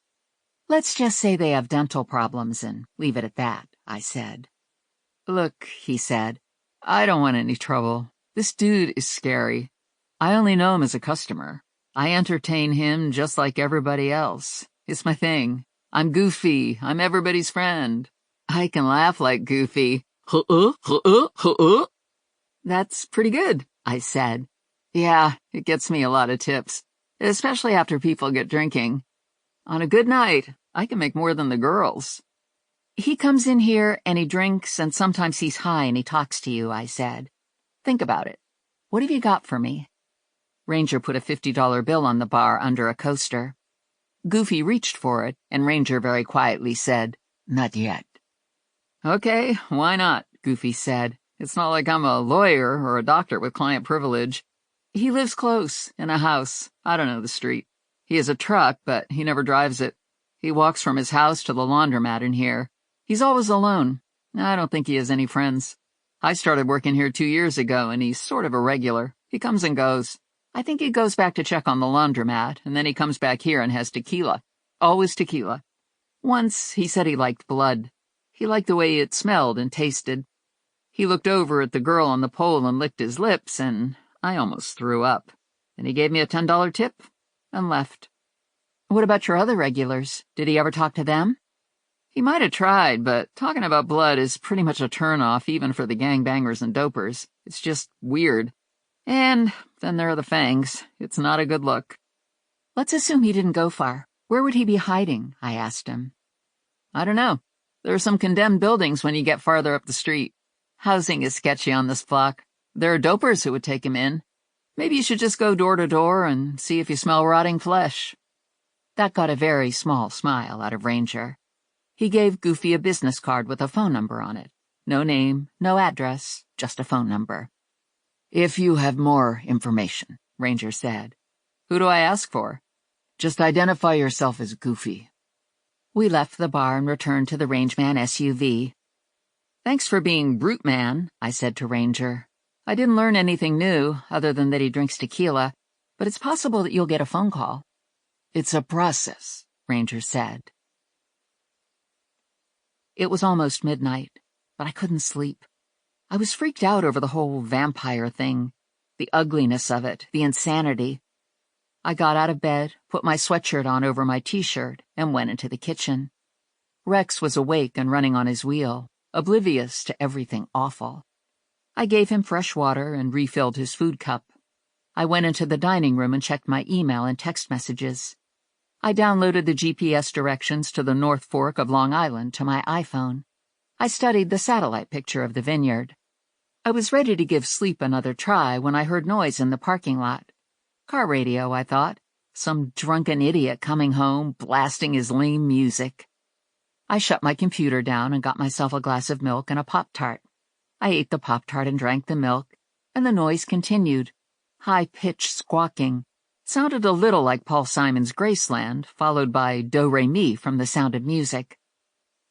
"Let's just say they have dental problems and leave it at that," I said. "Look," he said, "I don't want any trouble. This dude is scary. I only know him as a customer. I entertain him just like everybody else. It's my thing. I'm Goofy. I'm everybody's friend. I can laugh like Goofy. That's pretty good," I said. Yeah, it gets me a lot of tips, especially after people get drinking. On a good night, I can make more than the girls." "He comes in here and he drinks and sometimes he's high and he talks to you," I said. "Think about it. What have you got for me?" Ranger put a $50 bill on the bar under a coaster. Goofy reached for it, and Ranger very quietly said, "Not yet." "Okay, why not?" Goofy said. "It's not like I'm a lawyer or a doctor with client privilege. He lives close, in a house. I don't know the street. He has a truck, but he never drives it. He walks from his house to the laundromat in here. He's always alone. I don't think he has any friends. I started working here 2 years ago, and he's sort of a regular. He comes and goes. I think he goes back to check on the laundromat, and then he comes back here and has tequila. Always tequila. Once he said he liked blood. He liked the way it smelled and tasted. He looked over at the girl on the pole and licked his lips, and I almost threw up. Then he gave me a $10 tip and left." "What about your other regulars? Did he ever talk to them?" "He might have tried, but talking about blood is pretty much a turn-off even for the gangbangers and dopers. It's just weird. And then there are the fangs. It's not a good look." "Let's assume he didn't go far. Where would he be hiding?" I asked him. "I don't know. There are some condemned buildings when you get farther up the street. Housing is sketchy on this block. There are dopers who would take him in. Maybe you should just go door to door and see if you smell rotting flesh." That got a very small smile out of Ranger. He gave Goofy a business card with a phone number on it. No name, no address, just a phone number. "If you have more information," Ranger said. "Who do I ask for?" "Just identify yourself as Goofy. We left the bar and returned to the Rangeman SUV. "Thanks for being Brute Man," I said to Ranger. "I didn't learn anything new, other than that he drinks tequila, but it's possible that you'll get a phone call." "It's a process," Ranger said. It was almost midnight, but I couldn't sleep. I was freaked out over the whole vampire thing, the ugliness of it, the insanity. I got out of bed, put my sweatshirt on over my t-shirt, and went into the kitchen. Rex was awake and running on his wheel, oblivious to everything awful. I gave him fresh water and refilled his food cup. I went into the dining room and checked my email and text messages. I downloaded the GPS directions to the North Fork of Long Island to my iPhone. I studied the satellite picture of the vineyard. I was ready to give sleep another try when I heard noise in the parking lot. Car radio, I thought. Some drunken idiot coming home, blasting his lame music. I shut my computer down and got myself a glass of milk and a Pop-Tart. I ate the Pop-Tart and drank the milk, and the noise continued. High-pitched squawking. Sounded a little like Paul Simon's Graceland, followed by Do-Re-Mi from The Sound of Music.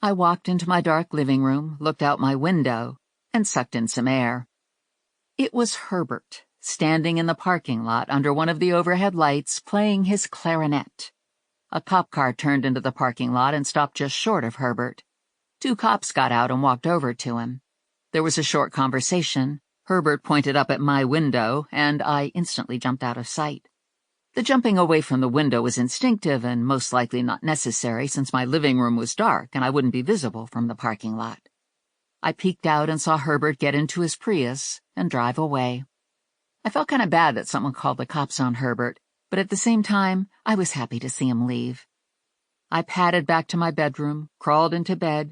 I walked into my dark living room, looked out my window, and sucked in some air. It was Herbert, standing in the parking lot under one of the overhead lights, playing his clarinet. A cop car turned into the parking lot and stopped just short of Herbert. 2 cops got out and walked over to him. There was a short conversation. Herbert pointed up at my window, and I instantly jumped out of sight. The jumping away from the window was instinctive and most likely not necessary since my living room was dark and I wouldn't be visible from the parking lot. I peeked out and saw Herbert get into his Prius and drive away. I felt kind of bad that someone called the cops on Herbert, but at the same time, I was happy to see him leave. I padded back to my bedroom, crawled into bed,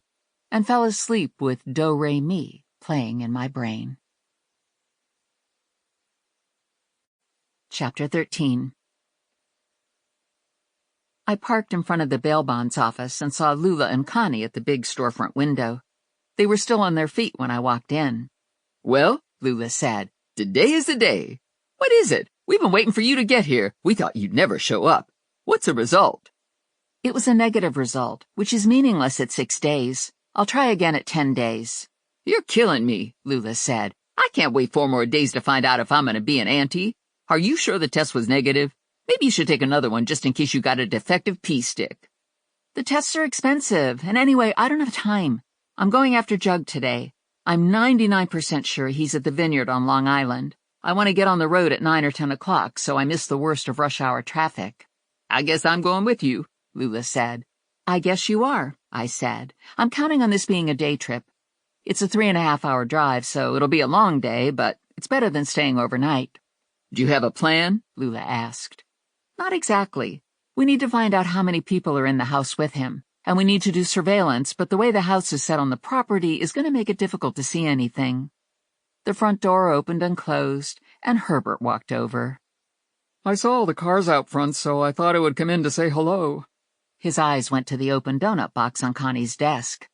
and fell asleep with Do-Re-Mi playing in my brain. Chapter 13. I parked in front of the bail bonds office and saw Lula and Connie at the big storefront window. They were still on their feet when I walked in. "Well," Lula said, "today is the day. What is it? We've been waiting for you to get here. We thought you'd never show up. What's the result?" It was a negative result, which is meaningless at 6 days. I'll try again at 10 days. "You're killing me," Lula said. "I can't wait 4 more days to find out if I'm going to be an auntie. Are you sure the test was negative? Maybe you should take another one just in case you got a defective pee stick." The tests are expensive, and anyway, I don't have time. I'm going after Jug today. I'm 99% sure he's at the vineyard on Long Island. I want to get on the road at 9 or 10 o'clock, so I miss the worst of rush hour traffic. "I guess I'm going with you," Lula said. "I guess you are," I said. "I'm counting on this being a day trip. It's a 3.5-hour drive, so it'll be a long day, but it's better than staying overnight." "Do you have a plan?" Lula asked. "Not exactly. We need to find out how many people are in the house with him, and we need to do surveillance, but the way the house is set on the property is going to make it difficult to see anything." The front door opened and closed, and Herbert walked over. "I saw all the cars out front, so I thought I would come in to say hello." His eyes went to the open donut box on Connie's desk.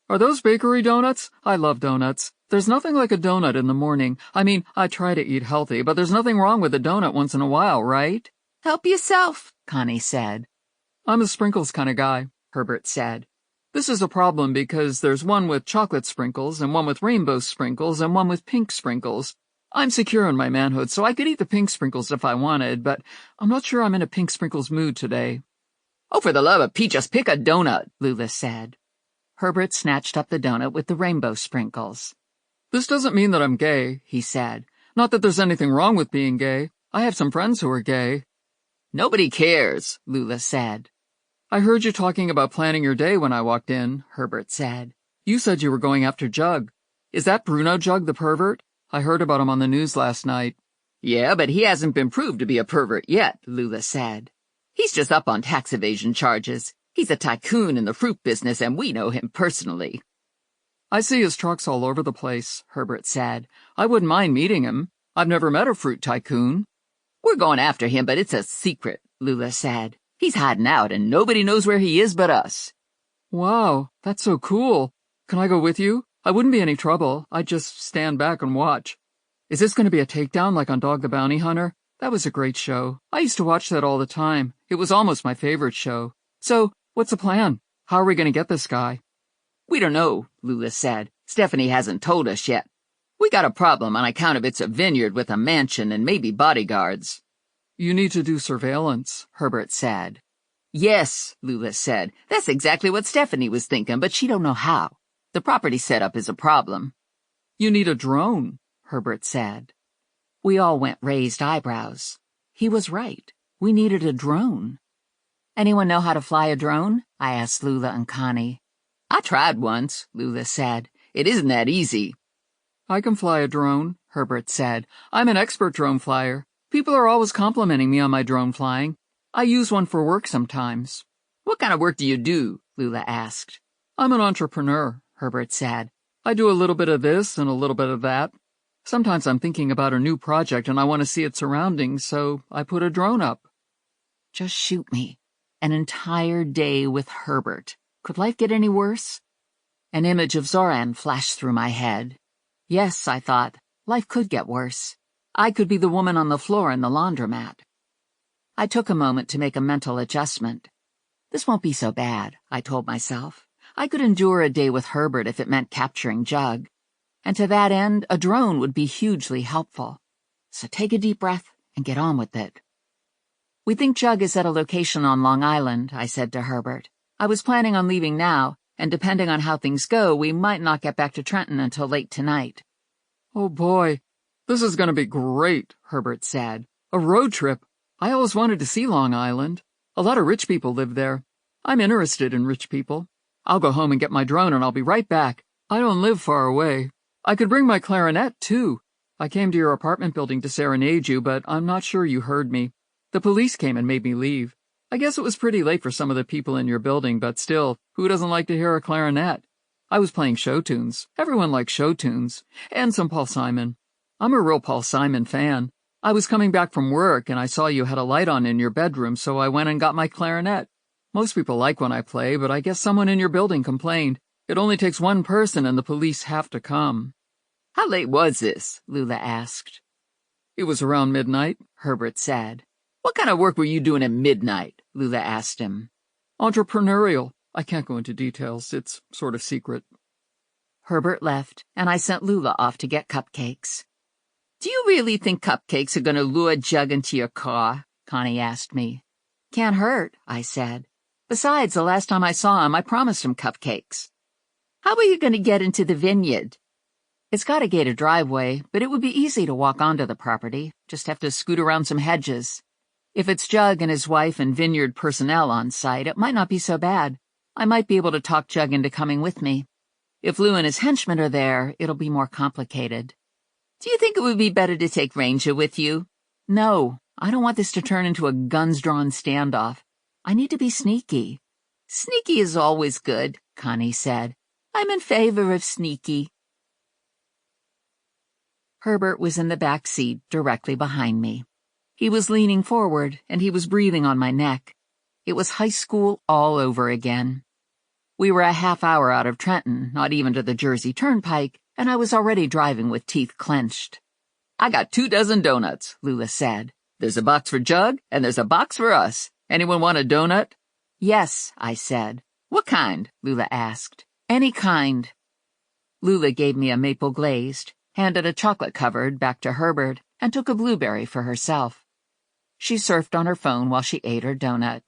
"Are those bakery donuts? I love donuts. There's nothing like a donut in the morning. I mean, I try to eat healthy, but there's nothing wrong with a donut once in a while, right?" "Help yourself," Connie said. "I'm a sprinkles kind of guy," Herbert said. "This is a problem because there's one with chocolate sprinkles and one with rainbow sprinkles and one with pink sprinkles. I'm secure in my manhood, so I could eat the pink sprinkles if I wanted, but I'm not sure I'm in a pink sprinkles mood today." "Oh, for the love of Pete, just pick a donut," Lula said. Herbert snatched up the donut with the rainbow sprinkles. "This doesn't mean that I'm gay," he said. "Not that there's anything wrong with being gay. I have some friends who are gay." "Nobody cares," Lula said. "I heard you talking about planning your day when I walked in," Herbert said. "You said you were going after Jug. Is that Bruno Jug the pervert? I heard about him on the news last night." "Yeah, but he hasn't been proved to be a pervert yet," Lula said. "He's just up on tax evasion charges. He's a tycoon in the fruit business, and we know him personally." "I see his trucks all over the place," Herbert said. "I wouldn't mind meeting him. I've never met a fruit tycoon." "We're going after him, but it's a secret," Lula said. "He's hiding out, and nobody knows where he is but us." "Wow, that's so cool. Can I go with you? I wouldn't be any trouble. I'd just stand back and watch. Is this going to be a takedown like on Dog the Bounty Hunter? That was a great show. I used to watch that all the time. It was almost my favorite show. So, what's the plan?" How are we going to get this guy? We don't know, Lula said. Stephanie hasn't told us yet. We got a problem on account of it's a vineyard with a mansion and maybe bodyguards. You need to do surveillance, Herbert said. Yes, Lula said. That's exactly what Stephanie was thinking, but she don't know how. The property setup is a problem. You need a drone, Herbert said. We all went raised eyebrows. He was right. We needed a drone. Anyone know how to fly a drone? I asked Lula and Connie. I tried once, Lula said. It isn't that easy. I can fly a drone, Herbert said. I'm an expert drone flyer. People are always complimenting me on my drone flying. I use one for work sometimes. What kind of work do you do? Lula asked. I'm an entrepreneur, Herbert said. I do a little bit of this and a little bit of that. Sometimes I'm thinking about a new project and I want to see its surroundings, so I put a drone up. Just shoot me. An entire day with Herbert. Could life get any worse? An image of Zoran flashed through my head. Yes, I thought, life could get worse. I could be the woman on the floor in the laundromat. I took a moment to make a mental adjustment. This won't be so bad, I told myself. I could endure a day with Herbert if it meant capturing Jug. And to that end, a drone would be hugely helpful. So take a deep breath and get on with it. We think Jug is at a location on Long Island, I said to Herbert. I was planning on leaving now, and depending on how things go, we might not get back to Trenton until late tonight. Oh boy, this is going to be great, Herbert said. A road trip. I always wanted to see Long Island. A lot of rich people live there. I'm interested in rich people. I'll go home and get my drone and I'll be right back. I don't live far away. I could bring my clarinet, too. I came to your apartment building to serenade you, but I'm not sure you heard me. The police came and made me leave. I guess it was pretty late for some of the people in your building, but still, who doesn't like to hear a clarinet? I was playing show tunes. Everyone likes show tunes. And some Paul Simon. I'm a real Paul Simon fan. I was coming back from work and I saw you had a light on in your bedroom, so I went and got my clarinet. Most people like when I play, but I guess someone in your building complained. It only takes one person and the police have to come. How late was this? Lula asked. It was around midnight, Herbert said. What kind of work were you doing at midnight? Lula asked him. Entrepreneurial. I can't go into details. It's sort of secret. Herbert left, and I sent Lula off to get cupcakes. Do you really think cupcakes are going to lure Jug into your car? Connie asked me. Can't hurt, I said. Besides, the last time I saw him, I promised him cupcakes. How are you going to get into the vineyard? It's got a gated driveway, but it would be easy to walk onto the property. Just have to scoot around some hedges. If it's Jug and his wife and vineyard personnel on site, it might not be so bad. I might be able to talk Jug into coming with me. If Lou and his henchmen are there, it'll be more complicated. Do you think it would be better to take Ranger with you? No, I don't want this to turn into a guns-drawn standoff. I need to be sneaky. Sneaky is always good, Connie said. I'm in favor of sneaky. Herbert was in the back seat directly behind me. He was leaning forward, and he was breathing on my neck. It was high school all over again. We were a half hour out of Trenton, not even to the Jersey Turnpike, and I was already driving with teeth clenched. I got 24 donuts, Lula said. There's a box for Jug, and there's a box for us. Anyone want a donut? Yes, I said. What kind? Lula asked. Any kind. Lula gave me a maple glazed, handed a chocolate-covered back to Herbert, and took a blueberry for herself. She surfed on her phone while she ate her donut.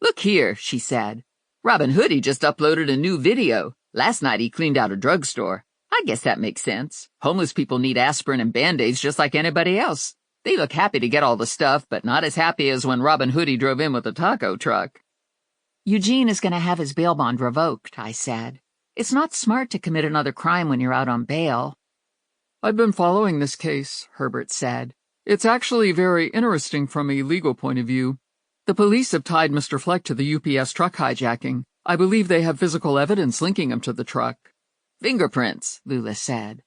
Look here, she said. Robin Hoodie just uploaded a new video. Last night he cleaned out a drugstore. I guess that makes sense. Homeless people need aspirin and Band-Aids just like anybody else. They look happy to get all the stuff, but not as happy as when Robin Hoodie drove in with the taco truck. Eugene is going to have his bail bond revoked, I said. It's not smart to commit another crime when you're out on bail. I've been following this case, Herbert said. It's actually very interesting from a legal point of view. The police have tied Mr. Fleck to the UPS truck hijacking. I believe they have physical evidence linking him to the truck. Fingerprints, Lula said.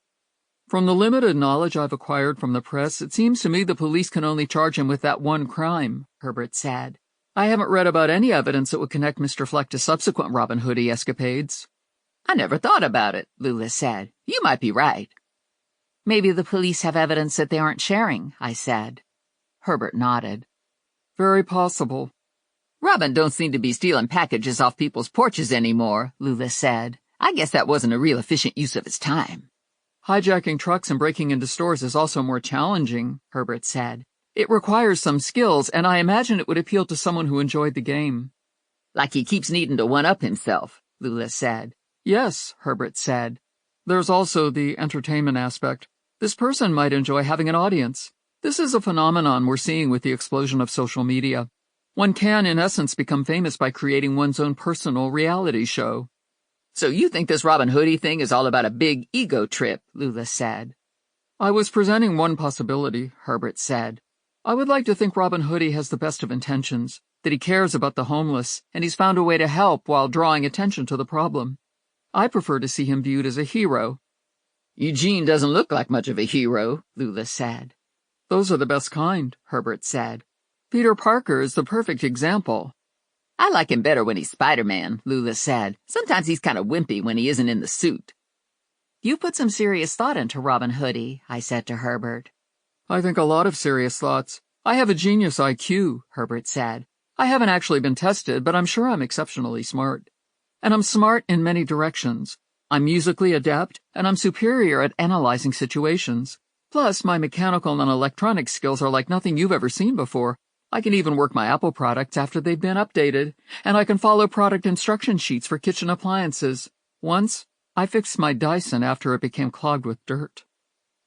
From the limited knowledge I've acquired from the press, it seems to me the police can only charge him with that one crime, Herbert said. I haven't read about any evidence that would connect Mr. Fleck to subsequent Robin Hoodie escapades. I never thought about it, Lula said. You might be right. Maybe the police have evidence that they aren't sharing, I said. Herbert nodded. Very possible. Robin don't seem to be stealing packages off people's porches anymore, Lula said. I guess that wasn't a real efficient use of his time. Hijacking trucks and breaking into stores is also more challenging, Herbert said. It requires some skills, and I imagine it would appeal to someone who enjoyed the game. Like he keeps needing to one-up himself, Lula said. Yes, Herbert said. There's also the entertainment aspect. This person might enjoy having an audience. This is a phenomenon we're seeing with the explosion of social media. One can, in essence, become famous by creating one's own personal reality show. So you think this Robin Hoodie thing is all about a big ego trip, Lula said. I was presenting one possibility, Herbert said. I would like to think Robin Hoodie has the best of intentions, that he cares about the homeless, and he's found a way to help while drawing attention to the problem. I prefer to see him viewed as a hero. Eugene doesn't look like much of a hero, Lula said. Those are the best kind, Herbert said. Peter Parker is the perfect example. I like him better when he's Spider-Man, Lula said. Sometimes he's kind of wimpy when he isn't in the suit. You put some serious thought into Robin Hoodie, I said to Herbert. I think a lot of serious thoughts. I have a genius IQ, Herbert said. I haven't actually been tested, but I'm sure I'm exceptionally smart. And I'm smart in many directions. I'm musically adept, and I'm superior at analyzing situations. Plus, my mechanical and electronic skills are like nothing you've ever seen before. I can even work my Apple products after they've been updated, and I can follow product instruction sheets for kitchen appliances. Once, I fixed my Dyson after it became clogged with dirt.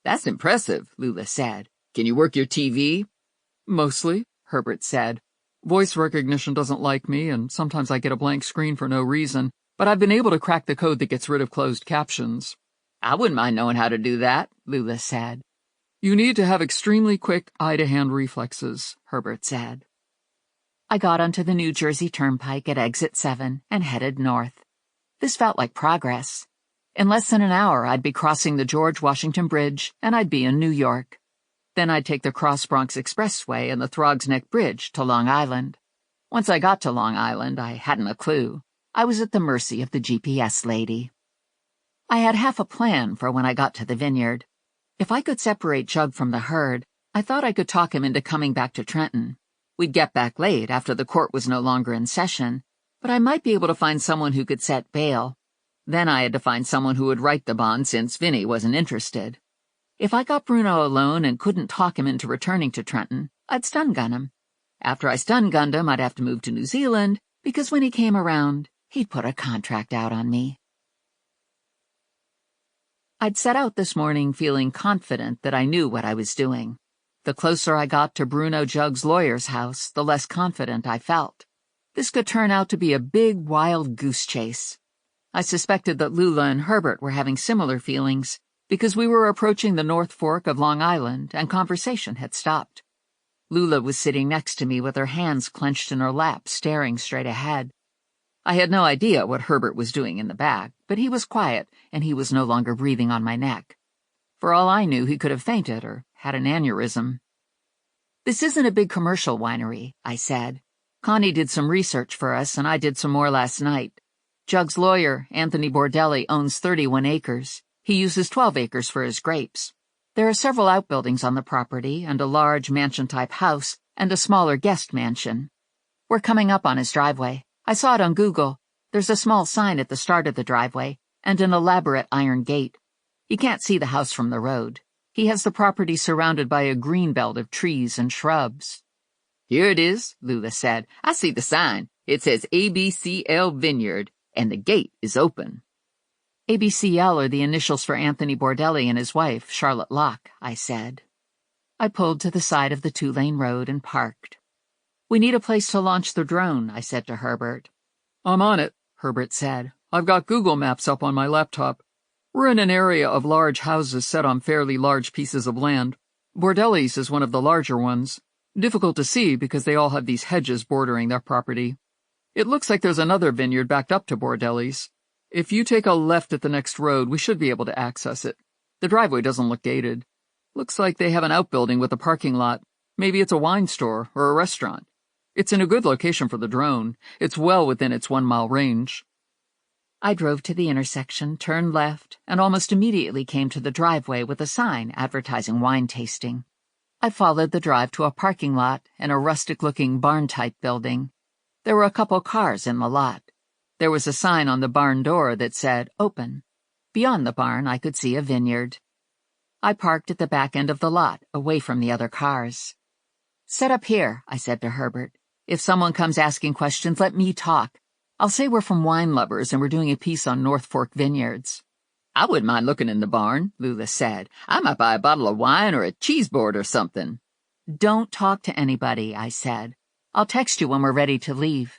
That's impressive, Lula said. Can you work your TV? Mostly, Herbert said. Voice recognition doesn't like me, and sometimes I get a blank screen for no reason, but I've been able to crack the code that gets rid of closed captions. I wouldn't mind knowing how to do that, Lula said. You need to have extremely quick eye-to-hand reflexes, Herbert said. I got onto the New Jersey Turnpike at exit 7 and headed north. This felt like progress. In less than an hour, I'd be crossing the George Washington Bridge, and I'd be in New York. Then I'd take the Cross Bronx Expressway and the Throgs Neck Bridge to Long Island. Once I got to Long Island, I hadn't a clue. I was at the mercy of the GPS lady. I had half a plan for when I got to the vineyard. If I could separate Jug from the herd, I thought I could talk him into coming back to Trenton. We'd get back late after the court was no longer in session, but I might be able to find someone who could set bail. Then I had to find someone who would write the bond since Vinnie wasn't interested. If I got Bruno alone and couldn't talk him into returning to Trenton, I'd stun-gun him. After I stun-gunned him, I'd have to move to New Zealand, because when he came around, he'd put a contract out on me. I'd set out this morning feeling confident that I knew what I was doing. The closer I got to Bruno Jug's lawyer's house, the less confident I felt. This could turn out to be a big, wild goose chase. I suspected that Lula and Herbert were having similar feelings, because we were approaching the North Fork of Long Island and conversation had stopped. Lula was sitting next to me with her hands clenched in her lap, staring straight ahead. I had no idea what Herbert was doing in the back, but he was quiet, and he was no longer breathing on my neck. For all I knew, he could have fainted or had an aneurysm. This isn't a big commercial winery, I said. Connie did some research for us, and I did some more last night. Jug's lawyer, Anthony Bordelli, owns 31 acres. He uses 12 acres for his grapes. There are several outbuildings on the property, and a large mansion-type house, and a smaller guest mansion. We're coming up on his driveway. I saw it on Google. There's a small sign at the start of the driveway, and an elaborate iron gate. You can't see the house from the road. He has the property surrounded by a green belt of trees and shrubs. Here it is, Lula said. I see the sign. It says ABCL Vineyard, and the gate is open. ABCL are the initials for Anthony Bordelli and his wife, Charlotte Locke, I said. I pulled to the side of the 2-lane road and parked. We need a place to launch the drone, I said to Herbert. I'm on it, Herbert said. I've got Google Maps up on my laptop. We're in an area of large houses set on fairly large pieces of land. Bordelli's is one of the larger ones. Difficult to see because they all have these hedges bordering their property. It looks like there's another vineyard backed up to Bordelli's. If you take a left at the next road, we should be able to access it. The driveway doesn't look gated. Looks like they have an outbuilding with a parking lot. Maybe it's a wine store or a restaurant. It's in a good location for the drone. It's well within its 1-mile range. I drove to the intersection, turned left, and almost immediately came to the driveway with a sign advertising wine tasting. I followed the drive to a parking lot and a rustic-looking barn-type building. There were a couple cars in the lot. There was a sign on the barn door that said, "Open." Beyond the barn, I could see a vineyard. I parked at the back end of the lot, away from the other cars. "Set up here," I said to Herbert. "If someone comes asking questions, let me talk. I'll say we're from Wine Lovers and we're doing a piece on North Fork vineyards." "I wouldn't mind looking in the barn," Lula said. "I might buy a bottle of wine or a cheese board or something." "Don't talk to anybody," I said. "I'll text you when we're ready to leave."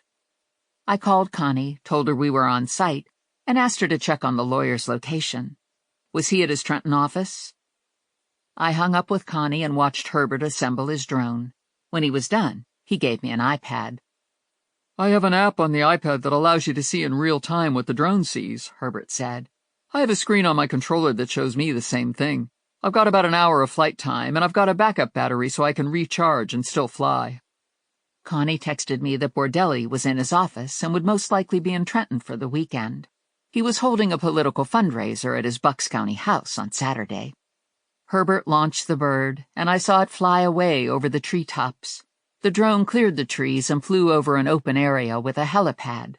I called Connie, told her we were on site, and asked her to check on the lawyer's location. Was he at his Trenton office? I hung up with Connie and watched Herbert assemble his drone. When he was done, he gave me an iPad. "I have an app on the iPad that allows you to see in real time what the drone sees," Herbert said. "I have a screen on my controller that shows me the same thing. I've got about an hour of flight time, and I've got a backup battery so I can recharge and still fly." Connie texted me that Bordelli was in his office and would most likely be in Trenton for the weekend. He was holding a political fundraiser at his Bucks County house on Saturday. Herbert launched the bird, and I saw it fly away over the treetops. The drone cleared the trees and flew over an open area with a helipad.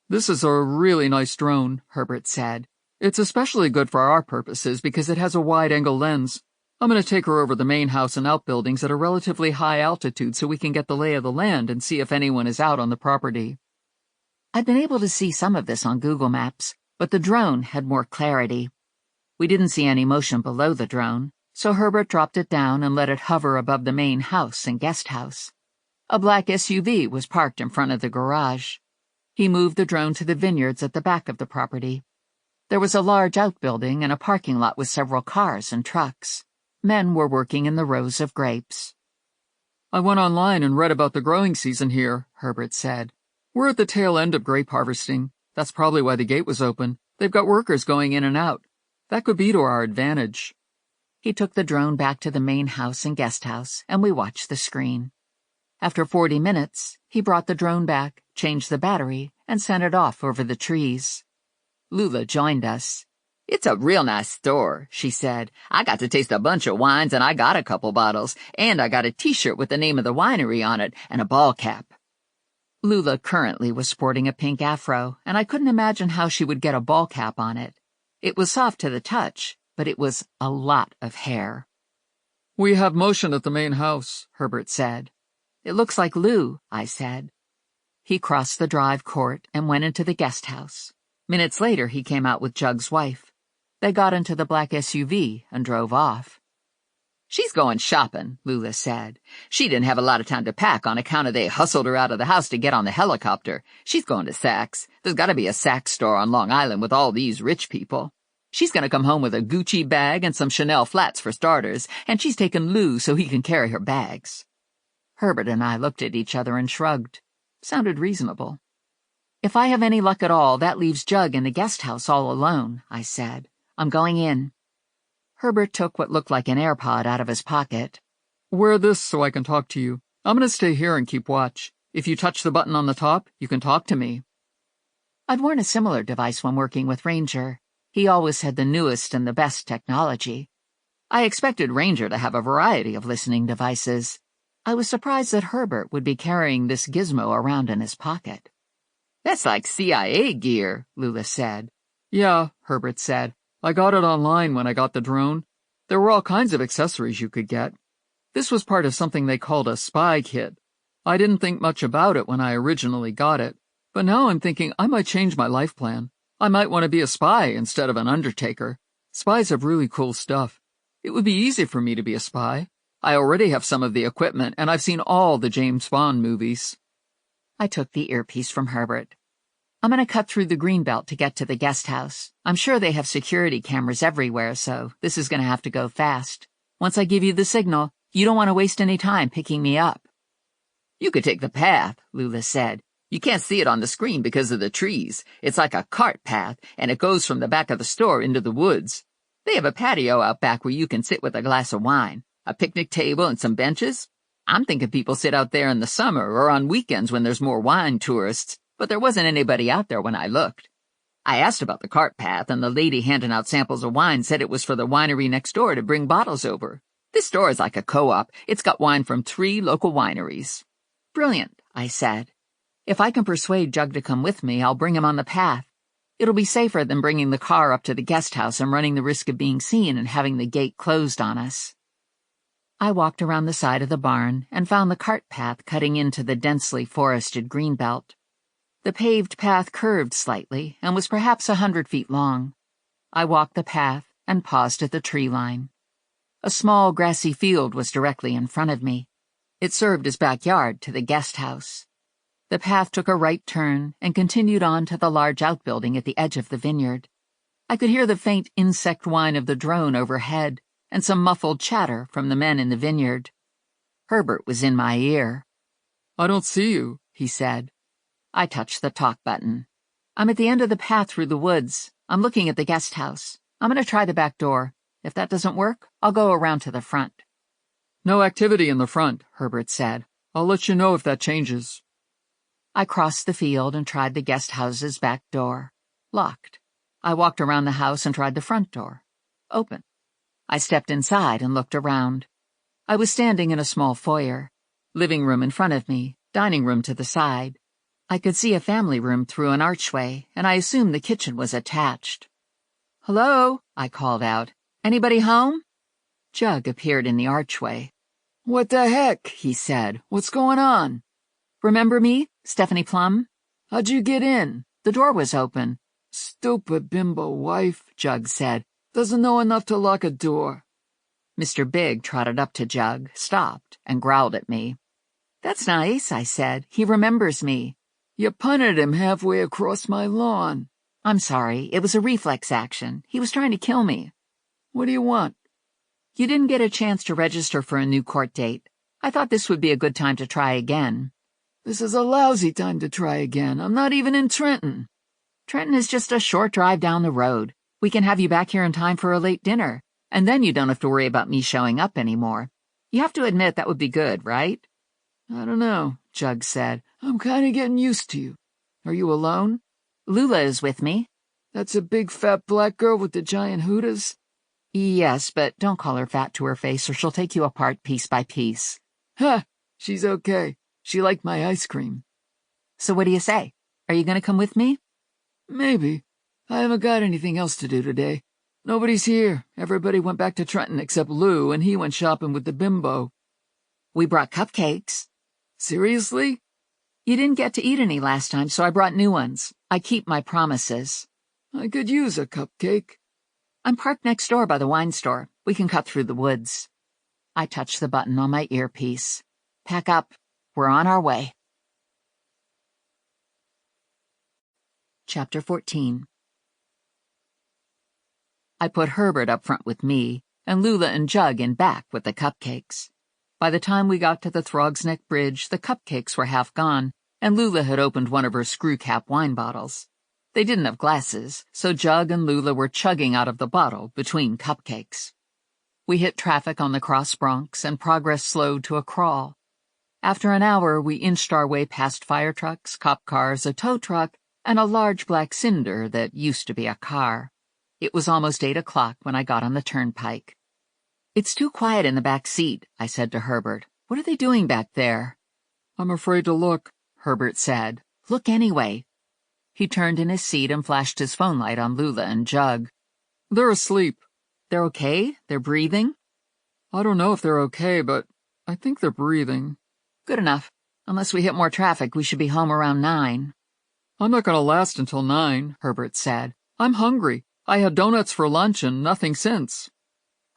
"This is a really nice drone," Herbert said. "It's especially good for our purposes because it has a wide-angle lens. I'm going to take her over the main house and outbuildings at a relatively high altitude so we can get the lay of the land and see if anyone is out on the property." I'd been able to see some of this on Google Maps, but the drone had more clarity. We didn't see any motion below the drone, so Herbert dropped it down and let it hover above the main house and guest house. A black SUV was parked in front of the garage. He moved the drone to the vineyards at the back of the property. There was a large outbuilding and a parking lot with several cars and trucks. Men were working in the rows of grapes. "I went online and read about the growing season here," Herbert said. "We're at the tail end of grape harvesting. That's probably why the gate was open. They've got workers going in and out. That could be to our advantage." He took the drone back to the main house and guest house, and we watched the screen. After 40 minutes, he brought the drone back, changed the battery, and sent it off over the trees. Lula joined us. "It's a real nice store," she said. "I got to taste a bunch of wines and I got a couple bottles, and I got a t-shirt with the name of the winery on it and a ball cap." Lula currently was sporting a pink afro, and I couldn't imagine how she would get a ball cap on it. It was soft to the touch, but it was a lot of hair. "We have motion at the main house," Herbert said. "It looks like Lou," I said. He crossed the drive court and went into the guest house. Minutes later, he came out with Jug's wife. They got into the black SUV and drove off. "She's going shopping," Lula said. "She didn't have a lot of time to pack on account of they hustled her out of the house to get on the helicopter. She's going to Saks. There's got to be a Saks store on Long Island with all these rich people. She's going to come home with a Gucci bag and some Chanel flats for starters, and she's taken Lou so he can carry her bags." Herbert and I looked at each other and shrugged. Sounded reasonable. "If I have any luck at all, that leaves Jug in the guest house all alone," I said. "I'm going in." Herbert took what looked like an AirPod out of his pocket. "Wear this so I can talk to you. I'm going to stay here and keep watch. If you touch the button on the top, you can talk to me." I'd worn a similar device when working with Ranger. He always had the newest and the best technology. I expected Ranger to have a variety of listening devices. I was surprised that Herbert would be carrying this gizmo around in his pocket. "That's like CIA gear," Lula said. "Yeah," Herbert said. "I got it online when I got the drone. There were all kinds of accessories you could get. This was part of something they called a spy kit. I didn't think much about it when I originally got it, but now I'm thinking I might change my life plan. I might want to be a spy instead of an undertaker. Spies have really cool stuff. It would be easy for me to be a spy. I already have some of the equipment, and I've seen all the James Bond movies." I took the earpiece from Herbert. "I'm going to cut through the greenbelt to get to the guest house. I'm sure they have security cameras everywhere, so this is going to have to go fast. Once I give you the signal, you don't want to waste any time picking me up." "You could take the path," Lula said. "You can't see it on the screen because of the trees. It's like a cart path, and it goes from the back of the store into the woods. They have a patio out back where you can sit with a glass of wine, a picnic table and some benches. I'm thinking people sit out there in the summer or on weekends when there's more wine tourists, but there wasn't anybody out there when I looked. I asked about the cart path, and the lady handing out samples of wine said it was for the winery next door to bring bottles over. This store is like a co-op. It's got wine from 3 local wineries." "Brilliant," I said. If I can persuade Jug to come with me, I'll bring him on the path. It'll be safer than bringing the car up to the guest house and running the risk of being seen and having the gate closed on us. I walked around the side of the barn and found the cart path cutting into the densely forested greenbelt. The paved path curved slightly and was perhaps 100 feet long. I walked the path and paused at the tree line. A small grassy field was directly in front of me. It served as backyard to the guest house. The path took a right turn and continued on to the large outbuilding at the edge of the vineyard. I could hear the faint insect whine of the drone overhead and some muffled chatter from the men in the vineyard. Herbert was in my ear. I don't see you, he said. I touched the talk button. I'm at the end of the path through the woods. I'm looking at the guest house. I'm going to try the back door. If that doesn't work, I'll go around to the front. No activity in the front, Herbert said. I'll let you know if that changes. I crossed the field and tried the guest house's back door. Locked. I walked around the house and tried the front door. Open. I stepped inside and looked around. I was standing in a small foyer. Living room in front of me, dining room to the side. I could see a family room through an archway, and I assumed the kitchen was attached. "Hello?" I called out. "Anybody home?" Jug appeared in the archway. "What the heck?" he said. "What's going on?" "Remember me, Stephanie Plum?" "How'd you get in?" "The door was open." "Stupid bimbo wife," Jug said. "Doesn't know enough to lock a door." Mr. Big trotted up to Jug, stopped, and growled at me. "That's nice," I said. "He remembers me." "You punted him halfway across my lawn." "I'm sorry. It was a reflex action. He was trying to kill me." "What do you want?" "You didn't get a chance to register for a new court date. I thought this would be a good time to try again." "This is a lousy time to try again. I'm not even in Trenton." "Trenton is just a short drive down the road. We can have you back here in time for a late dinner, and then you don't have to worry about me showing up anymore. You have to admit that would be good, right?" "I don't know," Jug said. "I'm kind of getting used to you. Are you alone?" "Lula is with me." "That's a big fat black girl with the giant hoodas?" "Yes, but don't call her fat to her face or she'll take you apart piece by piece." "Ha! She's okay. She liked my ice cream." "So what do you say? Are you going to come with me?" "Maybe. I haven't got anything else to do today. Nobody's here. Everybody went back to Trenton except Lou, and he went shopping with the bimbo." "We brought cupcakes." "Seriously?" "You didn't get to eat any last time, so I brought new ones. I keep my promises." "I could use a cupcake." "I'm parked next door by the wine store. We can cut through the woods." I touched the button on my earpiece. "Pack up. We're on our way." Chapter 14. I put Herbert up front with me, and Lula and Jug in back with the cupcakes. By the time we got to the Throg's Neck Bridge, the cupcakes were half gone, and Lula had opened one of her screw-cap wine bottles. They didn't have glasses, so Jug and Lula were chugging out of the bottle between cupcakes. We hit traffic on the Cross Bronx, and progress slowed to a crawl. After an hour, we inched our way past fire trucks, cop cars, a tow truck, and a large black cinder that used to be a car. It was almost 8 o'clock when I got on the turnpike. "It's too quiet in the back seat," I said to Herbert. "What are they doing back there?" "I'm afraid to look," Herbert said. "Look anyway." He turned in his seat and flashed his phone light on Lula and Jug. "They're asleep." "They're okay? They're breathing?" "I don't know if they're okay, but I think they're breathing." "Good enough. Unless we hit more traffic, we should be home around 9. "I'm not going to last until 9, Herbert said. "I'm hungry. I had donuts for lunch and nothing since."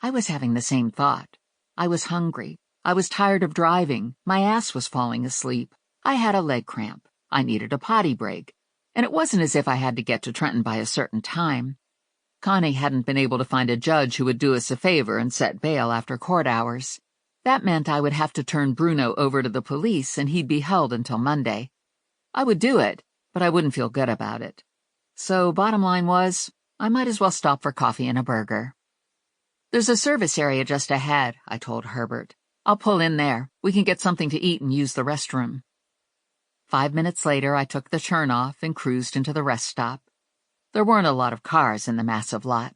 I was having the same thought. I was hungry. I was tired of driving. My ass was falling asleep. I had a leg cramp. I needed a potty break. And it wasn't as if I had to get to Trenton by a certain time. Connie hadn't been able to find a judge who would do us a favor and set bail after court hours. That meant I would have to turn Bruno over to the police and he'd be held until Monday. I would do it, but I wouldn't feel good about it. So bottom line was, I might as well stop for coffee and a burger. "There's a service area just ahead," I told Herbert. "I'll pull in there. We can get something to eat and use the restroom." 5 minutes later, I took the turnoff and cruised into the rest stop. There weren't a lot of cars in the massive lot.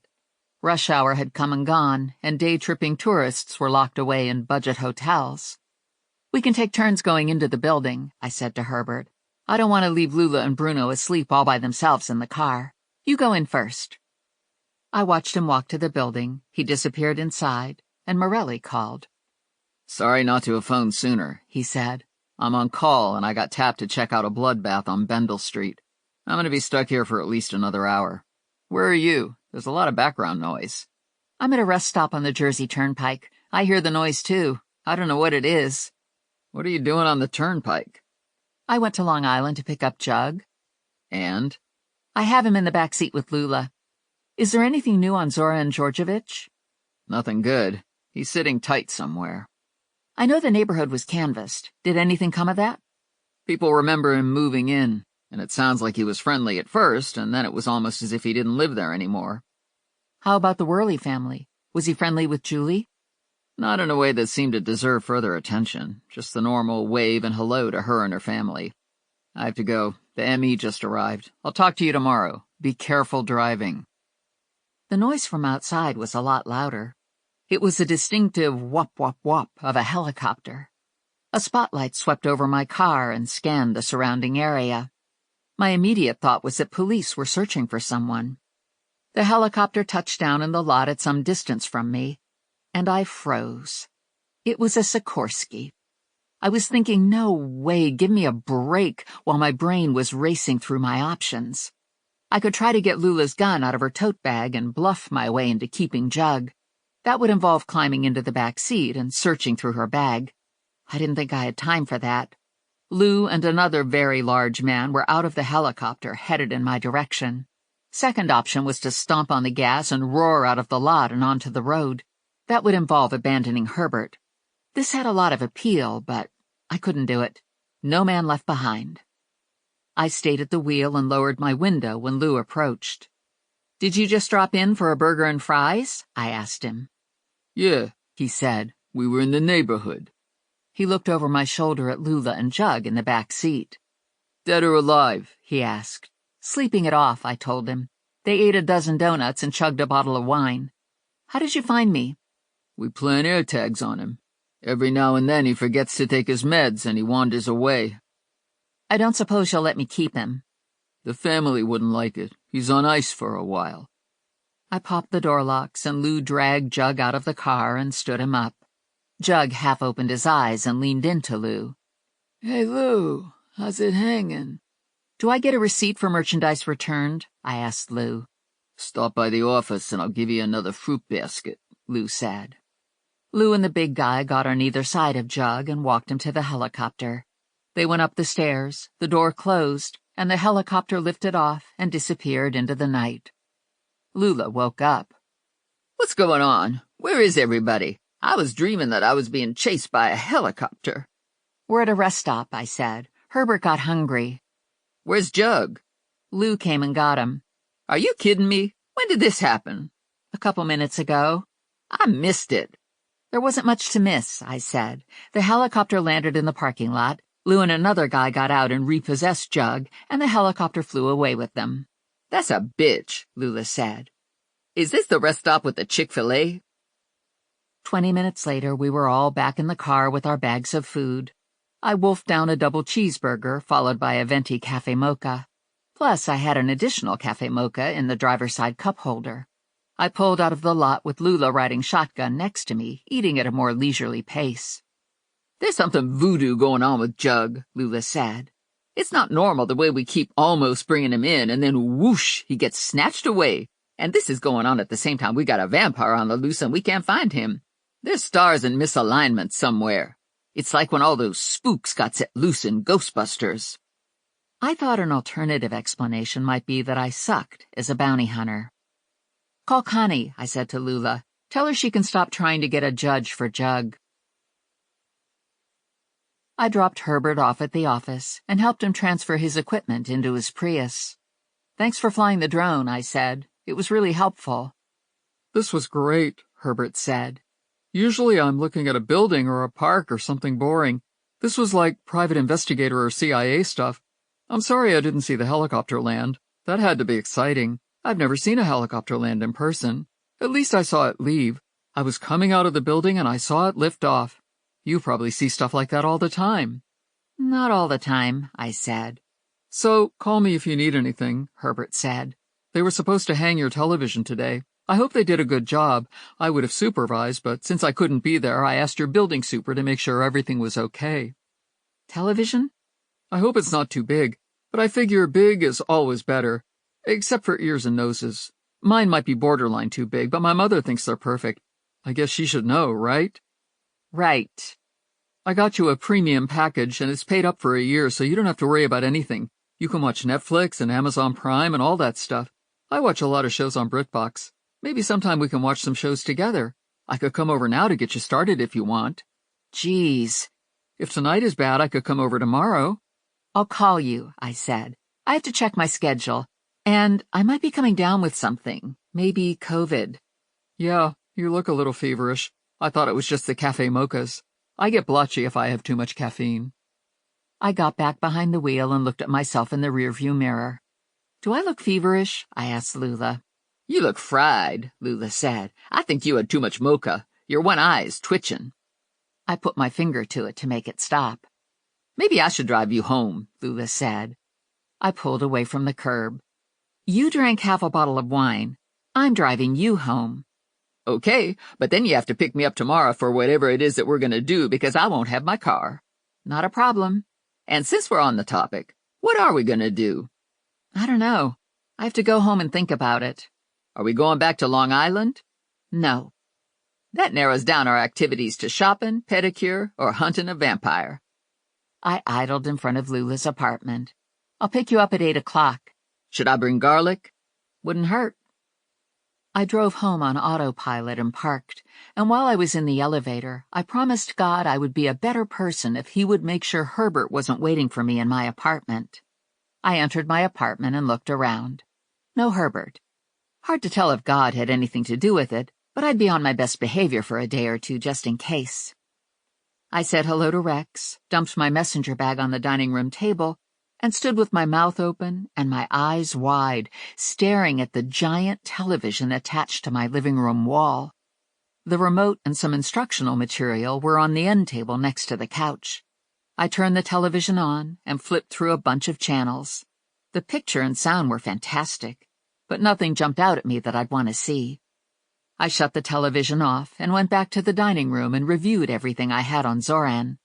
Rush hour had come and gone, and day-tripping tourists were locked away in budget hotels. "We can take turns going into the building," I said to Herbert. I don't want to leave Lula and Bruno asleep all by themselves in the car. You go in first." I watched him walk to the building. He disappeared inside, and Morelli called. "Sorry not to have phoned sooner," he said. "I'm on call, and I got tapped to check out a bloodbath on Bendel Street. I'm going to be stuck here for at least another hour. Where are you? There's a lot of background noise." "I'm at a rest stop on the Jersey Turnpike. I hear the noise, too. I don't know what it is." "What are you doing on the turnpike?" "I went to Long Island to pick up Jug." "And?" "I have him in the back seat with Lula. Is there anything new on Zoran Georgievich?" "Nothing good. He's sitting tight somewhere." "I know the neighborhood was canvassed. Did anything come of that?" "People remember him moving in, and it sounds like he was friendly at first, and then it was almost as if he didn't live there anymore." "How about the Worley family? Was he friendly with Julie?" "Not in a way that seemed to deserve further attention, just the normal wave and hello to her and her family. I have to go. The ME just arrived. I'll talk to you tomorrow. Be careful driving." The noise from outside was a lot louder. It was a distinctive whop-whop-whop of a helicopter. A spotlight swept over my car and scanned the surrounding area. My immediate thought was that police were searching for someone. The helicopter touched down in the lot at some distance from me, and I froze. It was a Sikorsky. I was thinking, no way, give me a break, while my brain was racing through my options. I could try to get Lula's gun out of her tote bag and bluff my way into keeping Jug. That would involve climbing into the back seat and searching through her bag. I didn't think I had time for that. Lou and another very large man were out of the helicopter, headed in my direction. Second option was to stomp on the gas and roar out of the lot and onto the road. That would involve abandoning Herbert. This had a lot of appeal, but I couldn't do it. No man left behind. I stayed at the wheel and lowered my window when Lou approached. "Did you just drop in for a burger and fries?" I asked him. "Yeah," he said. "We were in the neighborhood." He looked over my shoulder at Lula and Jug in the back seat. "Dead or alive?" he asked. "Sleeping it off," I told him. "They ate a dozen donuts and chugged a bottle of wine. How did you find me?" "We plant air tags on him. Every now and then he forgets to take his meds and he wanders away." "I don't suppose you'll let me keep him." "The family wouldn't like it. He's on ice for a while." I popped the door locks and Lou dragged Jug out of the car and stood him up. Jug half opened his eyes and leaned into Lou. "Hey, Lou, how's it hanging?" "Do I get a receipt for merchandise returned?" I asked Lou. "Stop by the office and I'll give you another fruit basket," Lou said. Lou and the big guy got on either side of Jug and walked him to the helicopter. They went up the stairs, the door closed, and the helicopter lifted off and disappeared into the night. Lula woke up. "What's going on? Where is everybody? I was dreaming that I was being chased by a helicopter." "We're at a rest stop," I said. "Herbert got hungry." "Where's Jug?" Lou came and got him. "Are you kidding me? When did this happen?" "A couple minutes ago." "I missed it." "There wasn't much to miss," I said. The helicopter landed in the parking lot. Lou and another guy got out and repossessed Jug, and the helicopter flew away with them. "That's a bitch," Lula said. "Is this the rest stop with the Chick-fil-A?" 20 minutes later, we were all back in the car with our bags of food. I wolfed down a double cheeseburger, followed by a venti cafe mocha. Plus, I had an additional cafe mocha in the driver's side cup holder. I pulled out of the lot with Lula riding shotgun next to me, eating at a more leisurely pace. "There's something voodoo going on with Jug," Lula said. "It's not normal the way we keep almost bringing him in, and then whoosh, he gets snatched away. And this is going on at the same time we got a vampire on the loose and we can't find him. There's stars in misalignment somewhere. It's like when all those spooks got set loose in Ghostbusters." I thought an alternative explanation might be that I sucked as a bounty hunter. "Call Connie," I said to Lula. "Tell her she can stop trying to get a judge for Jug." I dropped Herbert off at the office and helped him transfer his equipment into his Prius. "Thanks for flying the drone," I said. "It was really helpful." "This was great," Herbert said. "Usually I'm looking at a building or a park or something boring. This was like private investigator or CIA stuff. I'm sorry I didn't see the helicopter land. That had to be exciting. I've never seen a helicopter land in person. At least I saw it leave. I was coming out of the building and I saw it lift off. You probably see stuff like that all the time." "Not all the time," I said. So, call me if you need anything, Herbert said. They were supposed to hang your television today. I hope they did a good job. I would have supervised, but since I couldn't be there, I asked your building super to make sure everything was okay. Television? I hope it's not too big, but I figure big is always better, except for ears and noses. Mine might be borderline too big, but my mother thinks they're perfect. I guess she should know, right? Right. I got you a premium package, and it's paid up for a year, so you don't have to worry about anything. You can watch Netflix and Amazon Prime and all that stuff. I watch a lot of shows on BritBox. Maybe sometime we can watch some shows together. I could come over now to get you started if you want. Geez. If tonight is bad, I could come over tomorrow. I'll call you, I said. I have to check my schedule. And I might be coming down with something. Maybe COVID. Yeah, you look a little feverish. I thought it was just the cafe mochas. I get blotchy if I have too much caffeine. I got back behind the wheel and looked at myself in the rearview mirror. Do I look feverish? I asked Lula. You look fried, Lula said. I think you had too much mocha. Your one eye's twitching. I put my finger to it to make it stop. Maybe I should drive you home, Lula said. I pulled away from the curb. You drank half a bottle of wine. I'm driving you home. Okay, but then you have to pick me up tomorrow for whatever it is that we're going to do because I won't have my car. Not a problem. And since we're on the topic, what are we going to do? I don't know. I have to go home and think about it. Are we going back to Long Island? No. That narrows down our activities to shopping, pedicure, or hunting a vampire. I idled in front of Lula's apartment. I'll pick you up at 8 o'clock. Should I bring garlic? Wouldn't hurt. I drove home on autopilot and parked, and while I was in the elevator, I promised God I would be a better person if he would make sure Herbert wasn't waiting for me in my apartment. I entered my apartment and looked around. No Herbert. Hard to tell if God had anything to do with it, but I'd be on my best behavior for a day or two just in case. I said hello to Rex, dumped my messenger bag on the dining room table, and stood with my mouth open and my eyes wide, staring at the giant television attached to my living room wall. The remote and some instructional material were on the end table next to the couch. I turned the television on and flipped through a bunch of channels. The picture and sound were fantastic, but nothing jumped out at me that I'd want to see. I shut the television off and went back to the dining room and reviewed everything I had on Zoran.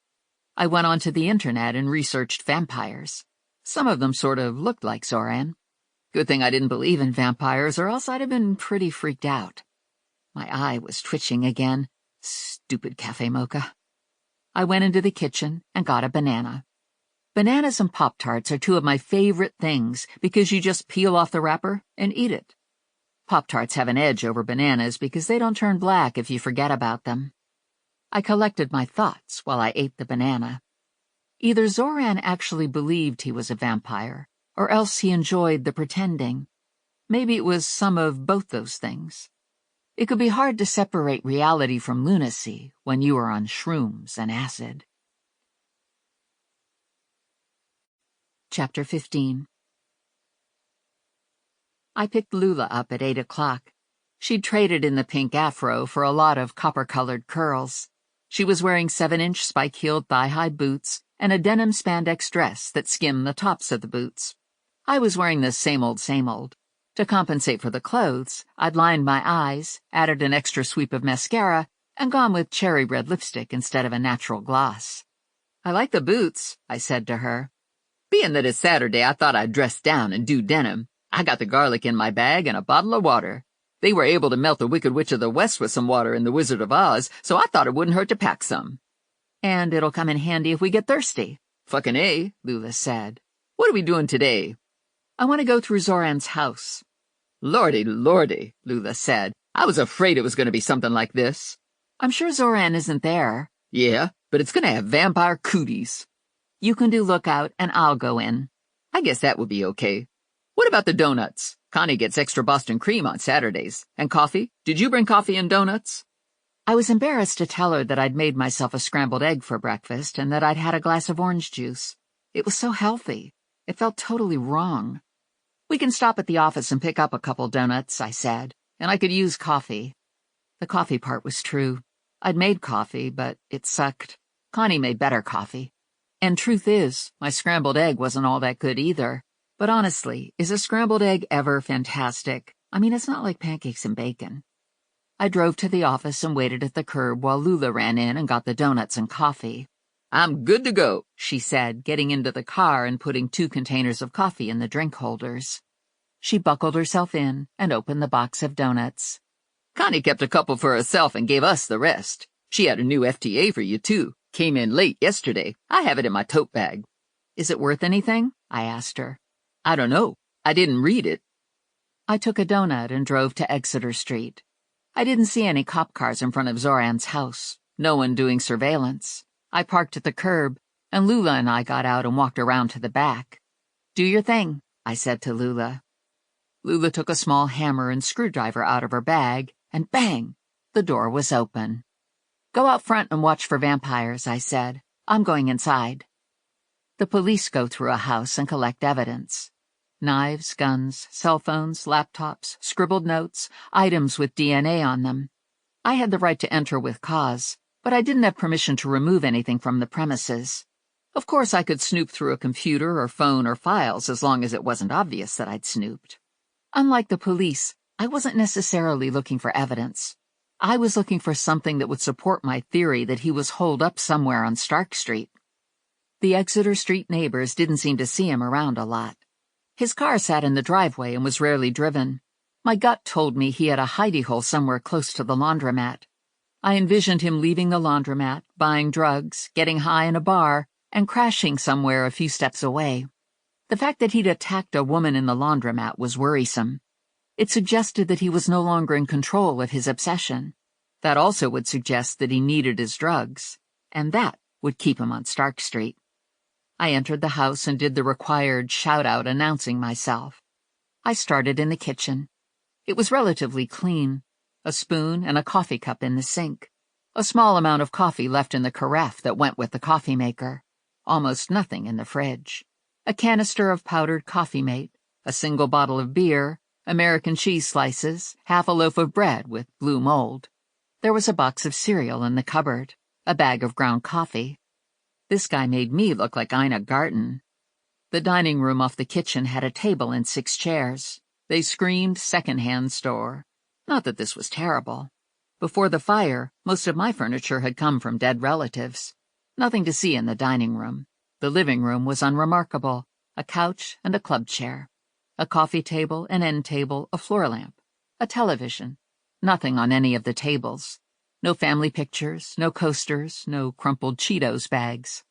I went onto the internet and researched vampires. Some of them sort of looked like Zoran. Good thing I didn't believe in vampires, or else I'd have been pretty freaked out. My eye was twitching again. Stupid cafe mocha. I went into the kitchen and got a banana. Bananas and Pop-Tarts are two of my favorite things because you just peel off the wrapper and eat it. Pop-Tarts have an edge over bananas because they don't turn black if you forget about them. I collected my thoughts while I ate the banana. Either Zoran actually believed he was a vampire, or else he enjoyed the pretending. Maybe it was some of both those things. It could be hard to separate reality from lunacy when you are on shrooms and acid. Chapter 15. I picked Lula up at 8 o'clock. She'd traded in the pink afro for a lot of copper-colored curls. She was wearing 7-inch spike-heeled thigh-high boots and a denim spandex dress that skimmed the tops of the boots. I was wearing the same old, same old. To compensate for the clothes, I'd lined my eyes, added an extra sweep of mascara, and gone with cherry red lipstick instead of a natural gloss. I like the boots, I said to her. Being that it's Saturday, I thought I'd dress down and do denim. I got the garlic in my bag and a bottle of water. They were able to melt the Wicked Witch of the West with some water in The Wizard of Oz, so I thought it wouldn't hurt to pack some. And it'll come in handy if we get thirsty. Fucking A, Lula said. What are we doing today? I want to go through Zoran's house. Lordy, lordy, Lula said. I was afraid it was going to be something like this. I'm sure Zoran isn't there. Yeah, but it's going to have vampire cooties. You can do lookout, and I'll go in. I guess that would be okay. What about the donuts? Connie gets extra Boston cream on Saturdays. And coffee? Did you bring coffee and donuts? I was embarrassed to tell her that I'd made myself a scrambled egg for breakfast and that I'd had a glass of orange juice. It was so healthy. It felt totally wrong. We can stop at the office and pick up a couple donuts, I said, and I could use coffee. The coffee part was true. I'd made coffee, but it sucked. Connie made better coffee. And truth is, my scrambled egg wasn't all that good either. But honestly, is a scrambled egg ever fantastic? I mean, it's not like pancakes and bacon. I drove to the office and waited at the curb while Lula ran in and got the donuts and coffee. I'm good to go, she said, getting into the car and putting 2 containers of coffee in the drink holders. She buckled herself in and opened the box of donuts. Connie kept a couple for herself and gave us the rest. She had a new FTA for you, too. Came in late yesterday. I have it in my tote bag. Is it worth anything? I asked her. I don't know. I didn't read it. I took a donut and drove to Exeter Street. I didn't see any cop cars in front of Zoran's house. No one doing surveillance. I parked at the curb, and Lula and I got out and walked around to the back. Do your thing, I said to Lula. Lula took a small hammer and screwdriver out of her bag, and bang! The door was open. Go out front and watch for vampires, I said. I'm going inside. The police go through a house and collect evidence. Knives, guns, cell phones, laptops, scribbled notes, items with DNA on them. I had the right to enter with cause, but I didn't have permission to remove anything from the premises. Of course, I could snoop through a computer or phone or files as long as it wasn't obvious that I'd snooped. Unlike the police, I wasn't necessarily looking for evidence. I was looking for something that would support my theory that he was holed up somewhere on Stark Street. The Exeter Street neighbors didn't seem to see him around a lot. His car sat in the driveway and was rarely driven. My gut told me he had a hidey hole somewhere close to the laundromat. I envisioned him leaving the laundromat, buying drugs, getting high in a bar, and crashing somewhere a few steps away. The fact that he'd attacked a woman in the laundromat was worrisome. It suggested that he was no longer in control of his obsession. That also would suggest that he needed his drugs, and that would keep him on Stark Street. I entered the house and did the required shout-out announcing myself. I started in the kitchen. It was relatively clean. A spoon and a coffee cup in the sink. A small amount of coffee left in the carafe that went with the coffee maker. Almost nothing in the fridge. A canister of powdered coffee mate, a single bottle of beer, American cheese slices, half a loaf of bread with blue mold. There was a box of cereal in the cupboard, a bag of ground coffee. This guy made me look like Ina Garten. The dining room off the kitchen had a table and 6 chairs. They screamed second-hand store. Not that this was terrible. Before the fire, most of my furniture had come from dead relatives. Nothing to see in the dining room. The living room was unremarkable. A couch and a club chair. A coffee table, an end table, a floor lamp. A television. Nothing on any of the tables. No family pictures, no coasters, no crumpled Cheetos bags.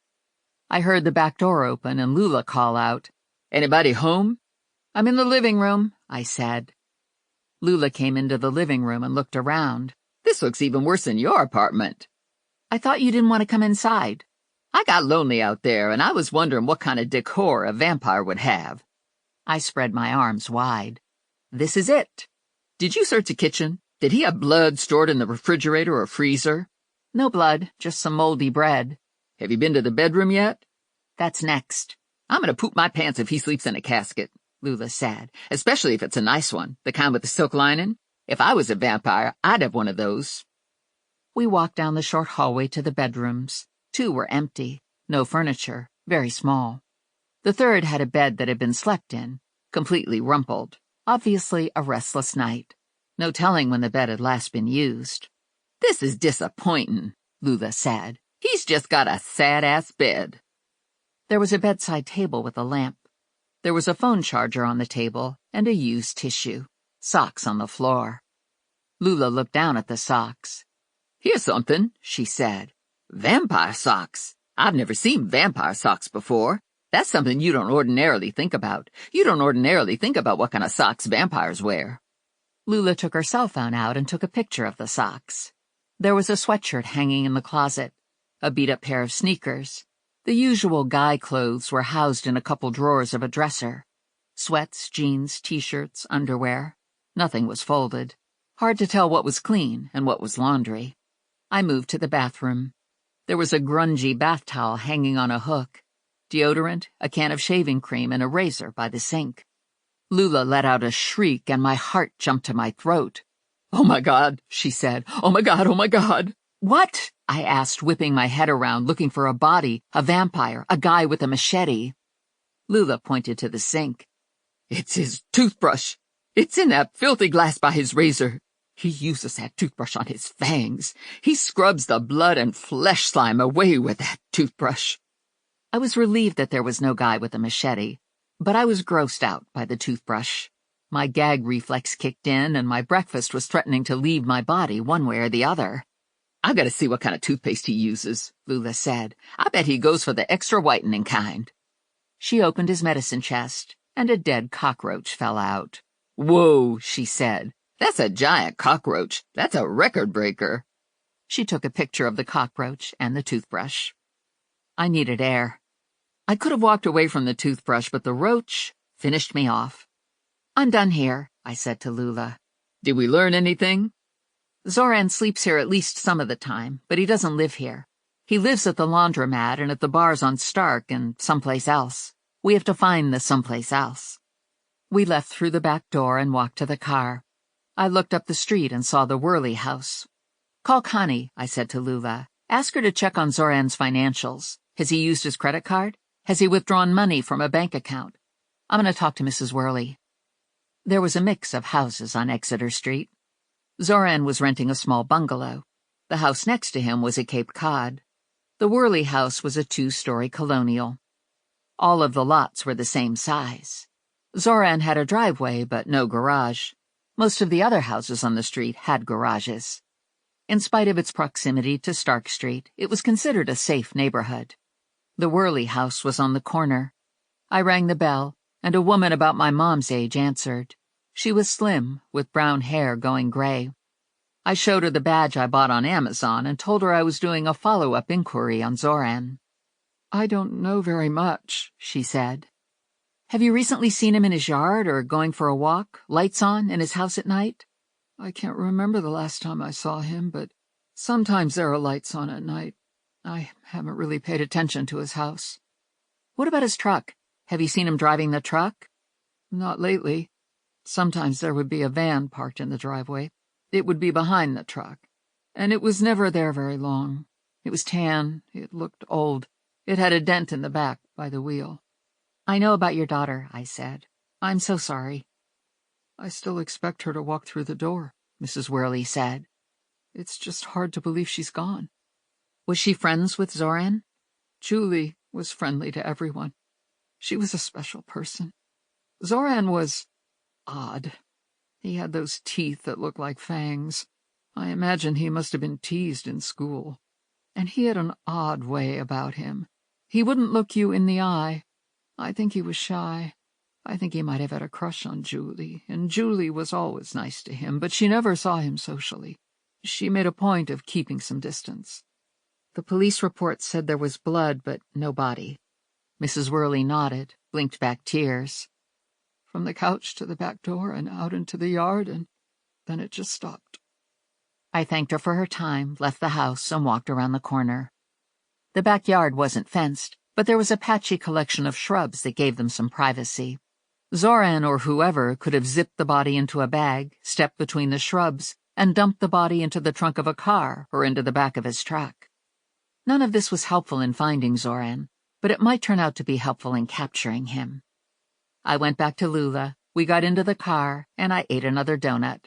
I heard the back door open and Lula call out, "Anybody home?" "I'm in the living room," I said. Lula came into the living room and looked around. "This looks even worse than your apartment." "I thought you didn't want to come inside." "I got lonely out there, and I was wondering what kind of decor a vampire would have." I spread my arms wide. "This is it." "Did you search the kitchen? Did he have blood stored in the refrigerator or freezer?" "No blood, just some moldy bread." "Have you been to the bedroom yet?" "That's next." "I'm gonna poop my pants if he sleeps in a casket," Lula said, "especially if it's a nice one, the kind with the silk lining. If I was a vampire, I'd have one of those." We walked down the short hallway to the bedrooms. 2 were empty, no furniture, very small. The third had a bed that had been slept in, completely rumpled, obviously a restless night. No telling when the bed had last been used. "This is disappointing," Lula said. "He's just got a sad-ass bed." There was a bedside table with a lamp. There was a phone charger on the table and a used tissue. Socks on the floor. Lula looked down at the socks. "Here's something," she said. "Vampire socks. I've never seen vampire socks before. That's something you don't ordinarily think about. You don't ordinarily think about what kind of socks vampires wear." Lula took her cell phone out and took a picture of the socks. There was a sweatshirt hanging in the closet, a beat-up pair of sneakers. The usual guy clothes were housed in a couple drawers of a dresser. Sweats, jeans, t-shirts, underwear. Nothing was folded. Hard to tell what was clean and what was laundry. I moved to the bathroom. There was a grungy bath towel hanging on a hook. Deodorant, a can of shaving cream, and a razor by the sink. Lula let out a shriek and my heart jumped to my throat. "Oh my God," she said. "Oh my God, oh my God." What? I asked, whipping my head around, looking for a body, a vampire, a guy with a machete. Lula pointed to the sink. It's his toothbrush. It's in that filthy glass by his razor. He uses that toothbrush on his fangs. He scrubs the blood and flesh slime away with that toothbrush. I was relieved that there was no guy with a machete, but I was grossed out by the toothbrush. My gag reflex kicked in, and my breakfast was threatening to leave my body one way or the other. I gotta see what kind of toothpaste he uses, Lula said. I bet he goes for the extra whitening kind. She opened his medicine chest, and a dead cockroach fell out. Whoa, she said. That's a giant cockroach. That's a record breaker. She took a picture of the cockroach and the toothbrush. I needed air. I could have walked away from the toothbrush, but the roach finished me off. I'm done here, I said to Lula. Did we learn anything? Zoran sleeps here at least some of the time, but he doesn't live here. He lives at the laundromat and at the bars on Stark and someplace else. We have to find the someplace else. We left through the back door and walked to the car. I looked up the street and saw the Worley house. Call Connie, I said to Lula. Ask her to check on Zoran's financials. Has he used his credit card? Has he withdrawn money from a bank account? I'm going to talk to Mrs. Worley. There was a mix of houses on Exeter Street. Zoran was renting a small bungalow. The house next to him was a Cape Cod. The Worley house was a 2-story colonial. All of the lots were the same size. Zoran had a driveway, but no garage. Most of the other houses on the street had garages. In spite of its proximity to Stark Street, it was considered a safe neighborhood. The Worley house was on the corner. I rang the bell, and a woman about my mom's age answered. She was slim, with brown hair going gray. I showed her the badge I bought on Amazon and told her I was doing a follow-up inquiry on Zoran. I don't know very much, she said. Have you recently seen him in his yard or going for a walk, lights on, in his house at night? I can't remember the last time I saw him, but sometimes there are lights on at night. I haven't really paid attention to his house. What about his truck? Have you seen him driving the truck? Not lately. Sometimes there would be a van parked in the driveway. It would be behind the truck, and it was never there very long. It was tan. It looked old. It had a dent in the back by the wheel. I know about your daughter, I said. I'm so sorry. I still expect her to walk through the door, Mrs. Worley said. It's just hard to believe she's gone. Was she friends with Zoran? Julie was friendly to everyone. She was a special person. Zoran was odd. He had those teeth that looked like fangs. I imagine he must have been teased in school. And he had an odd way about him. He wouldn't look you in the eye. I think he was shy. I think he might have had a crush on Julie, and Julie was always nice to him, but she never saw him socially. She made a point of keeping some distance. The police report said there was blood, but no body. Mrs. Worley nodded, blinked back tears. From the couch to the back door and out into the yard, and then it just stopped. I thanked her for her time, left the house, and walked around the corner. The backyard wasn't fenced, but there was a patchy collection of shrubs that gave them some privacy. Zoran or whoever could have zipped the body into a bag, stepped between the shrubs, and dumped the body into the trunk of a car or into the back of his truck. None of this was helpful in finding Zoran, but it might turn out to be helpful in capturing him. I went back to Lula, we got into the car, and I ate another donut.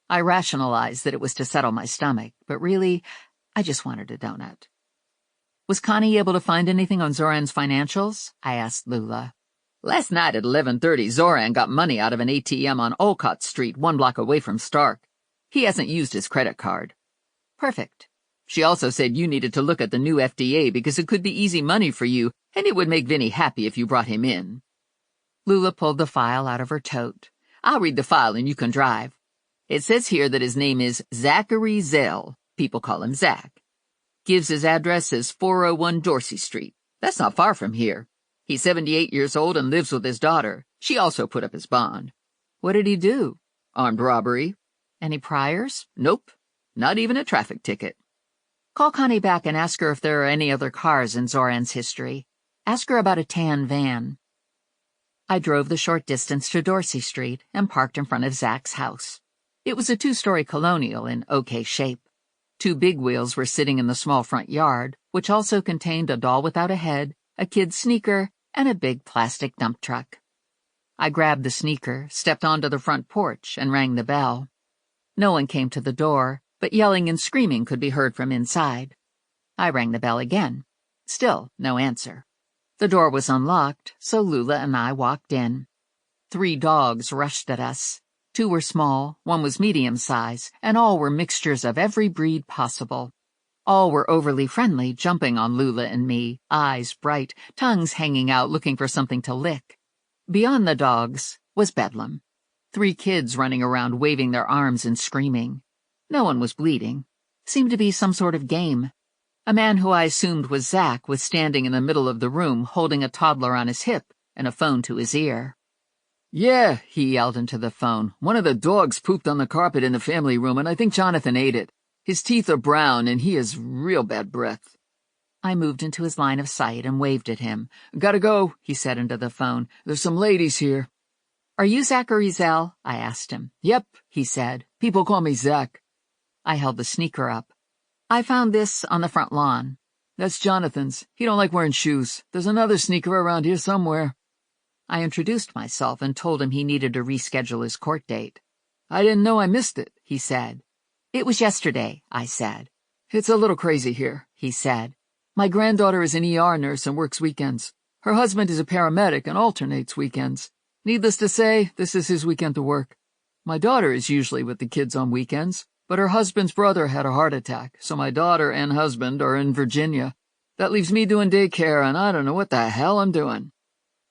I rationalized that it was to settle my stomach, but really, I just wanted a donut. Was Connie able to find anything on Zoran's financials? I asked Lula. Last night at 11:30, Zoran got money out of an ATM on Olcott Street, 1 block away from Stark. He hasn't used his credit card. Perfect. She also said you needed to look at the new FDA because it could be easy money for you, and it would make Vinnie happy if you brought him in. Lula pulled the file out of her tote. I'll read the file and you can drive. It says here that his name is Zachary Zell. People call him Zach. Gives his address as 401 Dorsey Street. That's not far from here. He's 78 years old and lives with his daughter. She also put up his bond. What did he do? Armed robbery. Any priors? Nope. Not even a traffic ticket. Call Connie back and ask her if there are any other cars in Zoran's history. Ask her about a tan van. I drove the short distance to Dorsey Street and parked in front of Zach's house. It was a 2-story colonial in okay shape. 2 big wheels were sitting in the small front yard, which also contained a doll without a head, a kid's sneaker, and a big plastic dump truck. I grabbed the sneaker, stepped onto the front porch, and rang the bell. No one came to the door, but yelling and screaming could be heard from inside. I rang the bell again. Still no answer. The door was unlocked, so Lula and I walked in. 3 dogs rushed at us. 2 were small, 1 was medium size, and all were mixtures of every breed possible. All were overly friendly, jumping on Lula and me, eyes bright, tongues hanging out looking for something to lick. Beyond the dogs was bedlam. 3 kids running around waving their arms and screaming. No one was bleeding. Seemed to be some sort of game. A man who I assumed was Zach was standing in the middle of the room holding a toddler on his hip and a phone to his ear. Yeah, he yelled into the phone. One of the dogs pooped on the carpet in the family room, and I think Jonathan ate it. His teeth are brown, and he has real bad breath. I moved into his line of sight and waved at him. Gotta go, he said into the phone. There's some ladies here. Are you Zach or Ezel? I asked him. Yep, he said. People call me Zach. I held the sneaker up. I found this on the front lawn. That's Jonathan's. He don't like wearing shoes. There's another sneaker around here somewhere. I introduced myself and told him he needed to reschedule his court date. I didn't know I missed it, he said. It was yesterday, I said. It's a little crazy here, he said. My granddaughter is an ER nurse and works weekends. Her husband is a paramedic and alternates weekends. Needless to say, this is his weekend to work. My daughter is usually with the kids on weekends, but her husband's brother had a heart attack, so my daughter and husband are in Virginia. That leaves me doing daycare, and I don't know what the hell I'm doing.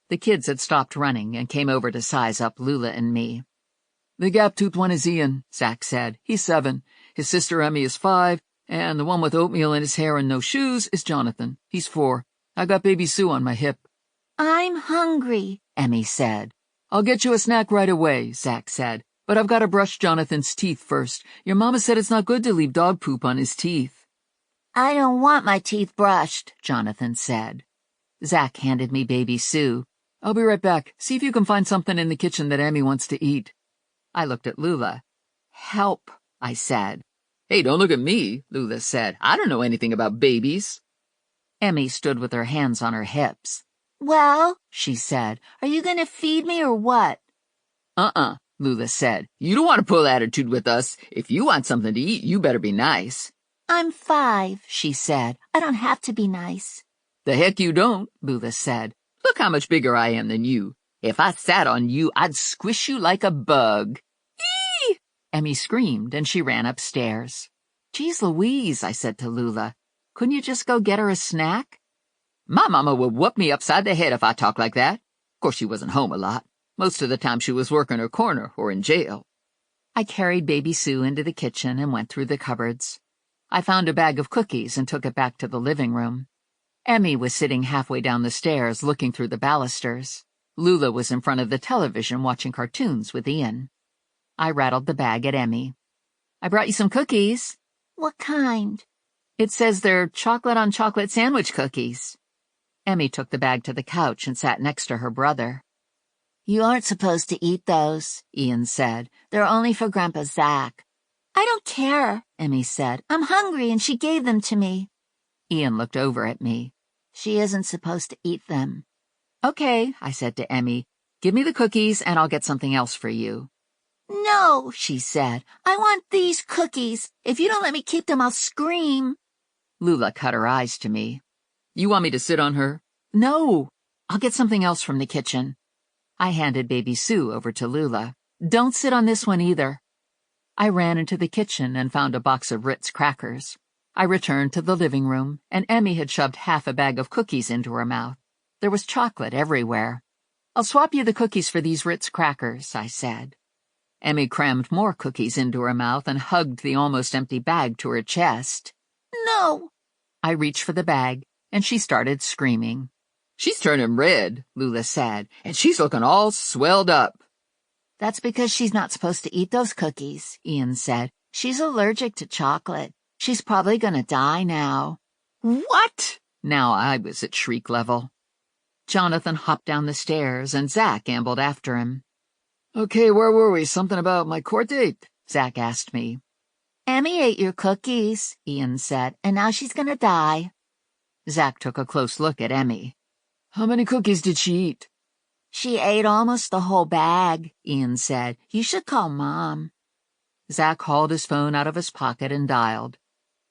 The kids had stopped running and came over to size up Lula and me. The gap-toothed one is Ian, Zach said. He's 7. His sister Emmy is 5, and the one with oatmeal in his hair and no shoes is Jonathan. He's 4. I got baby Sue on my hip. I'm hungry, Emmy said. I'll get you a snack right away, Zach said. But I've got to brush Jonathan's teeth first. Your mama said it's not good to leave dog poop on his teeth. I don't want my teeth brushed, Jonathan said. Zach handed me baby Sue. I'll be right back. See if you can find something in the kitchen that Emmy wants to eat. I looked at Lula. Help, I said. Hey, don't look at me, Lula said. I don't know anything about babies. Emmy stood with her hands on her hips. Well, she said, are you going to feed me or what? Lula said. You don't want to pull attitude with us. If you want something to eat, you better be nice. I'm 5, she said. I don't have to be nice. The heck you don't, Lula said. Look how much bigger I am than you. If I sat on you, I'd squish you like a bug. Eee! Emmy screamed, and she ran upstairs. Geez Louise, I said to Lula. Couldn't you just go get her a snack? My mama would whoop me upside the head if I talked like that. Of course, she wasn't home a lot. Most of the time she was working her corner or in jail. I carried baby Sue into the kitchen and went through the cupboards. I found a bag of cookies and took it back to the living room. Emmy was sitting halfway down the stairs looking through the balusters. Lula was in front of the television watching cartoons with Ian. I rattled the bag at Emmy. I brought you some cookies. What kind? It says they're chocolate-on-chocolate sandwich cookies. Emmy took the bag to the couch and sat next to her brother. You aren't supposed to eat those, Ian said. They're only for Grandpa Zach. I don't care, Emmy said. I'm hungry and she gave them to me. Ian looked over at me. She isn't supposed to eat them. Okay, I said to Emmy. Give me the cookies and I'll get something else for you. No, she said. I want these cookies. If you don't let me keep them, I'll scream. Lula cut her eyes to me. You want me to sit on her? No, I'll get something else from the kitchen. I handed baby Sue over to Lula. Don't sit on this one either. I ran into the kitchen and found a box of Ritz crackers. I returned to the living room, and Emmy had shoved half a bag of cookies into her mouth. There was chocolate everywhere. I'll swap you the cookies for these Ritz crackers, I said. Emmy crammed more cookies into her mouth and hugged the almost empty bag to her chest. No! I reached for the bag, and she started screaming. She's turning red, Lula said, and she's looking all swelled up. That's because she's not supposed to eat those cookies, Ian said. She's allergic to chocolate. She's probably going to die now. What? Now I was at shriek level. Jonathan hopped down the stairs, and Zach ambled after him. Okay, where were we? Something about my court date? Zach asked me. Emmy ate your cookies, Ian said, and now she's gonna die. Zach took a close look at Emmy. How many cookies did she eat? She ate almost the whole bag, Ian said. You should call Mom. Zach hauled his phone out of his pocket and dialed.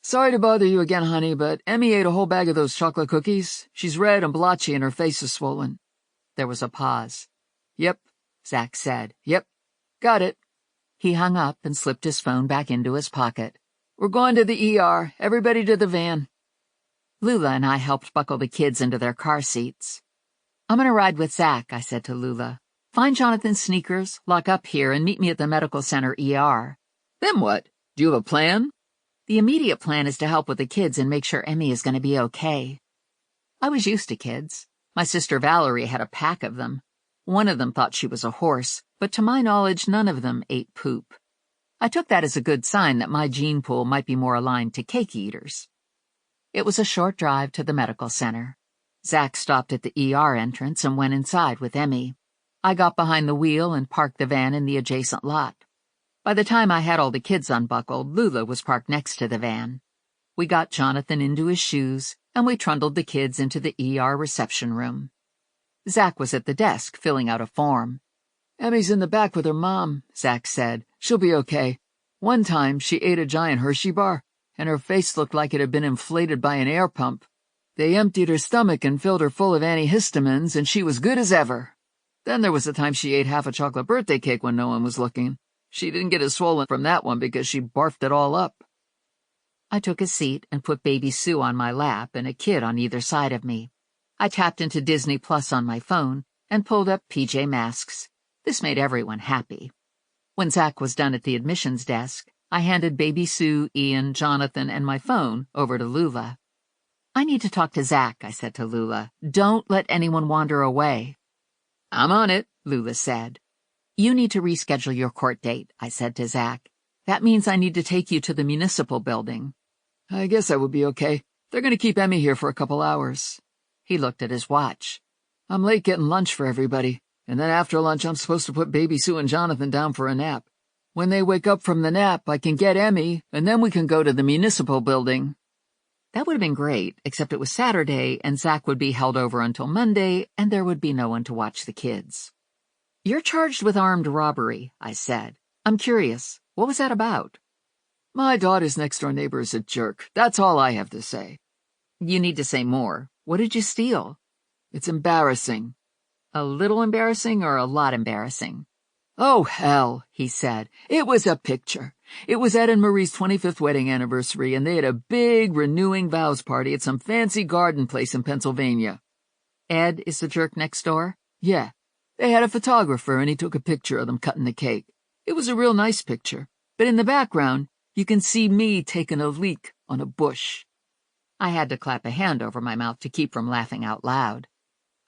Sorry to bother you again, honey, but Emmy ate a whole bag of those chocolate cookies. She's red and blotchy and her face is swollen. There was a pause. Yep, Zach said. Yep, got it. He hung up and slipped his phone back into his pocket. We're going to the ER. Everybody to the van. Lula and I helped buckle the kids into their car seats. I'm going to ride with Zach, I said to Lula. Find Jonathan's sneakers, lock up here, and meet me at the medical center ER. Then what? Do you have a plan? The immediate plan is to help with the kids and make sure Emmy is going to be okay. I was used to kids. My sister Valerie had a pack of them. One of them thought she was a horse, but to my knowledge, none of them ate poop. I took that as a good sign that my gene pool might be more aligned to cake eaters. It was a short drive to the medical center. Zach stopped at the ER entrance and went inside with Emmy. I got behind the wheel and parked the van in the adjacent lot. By the time I had all the kids unbuckled, Lula was parked next to the van. We got Jonathan into his shoes, and we trundled the kids into the ER reception room. Zach was at the desk, filling out a form. Emmy's in the back with her mom, Zach said. She'll be okay. One time, she ate a giant Hershey bar, and her face looked like it had been inflated by an air pump. They emptied her stomach and filled her full of antihistamines, and she was good as ever. Then there was the time she ate half a chocolate birthday cake when no one was looking. She didn't get as swollen from that one because she barfed it all up. I took a seat and put baby Sue on my lap and a kid on either side of me. I tapped into Disney Plus on my phone and pulled up PJ Masks. This made everyone happy. When Zach was done at the admissions desk, I handed baby Sue, Ian, Jonathan, and my phone over to Lula. I need to talk to Zach, I said to Lula. Don't let anyone wander away. I'm on it, Lula said. You need to reschedule your court date, I said to Zach. That means I need to take you to the municipal building. I guess I would be okay. They're going to keep Emmy here for a couple hours. He looked at his watch. I'm late getting lunch for everybody, and then after lunch I'm supposed to put baby Sue and Jonathan down for a nap. When they wake up from the nap, I can get Emmy, and then we can go to the municipal building. That would have been great, except it was Saturday, and Zach would be held over until Monday, and there would be no one to watch the kids. You're charged with armed robbery, I said. I'm curious. What was that about? My daughter's next-door neighbor is a jerk. That's all I have to say. You need to say more. What did you steal? It's embarrassing. A little embarrassing or a lot embarrassing? Oh, hell, he said. It was a picture. It was Ed and Marie's 25th wedding anniversary, and they had a big renewing vows party at some fancy garden place in Pennsylvania. Ed is the jerk next door? Yeah. They had a photographer, and he took a picture of them cutting the cake. It was a real nice picture, but in the background, you can see me taking a leak on a bush. I had to clap a hand over my mouth to keep from laughing out loud.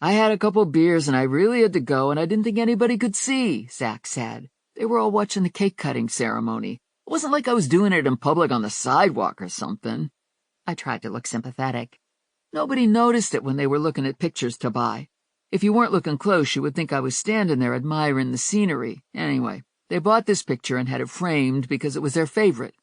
I had a couple beers, and I really had to go, and I didn't think anybody could see, Zach said. They were all watching the cake-cutting ceremony. It wasn't like I was doing it in public on the sidewalk or something. I tried to look sympathetic. Nobody noticed it when they were looking at pictures to buy. If you weren't looking close, you would think I was standing there admiring the scenery. Anyway, they bought this picture and had it framed because it was their favorite.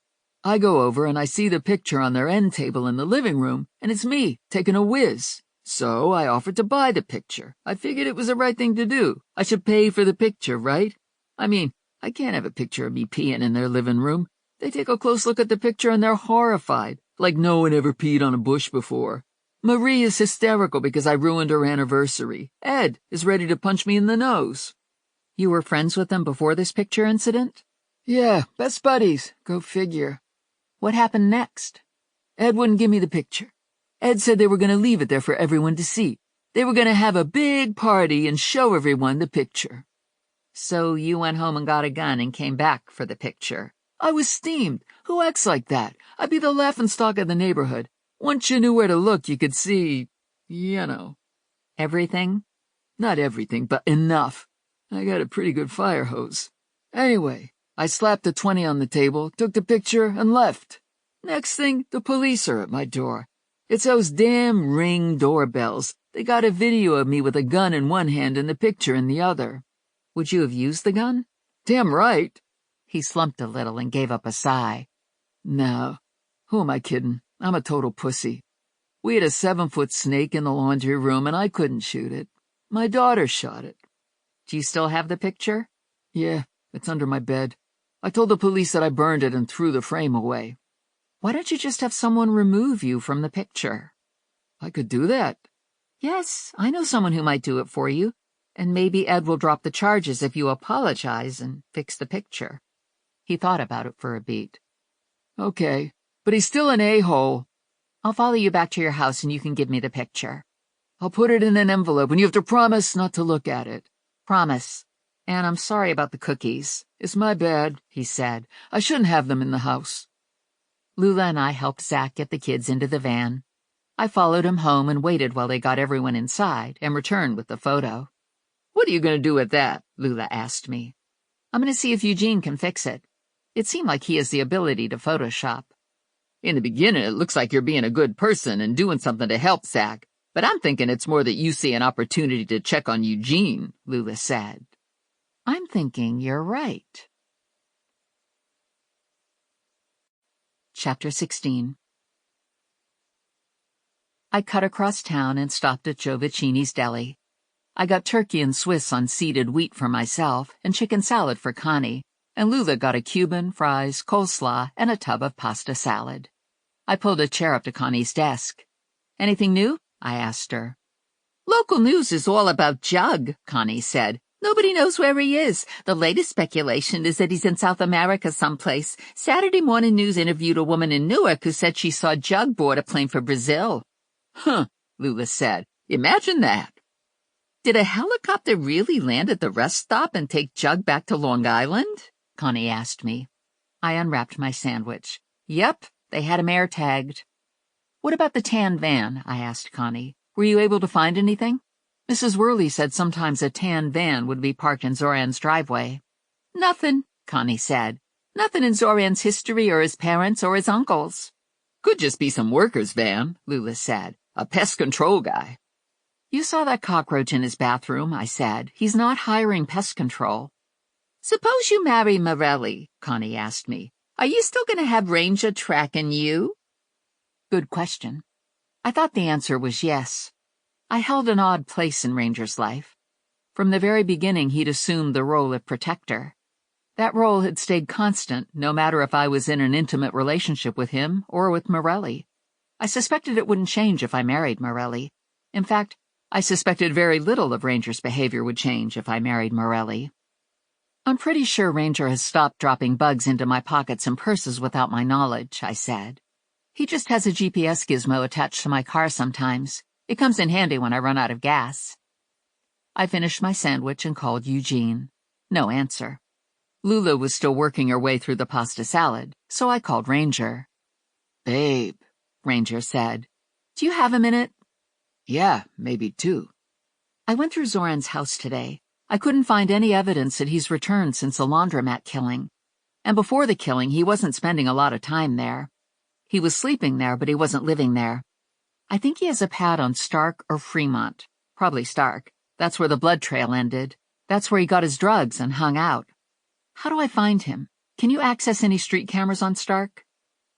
I go over and I see the picture on their end table in the living room, and it's me, taking a whiz. So I offered to buy the picture. I figured it was the right thing to do. I should pay for the picture, right? I mean, I can't have a picture of me peeing in their living room. They take a close look at the picture and they're horrified, like no one ever peed on a bush before. Marie is hysterical because I ruined her anniversary. Ed is ready to punch me in the nose. You were friends with them before this picture incident? Yeah, best buddies. Go figure. What happened next? Ed wouldn't give me the picture. Ed said they were going to leave it there for everyone to see. They were going to have a big party and show everyone the picture. So you went home and got a gun and came back for the picture. I was steamed. Who acts like that? I'd be the laughingstock of the neighborhood. Once you knew where to look, you could see, you know. Everything? Not everything, but enough. I got a pretty good fire hose. Anyway, I slapped a 20 on the table, took the picture, and left. Next thing, the police are at my door. It's those damn Ring doorbells. They got a video of me with a gun in one hand and the picture in the other. Would you have used the gun? Damn right. He slumped a little and gave up a sigh. No. Who am I kidding? I'm a total pussy. We had a 7-foot snake in the laundry room, and I couldn't shoot it. My daughter shot it. Do you still have the picture? Yeah, it's under my bed. I told the police that I burned it and threw the frame away. Why don't you just have someone remove you from the picture? I could do that. Yes, I know someone who might do it for you, and maybe Ed will drop the charges if you apologize and fix the picture. He thought about it for a beat. Okay, but he's still an a-hole. I'll follow you back to your house and you can give me the picture. I'll put it in an envelope, and you have to promise not to look at it. Promise. And I'm sorry about the cookies. It's my bad, he said. I shouldn't have them in the house. Lula and I helped Zach get the kids into the van. I followed him home and waited while they got everyone inside and returned with the photo. What are you going to do with that? Lula asked me. I'm going to see if Eugene can fix it. It seemed like he has the ability to Photoshop. In the beginning, it looks like you're being a good person and doing something to help Zach, but I'm thinking it's more that you see an opportunity to check on Eugene, Lula said. I'm thinking you're right. Chapter 16. I cut across town and stopped at Joe Vicini's deli. I got turkey and Swiss on seeded wheat for myself and chicken salad for Connie, and Lula got a Cuban, fries, coleslaw, and a tub of pasta salad. I pulled a chair up to Connie's desk. Anything new? I asked her. Local news is all about Jug, Connie said. Nobody knows where he is. The latest speculation is that he's in South America someplace. Saturday Morning News interviewed a woman in Newark who said she saw Jug board a plane for Brazil. Huh, Lula said. Imagine that. Did a helicopter really land at the rest stop and take Jug back to Long Island? Connie asked me. I unwrapped my sandwich. Yep, they had him air-tagged. What about the tan van? I asked Connie. Were you able to find anything? Mrs. Worley said sometimes a tan van would be parked in Zoran's driveway. Nothing, Connie said. Nothing in Zoran's history or his parents or his uncles. Could just be some worker's van, Lula said. A pest control guy. You saw that cockroach in his bathroom, I said. He's not hiring pest control. Suppose you marry Morelli, Connie asked me. Are you still going to have Ranger tracking you? Good question. I thought the answer was yes. I held an odd place in Ranger's life. From the very beginning, he'd assumed the role of protector. That role had stayed constant, no matter if I was in an intimate relationship with him or with Morelli. I suspected it wouldn't change if I married Morelli. In fact, I suspected very little of Ranger's behavior would change if I married Morelli. I'm pretty sure Ranger has stopped dropping bugs into my pockets and purses without my knowledge, I said. He just has a GPS gizmo attached to my car sometimes. It comes in handy when I run out of gas. I finished my sandwich and called Eugene. No answer. Lula was still working her way through the pasta salad, so I called Ranger. Babe, Ranger said. Do you have a minute? Yeah, maybe 2. I went through Zoran's house today. I couldn't find any evidence that he's returned since the laundromat killing. And before the killing, he wasn't spending a lot of time there. He was sleeping there, but he wasn't living there. I think he has a pad on Stark or Fremont. Probably Stark. That's where the blood trail ended. That's where he got his drugs and hung out. How do I find him? Can you access any street cameras on Stark?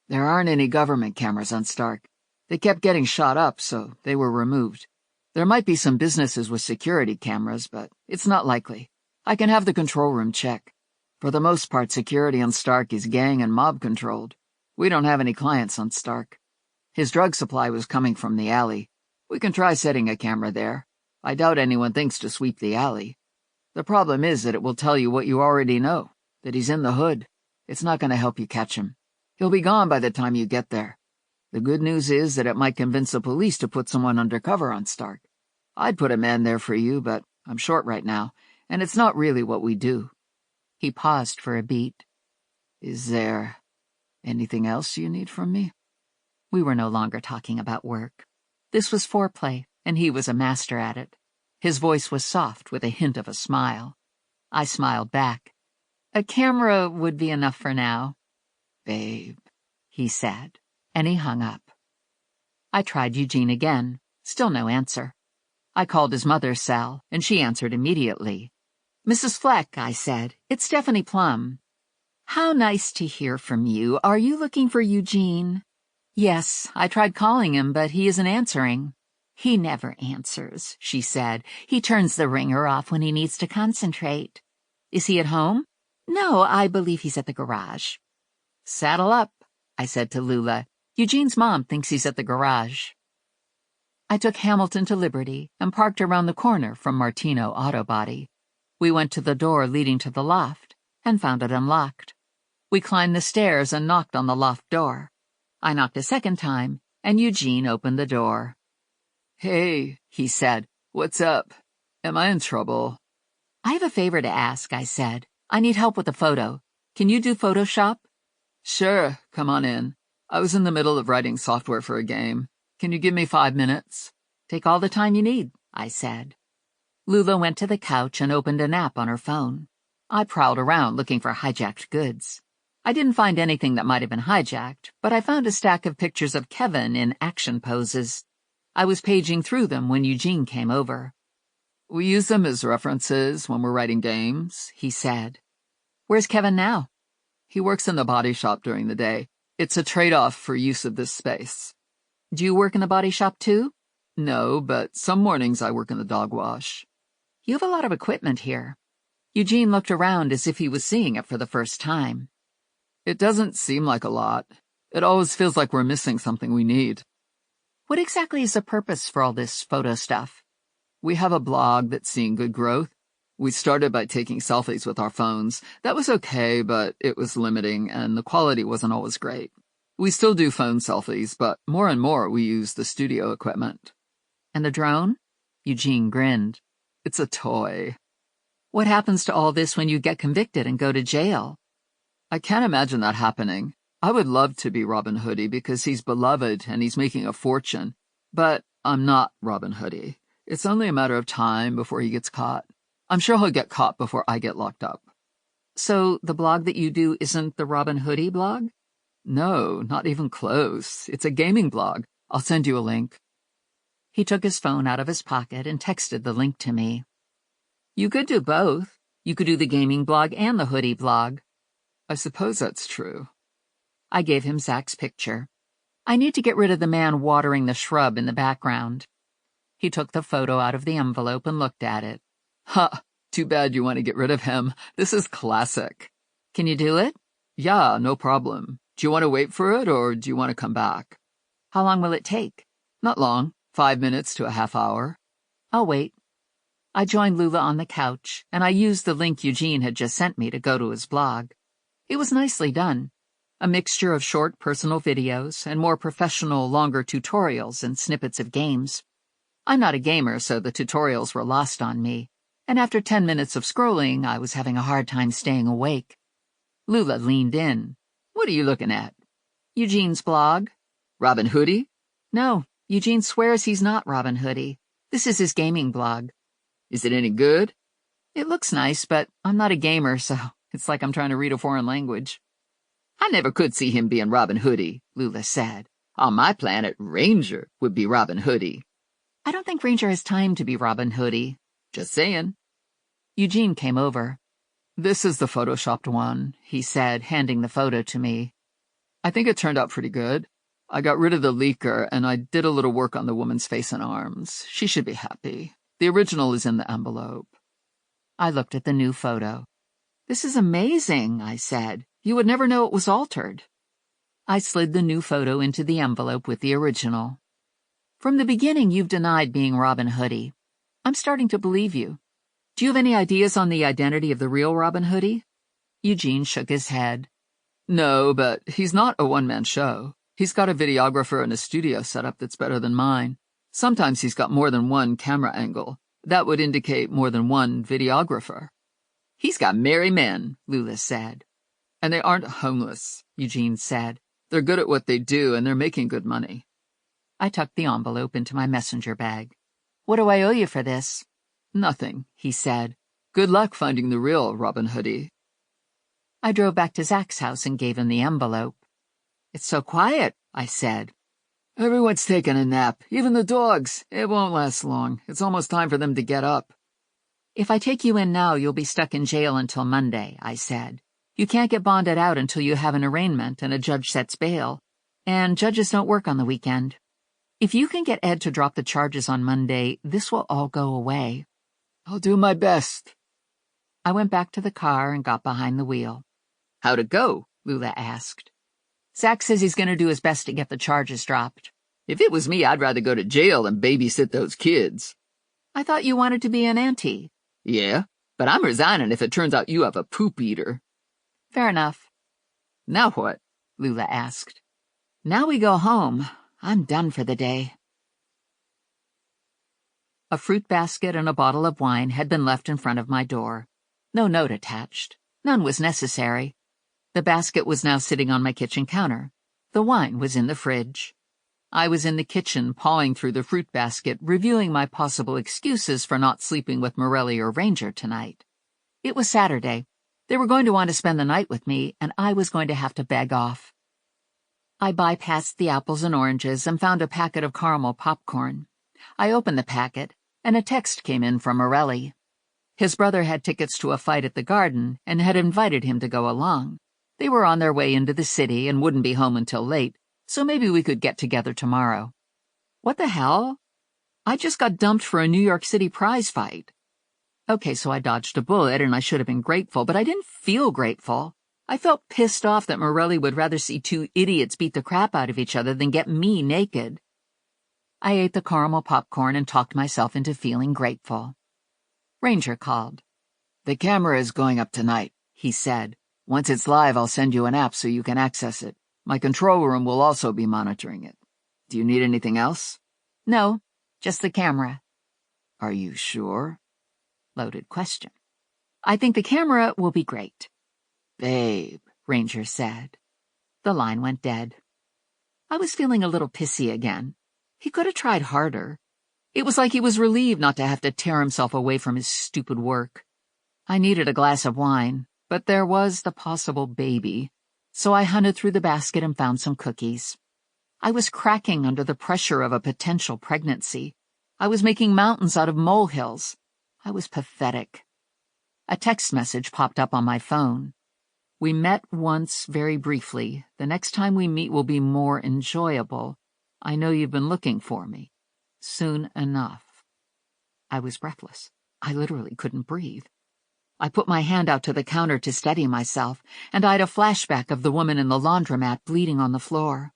There aren't any government cameras on Stark. They kept getting shot up, so they were removed. There might be some businesses with security cameras, but it's not likely. I can have the control room check. For the most part, security on Stark is gang and mob controlled. We don't have any clients on Stark. His drug supply was coming from the alley. We can try setting a camera there. I doubt anyone thinks to sweep the alley. The problem is that it will tell you what you already know, that he's in the hood. It's not going to help you catch him. He'll be gone by the time you get there. The good news is that it might convince the police to put someone undercover on Stark. I'd put a man there for you, but I'm short right now, and it's not really what we do. He paused for a beat. Is there anything else you need from me? We were no longer talking about work. This was foreplay, and he was a master at it. His voice was soft with a hint of a smile. I smiled back. A camera would be enough for now. Babe, he said, and he hung up. I tried Eugene again. Still no answer. I called his mother's cell, and she answered immediately. Mrs. Fleck, I said. It's Stephanie Plum. How nice to hear from you. Are you looking for Eugene? Yes, I tried calling him, but he isn't answering. He never answers, she said. He turns the ringer off when he needs to concentrate. Is he at home? No, I believe he's at the garage. Saddle up, I said to Lula. Eugene's mom thinks he's at the garage. I took Hamilton to Liberty and parked around the corner from Martino Auto Body. We went to the door leading to the loft and found it unlocked. We climbed the stairs and knocked on the loft door. I knocked a second time, and Eugene opened the door. Hey, he said. What's up? Am I in trouble? I have a favor to ask, I said. I need help with a photo. Can you do Photoshop? Sure, come on in. I was in the middle of writing software for a game. Can you give me 5 minutes? Take all the time you need, I said. Lula went to the couch and opened an app on her phone. I prowled around looking for hijacked goods. I didn't find anything that might have been hijacked, but I found a stack of pictures of Kevin in action poses. I was paging through them when Eugene came over. We use them as references when we're writing games, he said. Where's Kevin now? He works in the body shop during the day. It's a trade-off for use of this space. Do you work in the body shop too? No, but some mornings I work in the dog wash. You have a lot of equipment here. Eugene looked around as if he was seeing it for the first time. It doesn't seem like a lot. It always feels like we're missing something we need. What exactly is the purpose for all this photo stuff? We have a blog that's seeing good growth. We started by taking selfies with our phones. That was okay, but it was limiting, and the quality wasn't always great. We still do phone selfies, but more and more we use the studio equipment. And the drone? Eugene grinned. It's a toy. What happens to all this when you get convicted and go to jail? I can't imagine that happening. I would love to be Robin Hoodie because he's beloved and he's making a fortune. But I'm not Robin Hoodie. It's only a matter of time before he gets caught. I'm sure he'll get caught before I get locked up. So the blog that you do isn't the Robin Hoodie blog? No, not even close. It's a gaming blog. I'll send you a link. He took his phone out of his pocket and texted the link to me. You could do both. You could do the gaming blog and the hoodie blog. I suppose that's true. I gave him Zach's picture. I need to get rid of the man watering the shrub in the background. He took the photo out of the envelope and looked at it. Ha! Too bad you want to get rid of him. This is classic. Can you do it? Yeah, no problem. Do you want to wait for it, or do you want to come back? How long will it take? Not long. 5 minutes to a half hour. I'll wait. I joined Lula on the couch, and I used the link Eugene had just sent me to go to his blog. It was nicely done. A mixture of short personal videos and more professional, longer tutorials and snippets of games. I'm not a gamer, so the tutorials were lost on me, and after 10 minutes of scrolling, I was having a hard time staying awake. Lula leaned in. What are you looking at? Eugene's blog. Robin Hoodie? No, Eugene swears he's not Robin Hoodie. This is his gaming blog. Is it any good? It looks nice, but I'm not a gamer, so it's like I'm trying to read a foreign language. I never could see him being Robin Hoodie, Lula said. On my planet, Ranger would be Robin Hoodie. I don't think Ranger has time to be Robin Hoodie. Just saying. Eugene came over. This is the photoshopped one, he said, handing the photo to me. I think it turned out pretty good. I got rid of the leaker, and I did a little work on the woman's face and arms. She should be happy. The original is in the envelope. I looked at the new photo. This is amazing, I said. You would never know it was altered. I slid the new photo into the envelope with the original. From the beginning, you've denied being Robin Hoodie. I'm starting to believe you. Do you have any ideas on the identity of the real Robin Hoodie? Eugene shook his head. No, but he's not a one-man show. He's got a videographer and a studio setup that's better than mine. Sometimes he's got more than one camera angle. That would indicate more than one videographer. He's got merry men, Lula said. And they aren't homeless, Eugene said. They're good at what they do, and they're making good money. I tucked the envelope into my messenger bag. What do I owe you for this? Nothing, he said. Good luck finding the real Robin Hoodie. I drove back to Zach's house and gave him the envelope. It's so quiet, I said. Everyone's taking a nap, even the dogs. It won't last long. It's almost time for them to get up. If I take you in now, you'll be stuck in jail until Monday, I said. You can't get bonded out until you have an arraignment and a judge sets bail, and judges don't work on the weekend. If you can get Ed to drop the charges on Monday, this will all go away. I'll do my best. I went back to the car and got behind the wheel. How'd it go? Lula asked. Zach says he's going to do his best to get the charges dropped. If it was me, I'd rather go to jail than babysit those kids. I thought you wanted to be an auntie. Yeah, but I'm resigning if it turns out you have a poop eater. Fair enough. Now what? Lula asked. Now we go home. I'm done for the day. A fruit basket and a bottle of wine had been left in front of my door. No note attached. None was necessary. The basket was now sitting on my kitchen counter. The wine was in the fridge. I was in the kitchen, pawing through the fruit basket, reviewing my possible excuses for not sleeping with Morelli or Ranger tonight. It was Saturday. They were going to want to spend the night with me, and I was going to have to beg off. I bypassed the apples and oranges and found a packet of caramel popcorn. I opened the packet, and a text came in from Morelli. His brother had tickets to a fight at the garden and had invited him to go along. They were on their way into the city and wouldn't be home until late, so maybe we could get together tomorrow. What the hell? I just got dumped for a New York City prize fight. Okay, so I dodged a bullet and I should have been grateful, but I didn't feel grateful. I felt pissed off that Morelli would rather see two idiots beat the crap out of each other than get me naked. I ate the caramel popcorn and talked myself into feeling grateful. Ranger called. The camera is going up tonight, he said. Once it's live, I'll send you an app so you can access it. My control room will also be monitoring it. Do you need anything else? No, just the camera. Are you sure? Loaded question. I think the camera will be great. Babe, Ranger said. The line went dead. I was feeling a little pissy again. He could have tried harder. It was like he was relieved not to have to tear himself away from his stupid work. I needed a glass of wine, but there was the possible baby, so I hunted through the basket and found some cookies. I was cracking under the pressure of a potential pregnancy. I was making mountains out of molehills. I was pathetic. A text message popped up on my phone. We met once very briefly. The next time we meet will be more enjoyable. I know you've been looking for me. Soon enough. I was breathless. I literally couldn't breathe. I put my hand out to the counter to steady myself, and I had a flashback of the woman in the laundromat bleeding on the floor.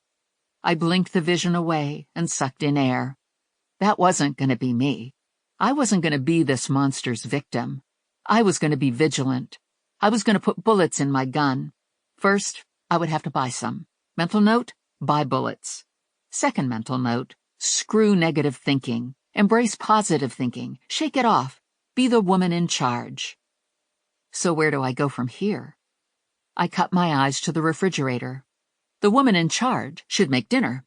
I blinked the vision away and sucked in air. That wasn't going to be me. I wasn't going to be this monster's victim. I was going to be vigilant. I was going to put bullets in my gun. First, I would have to buy some. Mental note, buy bullets. Second mental note, screw negative thinking. Embrace positive thinking. Shake it off. Be the woman in charge. So where do I go from here? I cut my eyes to the refrigerator. The woman in charge should make dinner.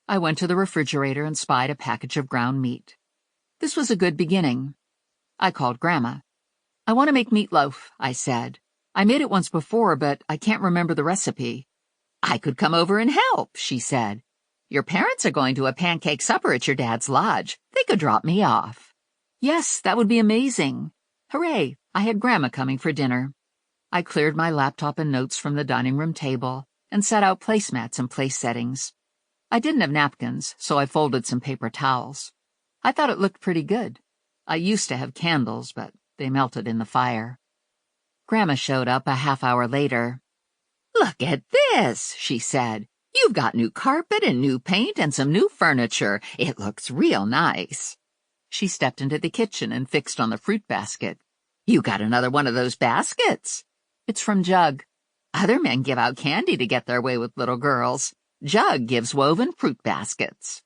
I went to the refrigerator and spied a package of ground meat. This was a good beginning. I called Grandma. I want to make meatloaf, I said. I made it once before, but I can't remember the recipe. I could come over and help, she said. Your parents are going to a pancake supper at your dad's lodge. They could drop me off. Yes, that would be amazing. Hooray, I had Grandma coming for dinner. I cleared my laptop and notes from the dining room table and set out placemats and place settings. I didn't have napkins, so I folded some paper towels. I thought it looked pretty good. I used to have candles, but they melted in the fire. Grandma showed up a half hour later. Look at this, she said. You've got new carpet and new paint and some new furniture. It looks real nice. She stepped into the kitchen and fixed on the fruit basket. You got another one of those baskets. It's from Jug. Other men give out candy to get their way with little girls. Jug gives woven fruit baskets.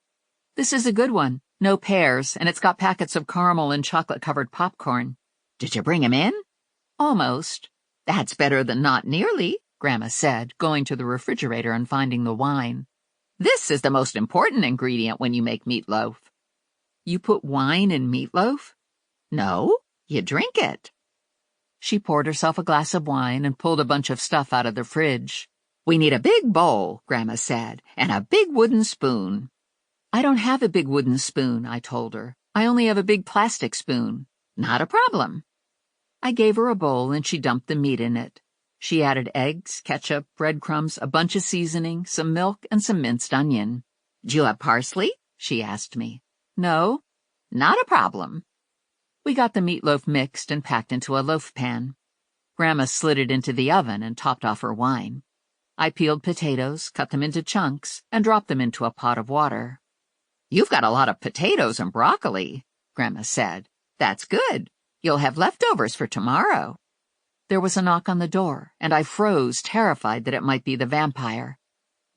This is a good one. No pears, and it's got packets of caramel and chocolate-covered popcorn. Did you bring 'em in? Almost. That's better than not nearly, Grandma said, going to the refrigerator and finding the wine. This is the most important ingredient when you make meatloaf. You put wine in meatloaf? No, you drink it. She poured herself a glass of wine and pulled a bunch of stuff out of the fridge. We need a big bowl, Grandma said, and a big wooden spoon. I don't have a big wooden spoon, I told her. I only have a big plastic spoon. Not a problem. I gave her a bowl and she dumped the meat in it. She added eggs, ketchup, breadcrumbs, a bunch of seasoning, some milk, and some minced onion. "Do you have parsley?" she asked me. No. "Not a problem." We got the meatloaf mixed and packed into a loaf pan. Grandma slid it into the oven and topped off her wine. I peeled potatoes, cut them into chunks, and dropped them into a pot of water. "You've got a lot of potatoes and broccoli," Grandma said. "That's good. You'll have leftovers for tomorrow." There was a knock on the door, and I froze, terrified that it might be the vampire.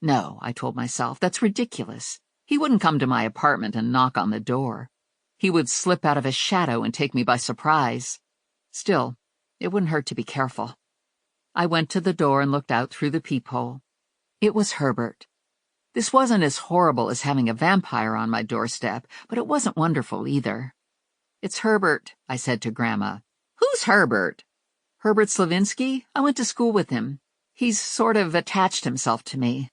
No, I told myself, that's ridiculous. He wouldn't come to my apartment and knock on the door. He would slip out of his shadow and take me by surprise. Still, it wouldn't hurt to be careful. I went to the door and looked out through the peephole. It was Herbert. This wasn't as horrible as having a vampire on my doorstep, but it wasn't wonderful either. "It's Herbert," I said to Grandma. "Who's Herbert?" "Herbert Slavinsky. I went to school with him. He's sort of attached himself to me."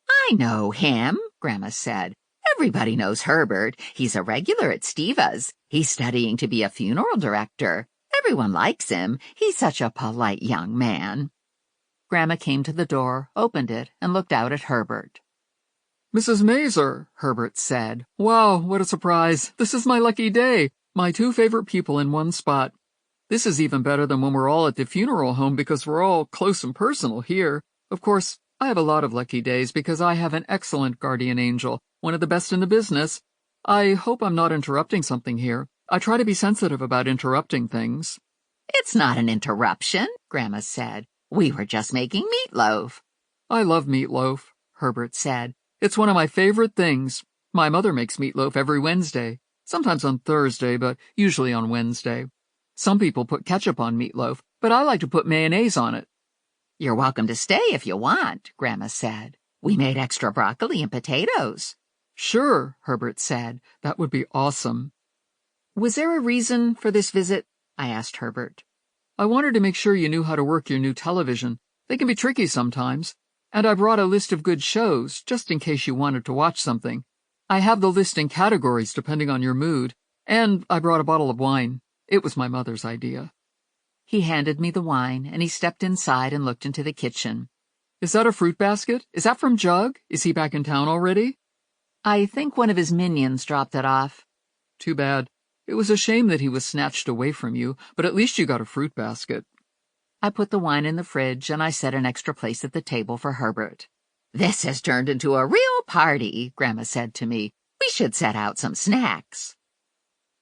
"I know him," Grandma said. "Everybody knows Herbert. He's a regular at Steva's. He's studying to be a funeral director. Everyone likes him. He's such a polite young man." Grandma came to the door, opened it, and looked out at Herbert. "Mrs. Mazer," Herbert said. "Wow, what a surprise. This is my lucky day. My two favorite people in one spot. This is even better than when we're all at the funeral home because we're all close and personal here. Of course, I have a lot of lucky days because I have an excellent guardian angel, one of the best in the business. I hope I'm not interrupting something here. I try to be sensitive about interrupting things." "It's not an interruption," Grandma said. "We were just making meatloaf." "I love meatloaf," Herbert said. "It's one of my favorite things. My mother makes meatloaf every Wednesday, sometimes on Thursday, but usually on Wednesday. Some people put ketchup on meatloaf, but I like to put mayonnaise on it." "You're welcome to stay if you want," Grandma said. "We made extra broccoli and potatoes." "Sure," Herbert said. "That would be awesome." "Was there a reason for this visit?" I asked Herbert. "I wanted to make sure you knew how to work your new television. They can be tricky sometimes. And I brought a list of good shows, just in case you wanted to watch something. I have the list in categories depending on your mood. And I brought a bottle of wine. It was my mother's idea." He handed me the wine, and he stepped inside and looked into the kitchen. "Is that a fruit basket? Is that from Jug? Is he back in town already?" "I think one of his minions dropped it off." "Too bad. It was a shame that he was snatched away from you, but at least you got a fruit basket." I put the wine in the fridge, and I set an extra place at the table for Herbert. "This has turned into a real party," Grandma said to me. "We should set out some snacks."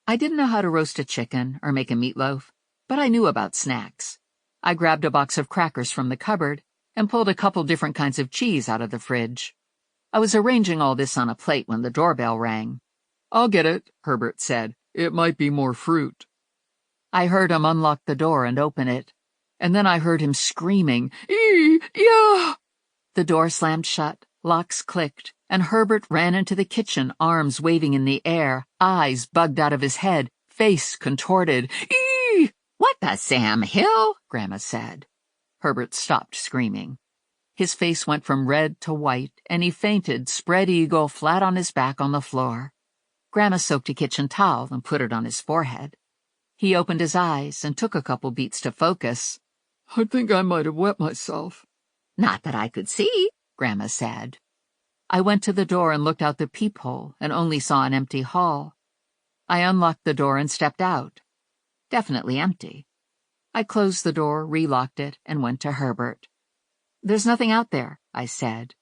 I didn't know how to roast a chicken or make a meatloaf, but I knew about snacks. I grabbed a box of crackers from the cupboard and pulled a couple different kinds of cheese out of the fridge. I was arranging all this on a plate when the doorbell rang. "I'll get it," Herbert said. "It might be more fruit." I heard him unlock the door and open it, and then I heard him screaming, Yeah! The door slammed shut, locks clicked, and Herbert ran into the kitchen, arms waving in the air, eyes bugged out of his head, face contorted. "What the Sam Hill?" Grandma said. Herbert stopped screaming. His face went from red to white, and he fainted, spread eagle, flat on his back on the floor. Grandma soaked a kitchen towel and put it on his forehead. He opened his eyes and took a couple beats to focus. "I think I might have wet myself." "Not that I could see," Grandma said. I went to the door and looked out the peephole and only saw an empty hall. I unlocked the door and stepped out. Definitely empty. I closed the door, relocked it, and went to Herbert. "There's nothing out there," I said.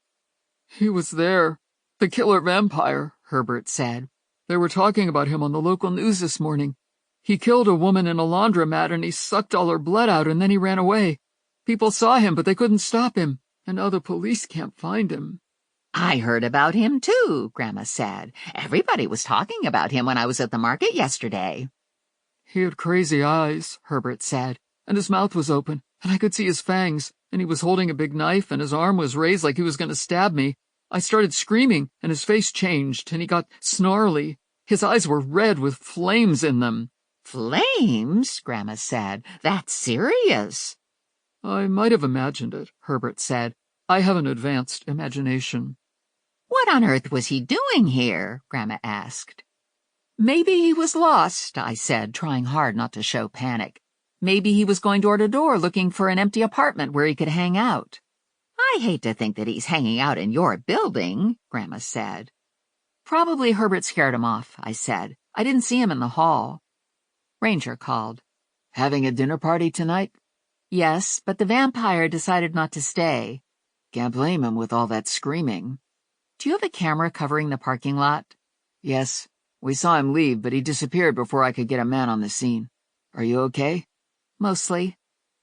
"He was there. The killer vampire," Herbert said. "They were talking about him on the local news this morning. He killed a woman in a laundromat and he sucked all her blood out and then he ran away. People saw him, but they couldn't stop him, and now the police can't find him." "I heard about him, too," Grandma said. "Everybody was talking about him when I was at the market yesterday." "He had crazy eyes," Herbert said, "and his mouth was open, and I could see his fangs, and he was holding a big knife, and his arm was raised like he was going to stab me. I started screaming, and his face changed, and he got snarly. His eyes were red with flames in them." "Flames?" Grandma said. "That's serious." "I might have imagined it," Herbert said. "I have an advanced imagination." "What on earth was he doing here?" Grandma asked. "Maybe he was lost," I said, trying hard not to show panic. Maybe he was going door to door looking for an empty apartment where he could hang out. I hate to think that he's hanging out in your building, Grandma said. Probably Herbert scared him off, I said. I didn't see him in the hall. Ranger called. Having a dinner party tonight? Yes, but the vampire decided not to stay. Can't blame him with all that screaming. Do you have a camera covering the parking lot? Yes. We saw him leave, but he disappeared before I could get a man on the scene. Are you okay? Mostly.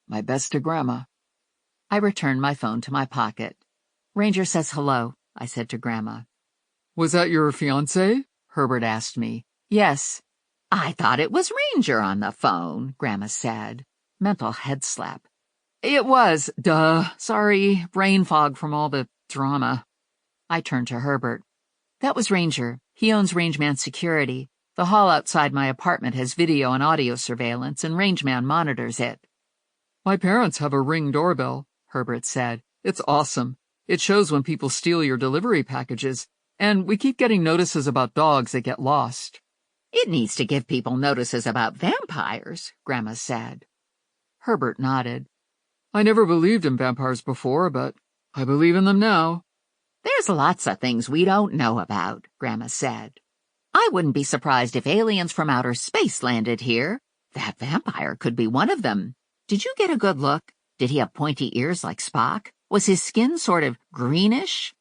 My best to Grandma. I returned my phone to my pocket. Ranger says hello, I said to Grandma. Was that your fiancé? Herbert asked me. Yes. I thought it was Ranger on the phone, Grandma said. Mental head slap. It was. Duh. Sorry. Brain fog from all the drama. I turned to Herbert. That was Ranger. He owns Rangeman Security. The hall outside my apartment has video and audio surveillance, and Rangeman monitors it. My parents have a Ring doorbell, Herbert said. It's awesome. It shows when people steal your delivery packages, and we keep getting notices about dogs that get lost. It needs to give people notices about vampires, Grandma said. Herbert nodded. I never believed in vampires before, but I believe in them now. There's lots of things we don't know about, Grandma said. I wouldn't be surprised if aliens from outer space landed here. That vampire could be one of them. Did you get a good look? Did he have pointy ears like Spock? Was his skin sort of greenish?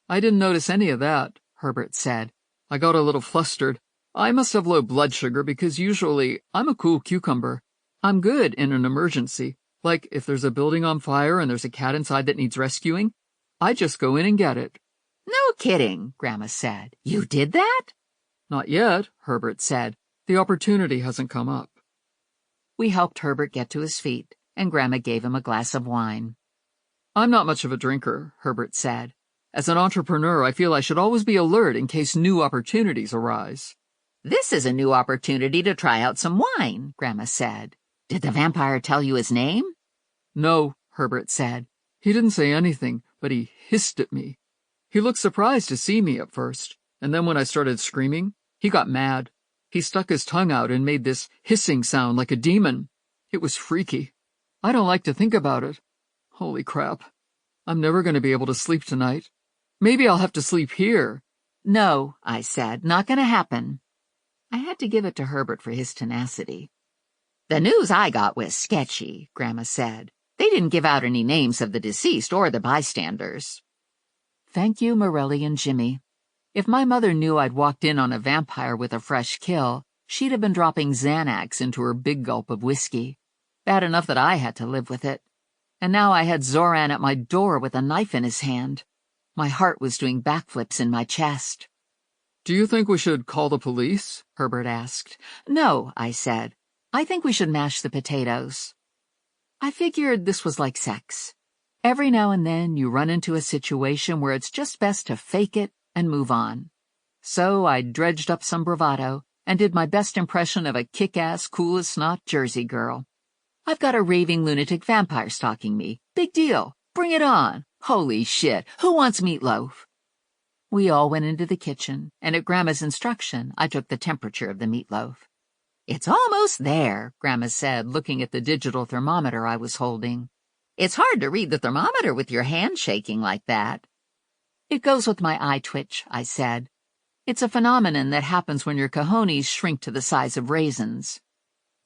I didn't notice any of that, Herbert said. I got a little flustered. I must have low blood sugar because usually I'm a cool cucumber. I'm good in an emergency. Like if there's a building on fire and there's a cat inside that needs rescuing, I just go in and get it. No kidding, Grandma said. You did that? Not yet, Herbert said. The opportunity hasn't come up. We helped Herbert get to his feet, and Grandma gave him a glass of wine. I'm not much of a drinker, Herbert said. As an entrepreneur, I feel I should always be alert in case new opportunities arise. This is a new opportunity to try out some wine, Grandma said. Did the vampire tell you his name? No, Herbert said. He didn't say anything, but he hissed at me. He looked surprised to see me at first, and then when I started screaming, he got mad. He stuck his tongue out and made this hissing sound like a demon. It was freaky. I don't like to think about it. Holy crap. I'm never going to be able to sleep tonight. Maybe I'll have to sleep here. No, I said, not going to happen. I had to give it to Herbert for his tenacity. The news I got was sketchy, Grandma said. They didn't give out any names of the deceased or the bystanders. Thank you, Morelli and Jimmy. If my mother knew I'd walked in on a vampire with a fresh kill, she'd have been dropping Xanax into her big gulp of whiskey. Bad enough that I had to live with it. And now I had Zoran at my door with a knife in his hand. My heart was doing backflips in my chest. Do you think we should call the police? Herbert asked. No, I said. I think we should mash the potatoes. I figured this was like sex. Every now and then you run into a situation where it's just best to fake it and move on. So I dredged up some bravado and did my best impression of a kick-ass, cool-as-snot Jersey girl. I've got a raving lunatic vampire stalking me. Big deal. Bring it on. Holy shit. Who wants meatloaf? We all went into the kitchen, and at Grandma's instruction, I took the temperature of the meatloaf. It's almost there, Grandma said, looking at the digital thermometer I was holding. It's hard to read the thermometer with your hand shaking like that. It goes with my eye twitch, I said. It's a phenomenon that happens when your cojones shrink to the size of raisins.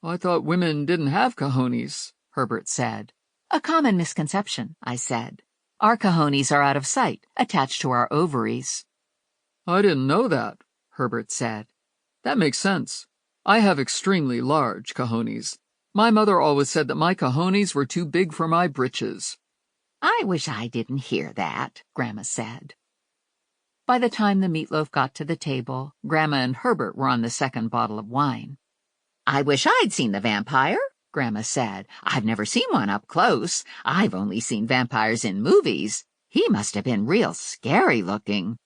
I thought women didn't have cojones, Herbert said. A common misconception, I said. Our cojones are out of sight, attached to our ovaries. I didn't know that, Herbert said. That makes sense. I have extremely large cojones. My mother always said that my cojones were too big for my britches. I wish I didn't hear that, Grandma said. By the time the meatloaf got to the table, Grandma and Herbert were on the second bottle of wine. I wish I'd seen the vampire, Grandma said. I've never seen one up close. I've only seen vampires in movies. He must have been real scary looking.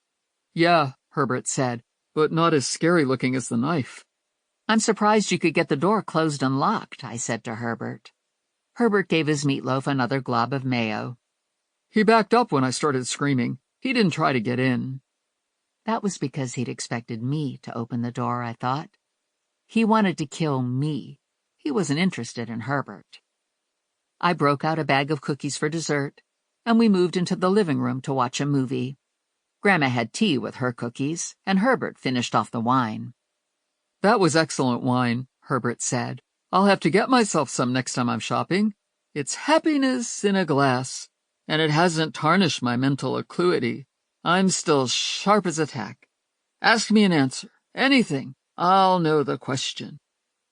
Yeah, Herbert said, but not as scary looking as the knife. I'm surprised you could get the door closed and locked, I said to Herbert. Herbert gave his meatloaf another glob of mayo. He backed up when I started screaming. He didn't try to get in. That was because he'd expected me to open the door, I thought. He wanted to kill me. He wasn't interested in Herbert. I broke out a bag of cookies for dessert, and we moved into the living room to watch a movie. Grandma had tea with her cookies, and Herbert finished off the wine. "That was excellent wine," Herbert said. "I'll have to get myself some next time I'm shopping. It's happiness in a glass, and it hasn't tarnished my mental acuity. I'm still sharp as a tack. Ask me an answer, anything. I'll know the question.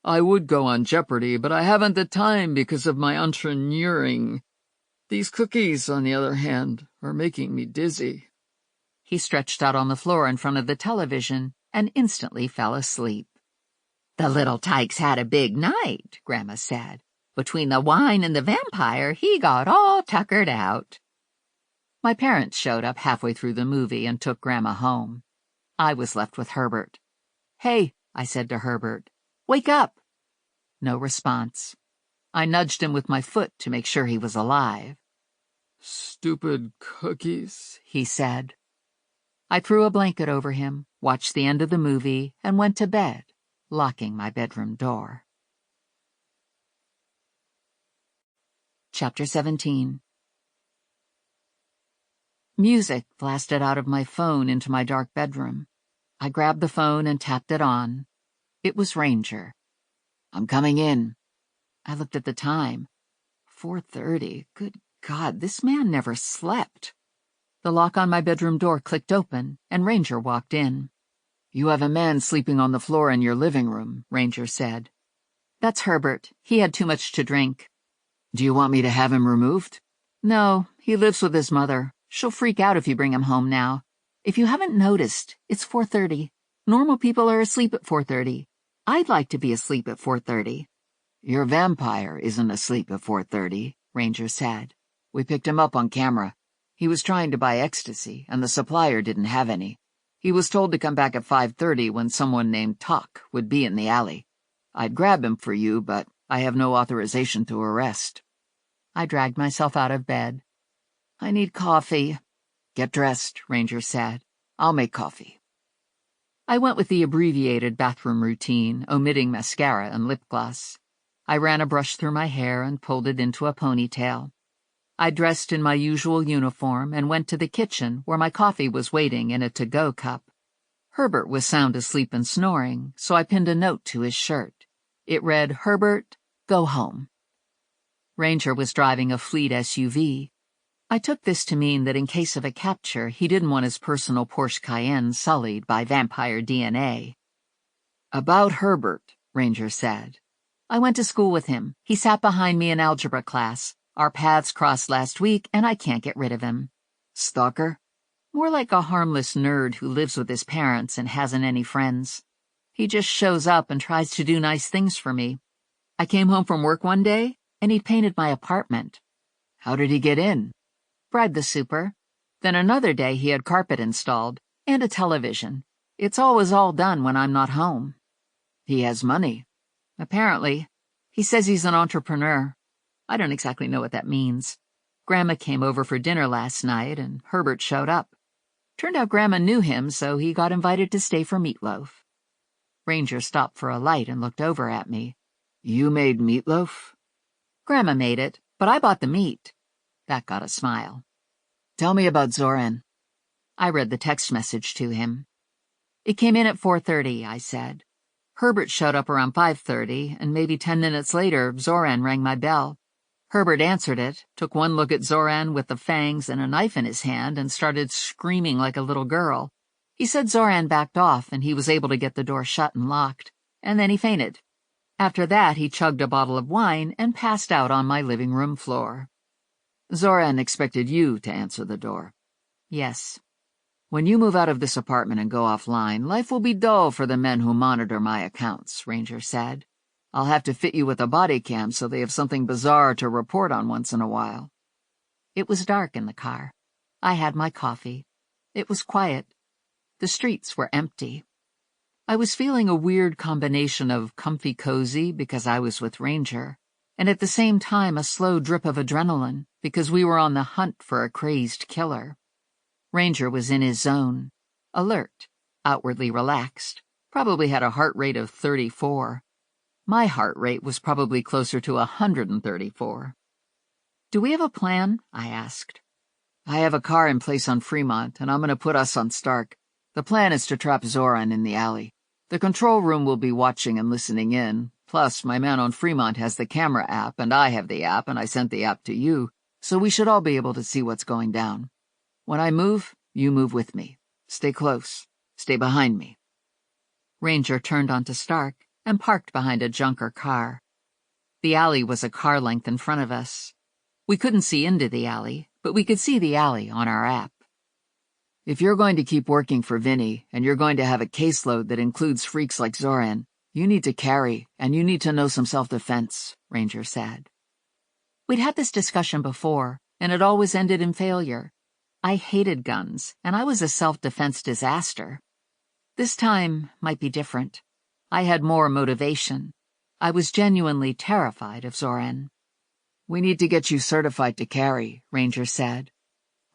I would go on Jeopardy, but I haven't the time because of my entrepreneuring. These cookies, on the other hand, are making me dizzy." He stretched out on the floor in front of the television and instantly fell asleep. "The little tyke's had a big night," Grandma said. "Between the wine and the vampire, he got all tuckered out." My parents showed up halfway through the movie and took Grandma home. I was left with Herbert. "Hey," I said to Herbert, "wake up." No response. I nudged him with my foot to make sure he was alive. "Stupid cookies," he said. I threw a blanket over him, watched the end of the movie, and went to bed, locking my bedroom door. Chapter 17. Music blasted out of my phone into my dark bedroom. I grabbed the phone and tapped it on. It was Ranger. "I'm coming in." I looked at the time. 4:30. Good God, this man never slept. The lock on my bedroom door clicked open, and Ranger walked in. "You have a man sleeping on the floor in your living room," Ranger said. "That's Herbert. He had too much to drink." "Do you want me to have him removed?" "No, he lives with his mother. She'll freak out if you bring him home now. If you haven't noticed, it's 4:30. Normal people are asleep at 4:30. I'd like to be asleep at 4:30. "Your vampire isn't asleep at 4:30, Ranger said. "We picked him up on camera. He was trying to buy ecstasy, and the supplier didn't have any. He was told to come back at 5:30 when someone named Tuck would be in the alley. I'd grab him for you, but I have no authorization to arrest." I dragged myself out of bed. "I need coffee." "Get dressed," Ranger said. "I'll make coffee." I went with the abbreviated bathroom routine, omitting mascara and lip gloss. I ran a brush through my hair and pulled it into a ponytail. I dressed in my usual uniform and went to the kitchen where my coffee was waiting in a to-go cup. Herbert was sound asleep and snoring, so I pinned a note to his shirt. It read, "Herbert, go home." Ranger was driving a fleet SUV. I took this to mean that in case of a capture, he didn't want his personal Porsche Cayenne sullied by vampire DNA. "About Herbert," Ranger said. "I went to school with him. He sat behind me in algebra class. Our paths crossed last week, and I can't get rid of him." "Stalker?" "More like a harmless nerd who lives with his parents and hasn't any friends. He just shows up and tries to do nice things for me. I came home from work one day, and he'd painted my apartment." "How did he get in?" "Bribed the super. Then another day he had carpet installed, and a television. It's always all done when I'm not home." "He has money." "Apparently. He says he's an entrepreneur. I don't exactly know what that means. Grandma came over for dinner last night, and Herbert showed up. Turned out Grandma knew him, so he got invited to stay for meatloaf." Ranger stopped for a light and looked over at me. "You made meatloaf?" "Grandma made it, but I bought the meat." That got a smile. "Tell me about Zoran." I read the text message to him. "It came in at 4:30, I said. Herbert showed up around 5:30, and maybe 10 minutes later, Zoran rang my bell. Herbert answered it, took one look at Zoran with the fangs and a knife in his hand, and started screaming like a little girl. He said Zoran backed off, and he was able to get the door shut and locked, and then he fainted. After that, he chugged a bottle of wine and passed out on my living room floor." "Zoran expected you to answer the door." "Yes." "When you move out of this apartment and go offline, life will be dull for the men who monitor my accounts," Ranger said. "I'll have to fit you with a body cam so they have something bizarre to report on once in a while." It was dark in the car. I had my coffee. It was quiet. The streets were empty. I was feeling a weird combination of comfy cozy because I was with Ranger, and at the same time a slow drip of adrenaline because we were on the hunt for a crazed killer. Ranger was in his zone, alert, outwardly relaxed, probably had a heart rate of 34. My heart rate was probably closer to 134. "Do we have a plan?" I asked. "I have a car in place on Fremont, and I'm going to put us on Stark. The plan is to trap Zoran in the alley. The control room will be watching and listening in. Plus, my man on Fremont has the camera app, and I have the app, and I sent the app to you, so we should all be able to see what's going down. When I move, you move with me. Stay close. Stay behind me." Ranger turned onto Stark and parked behind a junker car. The alley was a car length in front of us. We couldn't see into the alley, but we could see the alley on our app. "If you're going to keep working for Vinnie, and you're going to have a caseload that includes freaks like Zoran, you need to carry, and you need to know some self-defense," Ranger said. We'd had this discussion before, and it always ended in failure. I hated guns, and I was a self-defense disaster. This time might be different. I had more motivation. I was genuinely terrified of Zoran. "We need to get you certified to carry," Ranger said.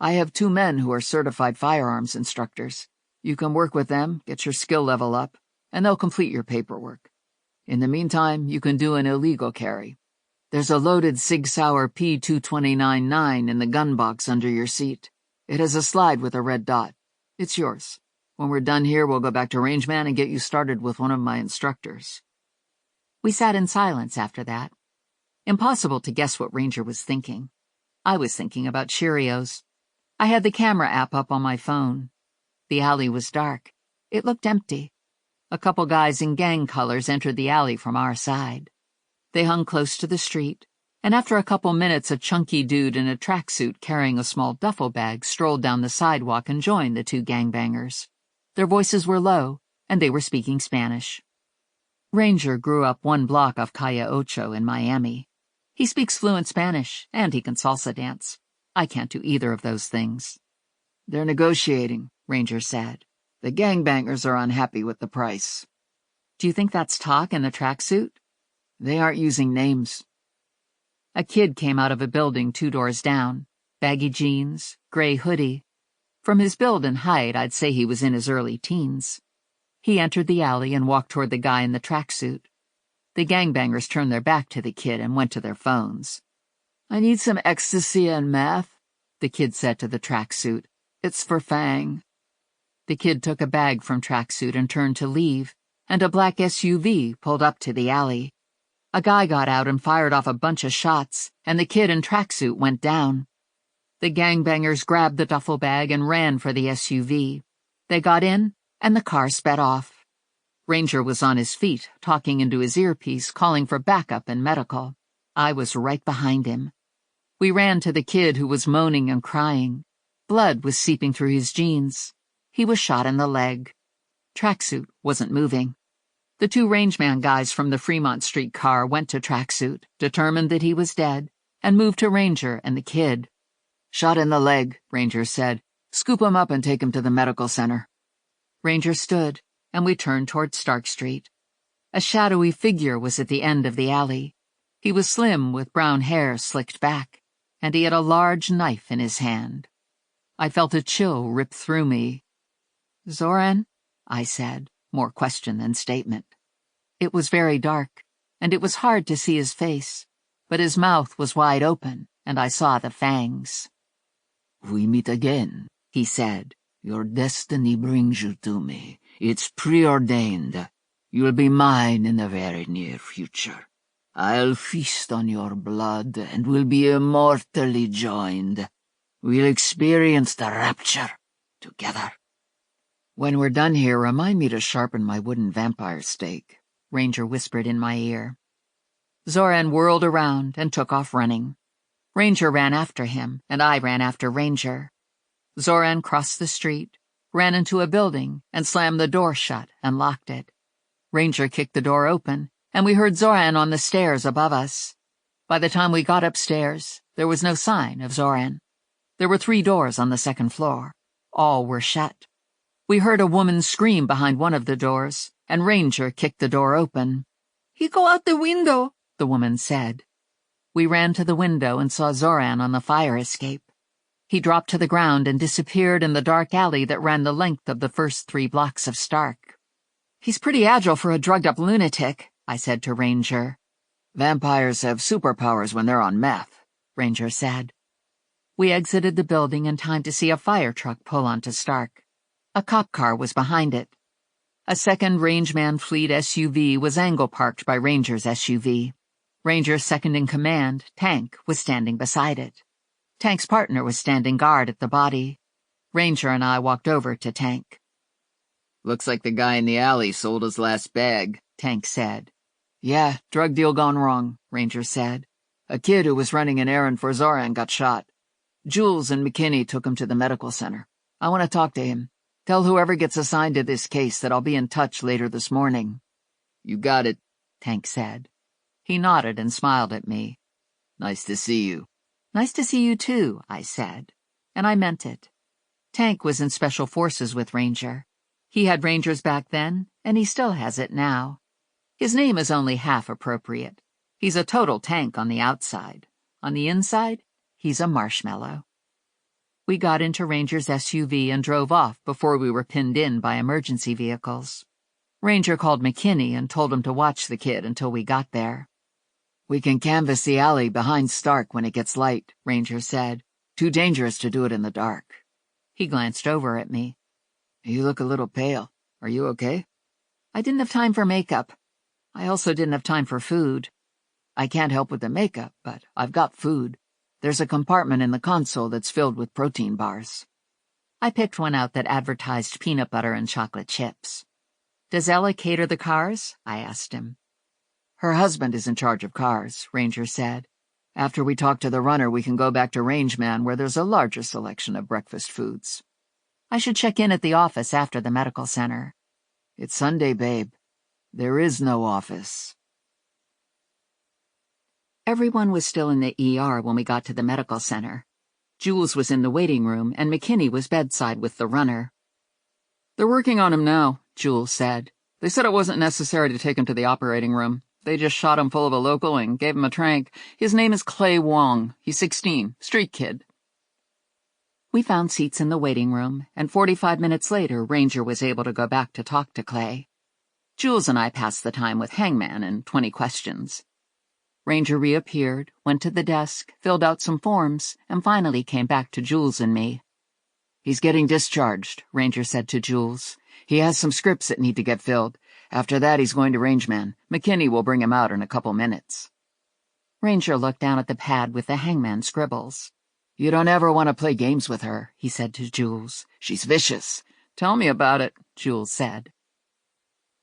"I have 2 men who are certified firearms instructors. You can work with them, get your skill level up, and they'll complete your paperwork. In the meantime, you can do an illegal carry. There's a loaded Sig Sauer P229-9 in the gun box under your seat. It has a slide with a red dot. It's yours. When we're done here, we'll go back to Rangeman and get you started with one of my instructors." We sat in silence after that. Impossible to guess what Ranger was thinking. I was thinking about Cheerios. I had the camera app up on my phone. The alley was dark. It looked empty. A couple guys in gang colors entered the alley from our side. They hung close to the street, and after a couple minutes a chunky dude in a tracksuit carrying a small duffel bag strolled down the sidewalk and joined the 2 gangbangers. Their voices were low, and they were speaking Spanish. Ranger grew up 1 block off Calle Ocho in Miami. He speaks fluent Spanish, and he can salsa dance. I can't do either of those things. "They're negotiating," Ranger said. "The gangbangers are unhappy with the price." "Do you think that's Talk in the tracksuit?" "They aren't using names." A kid came out of a building 2 doors down. Baggy jeans, gray hoodie. From his build and height, I'd say he was in his early teens. He entered the alley and walked toward the guy in the tracksuit. The gangbangers turned their back to the kid and went to their phones. "I need some ecstasy and meth," the kid said to the tracksuit. "It's for Fang." The kid took a bag from tracksuit and turned to leave, and a black SUV pulled up to the alley. A guy got out and fired off a bunch of shots, and the kid in tracksuit went down. The gangbangers grabbed the duffel bag and ran for the SUV. They got in, and the car sped off. Ranger was on his feet, talking into his earpiece, calling for backup and medical. I was right behind him. We ran to the kid who was moaning and crying. Blood was seeping through his jeans. He was shot in the leg. Tracksuit wasn't moving. The 2 rangeman guys from the Fremont Street car went to Tracksuit, determined that he was dead, and moved to Ranger and the kid. "Shot in the leg," Ranger said. "Scoop him up and take him to the medical center." Ranger stood, and we turned toward Stark Street. A shadowy figure was at the end of the alley. He was slim with brown hair slicked back, and he had a large knife in his hand. I felt a chill rip through me. "Zoran?" I said, more question than statement. It was very dark, and it was hard to see his face, but his mouth was wide open, and I saw the fangs. "We meet again," he said. "Your destiny brings you to me. It's preordained. You'll be mine in the very near future. I'll feast on your blood, and we'll be immortally joined. We'll experience the rapture together." "When we're done here, remind me to sharpen my wooden vampire stake," Ranger whispered in my ear. Zoran whirled around and took off running. Ranger ran after him, and I ran after Ranger. Zoran crossed the street, ran into a building, and slammed the door shut and locked it. Ranger kicked the door open, and we heard Zoran on the stairs above us. By the time we got upstairs, there was no sign of Zoran. There were 3 doors on the 2nd floor. All were shut. We heard a woman scream behind one of the doors, and Ranger kicked the door open. "He go out the window," the woman said. We ran to the window and saw Zoran on the fire escape. He dropped to the ground and disappeared in the dark alley that ran the length of the first 3 blocks of Stark. "He's pretty agile for a drugged-up lunatic," I said to Ranger. Vampires have superpowers when they're on meth, Ranger said. We exited the building in time to see a fire truck pull onto Stark. A cop car was behind it. A second Rangeman Fleet SUV was angle-parked by Ranger's SUV. Ranger's second-in-command, Tank, was standing beside it. Tank's partner was standing guard at the body. Ranger and I walked over to Tank. "Looks like the guy in the alley sold his last bag," Tank said. "Yeah, drug deal gone wrong," Ranger said. "A kid who was running an errand for Zoran got shot. Jules and McKinney took him to the medical center. I want to talk to him. Tell whoever gets assigned to this case that I'll be in touch later this morning." "You got it," Tank said. He nodded and smiled at me. "Nice to see you." "Nice to see you too," I said. And I meant it. Tank was in Special Forces with Ranger. He had Ranger's back then, and he still has it now. His name is only half appropriate. He's a total tank on the outside. On the inside, he's a marshmallow. We got into Ranger's SUV and drove off before we were pinned in by emergency vehicles. Ranger called McKinney and told him to watch the kid until we got there. "We can canvass the alley behind Stark when it gets light," Ranger said. "Too dangerous to do it in the dark." He glanced over at me. "You look a little pale. Are you okay?" "I didn't have time for makeup. I also didn't have time for food." "I can't help with the makeup, but I've got food. There's a compartment in the console that's filled with protein bars." I picked one out that advertised peanut butter and chocolate chips. "Does Ella cater the cars?" I asked him. "Her husband is in charge of cars," Ranger said. "After we talk to the runner, we can go back to Rangeman where there's a larger selection of breakfast foods." "I should check in at the office after the medical center." "It's Sunday, babe. There is no office." Everyone was still in the ER when we got to the medical center. Jules was in the waiting room, and McKinney was bedside with the runner. "They're working on him now," Jules said. "They said it wasn't necessary to take him to the operating room. They just shot him full of a local and gave him a trank. His name is Clay Wong. He's 16, street kid." We found seats in the waiting room, and 45 minutes later, Ranger was able to go back to talk to Clay. Jules and I passed the time with Hangman and 20 questions. Ranger reappeared, went to the desk, filled out some forms, and finally came back to Jules and me. "He's getting discharged," Ranger said to Jules. "He has some scripts that need to get filled. After that, he's going to Rangeman. McKinney will bring him out in a couple minutes." Ranger looked down at the pad with the Hangman scribbles. "You don't ever want to play games with her," he said to Jules. "She's vicious." "Tell me about it," Jules said.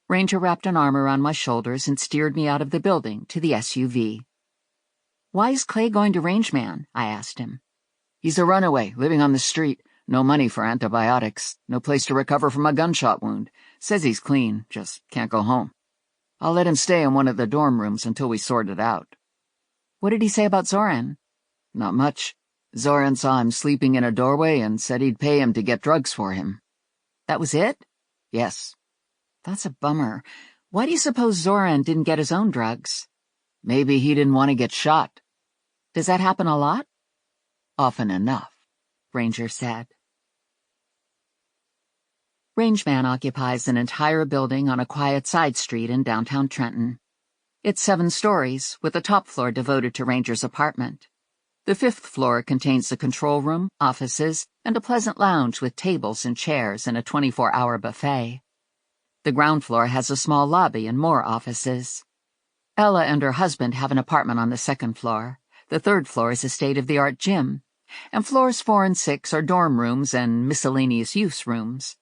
Ranger wrapped an arm around my shoulders and steered me out of the building to the SUV. "Why is Clay going to Rangeman?" I asked him. "He's a runaway, living on the street. No money for antibiotics. No place to recover from a gunshot wound. Says he's clean, just can't go home. I'll let him stay in one of the dorm rooms until we sort it out." "What did he say about Zoran?" "Not much. Zoran saw him sleeping in a doorway and said he'd pay him to get drugs for him." "That was it?" "Yes." "That's a bummer. Why do you suppose Zoran didn't get his own drugs?" "Maybe he didn't want to get shot." "Does that happen a lot?" "Often enough," Ranger said. Rangeman occupies an entire building on a quiet side street in downtown Trenton. It's 7 stories, with the top floor devoted to Ranger's apartment. The 5th floor contains the control room, offices, and a pleasant lounge with tables and chairs and a 24-hour buffet. The ground floor has a small lobby and more offices. Ella and her husband have an apartment on the 2nd floor. The 3rd floor is a state-of-the-art gym, and floors 4 and 6 are dorm rooms and miscellaneous use rooms.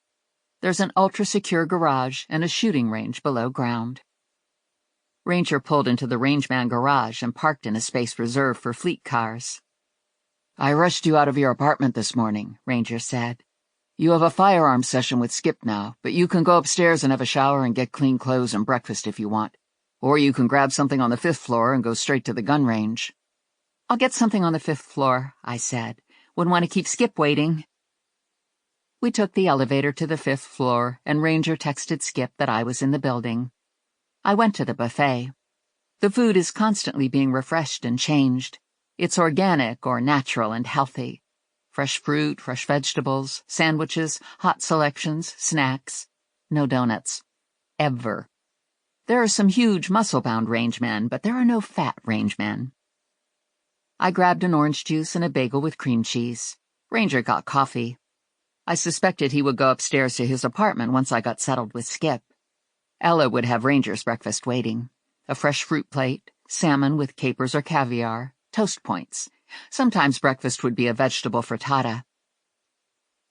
There's an ultra-secure garage and a shooting range below ground. Ranger pulled into the Rangeman garage and parked in a space reserved for fleet cars. "I rushed you out of your apartment this morning," Ranger said. "You have a firearms session with Skip now, but you can go upstairs and have a shower and get clean clothes and breakfast if you want. Or you can grab something on the 5th floor and go straight to the gun range." "I'll get something on the 5th floor," I said. "Wouldn't want to keep Skip waiting." We took the elevator to the 5th floor, and Ranger texted Skip that I was in the building. I went to the buffet. The food is constantly being refreshed and changed. It's organic or natural and healthy. Fresh fruit, fresh vegetables, sandwiches, hot selections, snacks. No donuts. Ever. There are some huge muscle-bound rangemen, but there are no fat rangemen. I grabbed an orange juice and a bagel with cream cheese. Ranger got coffee. I suspected he would go upstairs to his apartment once I got settled with Skip. Ella would have Ranger's breakfast waiting. A fresh fruit plate, salmon with capers or caviar, toast points. Sometimes breakfast would be a vegetable frittata.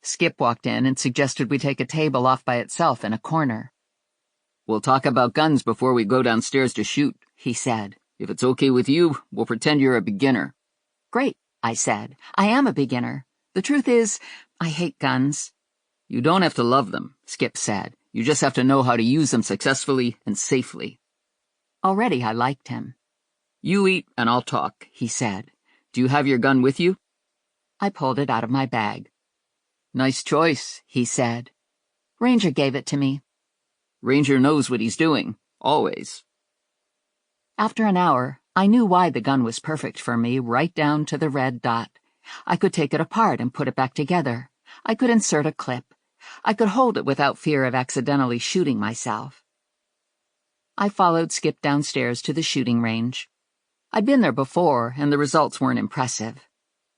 Skip walked in and suggested we take a table off by itself in a corner. "We'll talk about guns before we go downstairs to shoot," he said. "If it's okay with you, we'll pretend you're a beginner." Great, I said. I am a beginner. The truth is, I hate guns. "You don't have to love them," Skip said. "You just have to know how to use them successfully and safely." Already I liked him. "You eat and I'll talk," he said. "Do you have your gun with you?" I pulled it out of my bag. "Nice choice," he said. Ranger gave it to me. "Ranger knows what he's doing, always." After an hour, I knew why the gun was perfect for me, right down to the red dot. I could take it apart and put it back together. I could insert a clip. I could hold it without fear of accidentally shooting myself. I followed Skip downstairs to the shooting range. I'd been there before, and the results weren't impressive.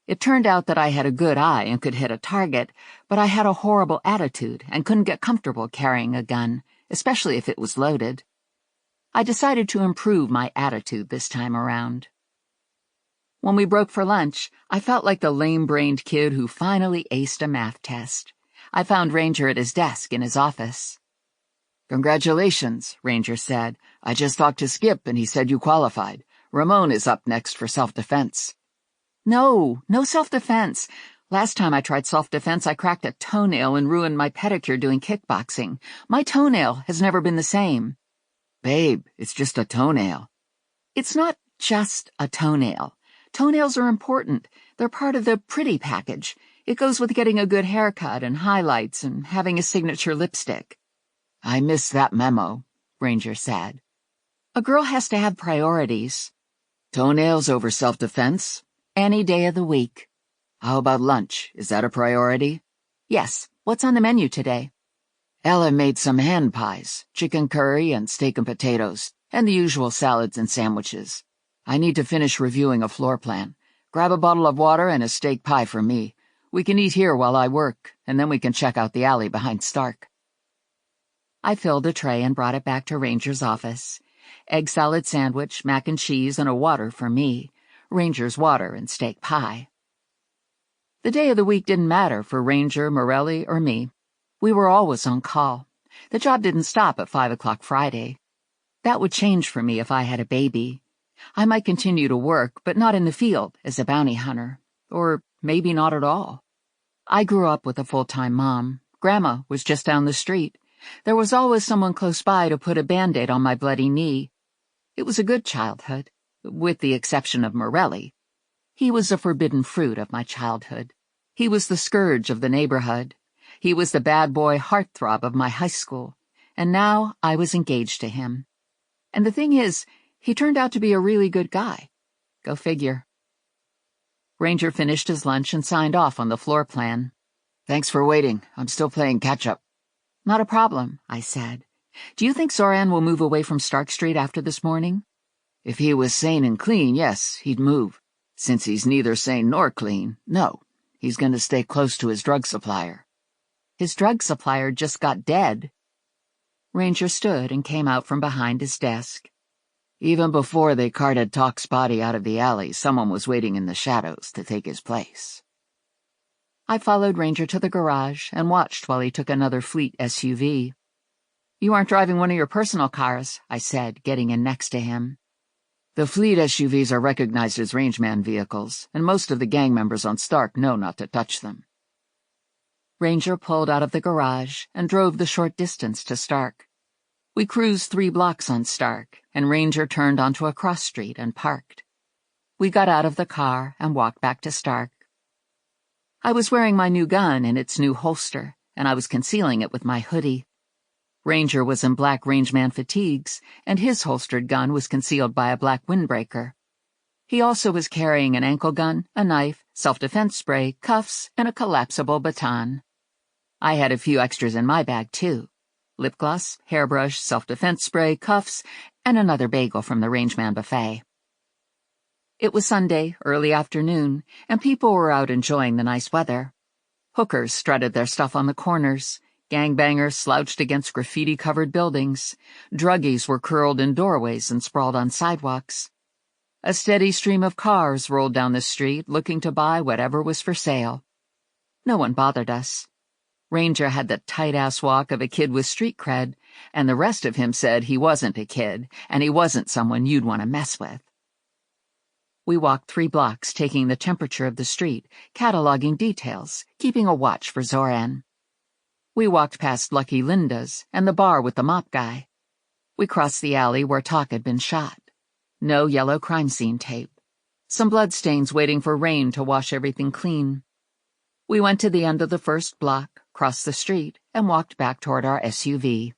It turned out that I had a good eye and could hit a target, but I had a horrible attitude and couldn't get comfortable carrying a gun, especially if it was loaded. I decided to improve my attitude this time around. When we broke for lunch, I felt like the lame-brained kid who finally aced a math test. I found Ranger at his desk in his office. "Congratulations," Ranger said. "I just talked to Skip and he said you qualified. Ramon is up next for self-defense." No self-defense. Last time I tried self-defense, I cracked a toenail and ruined my pedicure doing kickboxing. My toenail has never been the same. "Babe, it's just a toenail." It's not just a toenail. Toenails are important. They're part of the pretty package. It goes with getting a good haircut and highlights and having a signature lipstick. "I missed that memo," Ranger said. A girl has to have priorities. "Toenails over self-defense?" Any day of the week. "How about lunch? Is that a priority?" Yes. What's on the menu today? "Ella made some hand pies, chicken curry and steak and potatoes, and the usual salads and sandwiches. I need to finish reviewing a floor plan. Grab a bottle of water and a steak pie for me. We can eat here while I work, and then we can check out the alley behind Stark." I filled a tray and brought it back to Ranger's office. Egg salad sandwich, mac and cheese, and a water for me. Ranger's water and steak pie. The day of the week didn't matter for Ranger, Morelli, or me. We were always on call. The job didn't stop at 5 o'clock Friday. That would change for me if I had a baby. I might continue to work, but not in the field as a bounty hunter. Or maybe not at all. I grew up with a full-time mom. Grandma was just down the street. There was always someone close by to put a Band-Aid on my bloody knee. It was a good childhood, with the exception of Morelli. He was the forbidden fruit of my childhood. He was the scourge of the neighborhood. He was the bad boy heartthrob of my high school. And now I was engaged to him. And the thing is, he turned out to be a really good guy. Go figure. Ranger finished his lunch and signed off on the floor plan. "Thanks for waiting. I'm still playing catch-up." "Not a problem," I said. "Do you think Zoran will move away from Stark Street after this morning?" "If he was sane and clean, yes, he'd move. Since he's neither sane nor clean, no. He's going to stay close to his drug supplier." "His drug supplier just got dead." Ranger stood and came out from behind his desk. "Even before they carted Talk's body out of the alley, someone was waiting in the shadows to take his place." I followed Ranger to the garage and watched while he took another fleet SUV. "You aren't driving one of your personal cars," I said, getting in next to him. "The fleet SUVs are recognized as rangeman vehicles, and most of the gang members on Stark know not to touch them." Ranger pulled out of the garage and drove the short distance to Stark. We cruised 3 blocks on Stark, and Ranger turned onto a cross street and parked. We got out of the car and walked back to Stark. I was wearing my new gun in its new holster, and I was concealing it with my hoodie. Ranger was in black rangeman fatigues, and his holstered gun was concealed by a black windbreaker. He also was carrying an ankle gun, a knife, self-defense spray, cuffs, and a collapsible baton. I had a few extras in my bag, too. lip gloss, hairbrush, self-defense spray, cuffs, and another bagel from the Rangeman buffet. It was Sunday, early afternoon, and people were out enjoying the nice weather. Hookers strutted their stuff on the corners. Gangbangers slouched against graffiti-covered buildings. Druggies were curled in doorways and sprawled on sidewalks. A steady stream of cars rolled down the street looking to buy whatever was for sale. No one bothered us. Ranger had the tight-ass walk of a kid with street cred, and the rest of him said he wasn't a kid, and he wasn't someone you'd want to mess with. We walked 3 blocks, taking the temperature of the street, cataloging details, keeping a watch for Zoran. We walked past Lucky Linda's and the bar with the mop guy. We crossed the alley where Talk had been shot. No yellow crime scene tape. Some bloodstains waiting for rain to wash everything clean. We went to the end of the first block, crossed the street, and walked back toward our SUV.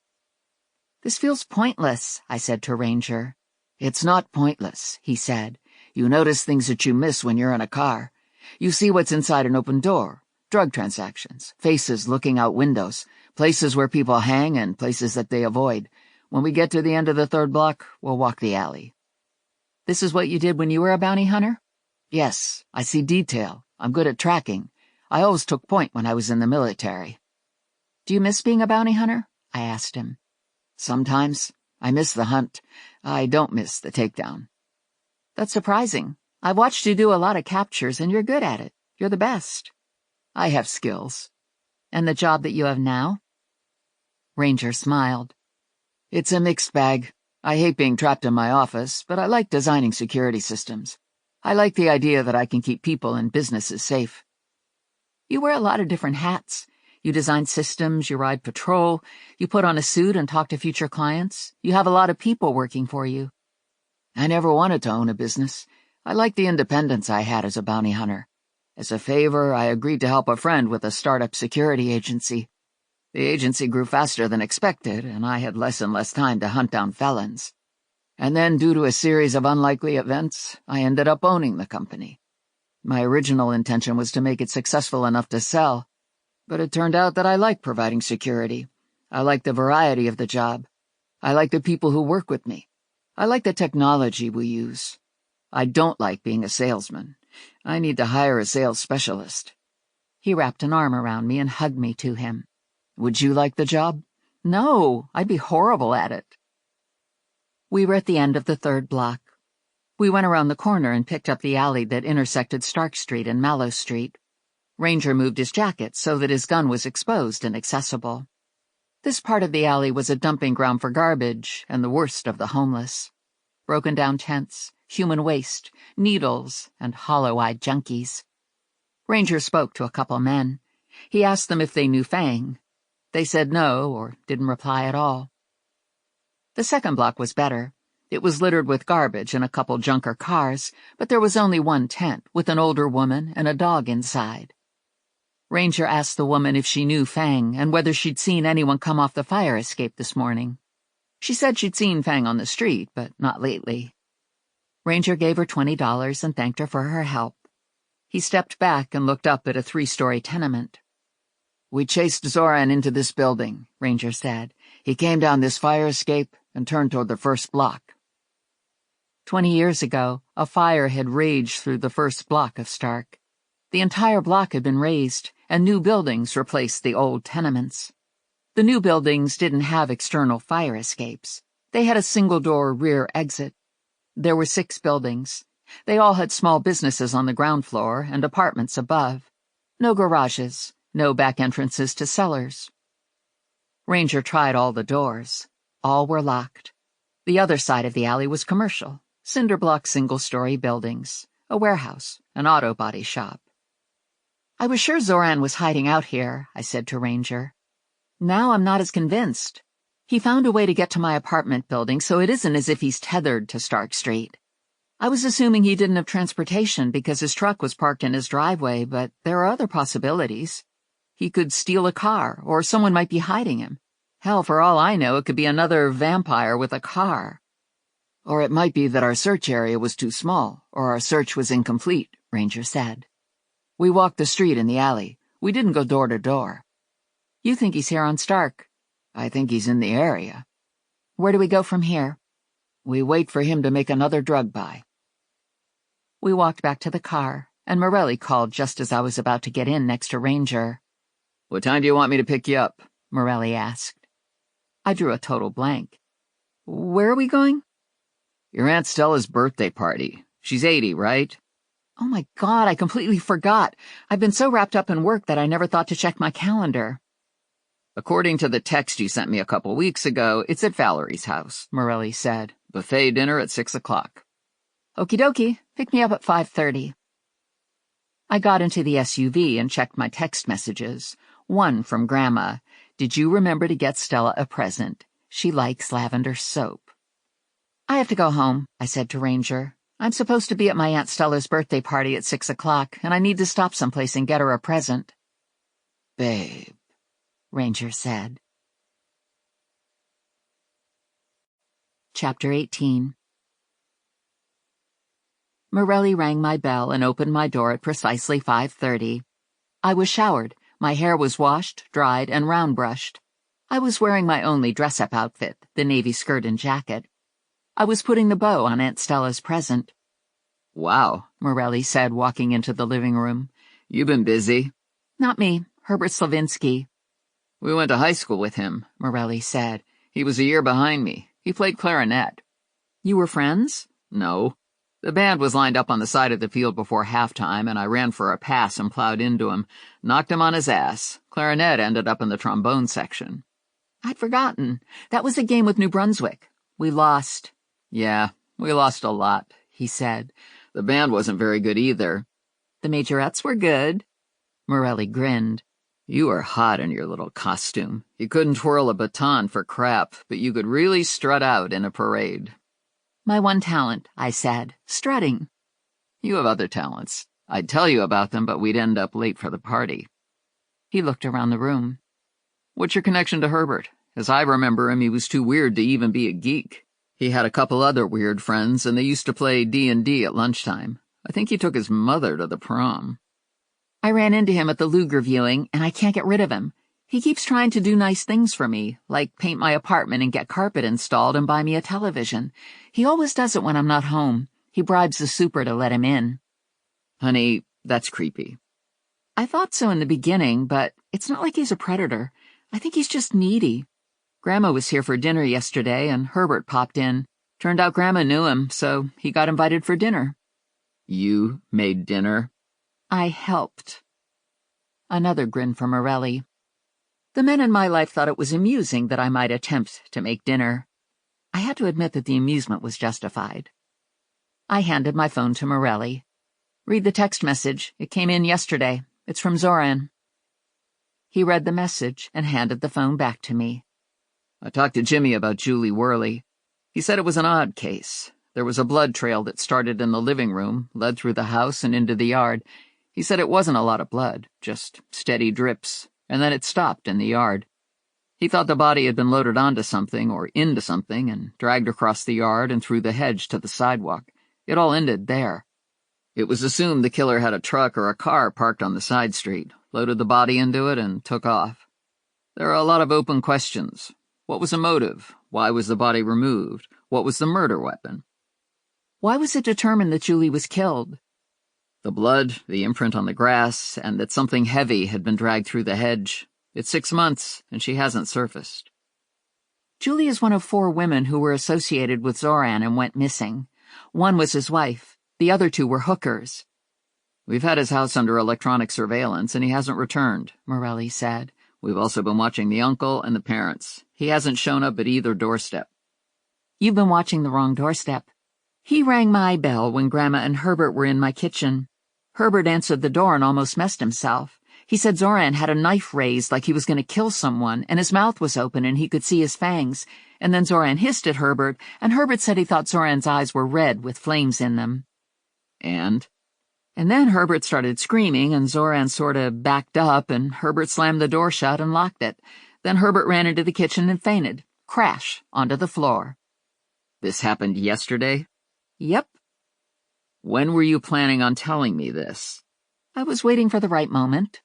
"This feels pointless," I said to Ranger. "It's not pointless," he said. "You notice things that you miss when you're in a car. You see what's inside an open door, drug transactions, faces looking out windows, places where people hang and places that they avoid. When we get to the end of the 3rd block, we'll walk the alley." "This is what you did when you were a bounty hunter?" "Yes, I see detail. I'm good at tracking. I always took point when I was in the military." "Do you miss being a bounty hunter?" I asked him. "Sometimes. I miss the hunt. I don't miss the takedown." "That's surprising. I've watched you do a lot of captures, and you're good at it. You're the best." "I have skills." "And the job that you have now?" Ranger smiled. "It's a mixed bag. I hate being trapped in my office, but I like designing security systems. I like the idea that I can keep people and businesses safe." "You wear a lot of different hats. You design systems, you ride patrol, you put on a suit and talk to future clients. You have a lot of people working for you." "I never wanted to own a business. I liked the independence I had as a bounty hunter. As a favor, I agreed to help a friend with a startup security agency. The agency grew faster than expected, and I had less and less time to hunt down felons. And then, due to a series of unlikely events, I ended up owning the company. My original intention was to make it successful enough to sell, but it turned out that I like providing security. I like the variety of the job. I like the people who work with me. I like the technology we use. I don't like being a salesman. I need to hire a sales specialist." He wrapped an arm around me and hugged me to him. "Would you like the job?" "No, I'd be horrible at it." We were at the end of the 3rd block. We went around the corner and picked up the alley that intersected Stark Street and Mallow Street. Ranger moved his jacket so that his gun was exposed and accessible. This part of the alley was a dumping ground for garbage and the worst of the homeless. Broken-down tents, human waste, needles, and hollow-eyed junkies. Ranger spoke to a couple men. He asked them if they knew Fang. They said no, or didn't reply at all. The 2nd block was better. It was littered with garbage and a couple junker cars, but there was only one tent with an older woman and a dog inside. Ranger asked the woman if she knew Fang and whether she'd seen anyone come off the fire escape this morning. She said she'd seen Fang on the street, but not lately. Ranger gave her $20 and thanked her for her help. He stepped back and looked up at a 3-story tenement. "We chased Zoran into this building," Ranger said. "He came down this fire escape and turned toward the 1st block." 20 years ago, a fire had raged through the 1st block of Stark. The entire block had been razed, and new buildings replaced the old tenements. The new buildings didn't have external fire escapes. They had a single-door rear exit. There were 6 buildings. They all had small businesses on the ground floor and apartments above. No garages, no back entrances to cellars. Ranger tried all the doors. All were locked. The other side of the alley was commercial, cinder-block single-story buildings, a warehouse, an auto body shop. "I was sure Zoran was hiding out here," I said to Ranger. "Now I'm not as convinced. He found a way to get to my apartment building, so it isn't as if he's tethered to Stark Street. I was assuming he didn't have transportation because his truck was parked in his driveway, but there are other possibilities. He could steal a car, or someone might be hiding him. Hell, for all I know, it could be another vampire with a car." "Or it might be that our search area was too small, or our search was incomplete," Ranger said. "We walked the street in the alley. We didn't go door to door." "You think he's here on Stark?" I think he's in the area. Where do we go from here? We wait for him to make another drug buy. We walked back to the car, and Morelli called just as I was about to get in next to Ranger. What time do you want me to pick you up? Morelli asked. I drew a total blank. Where are we going? Your Aunt Stella's birthday party. She's 80, right? Oh my God, I completely forgot. I've been so wrapped up in work that I never thought to check my calendar. According to the text you sent me a couple weeks ago, it's at Valerie's house, Morelli said. Buffet dinner at 6 o'clock. Okie dokie, pick me up at 5:30. I got into the SUV and checked my text messages. One from Grandma. Did you remember to get Stella a present? She likes lavender soap. I have to go home, I said to Ranger. I'm supposed to be at my Aunt Stella's birthday party at 6 o'clock, and I need to stop someplace and get her a present. Babe, Ranger said. Chapter 18. Morelli rang my bell and opened my door at precisely 5:30. I was showered, my hair was washed, dried, and round-brushed. I was wearing my only dress-up outfit, the navy skirt and jacket. I was putting the bow on Aunt Stella's present. Wow, Morelli said, walking into the living room. You've been busy. Not me, Herbert Slavinsky. We went to high school with him, Morelli said. He was a year behind me. He played clarinet. You were friends? No. The band was lined up on the side of the field before halftime, and I ran for a pass and plowed into him, knocked him on his ass. Clarinet ended up in the trombone section. I'd forgotten. That was a game with New Brunswick. We lost. Yeah, we lost a lot, he said. The band wasn't very good either. The majorettes were good. Morelli grinned. You were hot in your little costume. You couldn't twirl a baton for crap, but you could really strut out in a parade. My one talent, I said, strutting. You have other talents. I'd tell you about them, but we'd end up late for the party. He looked around the room. What's your connection to Herbert? As I remember him, he was too weird to even be a geek. He had a couple other weird friends, and they used to play D&D at lunchtime. I think he took his mother to the prom. I ran into him at the Luger viewing, and I can't get rid of him. He keeps trying to do nice things for me, like paint my apartment and get carpet installed and buy me a television. He always does it when I'm not home. He bribes the super to let him in. Honey, that's creepy. I thought so in the beginning, but it's not like he's a predator. I think he's just needy. Grandma was here for dinner yesterday, and Herbert popped in. Turned out Grandma knew him, so he got invited for dinner. You made dinner? I helped. Another grin from Morelli. The men in my life thought it was amusing that I might attempt to make dinner. I had to admit that the amusement was justified. I handed my phone to Morelli. Read the text message. It came in yesterday. It's from Zoran. He read the message and handed the phone back to me. I talked to Jimmy about Julie Worley. He said it was an odd case. There was a blood trail that started in the living room, led through the house and into the yard. He said it wasn't a lot of blood, just steady drips, and then it stopped in the yard. He thought the body had been loaded onto something or into something and dragged across the yard and through the hedge to the sidewalk. It all ended there. It was assumed the killer had a truck or a car parked on the side street, loaded the body into it, and took off. There are a lot of open questions. What was the motive? Why was the body removed? What was the murder weapon? Why was it determined that Julie was killed? The blood, the imprint on the grass, and that something heavy had been dragged through the hedge. It's 6 months, and she hasn't surfaced. Julie is one of 4 women who were associated with Zoran and went missing. One was his wife. The other 2 were hookers. We've had his house under electronic surveillance, and he hasn't returned, Morelli said. We've also been watching the uncle and the parents. He hasn't shown up at either doorstep. You've been watching the wrong doorstep. He rang my bell when Grandma and Herbert were in my kitchen. Herbert answered the door and almost messed himself. He said Zoran had a knife raised like he was going to kill someone, and his mouth was open and he could see his fangs. And then Zoran hissed at Herbert, and Herbert said he thought Zoran's eyes were red with flames in them. And then Herbert started screaming, and Zoran sort of backed up, and Herbert slammed the door shut and locked it. Then Herbert ran into the kitchen and fainted. Crash onto the floor. This happened yesterday? Yep. When were you planning on telling me this? I was waiting for the right moment.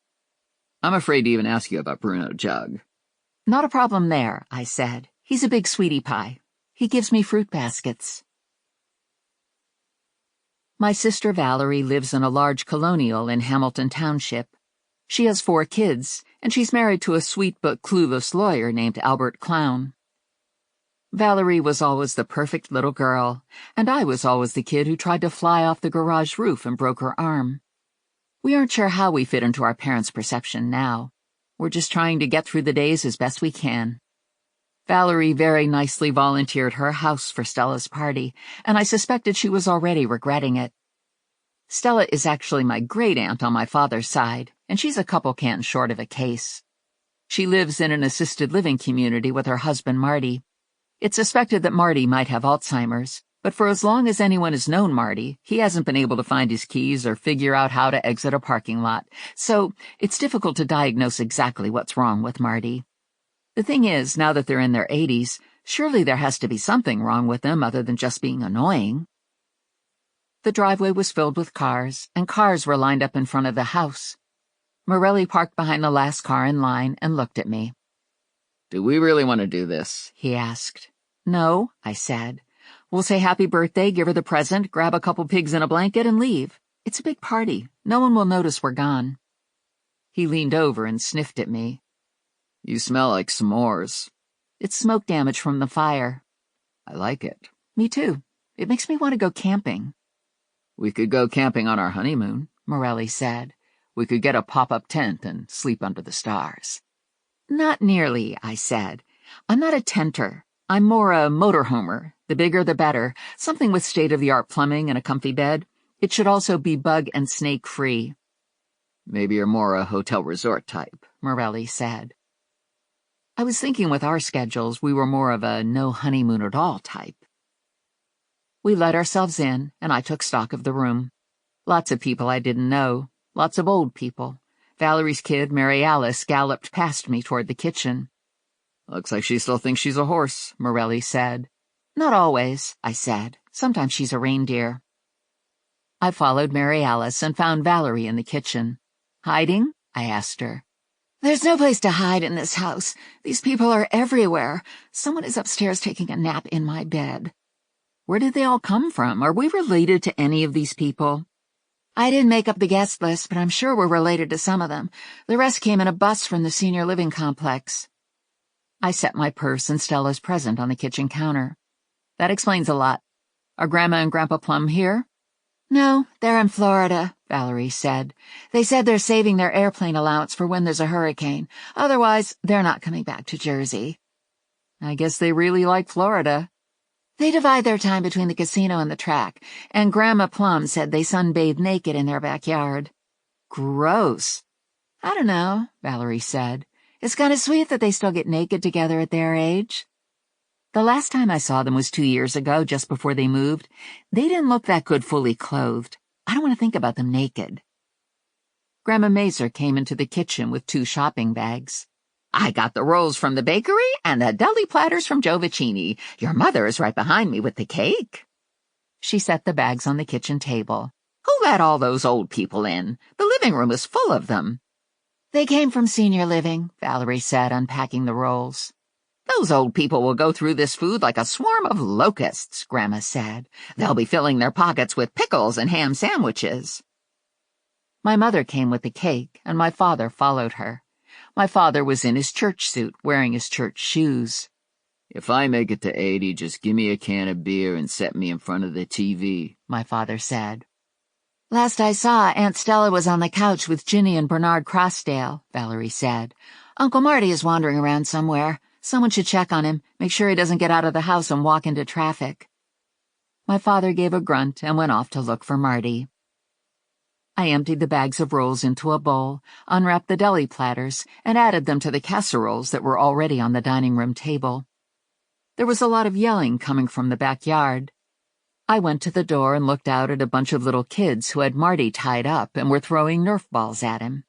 I'm afraid to even ask you about Bruno Jug. Not a problem there, I said. He's a big sweetie pie. He gives me fruit baskets. My sister Valerie lives in a large colonial in Hamilton Township. She has 4 kids, and she's married to a sweet but clueless lawyer named Albert Clown. Valerie was always the perfect little girl, and I was always the kid who tried to fly off the garage roof and broke her arm. We aren't sure how we fit into our parents' perception now. We're just trying to get through the days as best we can. Valerie very nicely volunteered her house for Stella's party, and I suspected she was already regretting it. Stella is actually my great-aunt on my father's side, and she's a couple cans short of a case. She lives in an assisted living community with her husband Marty. It's suspected that Marty might have Alzheimer's, but for as long as anyone has known Marty, he hasn't been able to find his keys or figure out how to exit a parking lot, so it's difficult to diagnose exactly what's wrong with Marty. The thing is, now that they're in their 80s, surely there has to be something wrong with them other than just being annoying. The driveway was filled with cars, and cars were lined up in front of the house. Morelli parked behind the last car in line and looked at me. "Do we really want to do this?" he asked. "No," I said. "We'll say happy birthday, give her the present, grab a couple pigs in a blanket, and leave. It's a big party. No one will notice we're gone." He leaned over and sniffed at me. "You smell like s'mores." "It's smoke damage from the fire." "I like it." "Me too. It makes me want to go camping." "We could go camping on our honeymoon," Morelli said. "We could get a pop-up tent and sleep under the stars." "Not nearly," I said. "I'm not a tenter. I'm more a motorhomer. The bigger the better. Something with state-of-the-art plumbing and a comfy bed. It should also be bug and snake-free." "Maybe you're more a hotel resort type," Morelli said. I was thinking with our schedules we were more of a no honeymoon at all type. We let ourselves in, and I took stock of the room. Lots of people I didn't know. Lots of old people. Valerie's kid, Mary Alice, galloped past me toward the kitchen. "Looks like she still thinks she's a horse," Morelli said. "Not always," I said. "Sometimes she's a reindeer." I followed Mary Alice and found Valerie in the kitchen. "Hiding?" I asked her. "There's no place to hide in this house. These people are everywhere. Someone is upstairs taking a nap in my bed." "Where did they all come from? Are we related to any of these people?" "I didn't make up the guest list, but I'm sure we're related to some of them. The rest came in a bus from the senior living complex." I set my purse and Stella's present on the kitchen counter. "That explains a lot. Are Grandma and Grandpa Plum here?" "No, they're in Florida," Valerie said. "They said they're saving their airplane allowance for when there's a hurricane. Otherwise, they're not coming back to Jersey." "I guess they really like Florida." "They divide their time between the casino and the track, and Grandma Plum said they sunbathe naked in their backyard." "Gross." "I don't know," Valerie said. "It's kind of sweet that they still get naked together at their age." The last time I saw them was 2 years ago, just before they moved. They didn't look that good fully clothed. I don't want to think about them naked. Grandma Mazer came into the kitchen with 2 shopping bags. "I got the rolls from the bakery and the deli platters from Joe Vicini. Your mother is right behind me with the cake." She set the bags on the kitchen table. "Who let all those old people in? The living room is full of them." "They came from senior living," Valerie said, unpacking the rolls. "Those old people will go through this food like a swarm of locusts," Grandma said. "They'll be filling their pockets with pickles and ham sandwiches." My mother came with the cake, and my father followed her. My father was in his church suit, wearing his church shoes. "If I make it to 80, just give me a can of beer and set me in front of the TV," my father said. "Last I saw, Aunt Stella was on the couch with Ginny and Bernard Crossdale," Valerie said. "Uncle Marty is wandering around somewhere. Someone should check on him, make sure he doesn't get out of the house and walk into traffic." My father gave a grunt and went off to look for Marty. I emptied the bags of rolls into a bowl, unwrapped the deli platters, and added them to the casseroles that were already on the dining room table. There was a lot of yelling coming from the backyard. I went to the door and looked out at a bunch of little kids who had Marty tied up and were throwing Nerf balls at him.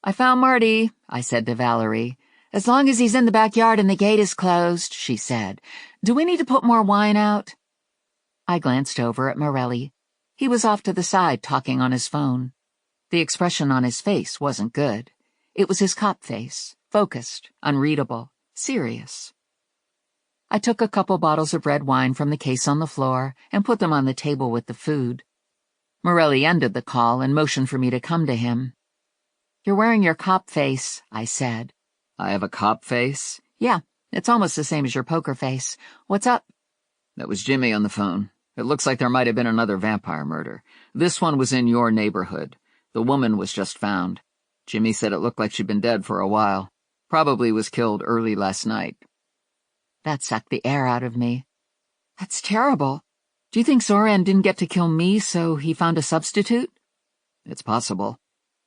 "I found Marty," I said to Valerie. "As long as he's in the backyard and the gate is closed," she said. "Do we need to put more wine out?" I glanced over at Morelli. He was off to the side talking on his phone. The expression on his face wasn't good. It was his cop face, focused, unreadable, serious. I took a couple bottles of red wine from the case on the floor and put them on the table with the food. Morelli ended the call and motioned for me to come to him. "You're wearing your cop face," I said. I have a cop face? "Yeah, it's almost the same as your poker face. What's up?" That was Jimmy on the phone. It looks like there might have been another vampire murder. This one was in your neighborhood. The woman was just found. Jimmy said it looked like she'd been dead for a while. Probably was killed early last night. That sucked the air out of me. That's terrible. Do you think Zoran didn't get to kill me, so he found a substitute? It's possible.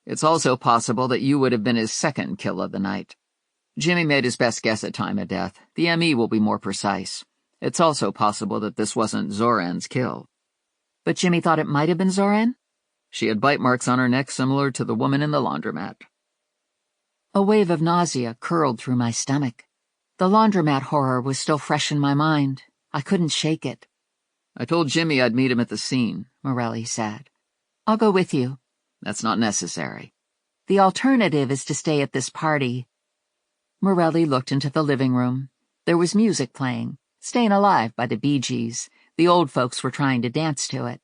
It's also possible that you would have been his second kill of the night. Jimmy made his best guess at time of death. The ME will be more precise. It's also possible that this wasn't Zoran's kill. But Jimmy thought it might have been Zoran? She had bite marks on her neck similar to the woman in the laundromat. A wave of nausea curled through my stomach. The laundromat horror was still fresh in my mind. I couldn't shake it. I told Jimmy I'd meet him at the scene, Morelli said. "I'll go with you." That's not necessary. "The alternative is to stay at this party." Morelli looked into the living room. There was music playing, Staying Alive by the Bee Gees. The old folks were trying to dance to it.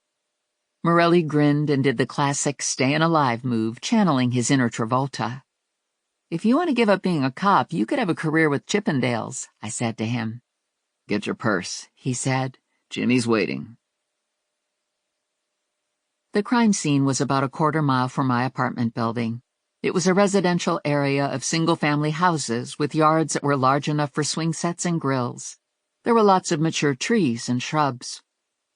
Morelli grinned and did the classic Stayin' Alive move, channeling his inner Travolta. "If you want to give up being a cop, you could have a career with Chippendales," I said to him. "Get your purse," he said. "Jimmy's waiting." The crime scene was about a quarter-mile from my apartment building. It was a residential area of single-family houses with yards that were large enough for swing sets and grills. There were lots of mature trees and shrubs.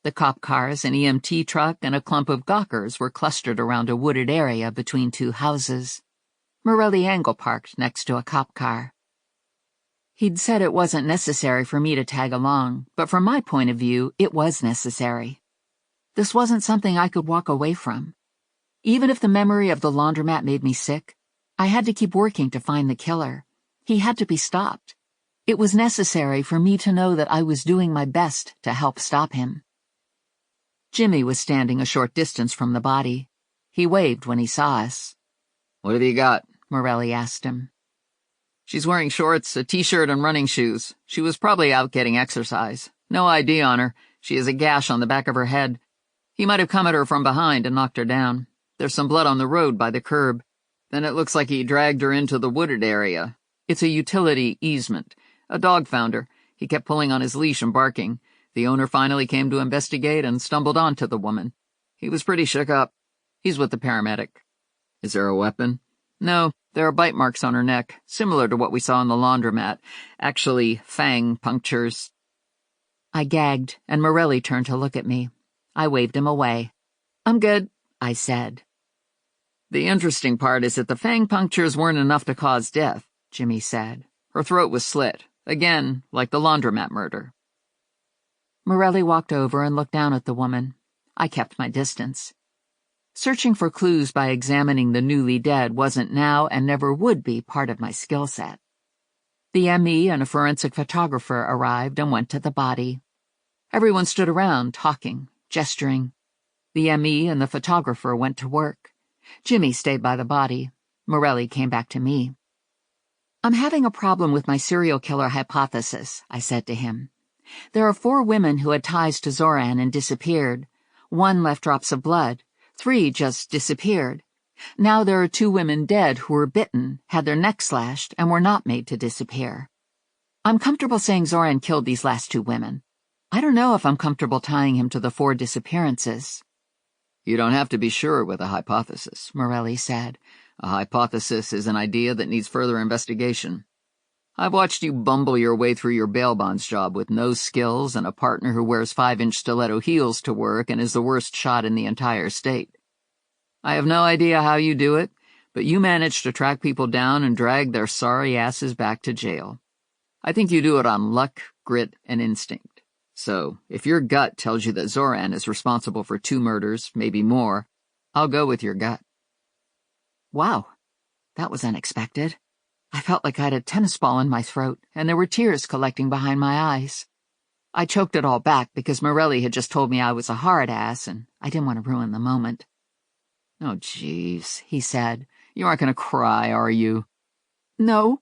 The cop cars, an EMT truck, and a clump of gawkers were clustered around a wooded area between two houses. Morelli angle parked next to a cop car. He'd said it wasn't necessary for me to tag along, but from my point of view, it was necessary. This wasn't something I could walk away from. Even if the memory of the laundromat made me sick, I had to keep working to find the killer. He had to be stopped. It was necessary for me to know that I was doing my best to help stop him. Jimmy was standing a short distance from the body. He waved when he saw us. "What have you got?" Morelli asked him. "She's wearing shorts, a t-shirt, and running shoes. She was probably out getting exercise. No ID on her. She has a gash on the back of her head. He might have come at her from behind and knocked her down. There's some blood on the road by the curb. Then it looks like he dragged her into the wooded area. It's a utility easement. A dog found her. He kept pulling on his leash and barking. The owner finally came to investigate and stumbled onto the woman. He was pretty shook up. He's with the paramedic." "Is there a weapon?" "No, there are bite marks on her neck, similar to what we saw in the laundromat. Actually, fang punctures." I gagged, and Morelli turned to look at me. I waved him away. "I'm good," I said. "The interesting part is that the fang punctures weren't enough to cause death," Jimmy said. "Her throat was slit. Again, like the laundromat murder." Morelli walked over and looked down at the woman. I kept my distance. Searching for clues by examining the newly dead wasn't now and never would be part of my skill set. The ME and a forensic photographer arrived and went to the body. Everyone stood around, talking, gesturing. The ME and the photographer went to work. Jimmy stayed by the body. Morelli came back to me. "I'm having a problem with my serial killer hypothesis," I said to him. "There are 4 women who had ties to Zoran and disappeared. 1 left drops of blood. 3 just disappeared. Now there are 2 women dead who were bitten, had their necks slashed, and were not made to disappear. I'm comfortable saying Zoran killed these last 2 women. I don't know if I'm comfortable tying him to the 4 disappearances." "You don't have to be sure with a hypothesis," Morelli said. "A hypothesis is an idea that needs further investigation. I've watched you bumble your way through your bail bonds job with no skills and a partner who wears 5-inch stiletto heels to work and is the worst shot in the entire state. I have no idea how you do it, but you manage to track people down and drag their sorry asses back to jail. I think you do it on luck, grit, and instinct. So, if your gut tells you that Zoran is responsible for 2 murders, maybe more, I'll go with your gut." Wow, that was unexpected. I felt like I had a tennis ball in my throat, and there were tears collecting behind my eyes. I choked it all back because Morelli had just told me I was a hard ass, and I didn't want to ruin the moment. "Oh, jeez," he said. "You aren't going to cry, are you?" "No,"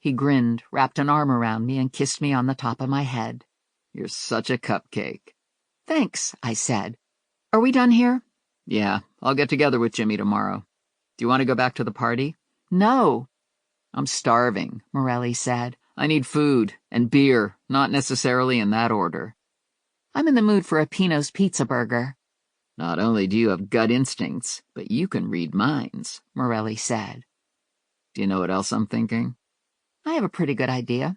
He grinned, wrapped an arm around me, and kissed me on the top of my head. You're such a cupcake. Thanks, I said. Are we done here? Yeah, I'll get together with Jimmy tomorrow. Do you want to go back to the party? No. I'm starving, Morelli said. I need food and beer, not necessarily in that order. I'm in the mood for a Pino's pizza burger. Not only do you have gut instincts, but you can read minds, Morelli said. Do you know what else I'm thinking? I have a pretty good idea.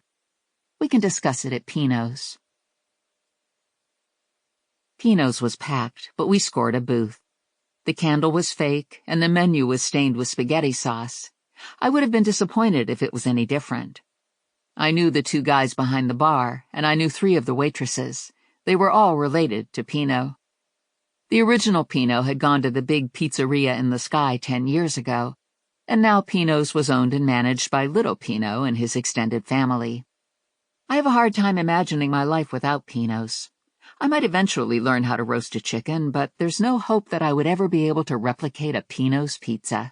We can discuss it at Pino's. Pino's was packed, but we scored a booth. The candle was fake, and the menu was stained with spaghetti sauce. I would have been disappointed if it was any different. I knew the 2 guys behind the bar, and I knew 3 of the waitresses. They were all related to Pino. The original Pino had gone to the big pizzeria in the sky 10 years ago, and now Pino's was owned and managed by little Pino and his extended family. I have a hard time imagining my life without Pino's. I might eventually learn how to roast a chicken, but there's no hope that I would ever be able to replicate a Pino's pizza.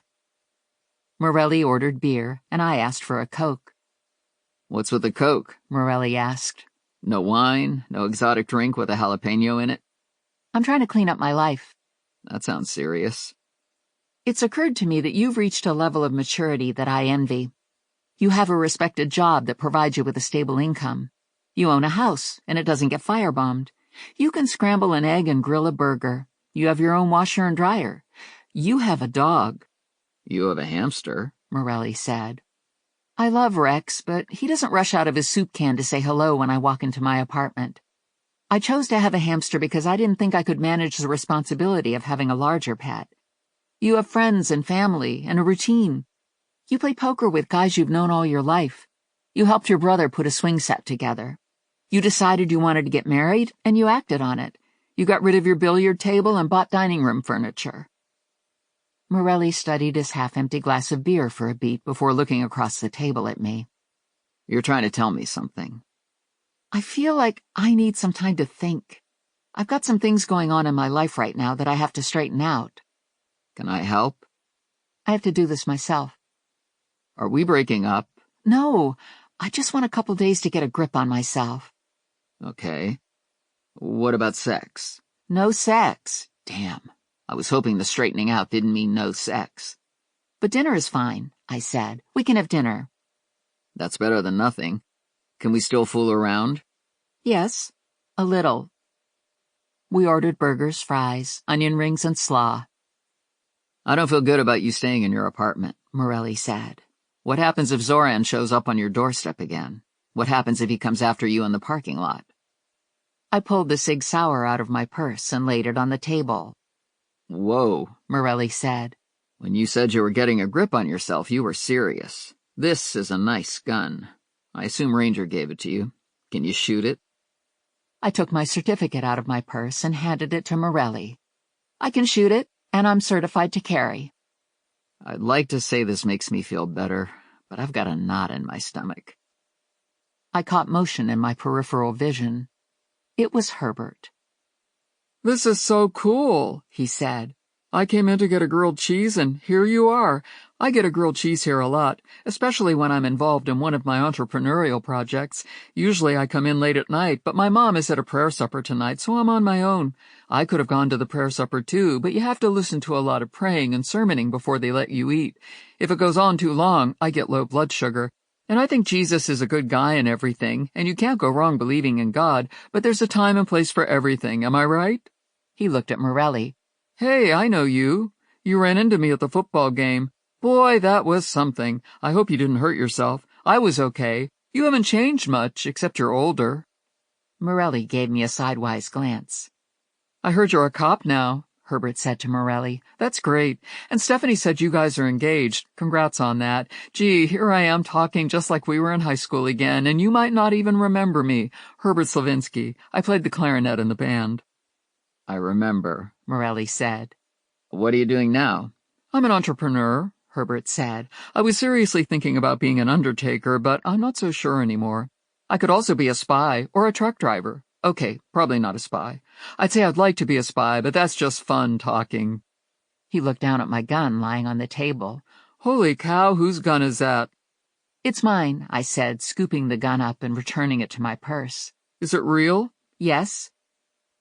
Morelli ordered beer, and I asked for a Coke. What's with the Coke? Morelli asked. No wine, no exotic drink with a jalapeno in it? I'm trying to clean up my life. That sounds serious. It's occurred to me that you've reached a level of maturity that I envy. You have a respected job that provides you with a stable income. You own a house, and it doesn't get firebombed. You can scramble an egg and grill a burger. You have your own washer and dryer. You have a dog. You have a hamster, Morelli said. I love Rex, but he doesn't rush out of his soup can to say hello when I walk into my apartment. I chose to have a hamster because I didn't think I could manage the responsibility of having a larger pet. You have friends and family and a routine. You play poker with guys you've known all your life. You helped your brother put a swing set together. You decided you wanted to get married, and you acted on it. You got rid of your billiard table and bought dining room furniture. Morelli studied his half-empty glass of beer for a beat before looking across the table at me. You're trying to tell me something. I feel like I need some time to think. I've got some things going on in my life right now that I have to straighten out. Can I help? I have to do this myself. Are we breaking up? No, I just want a couple days to get a grip on myself. Okay. What about sex? No sex. Damn. I was hoping the straightening out didn't mean no sex. But dinner is fine, I said. We can have dinner. That's better than nothing. Can we still fool around? Yes, a little. We ordered burgers, fries, onion rings, and slaw. I don't feel good about you staying in your apartment, Morelli said. What happens if Zoran shows up on your doorstep again? What happens if he comes after you in the parking lot? I pulled the Sig Sauer out of my purse and laid it on the table. Whoa, Morelli said. When you said you were getting a grip on yourself, you were serious. This is a nice gun. I assume Ranger gave it to you. Can you shoot it? I took my certificate out of my purse and handed it to Morelli. I can shoot it, and I'm certified to carry. I'd like to say this makes me feel better, but I've got a knot in my stomach. I caught motion in my peripheral vision. It was Herbert. This is so cool, he said. I came in to get a grilled cheese, and here you are. I get a grilled cheese here a lot, especially when I'm involved in one of my entrepreneurial projects. Usually I come in late at night, but my mom is at a prayer supper tonight, so I'm on my own. I could have gone to the prayer supper too, but you have to listen to a lot of praying and sermoning before they let you eat. If it goes on too long, I get low blood sugar. And I think Jesus is a good guy and everything, and you can't go wrong believing in God, but there's a time and place for everything, am I right? He looked at Morelli. Hey, I know you. You ran into me at the football game. Boy, that was something. I hope you didn't hurt yourself. I was okay. You haven't changed much, except you're older. Morelli gave me a sidewise glance. I heard you're a cop now, Herbert said to Morelli. That's great. And Stephanie said you guys are engaged. Congrats on that. Gee, here I am talking just like we were in high school again, and you might not even remember me. Herbert Slavinsky. I played the clarinet in the band. I remember, Morelli said. What are you doing now? I'm an entrepreneur, Herbert said. I was seriously thinking about being an undertaker, but I'm not so sure anymore. I could also be a spy or a truck driver. Okay, probably not a spy. I'd say I'd like to be a spy, but that's just fun talking. He looked down at my gun lying on the table. Holy cow, whose gun is that? It's mine, I said, scooping the gun up and returning it to my purse. Is it real? Yes.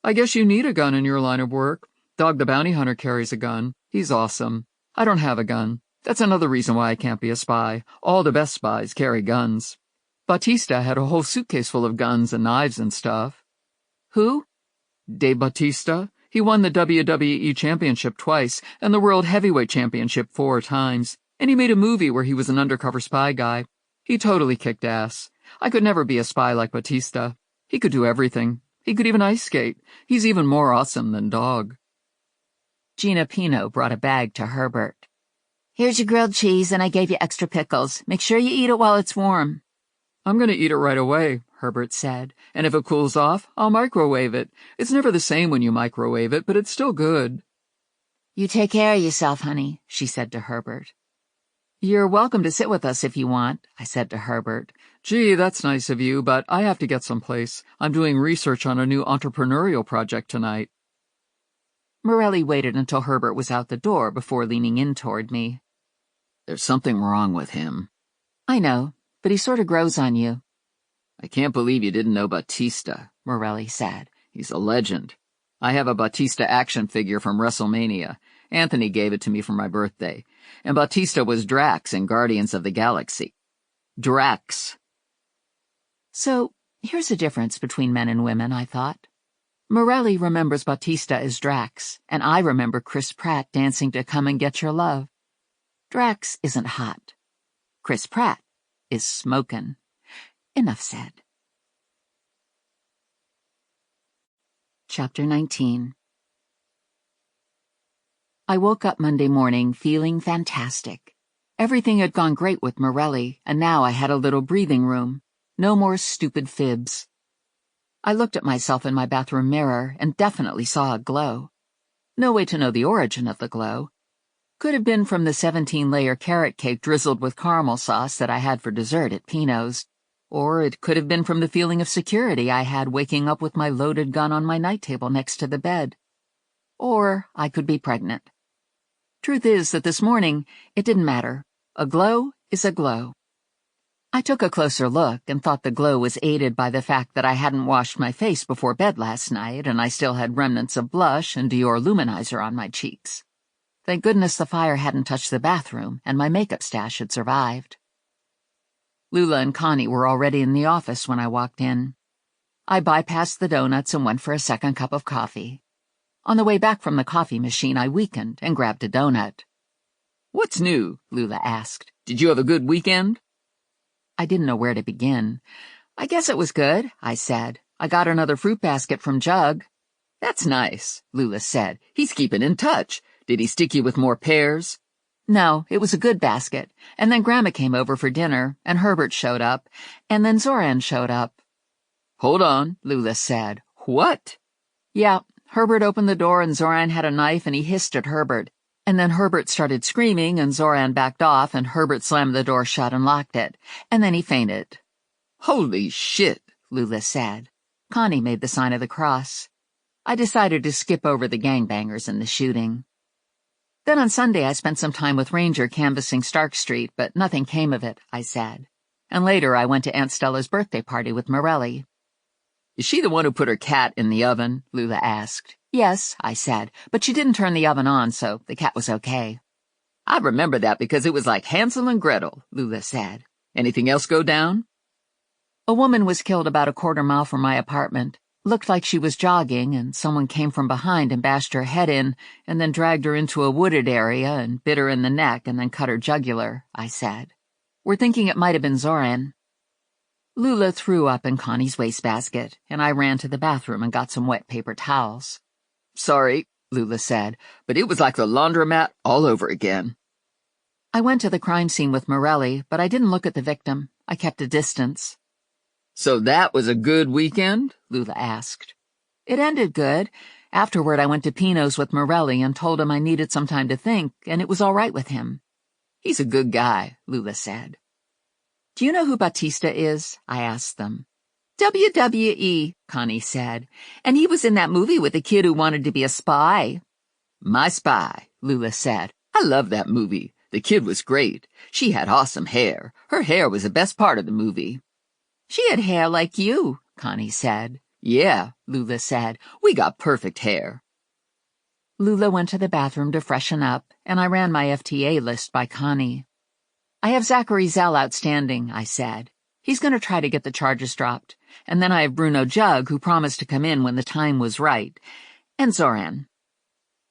I guess you need a gun in your line of work. Dog the bounty hunter carries a gun. He's awesome. I don't have a gun. That's another reason why I can't be a spy. All the best spies carry guns. Batista had a whole suitcase full of guns and knives and stuff. Who? Dave Batista. He won the WWE Championship twice and the World Heavyweight Championship 4 times. And he made a movie where he was an undercover spy guy. He totally kicked ass. I could never be a spy like Batista. He could do everything. He could even ice skate. He's even more awesome than Dog. Gina Pino brought a bag to Herbert. Here's your grilled cheese, and I gave you extra pickles. Make sure you eat it while it's warm. I'm going to eat it right away, Herbert said. And if it cools off, I'll microwave it. It's never the same when you microwave it, but it's still good. You take care of yourself, honey, she said to Herbert. You're welcome to sit with us if you want, I said to Herbert. Gee, that's nice of you, but I have to get someplace. I'm doing research on a new entrepreneurial project tonight. Morelli waited until Herbert was out the door before leaning in toward me. There's something wrong with him. I know, but he sort of grows on you. I can't believe you didn't know Batista, Morelli said. He's a legend. I have a Batista action figure from WrestleMania. Anthony gave it to me for my birthday. And Batista was Drax in Guardians of the Galaxy. Drax. So, here's a difference between men and women, I thought. Morelli remembers Batista as Drax, and I remember Chris Pratt dancing to Come and Get Your Love. Drax isn't hot. Chris Pratt is smokin'. Enough said. Chapter 19. I woke up Monday morning feeling fantastic. Everything had gone great with Morelli, and now I had a little breathing room. No more stupid fibs. I looked at myself in my bathroom mirror and definitely saw a glow. No way to know the origin of the glow. Could have been from the 17-layer carrot cake drizzled with caramel sauce that I had for dessert at Pino's. Or it could have been from the feeling of security I had waking up with my loaded gun on my night table next to the bed. Or I could be pregnant. Truth is that this morning, it didn't matter. A glow is a glow. I took a closer look and thought the glow was aided by the fact that I hadn't washed my face before bed last night and I still had remnants of blush and Dior luminizer on my cheeks. Thank goodness the fire hadn't touched the bathroom and my makeup stash had survived. Lula and Connie were already in the office when I walked in. I bypassed the donuts and went for a second cup of coffee. On the way back from the coffee machine, I weakened and grabbed a donut. What's new? Lula asked. Did you have a good weekend? I didn't know where to begin. I guess it was good, I said. I got another fruit basket from Jug. That's nice, Lula said. He's keeping in touch. Did he stick you with more pears? No, it was a good basket. And then Grandma came over for dinner, and Herbert showed up, and then Zoran showed up. Hold on, Lula said. What? Yeah, Herbert opened the door and Zoran had a knife and he hissed at Herbert. And then Herbert started screaming and Zoran backed off and Herbert slammed the door shut and locked it. And then he fainted. Holy shit, Lula said. Connie made the sign of the cross. I decided to skip over the gangbangers and the shooting. Then on Sunday I spent some time with Ranger canvassing Stark Street, but nothing came of it, I said. And later I went to Aunt Stella's birthday party with Morelli. Is she the one who put her cat in the oven? Lula asked. Yes, I said, but she didn't turn the oven on, so the cat was okay. I remember that because it was like Hansel and Gretel, Lula said. Anything else go down? A woman was killed about a quarter mile from my apartment. Looked like she was jogging, and someone came from behind and bashed her head in, and then dragged her into a wooded area and bit her in the neck and then cut her jugular, I said. We're thinking it might have been Zoran. Lula threw up in Connie's wastebasket, and I ran to the bathroom and got some wet paper towels. Sorry, Lula said, but it was like the laundromat all over again. I went to the crime scene with Morelli, but I didn't look at the victim. I kept a distance. So that was a good weekend? Lula asked. It ended good. Afterward, I went to Pino's with Morelli and told him I needed some time to think, and it was all right with him. He's a good guy, Lula said. Do you know who Batista is? I asked them. WWE, Connie said. And he was in that movie with the kid who wanted to be a spy. My Spy, Lula said. I love that movie. The kid was great. She had awesome hair. Her hair was the best part of the movie. She had hair like you, Connie said. Yeah, Lula said. We got perfect hair. Lula went to the bathroom to freshen up, and I ran my FTA list by Connie. I have Zachary Zell outstanding, I said. He's going to try to get the charges dropped. And then I have Bruno Jug, who promised to come in when the time was right. And Zoran.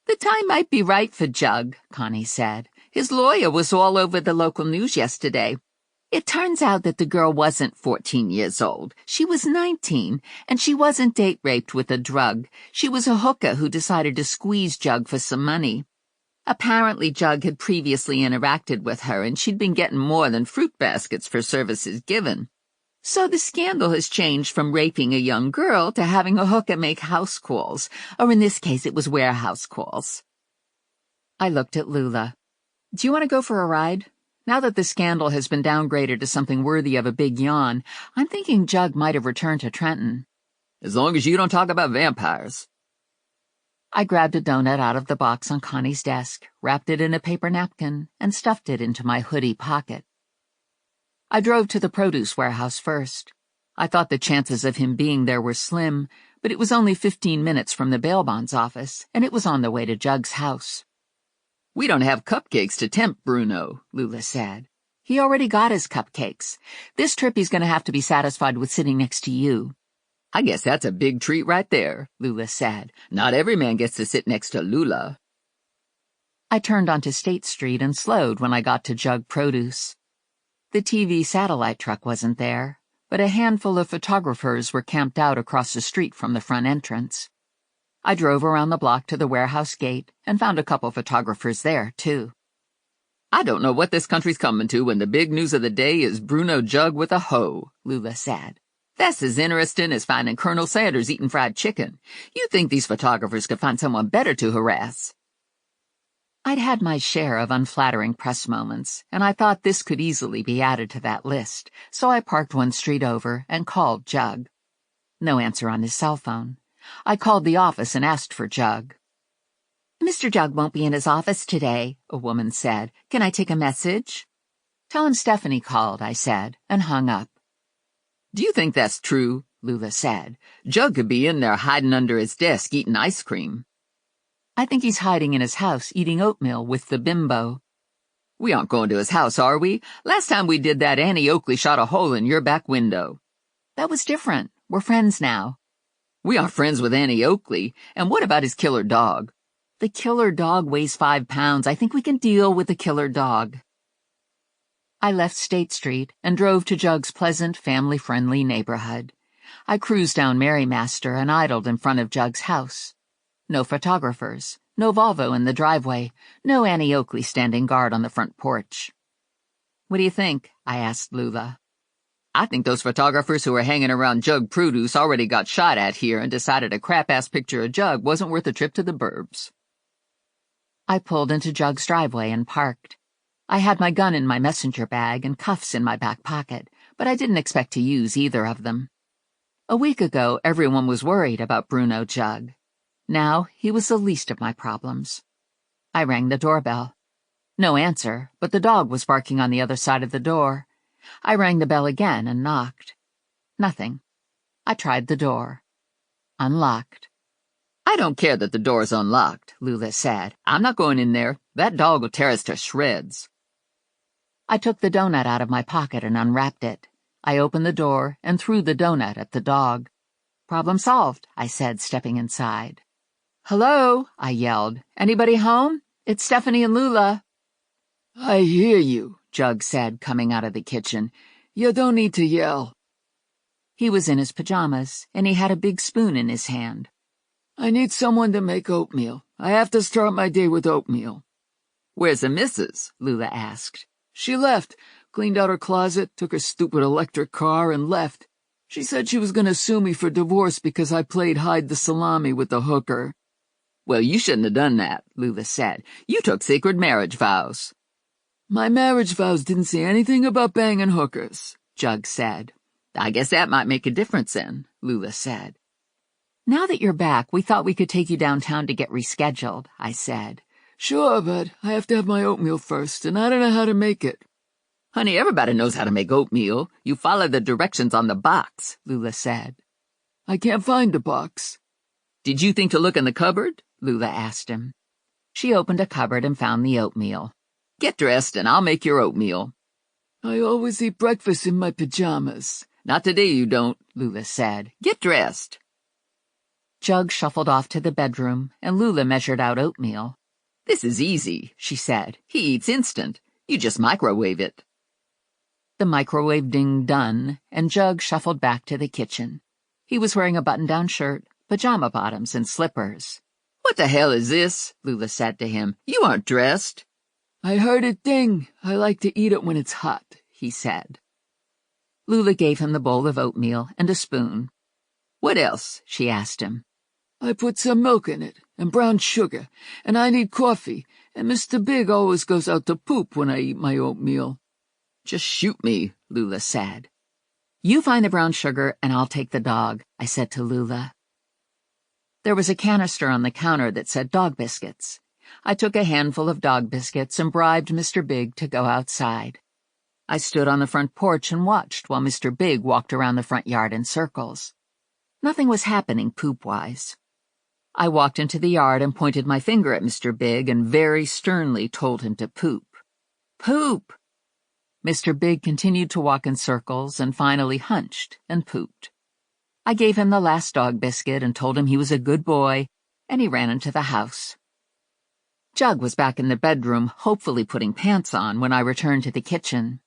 The time might be right for Jug, Connie said. His lawyer was all over the local news yesterday. It turns out that the girl wasn't 14 years old. She was 19, and she wasn't date raped with a drug. She was a hooker who decided to squeeze Jug for some money. Apparently Jug had previously interacted with her, and she'd been getting more than fruit baskets for services given. So the scandal has changed from raping a young girl to having a hooker make house calls, or in this case it was warehouse calls. I looked at Lula. Do you want to go for a ride? Now that the scandal has been downgraded to something worthy of a big yawn, I'm thinking Jug might have returned to Trenton. As long as you don't talk about vampires. I grabbed a donut out of the box on Connie's desk, wrapped it in a paper napkin, and stuffed it into my hoodie pocket. I drove to the produce warehouse first. I thought the chances of him being there were slim, but it was only 15 minutes from the bail bonds office, and it was on the way to Jug's house. We don't have cupcakes to tempt Bruno, Lula said. He already got his cupcakes. This trip he's going to have to be satisfied with sitting next to you. I guess that's a big treat right there, Lula said. Not every man gets to sit next to Lula. I turned onto State Street and slowed when I got to Jug Produce. The TV satellite truck wasn't there, but a handful of photographers were camped out across the street from the front entrance. I drove around the block to the warehouse gate and found a couple photographers there, too. I don't know what this country's coming to when the big news of the day is Bruno Jug with a hoe, Lula said. That's as interesting as finding Colonel Sanders eating fried chicken. You'd think these photographers could find someone better to harass. I'd had my share of unflattering press moments, and I thought this could easily be added to that list, so I parked one street over and called Jug. No answer on his cell phone. I called the office and asked for Jug. Mr. Jug won't be in his office today, a woman said. Can I take a message? Tell him Stephanie called, I said, and hung up. Do you think that's true? Lula said. Jug could be in there hiding under his desk eating ice cream. I think he's hiding in his house eating oatmeal with the bimbo. We aren't going to his house, are we? Last time we did that, Annie Oakley shot a hole in your back window. That was different. We're friends now. We aren't friends with Annie Oakley. And what about his killer dog? The killer dog weighs 5 pounds. I think we can deal with the killer dog. I left State Street and drove to Jug's pleasant, family-friendly neighborhood. I cruised down Marymaster and idled in front of Jug's house. No photographers, no Volvo in the driveway, no Annie Oakley standing guard on the front porch. What do you think? I asked Lula. I think those photographers who were hanging around Jug Produce already got shot at here and decided a crap-ass picture of Jug wasn't worth a trip to the burbs. I pulled into Jug's driveway and parked. I had my gun in my messenger bag and cuffs in my back pocket, but I didn't expect to use either of them. A week ago, everyone was worried about Bruno Jug. Now, he was the least of my problems. I rang the doorbell. No answer, but the dog was barking on the other side of the door. I rang the bell again and knocked. Nothing. I tried the door. Unlocked. I don't care that the door's unlocked, Lula said. I'm not going in there. That dog will tear us to shreds. I took the donut out of my pocket and unwrapped it. I opened the door and threw the donut at the dog. Problem solved, I said, stepping inside. Hello, I yelled. Anybody home? It's Stephanie and Lula. I hear you, Jug said, coming out of the kitchen. You don't need to yell. He was in his pajamas, and he had a big spoon in his hand. I need someone to make oatmeal. I have to start my day with oatmeal. Where's the missus? Lula asked. She left, cleaned out her closet, took her stupid electric car, and left. She said she was going to sue me for divorce because I played hide the salami with the hooker. Well, you shouldn't have done that, Lula said. You took sacred marriage vows. My marriage vows didn't say anything about banging hookers, Jug said. I guess that might make a difference then, Lula said. Now that you're back, we thought we could take you downtown to get rescheduled, I said. Sure, but I have to have my oatmeal first, and I don't know how to make it. Honey, everybody knows how to make oatmeal. You follow the directions on the box, Lula said. I can't find the box. Did you think to look in the cupboard? Lula asked him. She opened a cupboard and found the oatmeal. Get dressed and I'll make your oatmeal. I always eat breakfast in my pajamas. Not today you don't, Lula said. Get dressed. Jug shuffled off to the bedroom, and Lula measured out oatmeal. This is easy, she said. He eats instant. You just microwave it. The microwave dinged done, and Jug shuffled back to the kitchen. He was wearing a button-down shirt, pajama bottoms, and slippers. What the hell is this? Lula said to him. You aren't dressed. I heard it ding. I like to eat it when it's hot, he said. Lula gave him the bowl of oatmeal and a spoon. What else? She asked him. I put some milk in it, and brown sugar, and I need coffee, and Mr. Big always goes out to poop when I eat my oatmeal. Just shoot me, Lula said. You find the brown sugar, and I'll take the dog, I said to Lula. There was a canister on the counter that said dog biscuits. I took a handful of dog biscuits and bribed Mr. Big to go outside. I stood on the front porch and watched while Mr. Big walked around the front yard in circles. Nothing was happening poop-wise. I walked into the yard and pointed my finger at Mr. Big and very sternly told him to poop. Poop! Mr. Big continued to walk in circles and finally hunched and pooped. I gave him the last dog biscuit and told him he was a good boy, and he ran into the house. Jug was back in the bedroom, hopefully putting pants on, when I returned to the kitchen.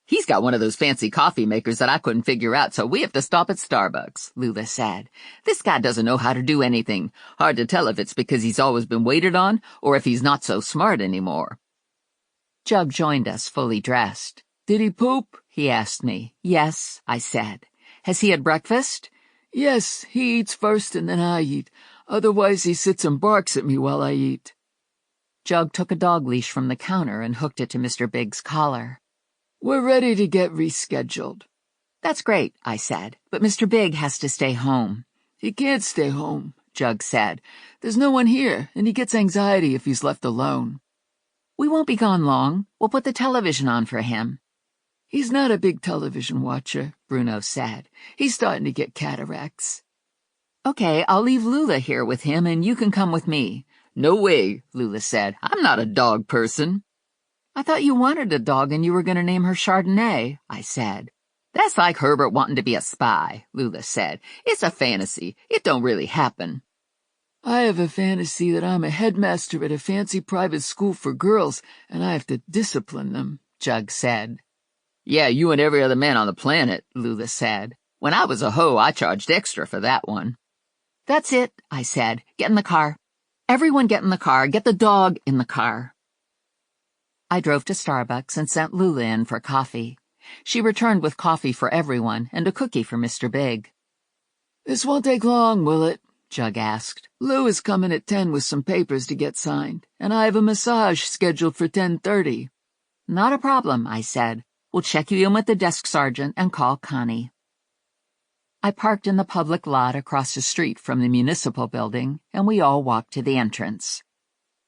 He's got one of those fancy coffee makers that I couldn't figure out, so we have to stop at Starbucks, Lula said. This guy doesn't know how to do anything. Hard to tell if it's because he's always been waited on or if he's not so smart anymore. Jug joined us, fully dressed. Did he poop? He asked me. Yes, I said. Has he had breakfast? Yes, he eats first and then I eat. Otherwise he sits and barks at me while I eat. Jug took a dog leash from the counter and hooked it to Mr. Big's collar. We're ready to get rescheduled. That's great, I said, but Mr. Big has to stay home. He can't stay home, Jug said. There's no one here, and he gets anxiety if he's left alone. We won't be gone long. We'll put the television on for him. He's not a big television watcher, Bruno said. He's starting to get cataracts. Okay, I'll leave Lula here with him, and you can come with me. No way, Lula said. I'm not a dog person. I thought you wanted a dog and you were going to name her Chardonnay, I said. That's like Herbert wanting to be a spy, Lula said. It's a fantasy. It don't really happen. I have a fantasy that I'm a headmaster at a fancy private school for girls, and I have to discipline them, Jug said. Yeah, you and every other man on the planet, Lula said. When I was a hoe, I charged extra for that one. That's it, I said. Get in the car. Everyone get in the car. Get the dog in the car. I drove to Starbucks and sent Lula in for coffee. She returned with coffee for everyone and a cookie for Mr. Big. This won't take long, will it? Jug asked. Lou is coming at 10 with some papers to get signed, and I have a massage scheduled for 10:30. Not a problem, I said. We'll check you in with the desk sergeant and call Connie. I parked in the public lot across the street from the municipal building, and we all walked to the entrance.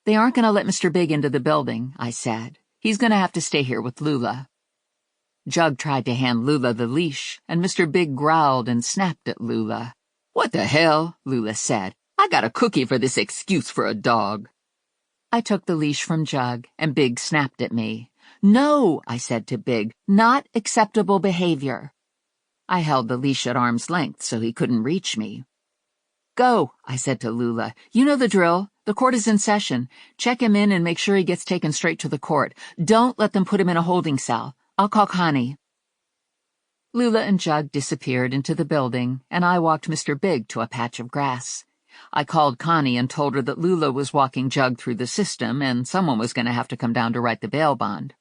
They aren't going to let Mr. Big into the building, I said. He's going to have to stay here with Lula. Jug tried to hand Lula the leash, and Mr. Big growled and snapped at Lula. What the hell? Lula said. I got a cookie for this excuse for a dog. I took the leash from Jug, and Big snapped at me. No, I said to Big, not acceptable behavior. I held the leash at arm's length so he couldn't reach me. Go, I said to Lula. You know the drill. The court is in session. Check him in and make sure he gets taken straight to the court. Don't let them put him in a holding cell. I'll call Connie. Lula and Jug disappeared into the building, and I walked Mr. Big to a patch of grass. I called Connie and told her that Lula was walking Jug through the system and someone was going to have to come down to write the bail bond.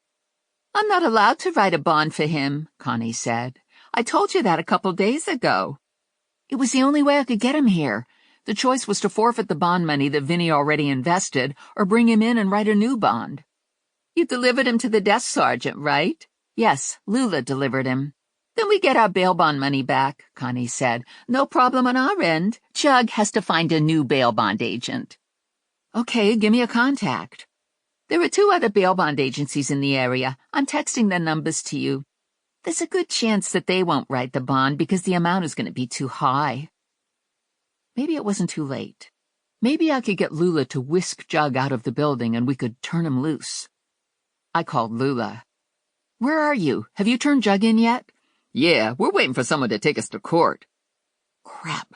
I'm not allowed to write a bond for him, Connie said. I told you that a couple days ago. It was the only way I could get him here. The choice was to forfeit the bond money that Vinnie already invested or bring him in and write a new bond. You delivered him to the desk sergeant, right? Yes, Lula delivered him. Then we get our bail bond money back, Connie said. No problem on our end. Jug has to find a new bail bond agent. Okay, give me a contact. There are 2 other bail bond agencies in the area. I'm texting their numbers to you. There's a good chance that they won't write the bond because the amount is going to be too high. Maybe it wasn't too late. Maybe I could get Lula to whisk Jug out of the building and we could turn him loose. I called Lula. Where are you? Have you turned Jug in yet? Yeah, we're waiting for someone to take us to court. Crap.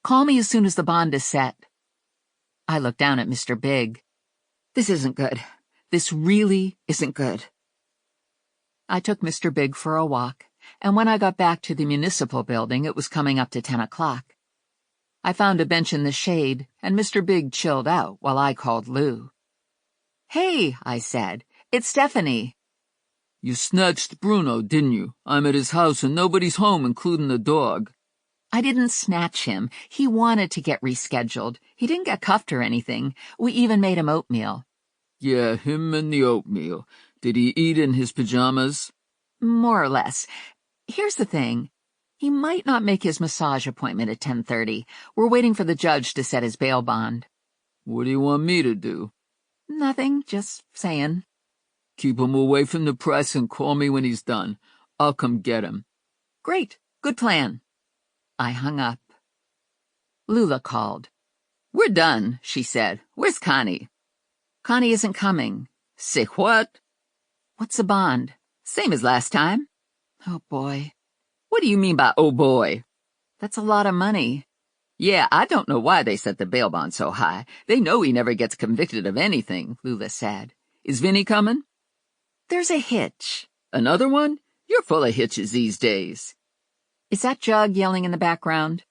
Call me as soon as the bond is set. I looked down at Mr. Big. This isn't good. This really isn't good. I took Mr. Big for a walk, and when I got back to the municipal building, it was coming up to 10 o'clock. I found a bench in the shade, and Mr. Big chilled out while I called Lou. Hey, I said, it's Stephanie. You snatched Bruno, didn't you? I'm at his house and nobody's home, including the dog. I didn't snatch him. He wanted to get rescheduled. He didn't get cuffed or anything. We even made him oatmeal. Yeah, him and the oatmeal. Did he eat in his pajamas? More or less. Here's the thing. He might not make his massage appointment at 10:30. We're waiting for the judge to set his bail bond. What do you want me to do? Nothing, just saying. Keep him away from the press and call me when he's done. I'll come get him. Great. Good plan. I hung up. Lula called. We're done, she said. Where's Connie? Connie isn't coming. Say what? What's the bond? Same as last time. Oh, boy. What do you mean by, oh, boy? That's a lot of money. Yeah, I don't know why they set the bail bond so high. They know he never gets convicted of anything, Lula said. Is Vinnie coming? There's a hitch. Another one? You're full of hitches these days. Is that Jug yelling in the background?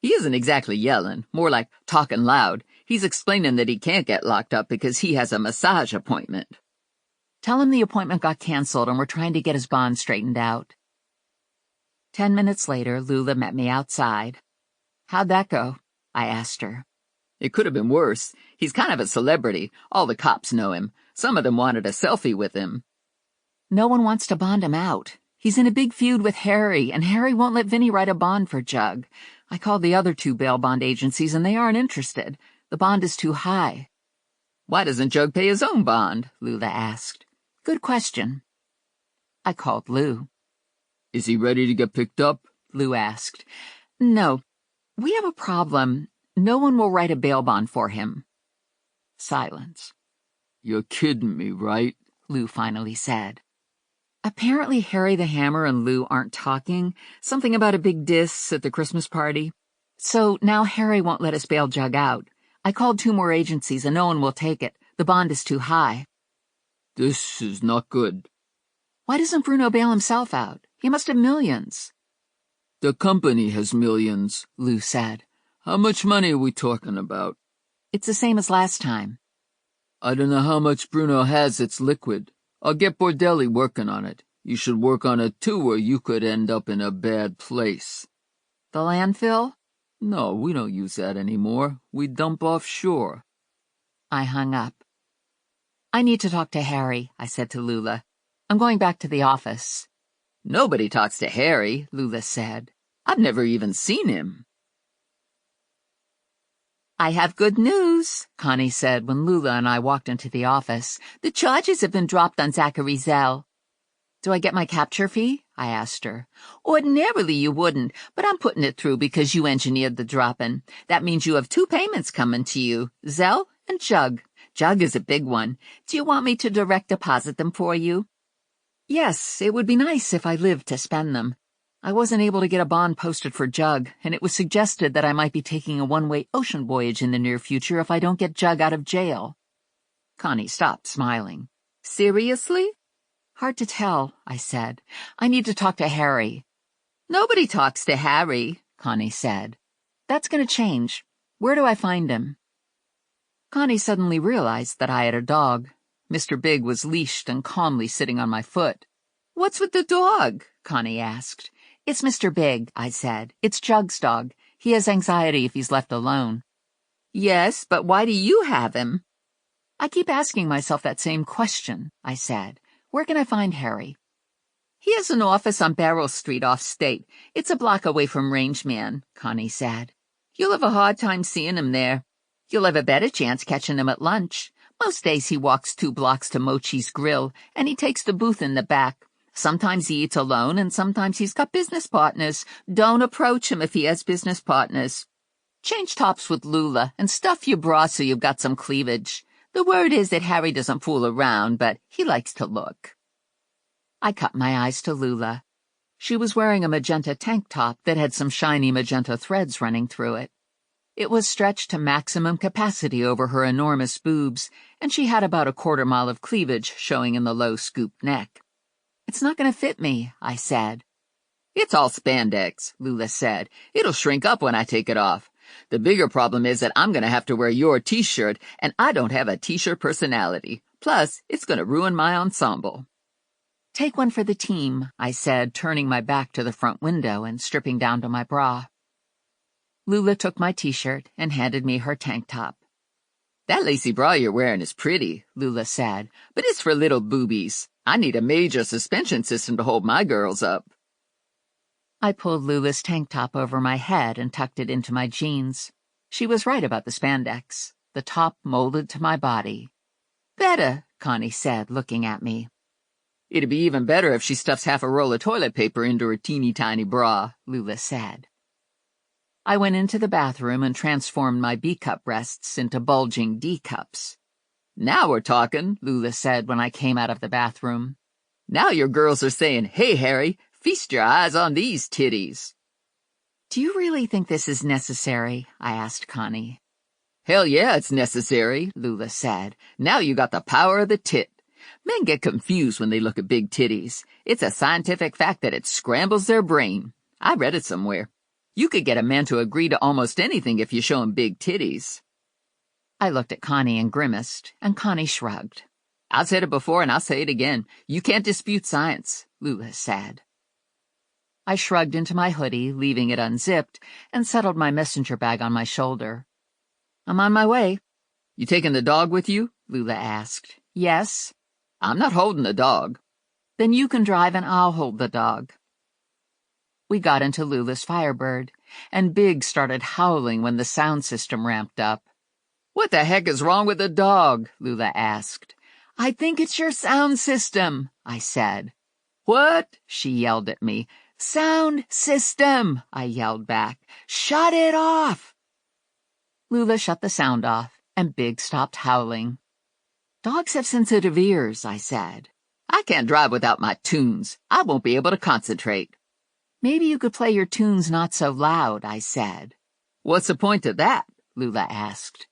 He isn't exactly yelling, more like talking loud. He's explaining that he can't get locked up because he has a massage appointment. Tell him the appointment got canceled and we're trying to get his bond straightened out. 10 minutes later, Lula met me outside. How'd that go? I asked her. It could have been worse. He's kind of a celebrity. All the cops know him. Some of them wanted a selfie with him. No one wants to bond him out. He's in a big feud with Harry, and Harry won't let Vinnie write a bond for Jug. I called the other 2 bail bond agencies, and they aren't interested. The bond is too high. Why doesn't Jug pay his own bond? Lula asked. Good question. I called Lou. Is he ready to get picked up? Lou asked. No. We have a problem. No one will write a bail bond for him. Silence. You're kidding me, right? Lou finally said. Apparently Harry the Hammer and Lou aren't talking. Something about a big diss at the Christmas party. So now Harry won't let us bail Jug out. I called 2 more agencies and no one will take it. The bond is too high. This is not good. Why doesn't Bruno bail himself out? He must have millions. The company has millions, Lou said. How much money are we talking about? It's the same as last time. I don't know how much Bruno has that's liquid. I'll get Bordelli working on it. You should work on it too, or you could end up in a bad place. The landfill? No, we don't use that anymore. We dump offshore. I hung up. I need to talk to Harry, I said to Lula. I'm going back to the office. Nobody talks to Harry, Lula said. I've never even seen him. I have good news, Connie said when Lula and I walked into the office. The charges have been dropped on Zachary Zell. Do I get my capture fee? I asked her. Ordinarily you wouldn't, but I'm putting it through because you engineered the drop-in. That means you have 2 payments coming to you, Zell and Jug. Jug is a big one. Do you want me to direct deposit them for you? Yes, it would be nice if I lived to spend them. I wasn't able to get a bond posted for Jug, and it was suggested that I might be taking a one-way ocean voyage in the near future if I don't get Jug out of jail. Connie stopped smiling. Seriously? Hard to tell, I said. I need to talk to Harry. Nobody talks to Harry, Connie said. That's going to change. Where do I find him? Connie suddenly realized that I had a dog. Mr. Big was leashed and calmly sitting on my foot. What's with the dog? Connie asked. It's Mr. Big, I said. It's Jug's dog. He has anxiety if he's left alone. Yes, but why do you have him? I keep asking myself that same question, I said. Where can I find Harry? He has an office on Barrel Street off State. It's a block away from Rangeman, Connie said. You'll have a hard time seeing him there. You'll have a better chance catching him at lunch. Most days he walks 2 blocks to Mochi's Grill, and he takes the booth in the back. Sometimes he eats alone, and sometimes he's got business partners. Don't approach him if he has business partners. Change tops with Lula, and stuff your bra so you've got some cleavage. The word is that Harry doesn't fool around, but he likes to look. I cut my eyes to Lula. She was wearing a magenta tank top that had some shiny magenta threads running through it. It was stretched to maximum capacity over her enormous boobs, and she had about a 1/4 mile of cleavage showing in the low scooped neck. "It's not going to fit me," I said. "It's all spandex," Lula said. "It'll shrink up when I take it off. The bigger problem is that I'm going to have to wear your t-shirt, and I don't have a t-shirt personality. Plus, it's going to ruin my ensemble." "Take one for the team," I said, turning my back to the front window and stripping down to my bra. Lula took my t-shirt and handed me her tank top. "That lacy bra you're wearing is pretty," Lula said, "but it's for little boobies. I need a major suspension system to hold my girls up." I pulled Lula's tank top over my head and tucked it into my jeans. She was right about the spandex. The top molded to my body. "Better," Connie said, looking at me. "It'd be even better if she stuffs half a roll of toilet paper into her teeny-tiny bra," Lula said. I went into the bathroom and transformed my B-cup breasts into bulging D-cups. "Now we're talking," Lula said when I came out of the bathroom. "Now your girls are saying, 'Hey, Harry, feast your eyes on these titties.'" "Do you really think this is necessary?" I asked Connie. "Hell yeah, it's necessary," Lula said. "Now you got the power of the tit. Men get confused when they look at big titties. It's a scientific fact that it scrambles their brain. I read it somewhere. You could get a man to agree to almost anything if you show him big titties." I looked at Connie and grimaced, and Connie shrugged. "I've said it before and I'll say it again. You can't dispute science," Lula said. I shrugged into my hoodie, leaving it unzipped, and settled my messenger bag on my shoulder. "I'm on my way." "You taking the dog with you?" Lula asked. "Yes." "I'm not holding the dog." "Then you can drive and I'll hold the dog." We got into Lula's Firebird, and Big started howling when the sound system ramped up. "What the heck is wrong with the dog?" Lula asked. "I think it's your sound system," I said. "What?" she yelled at me. "Sound system," I yelled back. "Shut it off." Lula shut the sound off, and Big stopped howling. "Dogs have sensitive ears," I said. "I can't drive without my tunes. I won't be able to concentrate." "Maybe you could play your tunes not so loud," I said. "What's the point of that?" Lula asked.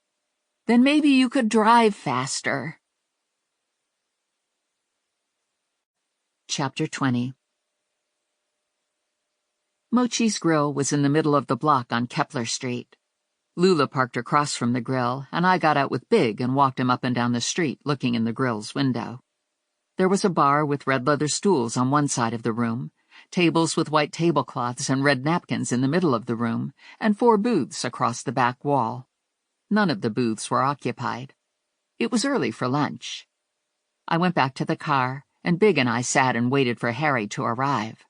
"Then maybe you could drive faster." Chapter 20. Mochi's Grill was in the middle of the block on Kepler Street. Lula parked across from the grill, and I got out with Big and walked him up and down the street, looking in the grill's window. There was a bar with red leather stools on one side of the room, tables with white tablecloths and red napkins in the middle of the room, and 4 booths across the back wall. None of the booths were occupied. It was early for lunch. I went back to the car, and Big and I sat and waited for Harry to arrive.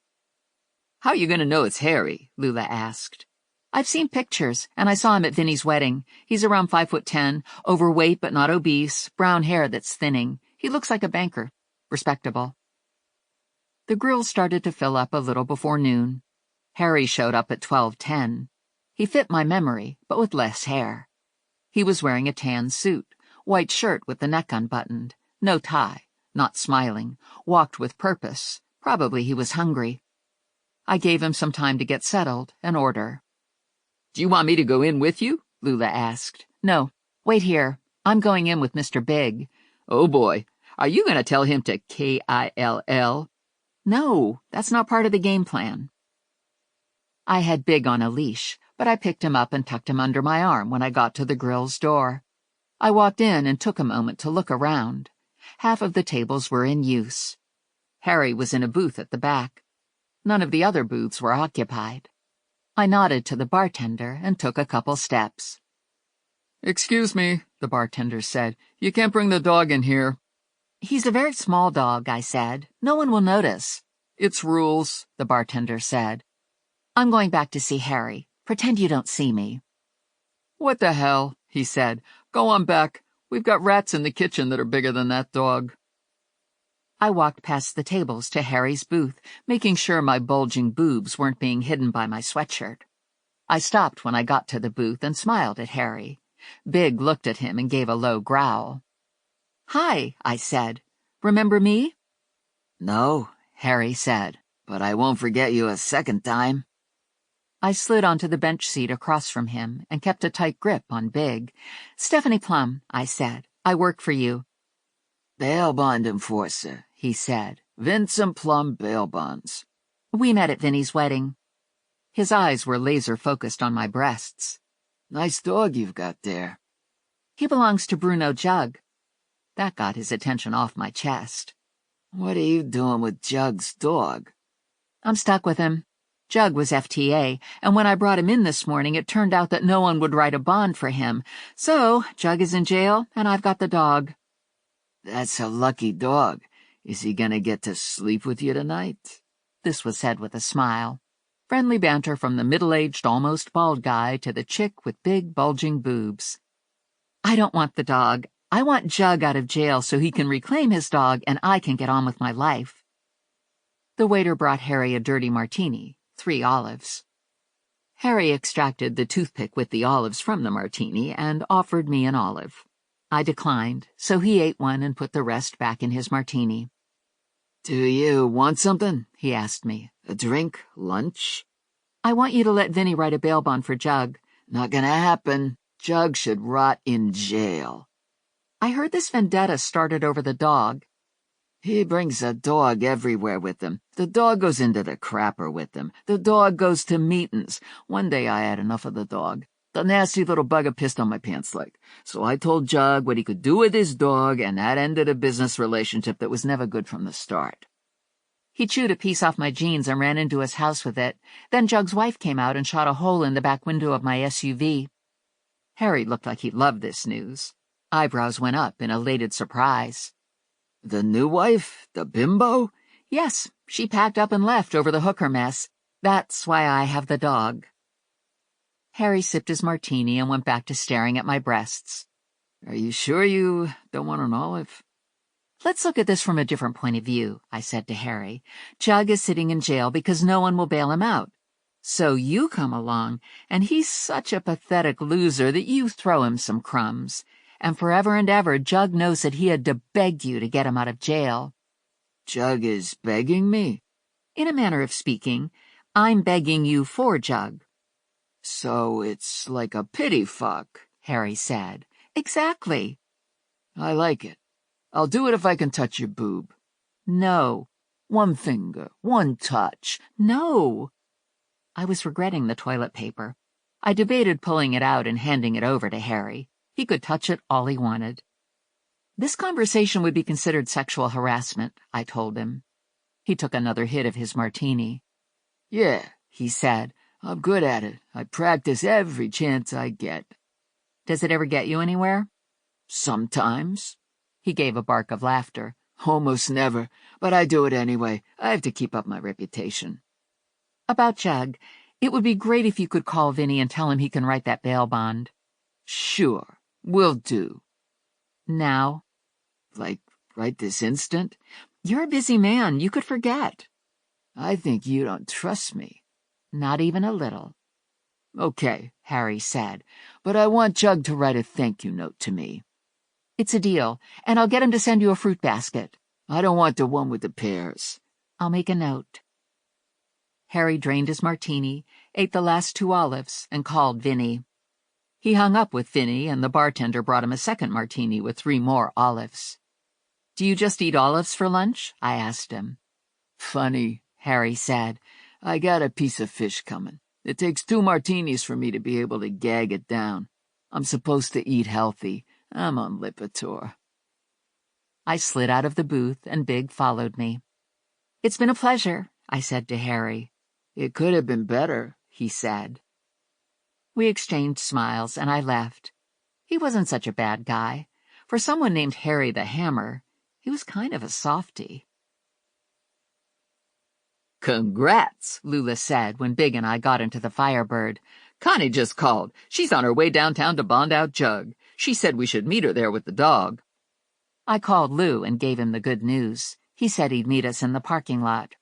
"How are you going to know it's Harry?" Lula asked. "I've seen pictures, and I saw him at Vinnie's wedding. He's around 5'10", overweight but not obese, brown hair that's thinning. He looks like a banker. Respectable." The grill started to fill up a little before noon. Harry showed up at 12:10. He fit my memory, but with less hair. He was wearing a tan suit, white shirt with the neck unbuttoned, no tie, not smiling, walked with purpose. Probably he was hungry. I gave him some time to get settled and order. "Do you want me to go in with you?" Lula asked. "No, wait here. I'm going in with Mr. Big." "Oh, boy. Are you going to tell him to kill?" "No, that's not part of the game plan." I had Big on a leash, but I picked him up and tucked him under my arm when I got to the grill's door. I walked in and took a moment to look around. Half of the tables were in use. Harry was in a booth at the back. None of the other booths were occupied. I nodded to the bartender and took a couple steps. "Excuse me," the bartender said. "You can't bring the dog in here." "He's a very small dog," I said. "No one will notice." "It's rules," the bartender said. "I'm going back to see Harry. Pretend you don't see me." "What the hell?" he said. "Go on back. We've got rats in the kitchen that are bigger than that dog." I walked past the tables to Harry's booth, making sure my bulging boobs weren't being hidden by my sweatshirt. I stopped when I got to the booth and smiled at Harry. Big looked at him and gave a low growl. "Hi," I said. "Remember me?" "No," Harry said, "but I won't forget you a second time." I slid onto the bench seat across from him and kept a tight grip on Big. "Stephanie Plum," I said. "I work for you." "Bail bond enforcer," he said. "Vincent Plum bail bonds." "We met at Vinnie's wedding." His eyes were laser-focused on my breasts. "Nice dog you've got there." "He belongs to Bruno Jug." That got his attention off my chest. "What are you doing with Jug's dog?" "I'm stuck with him. Jug was FTA, and when I brought him in this morning, it turned out that no one would write a bond for him. So, Jug is in jail, and I've got the dog." "That's a lucky dog. Is he gonna get to sleep with you tonight?" This was said with a smile. Friendly banter from the middle-aged, almost bald guy to the chick with big, bulging boobs. "I don't want the dog. I want Jug out of jail so he can reclaim his dog and I can get on with my life." The waiter brought Harry a dirty martini, 3 olives. Harry extracted the toothpick with the olives from the martini and offered me an olive. I declined, so he ate one and put the rest back in his martini. "Do you want something?" he asked me. "A drink? Lunch?" "I want you to let Vinnie write a bail bond for Jug." "Not gonna happen. Jug should rot in jail." "I heard this vendetta started over the dog." "He brings a dog everywhere with him. The dog goes into the crapper with him. The dog goes to meetings. One day I had enough of the dog. The nasty little bugger pissed on my pants leg. So I told Jug what he could do with his dog, and that ended a business relationship that was never good from the start." "He chewed a piece off my jeans and ran into his house with it. Then Jug's wife came out and shot a hole in the back window of my SUV." Harry looked like he loved this news. Eyebrows went up in elated surprise. "The new wife? The bimbo?" "Yes, she packed up and left over the hooker mess. That's why I have the dog." Harry sipped his martini and went back to staring at my breasts. "Are you sure you don't want an olive?" "Let's look at this from a different point of view," I said to Harry. "Jug is sitting in jail because no one will bail him out. So you come along, and he's such a pathetic loser that you throw him some crumbs. And forever and ever, Jug knows that he had to beg you to get him out of jail." "Jug is begging me?" "In a manner of speaking, I'm begging you for Jug." "So it's like a pity fuck," Harry said. "Exactly." "I like it. I'll do it if I can touch your boob." "No." "One finger, one touch." "No." I was regretting the toilet paper. I debated pulling it out and handing it over to Harry. He could touch it all he wanted. "This conversation would be considered sexual harassment," I told him. He took another hit of his martini. "Yeah," he said. "I'm good at it. I practice every chance I get." "Does it ever get you anywhere?" "Sometimes." He gave a bark of laughter. "Almost never, but I do it anyway. I have to keep up my reputation." "About Jug, it would be great if you could call Vinnie and tell him he can write that bail bond." "Sure, will do." "Now?" "Like right this instant?" "You're a busy man. You could forget." "I think you don't trust me." "Not even a little." "Okay," Harry said, "but I want Jug to write a thank you note to me." "It's a deal, and I'll get him to send you a fruit basket." "I don't want the one with the pears." "I'll make a note." Harry drained his martini, ate the last 2 olives, and called Vinnie. He hung up with Vinnie, and the bartender brought him a second martini with 3 more olives. "Do you just eat olives for lunch?" I asked him. "Funny," Harry said. "I got a piece of fish coming. It takes 2 martinis for me to be able to gag it down. I'm supposed to eat healthy. I'm on Lipitor." I slid out of the booth, and Big followed me. "It's been a pleasure," I said to Harry. "It could have been better," he said. We exchanged smiles, and I left. He wasn't such a bad guy. For someone named Harry the Hammer, he was kind of a softy. "Congrats," Lula said when Big and I got into the Firebird. Connie just called. She's on her way downtown to bond out Jug. She said we should meet her there with the dog. I called Lou and gave him the good news. He said he'd meet us in the parking lot.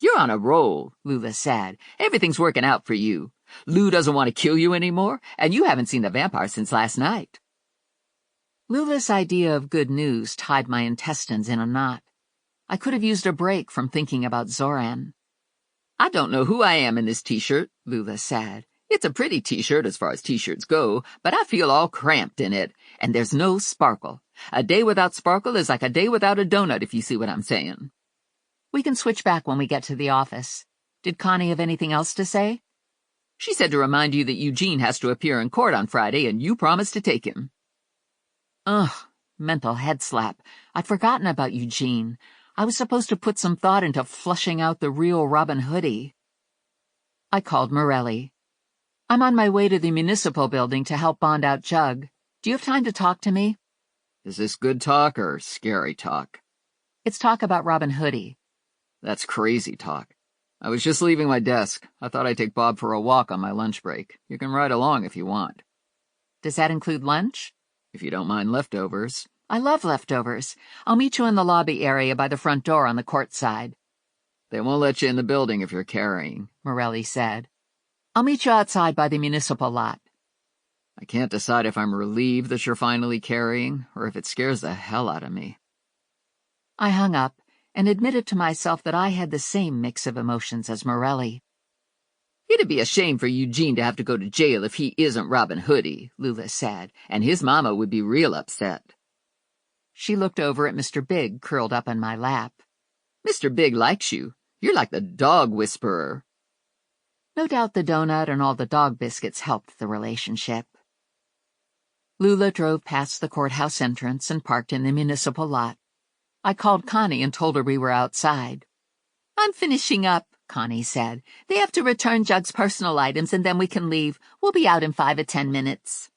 You're on a roll, Lula said. Everything's working out for you. Lou doesn't want to kill you anymore, and you haven't seen the vampire since last night. Lula's idea of good news tied my intestines in a knot. I could have used a break from thinking about Zoran. I don't know who I am in this T-shirt, Lula said. It's a pretty T-shirt as far as T-shirts go, but I feel all cramped in it, and there's no sparkle. A day without sparkle is like a day without a donut, if you see what I'm saying. We can switch back when we get to the office. Did Connie have anything else to say? She said to remind you that Eugene has to appear in court on Friday, and you promised to take him. Ugh, mental head slap. I'd forgotten about Eugene. I was supposed to put some thought into flushing out the real Robin Hoodie. I called Morelli. I'm on my way to the municipal building to help bond out Jug. Do you have time to talk to me? Is this good talk or scary talk? It's talk about Robin Hoodie. That's crazy talk. I was just leaving my desk. I thought I'd take Bob for a walk on my lunch break. You can ride along if you want. Does that include lunch? If you don't mind leftovers. I love leftovers. I'll meet you in the lobby area by the front door on the court side. They won't let you in the building if you're carrying, Morelli said. I'll meet you outside by the municipal lot. I can't decide if I'm relieved that you're finally carrying, or if it scares the hell out of me. I hung up and admitted to myself that I had the same mix of emotions as Morelli. It'd be a shame for Eugene to have to go to jail if he isn't Robin Hoodie, Lula said, and his mama would be real upset. She looked over at Mr. Big curled up in my lap. Mr. Big likes you. You're like the dog whisperer. No doubt the donut and all the dog biscuits helped the relationship. Lula drove past the courthouse entrance and parked in the municipal lot. I called Connie and told her we were outside. I'm finishing up, Connie said. They have to return Jug's personal items and then we can leave. We'll be out in 5 or 10 minutes.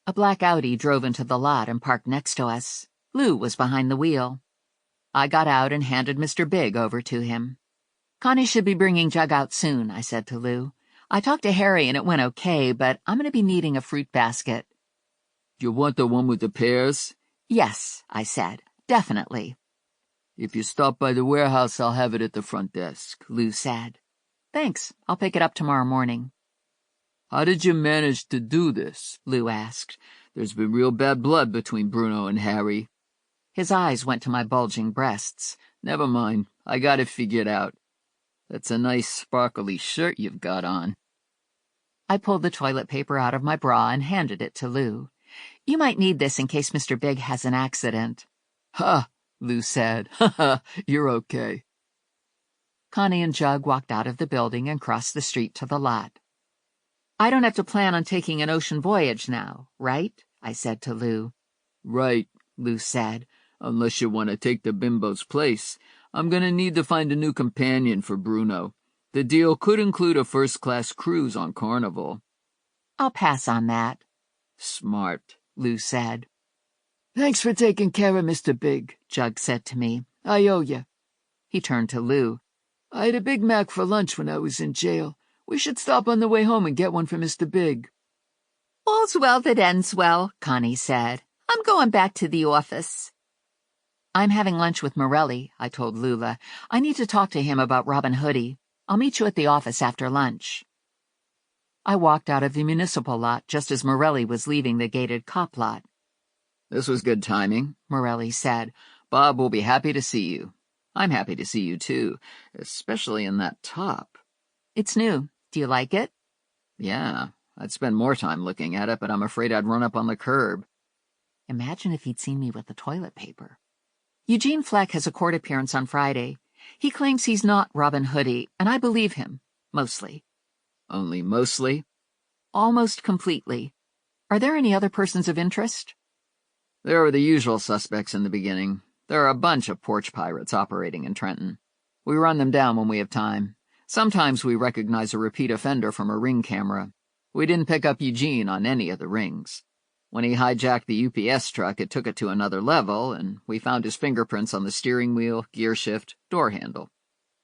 A black Audi drove into the lot and parked next to us. Lou was behind the wheel. I got out and handed Mr. Big over to him. Connie should be bringing Jug out soon, I said to Lou. I talked to Harry and it went okay, but I'm going to be needing a fruit basket. You want the one with the pears? Yes, I said. Definitely. If you stop by the warehouse, I'll have it at the front desk, Lou said. Thanks. I'll pick it up tomorrow morning. How did you manage to do this? Lou asked. There's been real bad blood between Bruno and Harry. His eyes went to my bulging breasts. Never mind. I got it figured out. That's a nice sparkly shirt you've got on. I pulled the toilet paper out of my bra and handed it to Lou. You might need this in case Mr. Big has an accident. Ha, Lou said. Ha ha, you're okay. Connie and Jug walked out of the building and crossed the street to the lot. I don't have to plan on taking an ocean voyage now, right? I said to Lou. Right, Lou said. Unless you want to take the bimbo's place. I'm going to need to find a new companion for Bruno. The deal could include a first-class cruise on Carnival. I'll pass on that. Smart, Lou said. Thanks for taking care of Mr. Big, Jug said to me. I owe you. He turned to Lou. I had a Big Mac for lunch when I was in jail. We should stop on the way home and get one for Mr. Big. All's well that ends well, Connie said. I'm going back to the office. I'm having lunch with Morelli, I told Lula. I need to talk to him about Robin Hoodie. I'll meet you at the office after lunch. I walked out of the municipal lot just as Morelli was leaving the gated cop lot. This was good timing, Morelli said. Bob will be happy to see you. I'm happy to see you, too, especially in that top. It's new. Do you like it? Yeah, I'd spend more time looking at it, but I'm afraid I'd run up on the curb. Imagine if he'd seen me with the toilet paper. Eugene Fleck has a court appearance on Friday. He claims he's not Robin Hoodie, and I believe him, mostly. Only mostly? Almost completely. Are there any other persons of interest? There are the usual suspects in the beginning. There are a bunch of porch pirates operating in Trenton. We run them down when we have time. Sometimes we recognize a repeat offender from a ring camera. We didn't pick up Eugene on any of the rings. When he hijacked the UPS truck, it took it to another level, and we found his fingerprints on the steering wheel, gear shift, door handle.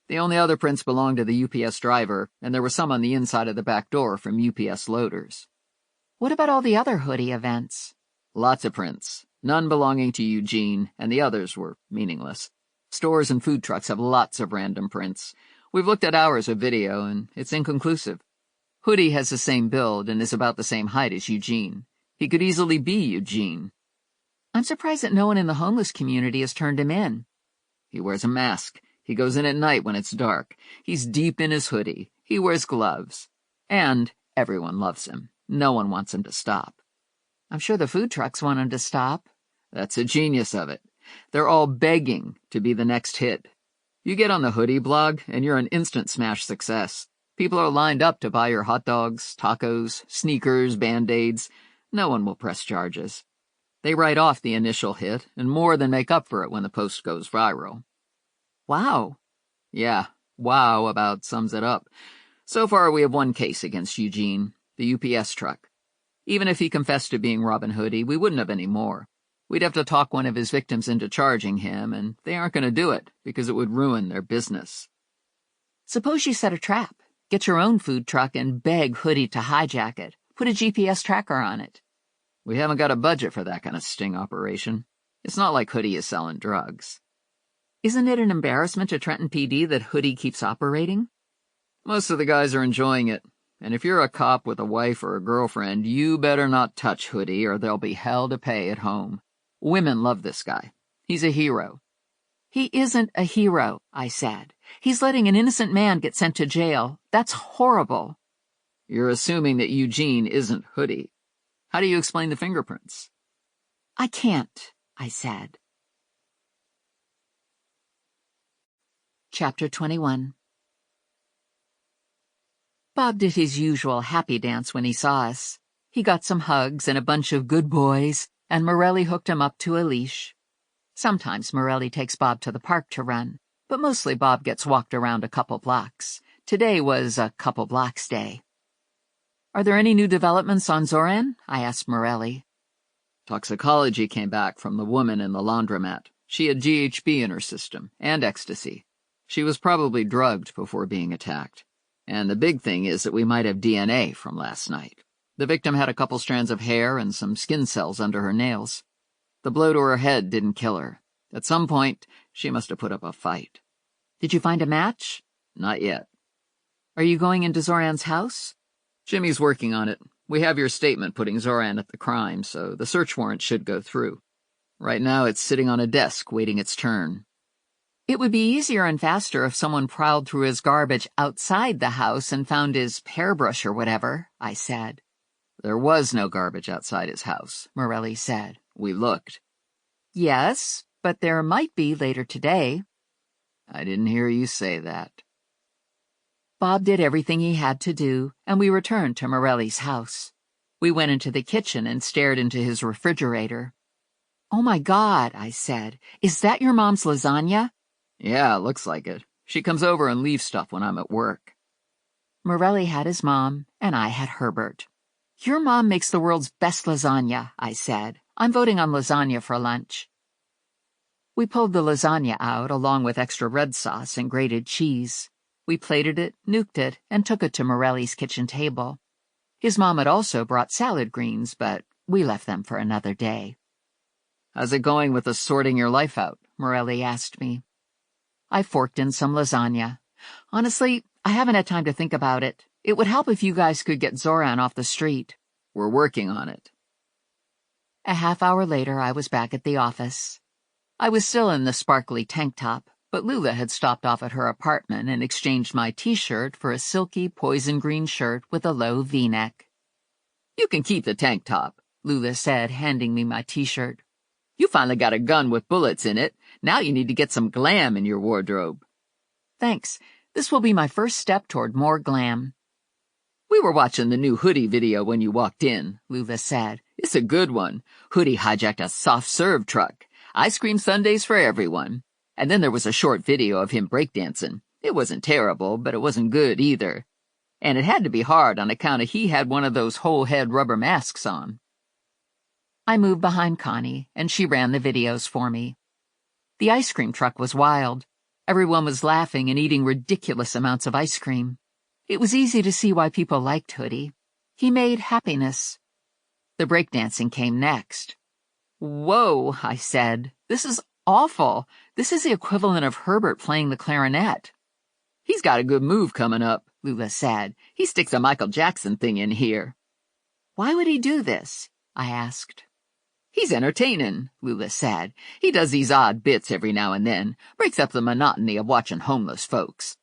The only other prints belonged to the UPS driver, and there were some on the inside of the back door from UPS loaders. What about all the other Hoodie events? Lots of prints, none belonging to Eugene, and the others were meaningless. Stores and food trucks have lots of random prints. We've looked at hours of video, and it's inconclusive. Hoodie has the same build and is about the same height as Eugene. He could easily be Eugene. I'm surprised that no one in the homeless community has turned him in. He wears a mask. He goes in at night when it's dark. He's deep in his hoodie. He wears gloves. And everyone loves him. No one wants him to stop. I'm sure the food trucks want him to stop. That's the genius of it. They're all begging to be the next hit. You get on the Hoodie blog, and you're an instant smash success. People are lined up to buy your hot dogs, tacos, sneakers, Band-Aids. No one will press charges. They write off the initial hit, and more than make up for it when the post goes viral. Wow. Yeah, wow about sums it up. So far we have one case against Eugene, the UPS truck. Even if he confessed to being Robin Hoodie, we wouldn't have any more. We'd have to talk one of his victims into charging him, and they aren't going to do it because it would ruin their business. Suppose you set a trap, get your own food truck, and beg Hoodie to hijack it. Put a GPS tracker on it. We haven't got a budget for that kind of sting operation. It's not like Hoodie is selling drugs. Isn't it an embarrassment to Trenton PD that Hoodie keeps operating? Most of the guys are enjoying it, and if you're a cop with a wife or a girlfriend, you better not touch Hoodie or there'll be hell to pay at home. Women love this guy. He's a hero. He isn't a hero, I said. He's letting an innocent man get sent to jail. That's horrible. You're assuming that Eugene isn't Hoodie. How do you explain the fingerprints? I can't, I said. Chapter 21. Bob did his usual happy dance when he saw us. He got some hugs and a bunch of good boys, and Morelli hooked him up to a leash. Sometimes Morelli takes Bob to the park to run, but mostly Bob gets walked around a couple blocks. Today was a couple blocks day. Are there any new developments on Zoran? I asked Morelli. Toxicology came back from the woman in the laundromat. She had GHB in her system, and ecstasy. She was probably drugged before being attacked. And the big thing is that we might have DNA from last night. The victim had a couple strands of hair and some skin cells under her nails. The blow to her head didn't kill her. At some point, she must have put up a fight. Did you find a match? Not yet. Are you going into Zoran's house? Jimmy's working on it. We have your statement putting Zoran at the crime, so the search warrant should go through. Right now, it's sitting on a desk waiting its turn. It would be easier and faster if someone prowled through his garbage outside the house and found his hairbrush or whatever, I said. There was no garbage outside his house, Morelli said. We looked. Yes, but there might be later today. I didn't hear you say that. Bob did everything he had to do, and we returned to Morelli's house. We went into the kitchen and stared into his refrigerator. Oh my God, I said. Is that your mom's lasagna? Yeah, looks like it. She comes over and leaves stuff when I'm at work. Morelli had his mom, and I had Herbert. Your mom makes the world's best lasagna, I said. I'm voting on lasagna for lunch. We pulled the lasagna out, along with extra red sauce and grated cheese. We plated it, nuked it, and took it to Morelli's kitchen table. His mom had also brought salad greens, but we left them for another day. How's it going with the sorting your life out? Morelli asked me. I forked in some lasagna. Honestly, I haven't had time to think about it. It would help if you guys could get Zoran off the street. We're working on it. A half hour later, I was back at the office. I was still in the sparkly tank top, but Lula had stopped off at her apartment and exchanged my T-shirt for a silky poison green shirt with a low V-neck. You can keep the tank top, Lula said, handing me my T-shirt. You finally got a gun with bullets in it. Now you need to get some glam in your wardrobe. Thanks. This will be my first step toward more glam. We were watching the new Hoodie video when you walked in, Lula said. It's a good one. Hoodie hijacked a soft-serve truck. Ice cream sundaes for everyone. And then there was a short video of him breakdancing. It wasn't terrible, but it wasn't good either. And it had to be hard on account of he had one of those whole-head rubber masks on. I moved behind Connie, and she ran the videos for me. The ice cream truck was wild. Everyone was laughing and eating ridiculous amounts of ice cream. It was easy to see why people liked Hoodie. He made happiness. The breakdancing came next. "Whoa," I said. "This is awful. This is the equivalent of Herbert playing the clarinet." "He's got a good move coming up," Lula said. "He sticks a Michael Jackson thing in here." "Why would he do this?" I asked. "He's entertaining," Lula said. "He does these odd bits every now and then, breaks up the monotony of watching homeless folks."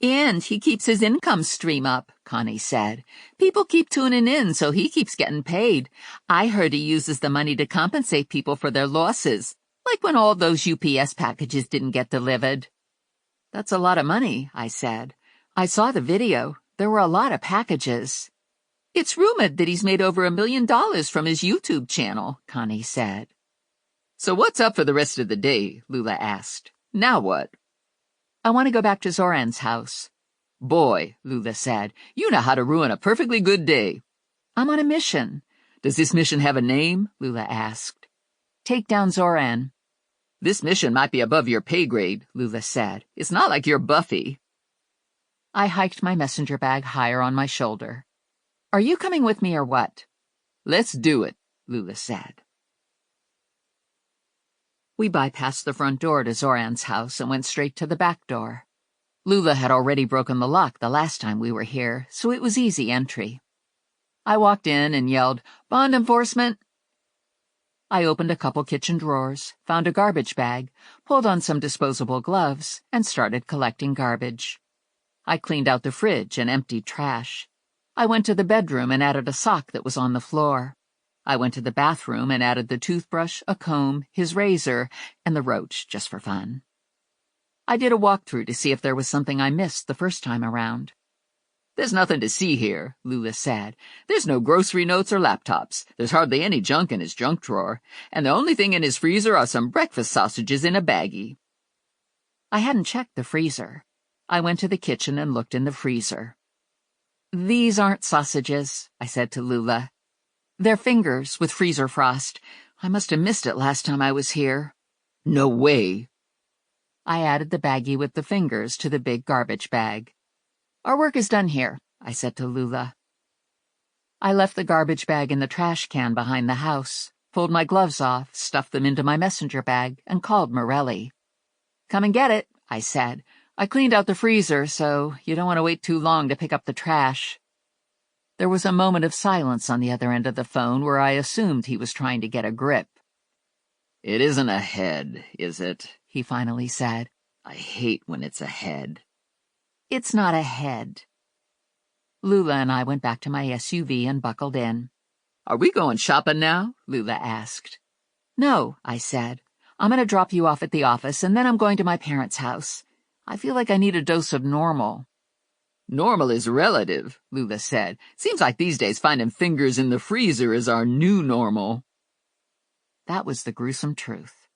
"And he keeps his income stream up," Connie said. "People keep tuning in, so he keeps getting paid. I heard he uses the money to compensate people for their losses, like when all those UPS packages didn't get delivered." "That's a lot of money," I said. "I saw the video. There were a lot of packages." "It's rumored that he's made over $1 million from his YouTube channel," Connie said. "So what's up for the rest of the day?" Lula asked. "Now what?" "I want to go back to Zoran's house." "Boy," Lula said, "you know how to ruin a perfectly good day." "I'm on a mission." "Does this mission have a name?" Lula asked. "Take down Zoran." "This mission might be above your pay grade," Lula said. "It's not like you're Buffy." I hiked my messenger bag higher on my shoulder. "Are you coming with me or what?" "Let's do it," Lula said. We bypassed the front door to Zoran's house and went straight to the back door. Lula had already broken the lock the last time we were here, so it was easy entry. I walked in and yelled, "Bond enforcement!" I opened a couple kitchen drawers, found a garbage bag, pulled on some disposable gloves, and started collecting garbage. I cleaned out the fridge and emptied trash. I went to the bedroom and added a sock that was on the floor. I went to the bathroom and added the toothbrush, a comb, his razor, and the roach just for fun. I did a walkthrough to see if there was something I missed the first time around. "There's nothing to see here," Lula said. "There's no grocery notes or laptops. There's hardly any junk in his junk drawer. And the only thing in his freezer are some breakfast sausages in a baggie." I hadn't checked the freezer. I went to the kitchen and looked in the freezer. "These aren't sausages," I said to Lula. "They're fingers with freezer frost. I must have missed it last time I was here." "No way." I added the baggie with the fingers to the big garbage bag. "Our work is done here," I said to Lula. I left the garbage bag in the trash can behind the house, pulled my gloves off, stuffed them into my messenger bag, and called Morelli. "Come and get it," I said. "I cleaned out the freezer, so you don't want to wait too long to pick up the trash." There was a moment of silence on the other end of the phone where I assumed he was trying to get a grip. "It isn't a head, is it?" he finally said. "I hate when it's a head." "It's not a head." Lula and I went back to my SUV and buckled in. "Are we going shopping now?" Lula asked. "No," I said. "I'm going to drop you off at the office, and then I'm going to my parents' house. I feel like I need a dose of normal." "Normal is relative," Lula said. "Seems like these days finding fingers in the freezer is our new normal." That was the gruesome truth.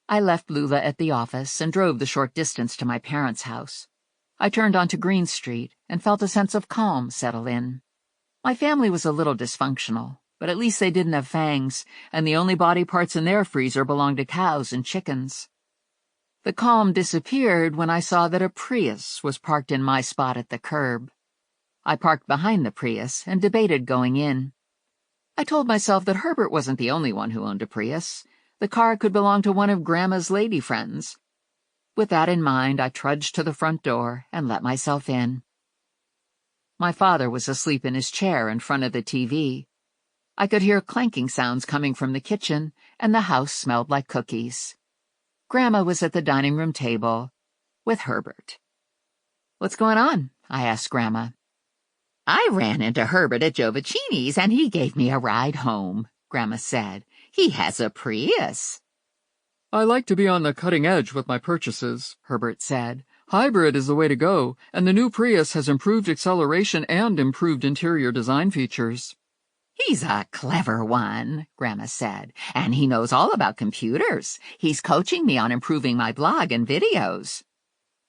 I left Lula at the office and drove the short distance to my parents' house. I turned onto Green Street and felt a sense of calm settle in. My family was a little dysfunctional, but at least they didn't have fangs, and the only body parts in their freezer belonged to cows and chickens. The calm disappeared when I saw that a Prius was parked in my spot at the curb. I parked behind the Prius and debated going in. I told myself that Herbert wasn't the only one who owned a Prius. The car could belong to one of Grandma's lady friends. With that in mind, I trudged to the front door and let myself in. My father was asleep in his chair in front of the TV. I could hear clanking sounds coming from the kitchen, and the house smelled like cookies. Grandma was at the dining room table with Herbert. "What's going on?" I asked Grandma. "I ran into Herbert at Giovacini's, and he gave me a ride home," Grandma said. "He has a Prius." "I like to be on the cutting edge with my purchases," Herbert said. "Hybrid is the way to go, and the new Prius has improved acceleration and improved interior design features." "He's a clever one," Grandma said, "and he knows all about computers. He's coaching me on improving my blog and videos."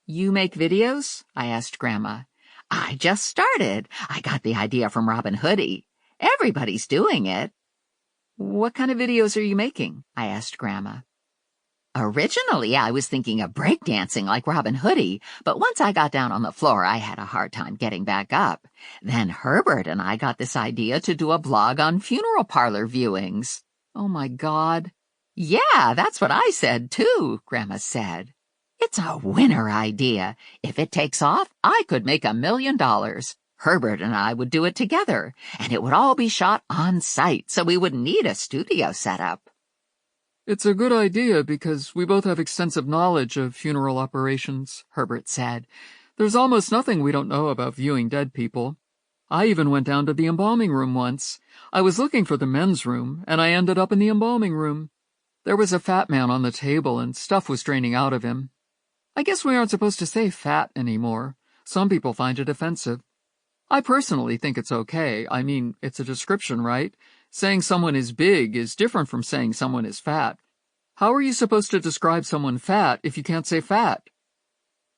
"You make videos?" I asked Grandma. "I just started. I got the idea from Robin Hoodie. Everybody's doing it." "What kind of videos are you making?" I asked Grandma. Originally, I was thinking of breakdancing like Robin Hoodie, but once I got down on the floor, I had a hard time getting back up. Then Herbert and I got this idea to do a blog on funeral parlor viewings. Oh, my God. Yeah, that's what I said, too, Grandma said. It's a winner idea. If it takes off, I could make $1 million. Herbert and I would do it together, and it would all be shot on site, so we wouldn't need a studio setup. It's a good idea because we both have extensive knowledge of funeral operations, Herbert said. There's almost nothing we don't know about viewing dead people. I even went down to the embalming room once. I was looking for the men's room, and I ended up in the embalming room. There was a fat man on the table, and stuff was draining out of him. I guess we aren't supposed to say fat anymore. Some people find it offensive. I personally think it's okay. I mean, it's a description, right? Saying someone is big is different from saying someone is fat. How are you supposed to describe someone fat if you can't say fat?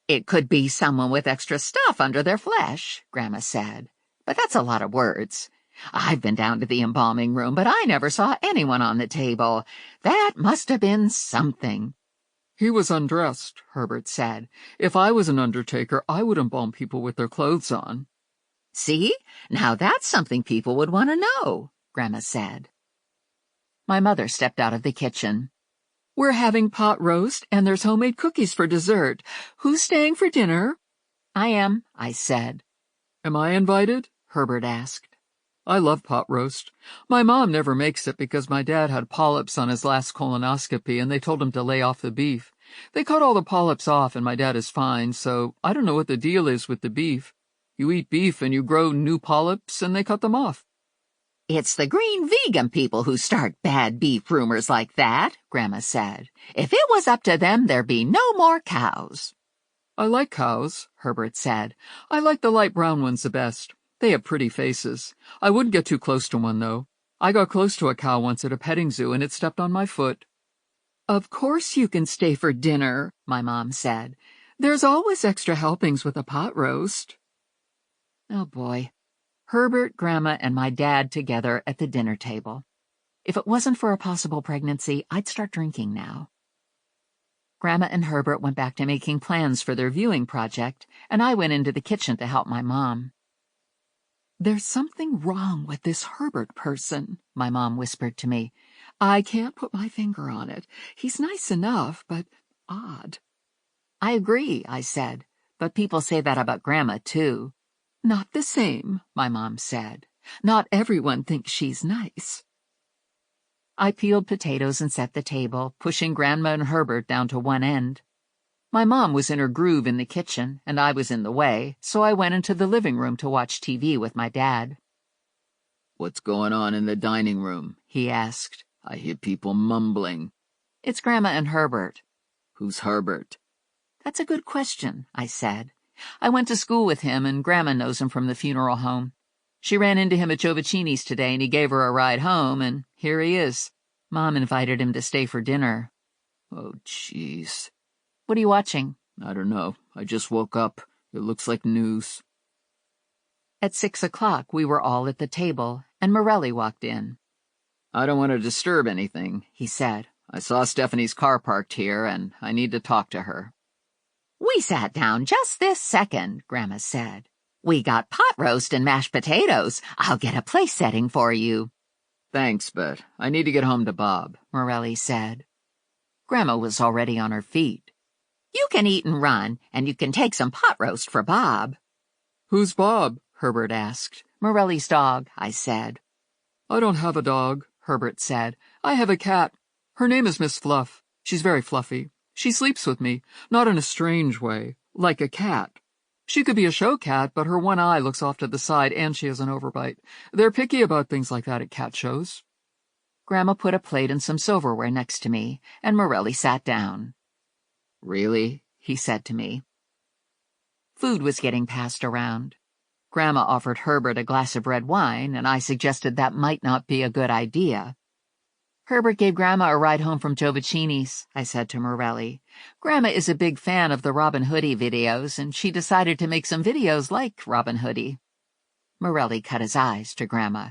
It could be someone with extra stuff under their flesh, Grandma said. But that's a lot of words. I've been down to the embalming room, but I never saw anyone on the table. That must have been something. He was undressed, Herbert said. If I was an undertaker, I would embalm people with their clothes on. See? Now that's something people would want to know, Grandma said. My mother stepped out of the kitchen. We're having pot roast, and there's homemade cookies for dessert. Who's staying for dinner? I am, I said. Am I invited? Herbert asked. I love pot roast. My mom never makes it because my dad had polyps on his last colonoscopy, and they told him to lay off the beef. They cut all the polyps off, and my dad is fine, so I don't know what the deal is with the beef. You eat beef and you grow new polyps, and they cut them off. It's the green vegan people who start bad beef rumors like that, Grandma said. If it was up to them, there'd be no more cows. I like cows, Herbert said. I like the light brown ones the best. They have pretty faces. I wouldn't get too close to one, though. I got close to a cow once at a petting zoo, and it stepped on my foot. Of course you can stay for dinner, my mom said. There's always extra helpings with a pot roast. Oh, boy. Herbert, Grandma, and my dad together at the dinner table. If it wasn't for a possible pregnancy, I'd start drinking now. Grandma and Herbert went back to making plans for their viewing project, and I went into the kitchen to help my mom. There's something wrong with this Herbert person, my mom whispered to me. I can't put my finger on it. He's nice enough, but odd. I agree, I said, but people say that about Grandma, too. Not the same, my mom said. Not everyone thinks she's nice. I peeled potatoes and set the table, pushing Grandma and Herbert down to one end. My mom was in her groove in the kitchen, and I was in the way, so I went into the living room to watch TV with my dad. What's going on in the dining room? He asked. I hear people mumbling. It's Grandma and Herbert. Who's Herbert? That's a good question, I said. I went to school with him, and Grandma knows him from the funeral home. She ran into him at Jovicini's today, and he gave her a ride home, and here he is. Mom invited him to stay for dinner. Oh, jeez. What are you watching? I don't know. I just woke up. It looks like news. At 6 o'clock, we were all at the table, and Morelli walked in. I don't want to disturb anything, he said. I saw Stephanie's car parked here, and I need to talk to her. We sat down just this second, Grandma said. We got pot roast and mashed potatoes. I'll get a place setting for you. Thanks, but I need to get home to Bob, Morelli said. Grandma was already on her feet. You can eat and run, and you can take some pot roast for Bob. Who's Bob? Herbert asked. Morelli's dog, I said. I don't have a dog, Herbert said. I have a cat. Her name is Miss Fluff. She's very fluffy. She sleeps with me, not in a strange way, like a cat. She could be a show cat, but her one eye looks off to the side, and she has an overbite. They're picky about things like that at cat shows. Grandma put a plate and some silverware next to me, and Morelli sat down. Really? He said to me. Food was getting passed around. Grandma offered Herbert a glass of red wine, and I suggested that might not be a good idea. Herbert gave Grandma a ride home from Jovicini's, I said to Morelli. Grandma is a big fan of the Robin Hoodie videos, and she decided to make some videos like Robin Hoodie. Morelli cut his eyes to Grandma.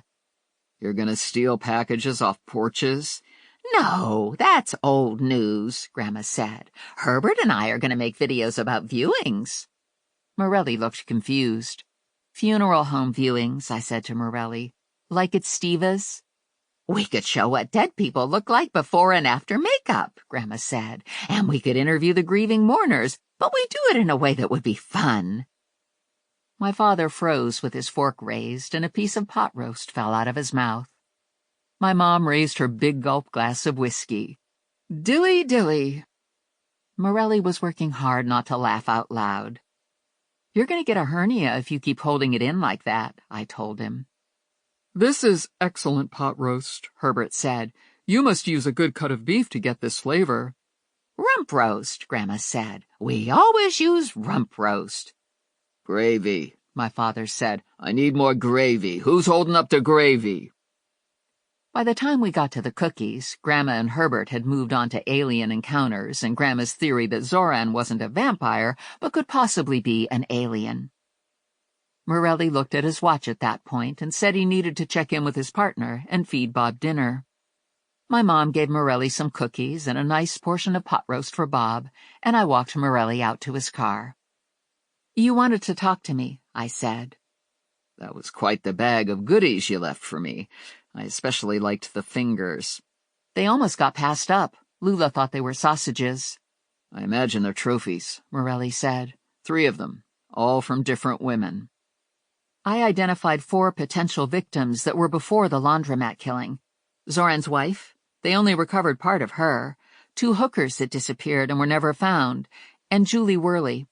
You're going to steal packages off porches? No, that's old news, Grandma said. Herbert and I are going to make videos about viewings. Morelli looked confused. Funeral home viewings, I said to Morelli. Like at Steva's? We could show what dead people look like before and after makeup, Grandma said, and we could interview the grieving mourners, but we do it in a way that would be fun. My father froze with his fork raised, and a piece of pot roast fell out of his mouth. My mom raised her big gulp glass of whiskey. Dilly, dilly. Morelli was working hard not to laugh out loud. You're going to get a hernia if you keep holding it in like that, I told him. This is excellent pot roast, Herbert said. You must use a good cut of beef to get this flavor. Rump roast, Grandma said. We always use rump roast. Gravy, my father said. I need more gravy. Who's holding up the gravy? By the time we got to the cookies, Grandma and Herbert had moved on to alien encounters and Grandma's theory that Zoran wasn't a vampire, but could possibly be an alien. Morelli looked at his watch at that point and said he needed to check in with his partner and feed Bob dinner. My mom gave Morelli some cookies and a nice portion of pot roast for Bob, and I walked Morelli out to his car. You wanted to talk to me, I said. That was quite the bag of goodies you left for me. I especially liked the fingers. They almost got passed up. Lula thought they were sausages. I imagine they're trophies, Morelli said. 3 of them, all from different women. I identified 4 potential victims that were before the laundromat killing. Zoran's wife, they only recovered part of her, 2 hookers that disappeared and were never found, and Julie Worley.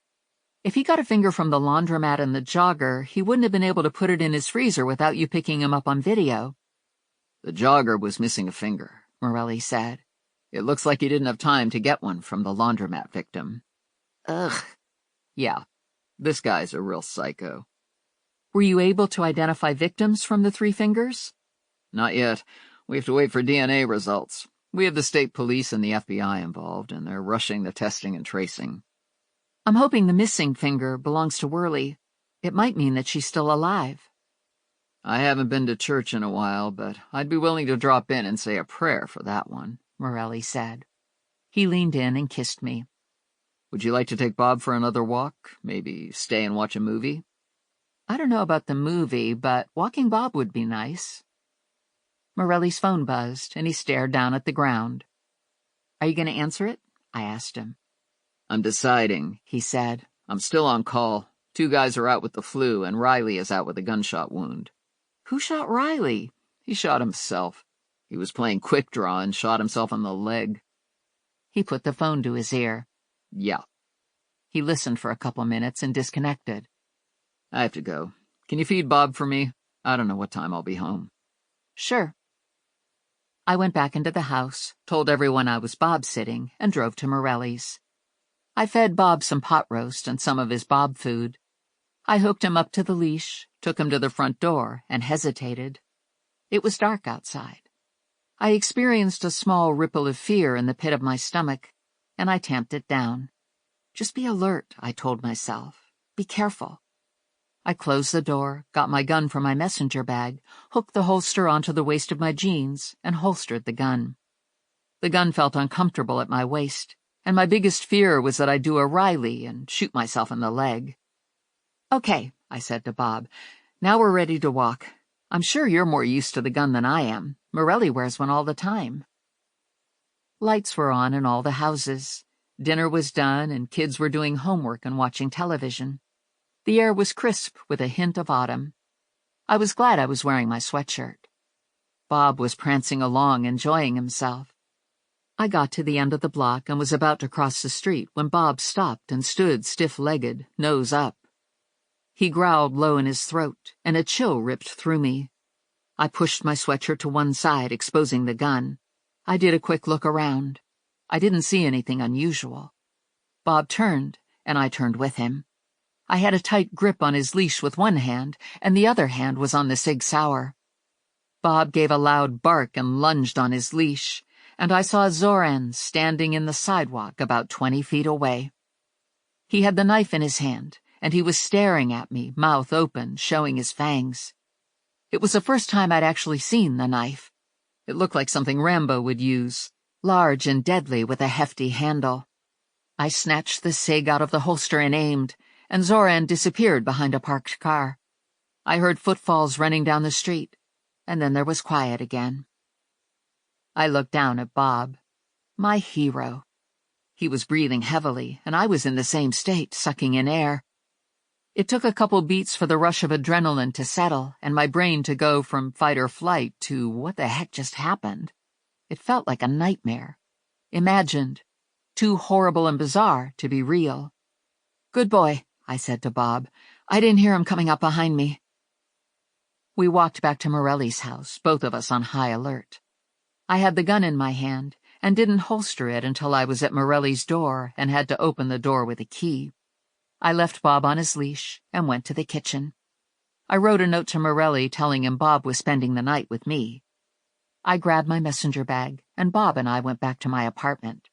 If he got a finger from the laundromat and the jogger, he wouldn't have been able to put it in his freezer without you picking him up on video. The jogger was missing a finger, Morelli said. It looks like he didn't have time to get one from the laundromat victim. Ugh. Yeah, this guy's a real psycho. Were you able to identify victims from the 3 fingers? Not yet. We have to wait for DNA results. We have the state police and the FBI involved, and they're rushing the testing and tracing. I'm hoping the missing finger belongs to Worley. It might mean that she's still alive. I haven't been to church in a while, but I'd be willing to drop in and say a prayer for that one, Morelli said. He leaned in and kissed me. Would you like to take Bob for another walk? Maybe stay and watch a movie? I don't know about the movie, but walking Bob would be nice. Morelli's phone buzzed, and he stared down at the ground. Are you going to answer it? I asked him. I'm deciding, he said. I'm still on call. 2 guys are out with the flu, and Riley is out with a gunshot wound. Who shot Riley? He shot himself. He was playing quick draw and shot himself in the leg. He put the phone to his ear. Yeah. He listened for a couple minutes and disconnected. I have to go. Can you feed Bob for me? I don't know what time I'll be home. Sure. I went back into the house, told everyone I was Bob-sitting, and drove to Morelli's. I fed Bob some pot roast and some of his Bob food. I hooked him up to the leash, took him to the front door, and hesitated. It was dark outside. I experienced a small ripple of fear in the pit of my stomach, and I tamped it down. Just be alert, I told myself. Be careful. I closed the door, got my gun from my messenger bag, hooked the holster onto the waist of my jeans, and holstered the gun. The gun felt uncomfortable at my waist, and my biggest fear was that I'd do a Riley and shoot myself in the leg. Okay, I said to Bob. Now we're ready to walk. I'm sure you're more used to the gun than I am. Morelli wears one all the time. Lights were on in all the houses. Dinner was done, and kids were doing homework and watching television. The air was crisp with a hint of autumn. I was glad I was wearing my sweatshirt. Bob was prancing along, enjoying himself. I got to the end of the block and was about to cross the street when Bob stopped and stood stiff-legged, nose up. He growled low in his throat, and a chill ripped through me. I pushed my sweatshirt to one side, exposing the gun. I did a quick look around. I didn't see anything unusual. Bob turned, and I turned with him. I had a tight grip on his leash with one hand, and the other hand was on the Sig Sauer. Bob gave a loud bark and lunged on his leash, and I saw Zoran standing in the sidewalk about 20 feet away. He had the knife in his hand, and he was staring at me, mouth open, showing his fangs. It was the first time I'd actually seen the knife. It looked like something Rambo would use, large and deadly with a hefty handle. I snatched the SIG out of the holster and aimed, and Zoran disappeared behind a parked car. I heard footfalls running down the street, and then there was quiet again. I looked down at Bob, my hero. He was breathing heavily, and I was in the same state, sucking in air. It took a couple beats for the rush of adrenaline to settle and my brain to go from fight or flight to what the heck just happened. It felt like a nightmare. Imagined. Too horrible and bizarre to be real. "Good boy," I said to Bob. "I didn't hear him coming up behind me." We walked back to Morelli's house, both of us on high alert. I had the gun in my hand and didn't holster it until I was at Morelli's door and had to open the door with a key. I left Bob on his leash and went to the kitchen. I wrote a note to Morelli telling him Bob was spending the night with me. I grabbed my messenger bag, and Bob and I went back to my apartment.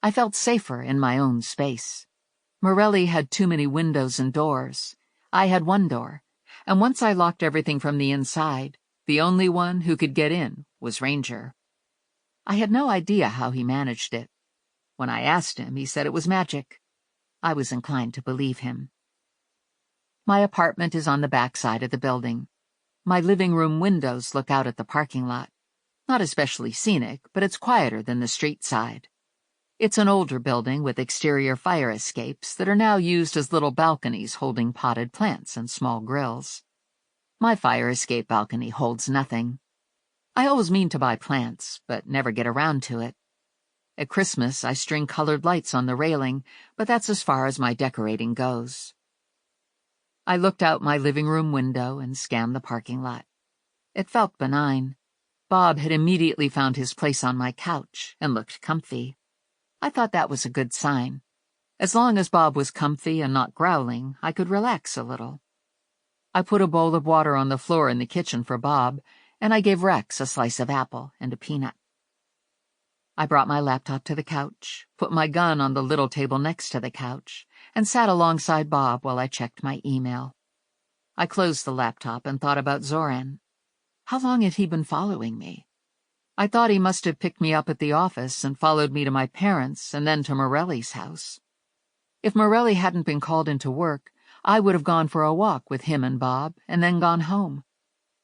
I felt safer in my own space. Morelli had too many windows and doors. I had one door, and once I locked everything from the inside, the only one who could get in was Ranger. I had no idea how he managed it. When I asked him, he said it was magic. I was inclined to believe him. My apartment is on the back side of the building. My living room windows look out at the parking lot. Not especially scenic, but it's quieter than the street side. It's an older building with exterior fire escapes that are now used as little balconies holding potted plants and small grills. My fire escape balcony holds nothing. I always mean to buy plants, but never get around to it. At Christmas, I string colored lights on the railing, but that's as far as my decorating goes. I looked out my living room window and scanned the parking lot. It felt benign. Bob had immediately found his place on my couch and looked comfy. I thought that was a good sign. As long as Bob was comfy and not growling, I could relax a little. I put a bowl of water on the floor in the kitchen for Bob, and I gave Rex a slice of apple and a peanut. I brought my laptop to the couch, put my gun on the little table next to the couch, and sat alongside Bob while I checked my email. I closed the laptop and thought about Zoran. How long had he been following me? I thought he must have picked me up at the office and followed me to my parents' and then to Morelli's house. If Morelli hadn't been called into work, I would have gone for a walk with him and Bob and then gone home.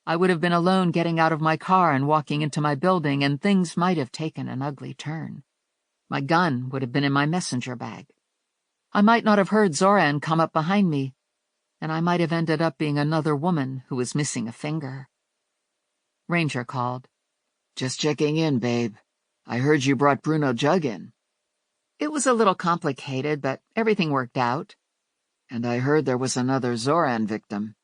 I would have been alone getting out of my car and walking into my building, and things might have taken an ugly turn. My gun would have been in my messenger bag. I might not have heard Zoran come up behind me, and I might have ended up being another woman who was missing a finger. Ranger called. "Just checking in, babe. I heard you brought Bruno Jug in." It was a little complicated, but everything worked out. "And I heard there was another Zoran victim."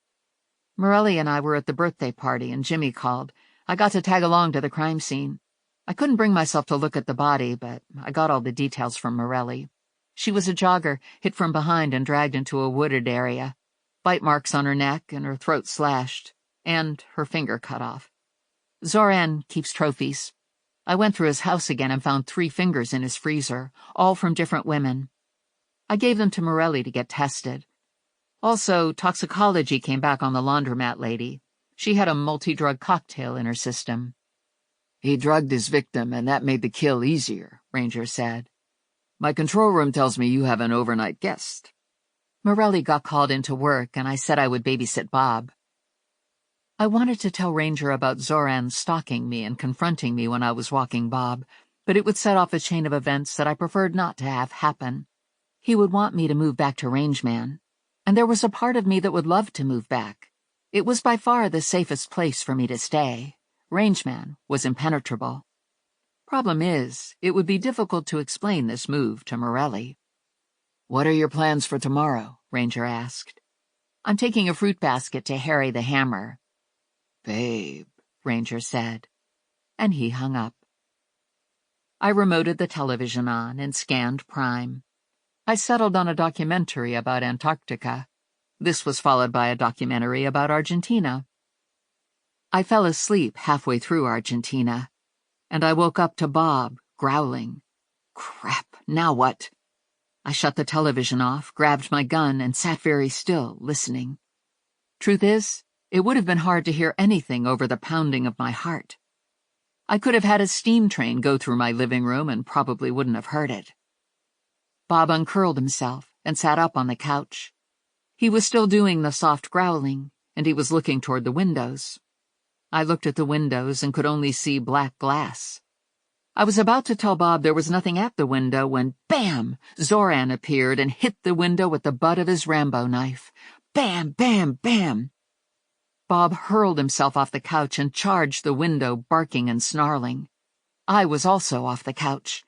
Morelli and I were at the birthday party, and Jimmy called. I got to tag along to the crime scene. I couldn't bring myself to look at the body, but I got all the details from Morelli. She was a jogger, hit from behind and dragged into a wooded area. Bite marks on her neck and her throat slashed, and her finger cut off. Zoran keeps trophies. I went through his house again and found 3 fingers in his freezer, all from different women. I gave them to Morelli to get tested. Also, toxicology came back on the laundromat lady. She had a multi-drug cocktail in her system. "He drugged his victim, and that made the kill easier," Ranger said. "My control room tells me you have an overnight guest." Morelli got called into work, and I said I would babysit Bob. I wanted to tell Ranger about Zoran stalking me and confronting me when I was walking Bob, but it would set off a chain of events that I preferred not to have happen. He would want me to move back to Rangeman, and there was a part of me that would love to move back. It was by far the safest place for me to stay. Rangeman was impenetrable. Problem is, it would be difficult to explain this move to Morelli. "What are your plans for tomorrow?" Ranger asked. "I'm taking a fruit basket to Harry the Hammer." "Babe," Ranger said, and he hung up. I remoted the television on and scanned Prime. I settled on a documentary about Antarctica. This was followed by a documentary about Argentina. I fell asleep halfway through Argentina, and I woke up to Bob growling. Crap, now what? I shut the television off, grabbed my gun, and sat very still, listening. Truth is, it would have been hard to hear anything over the pounding of my heart. I could have had a steam train go through my living room and probably wouldn't have heard it. Bob uncurled himself and sat up on the couch. He was still doing the soft growling, and he was looking toward the windows. I looked at the windows and could only see black glass. I was about to tell Bob there was nothing at the window when, bam, Zoran appeared and hit the window with the butt of his Rambo knife. Bam, bam, bam. Bob hurled himself off the couch and charged the window, barking and snarling. I was also off the couch.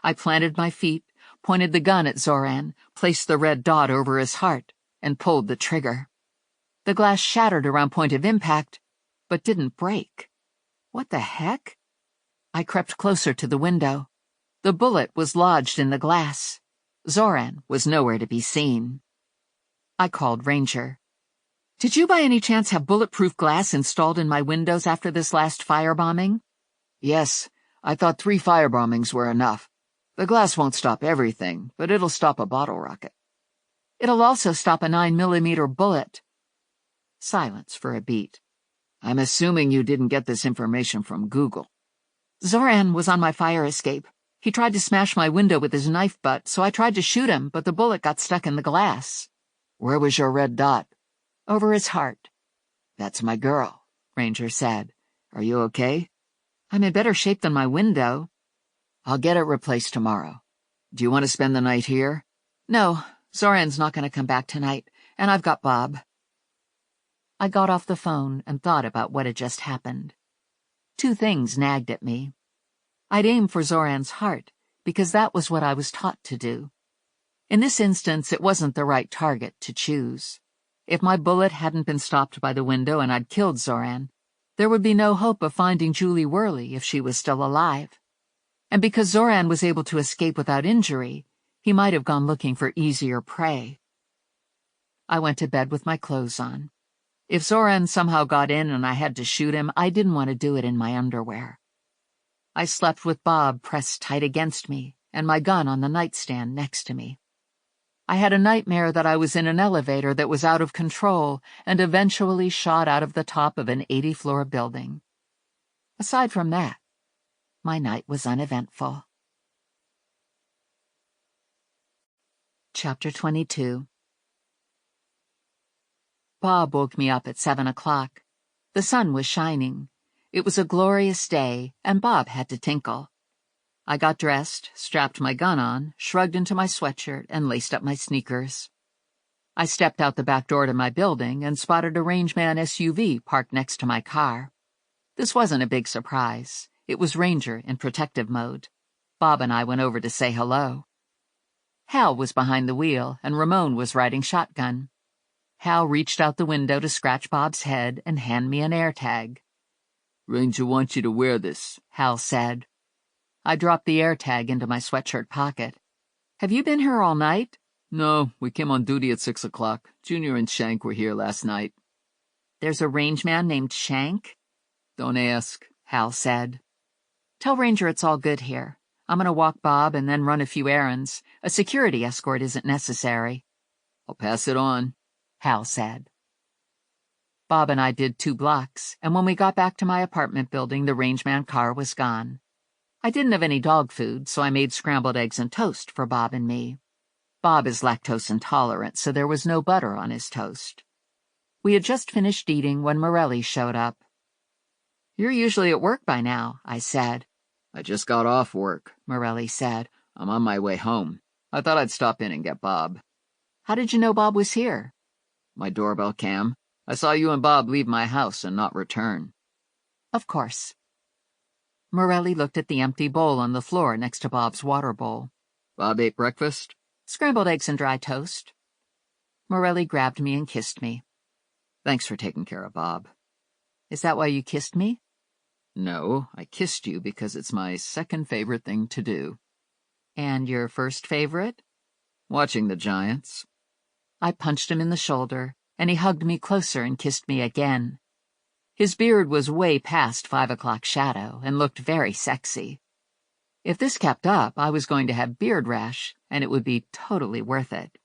I planted my feet, pointed the gun at Zoran, placed the red dot over his heart, and pulled the trigger. The glass shattered around point of impact, but didn't break. What the heck? I crept closer to the window. The bullet was lodged in the glass. Zoran was nowhere to be seen. I called Ranger. "Did you by any chance have bulletproof glass installed in my windows after this last firebombing?" Yes, I thought 3 firebombings were enough. The glass won't stop everything, but it'll stop a bottle rocket. It'll also stop a 9mm bullet. Silence for a beat. I'm assuming you didn't get this information from Google. Zoran was on my fire escape. He tried to smash my window with his knife butt, so I tried to shoot him, but the bullet got stuck in the glass. Where was your red dot? Over his heart. That's my girl, Ranger said. Are you okay? I'm in better shape than my window. I'll get it replaced tomorrow. Do you want to spend the night here? No, Zoran's not going to come back tonight, and I've got Bob. I got off the phone and thought about what had just happened. 2 things nagged at me. I'd aim for Zoran's heart, because that was what I was taught to do. In this instance, it wasn't the right target to choose. If my bullet hadn't been stopped by the window and I'd killed Zoran, there would be no hope of finding Julie Worley if she was still alive. And because Zoran was able to escape without injury, he might have gone looking for easier prey. I went to bed with my clothes on. If Zoran somehow got in and I had to shoot him, I didn't want to do it in my underwear. I slept with Bob pressed tight against me and my gun on the nightstand next to me. I had a nightmare that I was in an elevator that was out of control and eventually shot out of the top of an 80-floor building. Aside from that, my night was uneventful. Chapter 22. Bob woke me up at 7 o'clock. The sun was shining. It was a glorious day, and Bob had to tinkle. I got dressed, strapped my gun on, shrugged into my sweatshirt, and laced up my sneakers. I stepped out the back door to my building and spotted a rangeman SUV parked next to my car. This wasn't a big surprise. It was Ranger in protective mode. Bob and I went over to say hello. Hal was behind the wheel, and Ramon was riding shotgun. Hal reached out the window to scratch Bob's head and hand me an AirTag. "Ranger wants you to wear this," Hal said. I dropped the AirTag into my sweatshirt pocket. "Have you been here all night?" "No, we came on duty at 6 o'clock. Junior and Shank were here last night." "There's a rangeman named Shank?" "Don't ask," Hal said. "Tell Ranger it's all good here. I'm going to walk Bob and then run a few errands. A security escort isn't necessary." "I'll pass it on," Hal said. Bob and I did 2 blocks, and when we got back to my apartment building, the rangeman car was gone. I didn't have any dog food, so I made scrambled eggs and toast for Bob and me. Bob is lactose intolerant, so there was no butter on his toast. We had just finished eating when Morelli showed up. "You're usually at work by now," I said. "I just got off work," Morelli said. "I'm on my way home. I thought I'd stop in and get Bob." "How did you know Bob was here?" "My doorbell cam. I saw you and Bob leave my house and not return." "Of course." Morelli looked at the empty bowl on the floor next to Bob's water bowl. "Bob ate breakfast?" "Scrambled eggs and dry toast." Morelli grabbed me and kissed me. "Thanks for taking care of Bob." "Is that why you kissed me?" "No, I kissed you because it's my second favorite thing to do." "And your first favorite?" "Watching the Giants." I punched him in the shoulder, and he hugged me closer and kissed me again. His beard was way past 5 o'clock shadow and looked very sexy. If this kept up, I was going to have beard rash, and it would be totally worth it.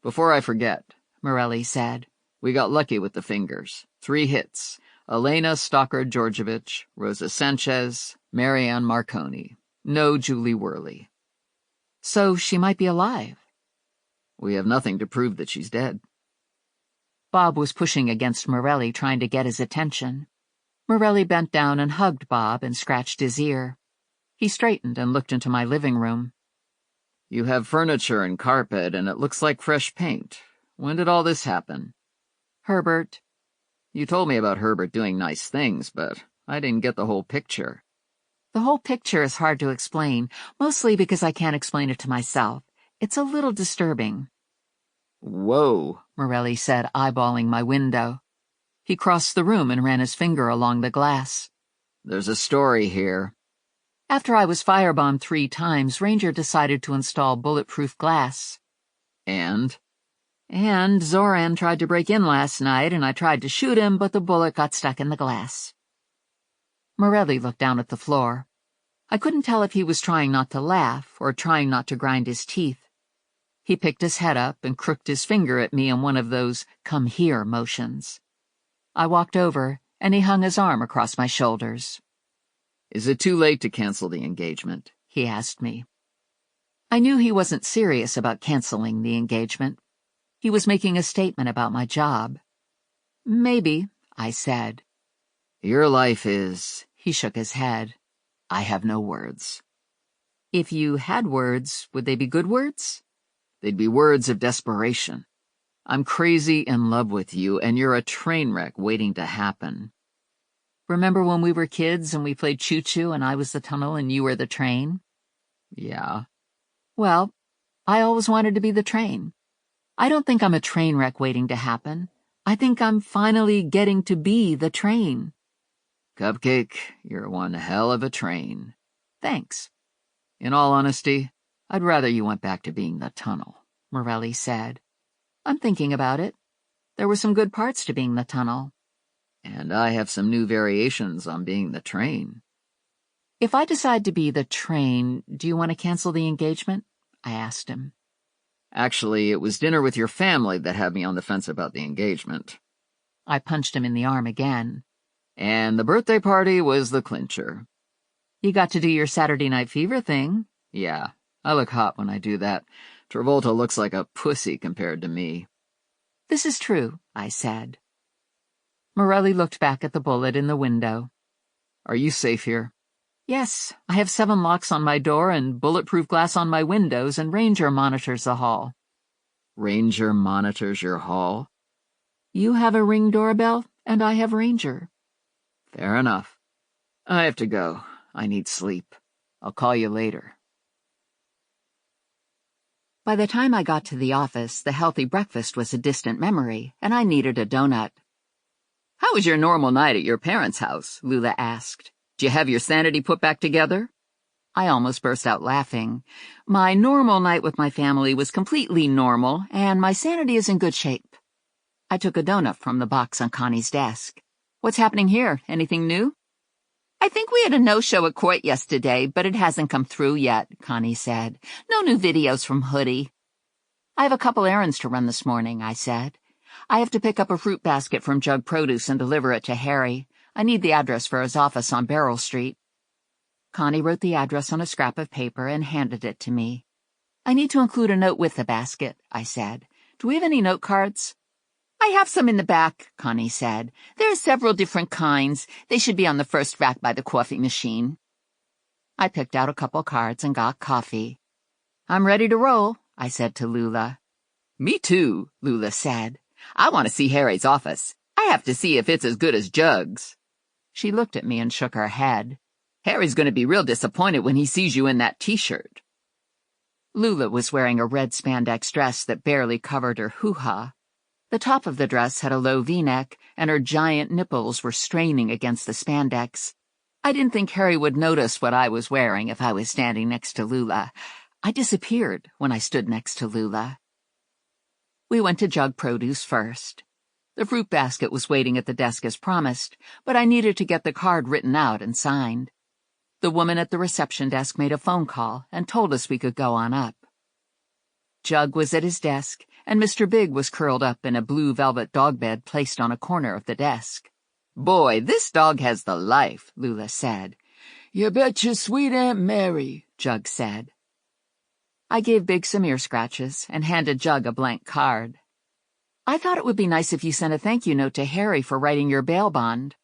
"Before I forget," Morelli said. "we got lucky with the fingers. 3 hits. Elena Stockard-Georgievich, Rosa Sanchez, Marianne Marconi. No Julie Worley. So she might be alive. We have nothing to prove that she's dead. Bob was pushing against Morelli, trying to get his attention. Morelli bent down and hugged Bob and scratched his ear. He straightened and looked into my living room. You have furniture and carpet, and it looks like fresh paint. When did all this happen? Herbert. You told me about Herbert doing nice things, but I didn't get the whole picture. The whole picture is hard to explain, mostly because I can't explain it to myself. It's a little disturbing. Whoa, Morelli said, eyeballing my window. He crossed the room and ran his finger along the glass. There's a story here. After I was firebombed 3 times, Ranger decided to install bulletproof glass. And Zoran tried to break in last night, and I tried to shoot him, but the bullet got stuck in the glass. Morelli looked down at the floor. I couldn't tell if he was trying not to laugh or trying not to grind his teeth. He picked his head up and crooked his finger at me in one of those come here motions. I walked over, and he hung his arm across my shoulders. Is it too late to cancel the engagement? He asked me. I knew he wasn't serious about canceling the engagement. He was making a statement about my job. Maybe, I said. Your life is... He shook his head. I have no words. If you had words, would they be good words? They'd be words of desperation. I'm crazy in love with you, and you're a train wreck waiting to happen. Remember when we were kids and we played choo-choo and I was the tunnel and you were the train? Yeah. Well, I always wanted to be the train. I don't think I'm a train wreck waiting to happen. I think I'm finally getting to be the train. Cupcake, you're one hell of a train. Thanks. In all honesty, I'd rather you went back to being the tunnel, Morelli said. I'm thinking about it. There were some good parts to being the tunnel. And I have some new variations on being the train. If I decide to be the train, do you want to cancel the engagement? I asked him. Actually, it was dinner with your family that had me on the fence about the engagement. I punched him in the arm again. And the birthday party was the clincher. You got to do your Saturday Night Fever thing. Yeah, I look hot when I do that. Travolta looks like a pussy compared to me. This is true, I said. Morelli looked back at the bullet in the window. Are you safe here? Yes, I have 7 locks on my door and bulletproof glass on my windows, and Ranger monitors the hall. Ranger monitors your hall? You have a Ring doorbell, and I have Ranger. Fair enough. I have to go. I need sleep. I'll call you later. By the time I got to the office, the healthy breakfast was a distant memory, and I needed a donut. How was your normal night at your parents' house? Lula asked. Did you have your sanity put back together? I almost burst out laughing. My normal night with my family was completely normal, and my sanity is in good shape. I took a donut from the box on Connie's desk. What's happening here? Anything new? I think we had a no-show at court yesterday, but it hasn't come through yet, Connie said. No new videos from Hoodie. I have a couple errands to run this morning, I said. I have to pick up a fruit basket from Jug Produce and deliver it to Harry. I need the address for his office on Beryl Street. Connie wrote the address on a scrap of paper and handed it to me. I need to include a note with the basket, I said. Do we have any note cards? I have some in the back, Connie said. There are several different kinds. They should be on the first rack by the coffee machine. I picked out a couple cards and got coffee. I'm ready to roll, I said to Lula. Me too, Lula said. I want to see Harry's office. I have to see if it's as good as Jug's. She looked at me and shook her head. Harry's going to be real disappointed when he sees you in that t-shirt. Lula was wearing a red spandex dress that barely covered her hoo-ha. The top of the dress had a low V-neck, and her giant nipples were straining against the spandex. I didn't think Harry would notice what I was wearing if I was standing next to Lula. I disappeared when I stood next to Lula. We went to Jug Produce first. The fruit basket was waiting at the desk as promised, but I needed to get the card written out and signed. The woman at the reception desk made a phone call and told us we could go on up. Jug was at his desk, and Mr. Big was curled up in a blue velvet dog bed placed on a corner of the desk. Boy, this dog has the life, Lula said. You bet your sweet Aunt Mary, Jug said. I gave Big some ear scratches and handed Jug a blank card. I thought it would be nice if you sent a thank you note to Harry for writing your bail bond.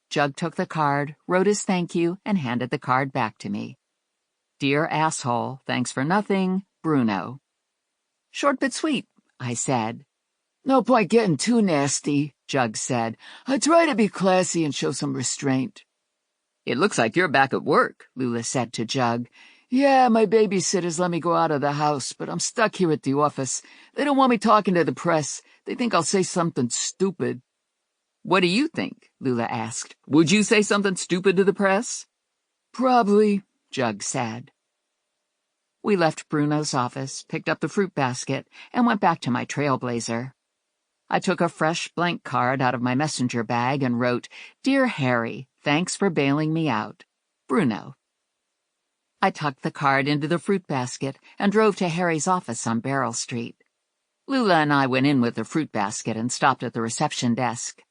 Jug took the card, wrote his thank you, and handed the card back to me. Dear asshole, thanks for nothing, Bruno. Short but sweet, I said. No point getting too nasty, Jug said. I try to be classy and show some restraint. It looks like you're back at work, Lula said to Jug. Yeah, my babysitters let me go out of the house, but I'm stuck here at the office. They don't want me talking to the press. They think I'll say something stupid. What do you think? Lula asked. Would you say something stupid to the press? Probably, Jug said. We left Bruno's office, picked up the fruit basket, and went back to my trailblazer. I took a fresh blank card out of my messenger bag and wrote, Dear Harry, thanks for bailing me out. Bruno. I tucked the card into the fruit basket and drove to Harry's office on Beryl Street. Lula and I went in with the fruit basket and stopped at the reception desk.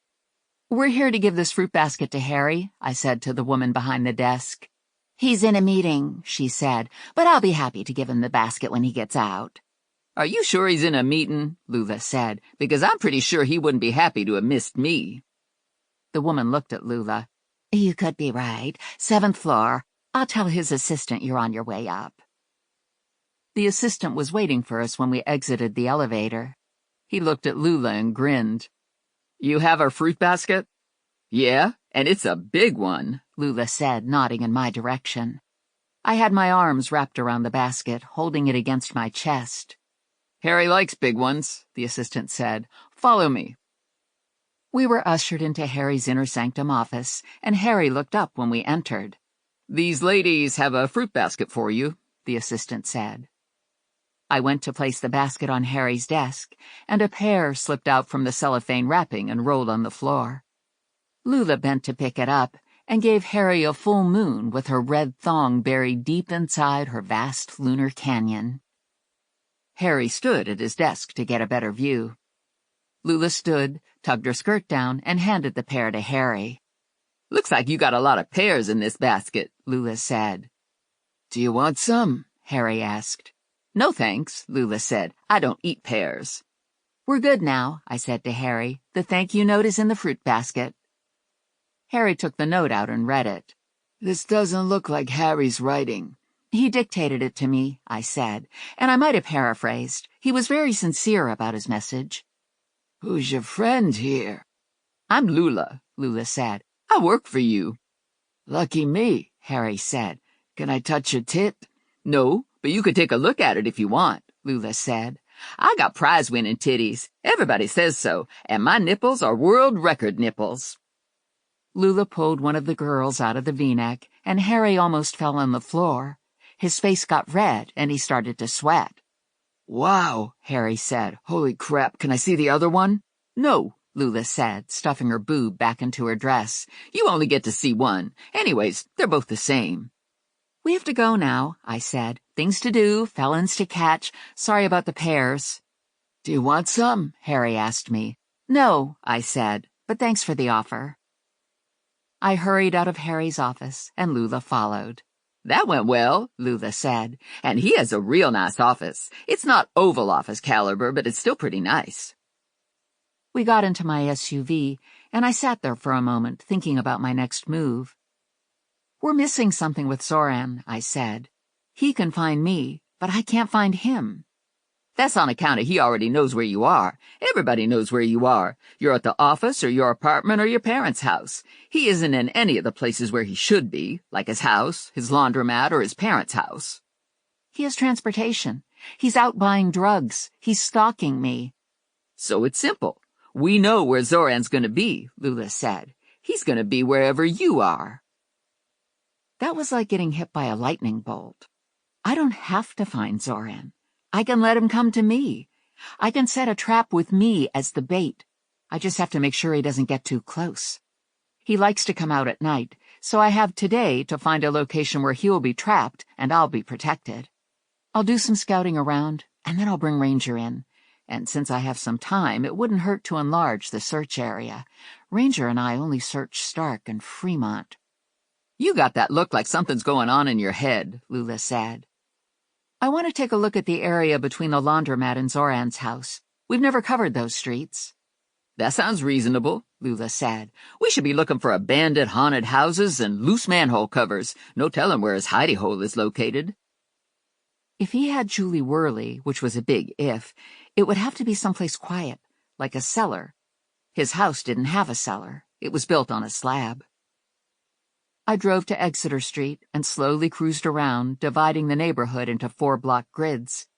We're here to give this fruit basket to Harry, I said to the woman behind the desk. He's in a meeting, she said, but I'll be happy to give him the basket when he gets out. Are you sure he's in a meeting? Lula said, because I'm pretty sure he wouldn't be happy to have missed me. The woman looked at Lula. You could be right. 7th floor. I'll tell his assistant you're on your way up. The assistant was waiting for us when we exited the elevator. He looked at Lula and grinned. You have our fruit basket? Yeah, and it's a big one, Lula said, nodding in my direction. I had my arms wrapped around the basket, holding it against my chest. Harry likes big ones, the assistant said. Follow me. We were ushered into Harry's inner sanctum office, and Harry looked up when we entered. These ladies have a fruit basket for you, the assistant said. I went to place the basket on Harry's desk, and a pear slipped out from the cellophane wrapping and rolled on the floor. Lula bent to pick it up and gave Harry a full moon with her red thong buried deep inside her vast lunar canyon. Harry stood at his desk to get a better view. Lula stood, tugged her skirt down, and handed the pear to Harry. Looks like you got a lot of pears in this basket, Lula said. Do you want some? Harry asked. No thanks, Lula said. I don't eat pears. We're good now, I said to Harry. The thank you note is in the fruit basket. Harry took the note out and read it. This doesn't look like Harry's writing. He dictated it to me, I said, and I might have paraphrased. He was very sincere about his message. Who's your friend here? I'm Lula, Lula said. I work for you. Lucky me, Harry said. Can I touch your tit? No, but you could take a look at it if you want, Lula said. I got prize-winning titties. Everybody says so, and my nipples are world record nipples. Lula pulled one of the girls out of the V-neck, and Harry almost fell on the floor. His face got red, and he started to sweat. Wow, Harry said. Holy crap, can I see the other one? No, Lula said, stuffing her boob back into her dress. You only get to see one. Anyways, they're both the same. We have to go now, I said. Things to do, felons to catch. Sorry about the pears. Do you want some? Harry asked me. No, I said, but thanks for the offer. I hurried out of Harry's office, and Lula followed. That went well, Lula said, and he has a real nice office. It's not Oval Office caliber, but it's still pretty nice. We got into my SUV, and I sat there for a moment, thinking about my next move. We're missing something with Zoran, I said. He can find me, but I can't find him. That's on account of he already knows where you are. Everybody knows where you are. You're at the office or your apartment or your parents' house. He isn't in any of the places where he should be, like his house, his laundromat, or his parents' house. He has transportation. He's out buying drugs. He's stalking me. So it's simple. We know where Zoran's going to be, Lula said. He's going to be wherever you are. That was like getting hit by a lightning bolt. I don't have to find Zoran. I can let him come to me. I can set a trap with me as the bait. I just have to make sure he doesn't get too close. He likes to come out at night, so I have today to find a location where he'll be trapped and I'll be protected. I'll do some scouting around, and then I'll bring Ranger in. And since I have some time, it wouldn't hurt to enlarge the search area. Ranger and I only searched Stark and Fremont. You got that look like something's going on in your head, Lula said. I want to take a look at the area between the laundromat and Zoran's house. We've never covered those streets. That sounds reasonable, Lula said. We should be looking for abandoned haunted houses and loose manhole covers. No telling where his hidey hole is located. If he had Julie Worley, which was a big if, it would have to be someplace quiet, like a cellar. His house didn't have a cellar. It was built on a slab. I drove to Exeter Street and slowly cruised around, dividing the neighborhood into 4-block grids.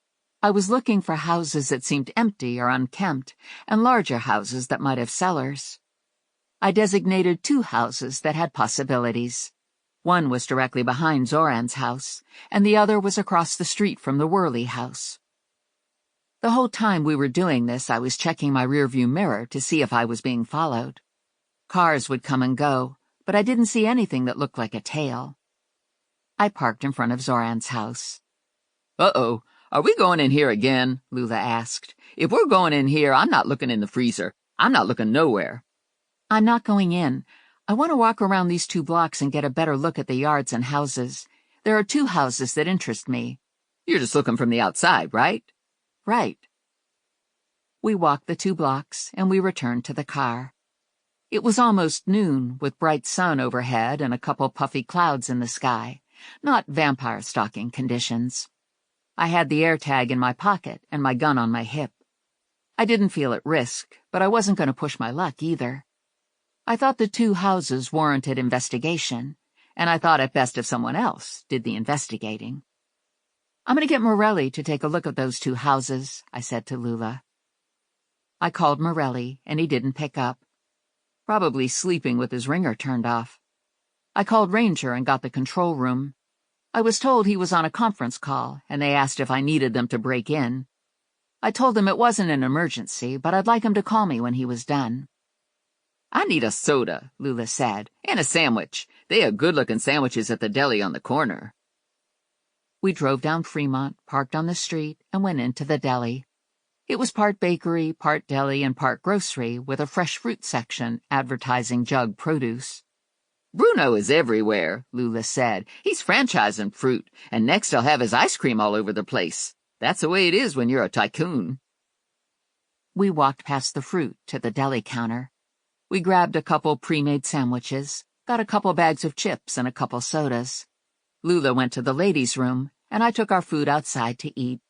I was looking for houses that seemed empty or unkempt, and larger houses that might have cellars. I designated 2 houses that had possibilities. One was directly behind Zoran's house, and the other was across the street from the Worley house. The whole time we were doing this, I was checking my rearview mirror to see if I was being followed. Cars would come and go, but I didn't see anything that looked like a tail. I parked in front of Zoran's house. Uh-oh, are we going in here again? Lula asked. If we're going in here, I'm not looking in the freezer. I'm not looking nowhere. I'm not going in. I want to walk around these 2 blocks and get a better look at the yards and houses. There are 2 houses that interest me. You're just looking from the outside, right? Right. We walked the 2 blocks, and we returned to the car. It was almost noon, with bright sun overhead and a couple puffy clouds in the sky. Not vampire stalking conditions. I had the AirTag in my pocket and my gun on my hip. I didn't feel at risk, but I wasn't going to push my luck either. I thought the 2 houses warranted investigation, and I thought it best if someone else did the investigating. I'm going to get Morelli to take a look at those 2 houses, I said to Lula. I called Morelli, and he didn't pick up. Probably sleeping with his ringer turned off. I called Ranger and got the control room. I was told he was on a conference call, and they asked if I needed them to break in. I told them it wasn't an emergency, but I'd like him to call me when he was done. I need a soda, Lula said, and a sandwich. They have good-looking sandwiches at the deli on the corner. We drove down Fremont, parked on the street, and went into the deli. It was part bakery, part deli, and part grocery, with a fresh fruit section advertising Jug produce. Bruno is everywhere, Lula said. He's franchising fruit, and next he'll have his ice cream all over the place. That's the way it is when you're a tycoon. We walked past the fruit to the deli counter. We grabbed a couple pre-made sandwiches, got a couple bags of chips and a couple sodas. Lula went to the ladies' room, and I took our food outside to eat.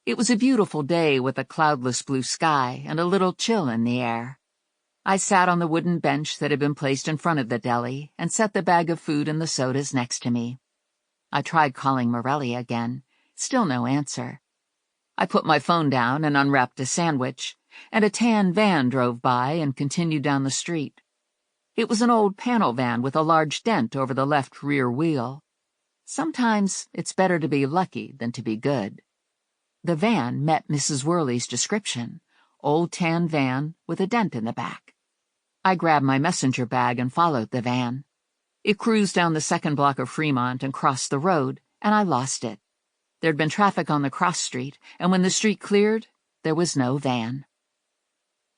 It was a beautiful day with a cloudless blue sky and a little chill in the air. I sat on the wooden bench that had been placed in front of the deli and set the bag of food and the sodas next to me. I tried calling Morelli again. Still no answer. I put my phone down and unwrapped a sandwich, and a tan van drove by and continued down the street. It was an old panel van with a large dent over the left rear wheel. Sometimes it's better to be lucky than to be good. The van met Mrs. Worley's description, old tan van with a dent in the back. I grabbed my messenger bag and followed the van. It cruised down the 2nd block of Fremont and crossed the road, and I lost it. There'd been traffic on the cross street, and when the street cleared, there was no van.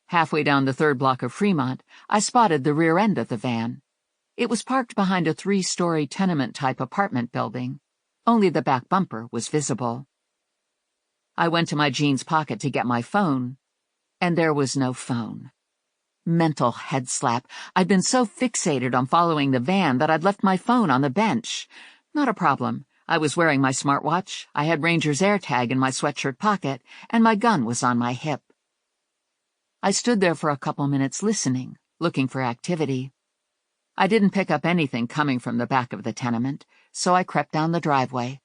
Halfway down the 3rd block of Fremont, I spotted the rear end of the van. It was parked behind a 3-story tenement-type apartment building. Only the back bumper was visible. I went to my jeans pocket to get my phone, and there was no phone. Mental head slap. I'd been so fixated on following the van that I'd left my phone on the bench. Not a problem. I was wearing my smartwatch, I had Ranger's AirTag in my sweatshirt pocket, and my gun was on my hip. I stood there for a couple minutes listening, looking for activity. I didn't pick up anything coming from the back of the tenement, so I crept down the driveway.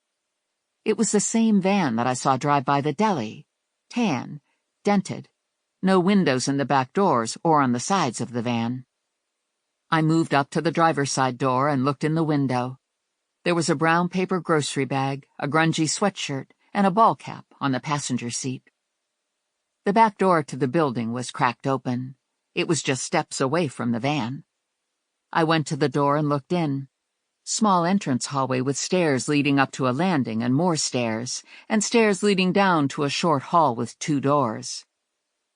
It was the same van that I saw drive by the deli. Tan, dented. No windows in the back doors or on the sides of the van. I moved up to the driver's side door and looked in the window. There was a brown paper grocery bag, a grungy sweatshirt, and a ball cap on the passenger seat. The back door to the building was cracked open. It was just steps away from the van. I went to the door and looked in. Small entrance hallway with stairs leading up to a landing and more stairs, and stairs leading down to a short hall with 2 doors.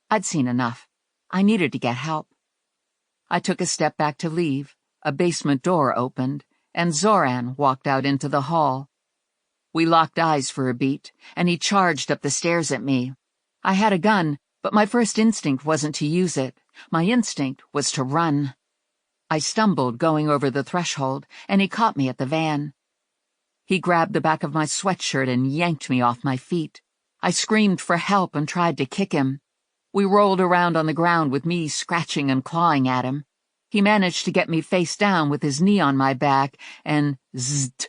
I'd seen enough. I needed to get help. I took a step back to leave. A basement door opened, and Zoran walked out into the hall. We locked eyes for a beat, and he charged up the stairs at me. I had a gun, but my first instinct wasn't to use it. My instinct was to run. I stumbled going over the threshold, and he caught me at the van. He grabbed the back of my sweatshirt and yanked me off my feet. I screamed for help and tried to kick him. We rolled around on the ground with me scratching and clawing at him. He managed to get me face down with his knee on my back, and zzzt.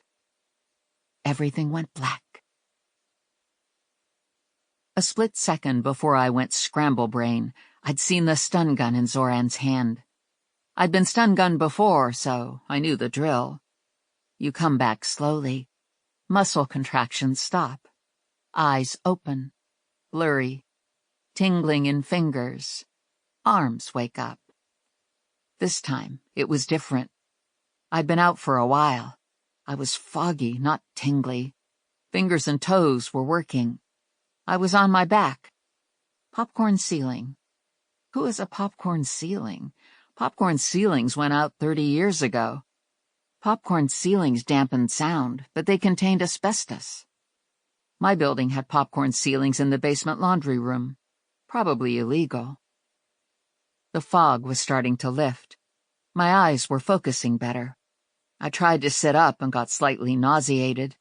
Everything went black. A split second before I went scramble brain, I'd seen the stun gun in Zoran's hand. I'd been stun gunned before, so I knew the drill. You come back slowly. Muscle contractions stop. Eyes open. Blurry. Tingling in fingers. Arms wake up. This time, it was different. I'd been out for a while. I was foggy, not tingly. Fingers and toes were working. I was on my back. Popcorn ceiling. Who is a popcorn ceiling? Popcorn ceilings went out 30 years ago. Popcorn ceilings dampened sound, but they contained asbestos. My building had popcorn ceilings in the basement laundry room. Probably illegal. The fog was starting to lift. My eyes were focusing better. I tried to sit up and got slightly nauseated.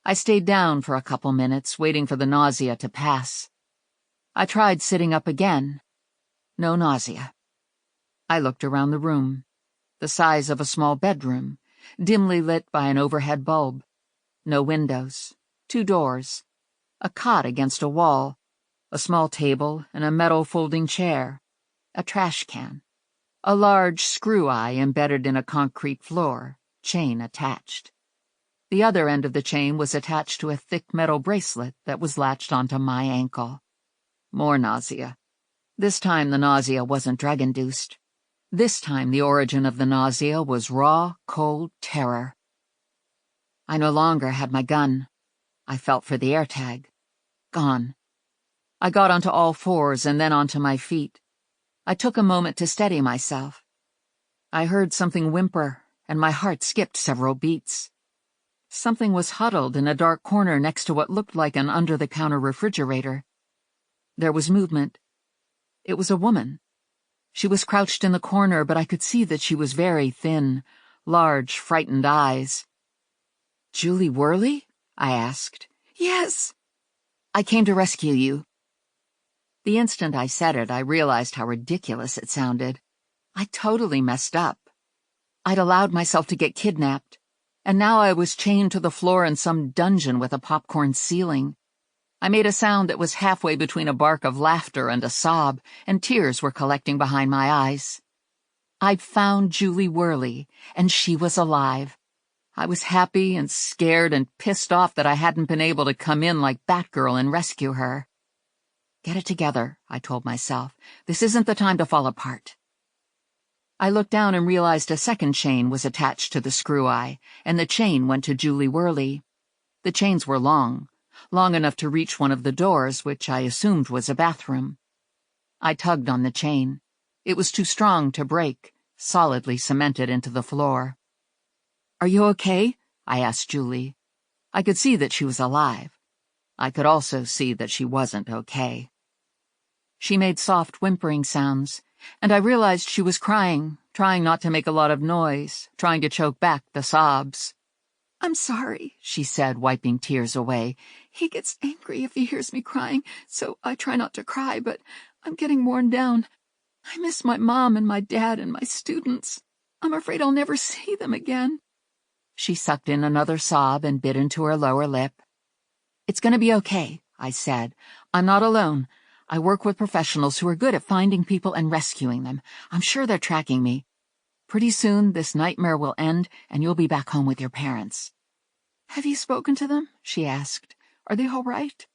I stayed down for a couple minutes, waiting for the nausea to pass. I tried sitting up again. No nausea. I looked around the room. The size of a small bedroom, dimly lit by an overhead bulb. No windows. 2 doors. A cot against a wall. A small table and a metal folding chair. A trash can. A large screw-eye embedded in a concrete floor, chain attached. The other end of the chain was attached to a thick metal bracelet that was latched onto my ankle. More nausea. This time the nausea wasn't drug-induced. This time the origin of the nausea was raw, cold terror. I no longer had my gun. I felt for the AirTag. Gone. I got onto all fours and then onto my feet. I took a moment to steady myself. I heard something whimper, and my heart skipped several beats. Something was huddled in a dark corner next to what looked like an under-the-counter refrigerator. There was movement. It was a woman. She was crouched in the corner, but I could see that she was very thin, large, frightened eyes. "Julie Worley?" I asked. "Yes." "I came to rescue you." The instant I said it, I realized how ridiculous it sounded. I totally messed up. I'd allowed myself to get kidnapped, and now I was chained to the floor in some dungeon with a popcorn ceiling. I made a sound that was halfway between a bark of laughter and a sob, and tears were collecting behind my eyes. I'd found Julie Worley, and she was alive. I was happy and scared and pissed off that I hadn't been able to come in like Batgirl and rescue her. Get it together, I told myself. This isn't the time to fall apart. I looked down and realized a second chain was attached to the screw-eye, and the chain went to Julie Worley. The chains were long enough to reach one of the doors, which I assumed was a bathroom. I tugged on the chain. It was too strong to break, solidly cemented into the floor. "Are you okay?" I asked Julie. I could see that she was alive. I could also see that she wasn't okay. She made soft whimpering sounds, and I realized she was crying, trying not to make a lot of noise, trying to choke back the sobs. "I'm sorry," she said, wiping tears away. "He gets angry if he hears me crying, so I try not to cry, but I'm getting worn down. I miss my mom and my dad and my students. I'm afraid I'll never see them again." She sucked in another sob and bit into her lower lip. "It's going to be okay," I said. "I'm not alone. I work with professionals who are good at finding people and rescuing them. I'm sure they're tracking me. Pretty soon this nightmare will end and you'll be back home with your parents." "Have you spoken to them?" she asked. "Are they all right?"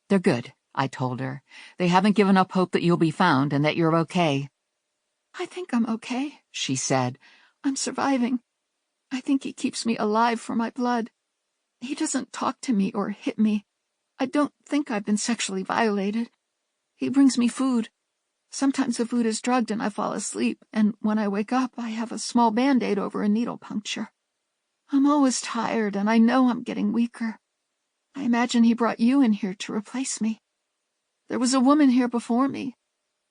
"They're good," I told her. "They haven't given up hope that you'll be found and that you're okay." "I think I'm okay," she said. "I'm surviving. I think he keeps me alive for my blood. He doesn't talk to me or hit me. I don't think I've been sexually violated. He brings me food. Sometimes the food is drugged and I fall asleep, and when I wake up, I have a small Band-Aid over a needle puncture. I'm always tired, and I know I'm getting weaker. I imagine he brought you in here to replace me. There was a woman here before me.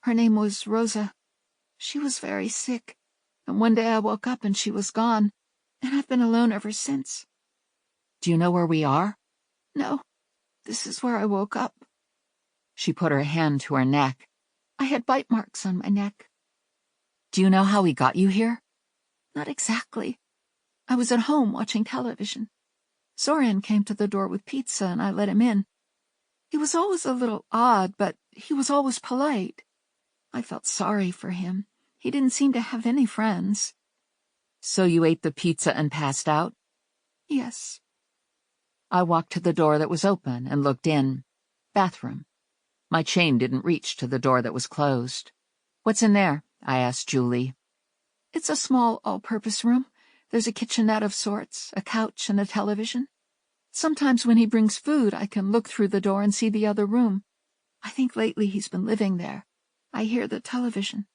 Her name was Rosa. She was very sick, and one day I woke up and she was gone, and I've been alone ever since. Do you know where we are? No, this is where I woke up. She put her hand to her neck. I had bite marks on my neck. Do you know how he got you here? Not exactly. I was at home watching television. Zoran came to the door with pizza and I let him in. He was always a little odd, but he was always polite. I felt sorry for him. He didn't seem to have any friends. So you ate the pizza and passed out? Yes. I walked to the door that was open and looked in. Bathroom. My chain didn't reach to the door that was closed. What's in there? I asked Julie. It's a small all-purpose room. There's a kitchenette of sorts, a couch, and a television. Sometimes when he brings food, I can look through the door and see the other room. I think lately he's been living there. I hear the television.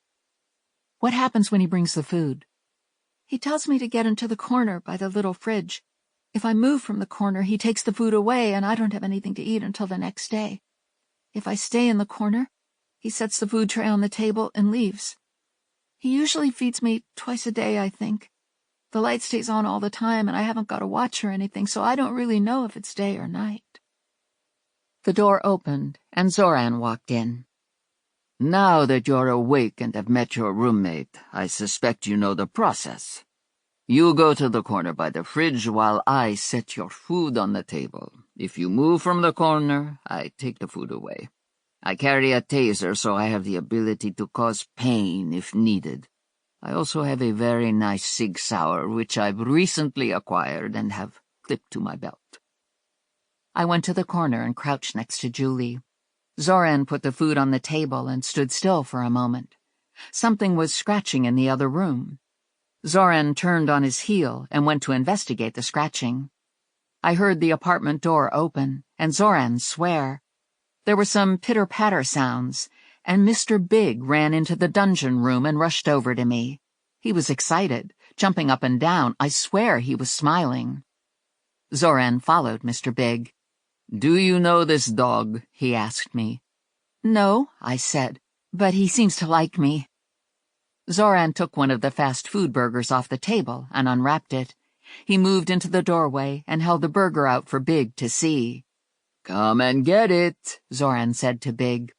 What happens when he brings the food? He tells me to get into the corner by the little fridge. If I move from the corner, he takes the food away and I don't have anything to eat until the next day. If I stay in the corner, he sets the food tray on the table and leaves. He usually feeds me twice a day, I think. The light stays on all the time and I haven't got a watch or anything, so I don't really know if it's day or night. The door opened and Zoran walked in. Now that you're awake and have met your roommate, I suspect you know the process. You go to the corner by the fridge while I set your food on the table. If you move from the corner, I take the food away. I carry a taser, so I have the ability to cause pain if needed. I also have a very nice Sig Sauer, which I've recently acquired and have clipped to my belt. I went to the corner and crouched next to Julie. Zoran put the food on the table and stood still for a moment. Something was scratching in the other room. Zoran turned on his heel and went to investigate the scratching. I heard the apartment door open and Zoran swear. There were some pitter-patter sounds, and Mr. Big ran into the dungeon room and rushed over to me. He was excited, jumping up and down. I swear he was smiling. Zoran followed Mr. Big. "Do you know this dog?" he asked me. "No," I said, "but he seems to like me." Zoran took one of the fast food burgers off the table and unwrapped it. He moved into the doorway and held the burger out for Big to see. "Come and get it," Zoran said to Big.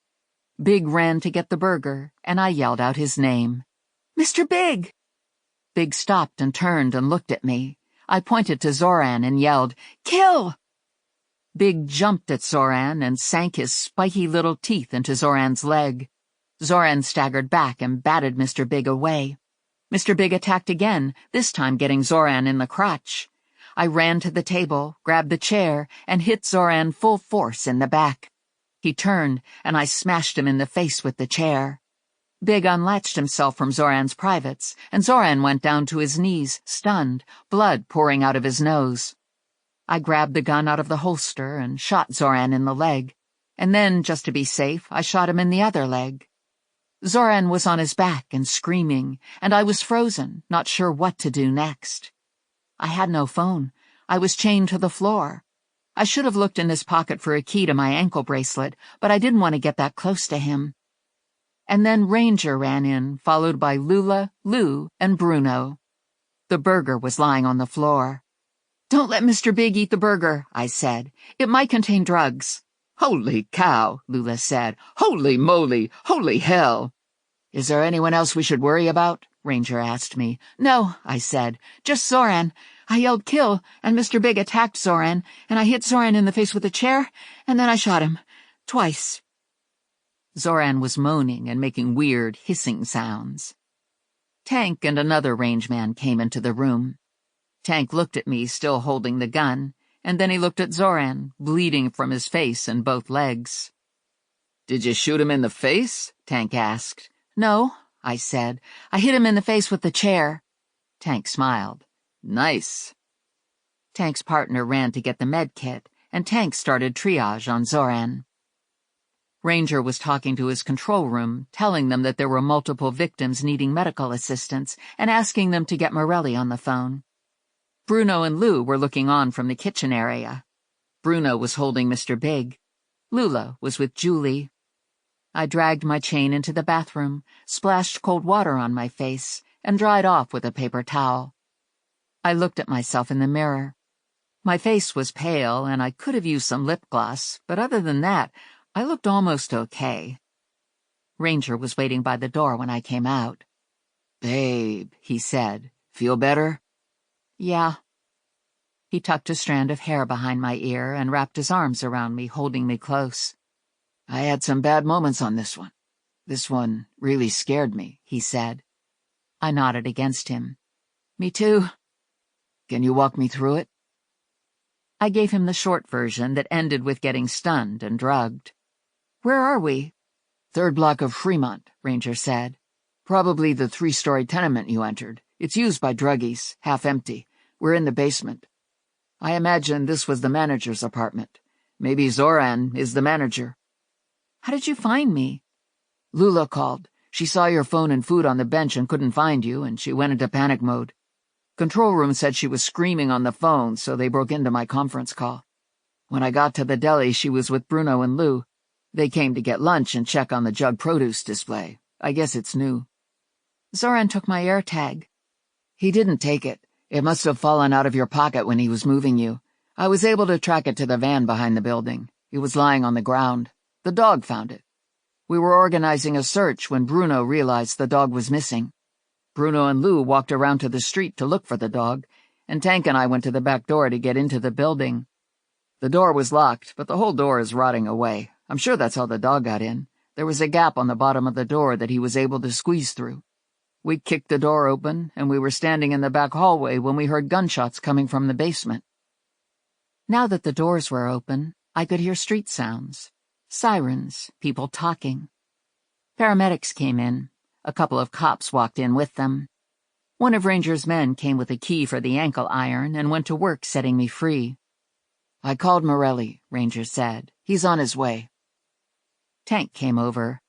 Big ran to get the burger, and I yelled out his name. "Mr. Big!" Big stopped and turned and looked at me. I pointed to Zoran and yelled, "Kill!" Big jumped at Zoran and sank his spiky little teeth into Zoran's leg. Zoran staggered back and batted Mr. Big away. Mr. Big attacked again, this time getting Zoran in the crotch. I ran to the table, grabbed the chair, and hit Zoran full force in the back. He turned, and I smashed him in the face with the chair. Big unlatched himself from Zoran's privates, and Zoran went down to his knees, stunned, blood pouring out of his nose. I grabbed the gun out of the holster and shot Zoran in the leg, and then, just to be safe, I shot him in the other leg. Zoran was on his back and screaming, and I was frozen, not sure what to do next. I had no phone. I was chained to the floor. I should have looked in his pocket for a key to my ankle bracelet, but I didn't want to get that close to him. And then Ranger ran in, followed by Lula, Lou, and Bruno. The burger was lying on the floor. "Don't let Mr. Big eat the burger," I said. "It might contain drugs." "Holy cow," Lula said. "Holy moly, holy hell." "Is there anyone else we should worry about?" Ranger asked me. "No," I said. "Just Zoran. I yelled kill, and Mr. Big attacked Zoran, and I hit Zoran in the face with a chair, and then I shot him. Twice." Zoran was moaning and making weird, hissing sounds. Tank and another rangeman came into the room. Tank looked at me, still holding the gun, and then he looked at Zoran, bleeding from his face and both legs. "Did you shoot him in the face?" Tank asked. "No," I said. "I hit him in the face with the chair." Tank smiled. Nice. Tank's partner ran to get the med kit, and Tank started triage on Zoran. Ranger was talking to his control room, telling them that there were multiple victims needing medical assistance and asking them to get Morelli on the phone. Bruno and Lou were looking on from the kitchen area. Bruno was holding Mr. Big. Lula was with Julie. I dragged my chain into the bathroom, splashed cold water on my face, and dried off with a paper towel. I looked at myself in the mirror. My face was pale, and I could have used some lip gloss, but other than that, I looked almost okay. Ranger was waiting by the door when I came out. "Babe," he said, "feel better?" "Yeah." He tucked a strand of hair behind my ear and wrapped his arms around me, holding me close. "I had some bad moments on this one. This one really scared me," he said. I nodded against him. "Me too." "Can you walk me through it?" I gave him the short version that ended with getting stunned and drugged. "Where are we?" "Third block of Fremont," Ranger said. "Probably the 3-story tenement you entered. It's used by druggies, half empty. We're in the basement. I imagine this was the manager's apartment. Maybe Zoran is the manager." "How did you find me?" "Lula called. She saw your phone and food on the bench and couldn't find you, and she went into panic mode. Control room said she was screaming on the phone, so they broke into my conference call. When I got to the deli, she was with Bruno and Lou. They came to get lunch and check on the Jug produce display. I guess it's new." "Zoran took my AirTag." "He didn't take it. It must have fallen out of your pocket when he was moving you. I was able to track it to the van behind the building. It was lying on the ground. The dog found it. We were organizing a search when Bruno realized the dog was missing. Bruno and Lou walked around to the street to look for the dog, and Tank and I went to the back door to get into the building. The door was locked, but the whole door is rotting away. I'm sure that's how the dog got in. There was a gap on the bottom of the door that he was able to squeeze through. We kicked the door open, and we were standing in the back hallway when we heard gunshots coming from the basement." Now that the doors were open, I could hear street sounds. Sirens, people talking. Paramedics came in. A couple of cops walked in with them. One of Ranger's men came with a key for the ankle iron and went to work setting me free. "I called Morelli," Ranger said. "He's on his way." Tank came over.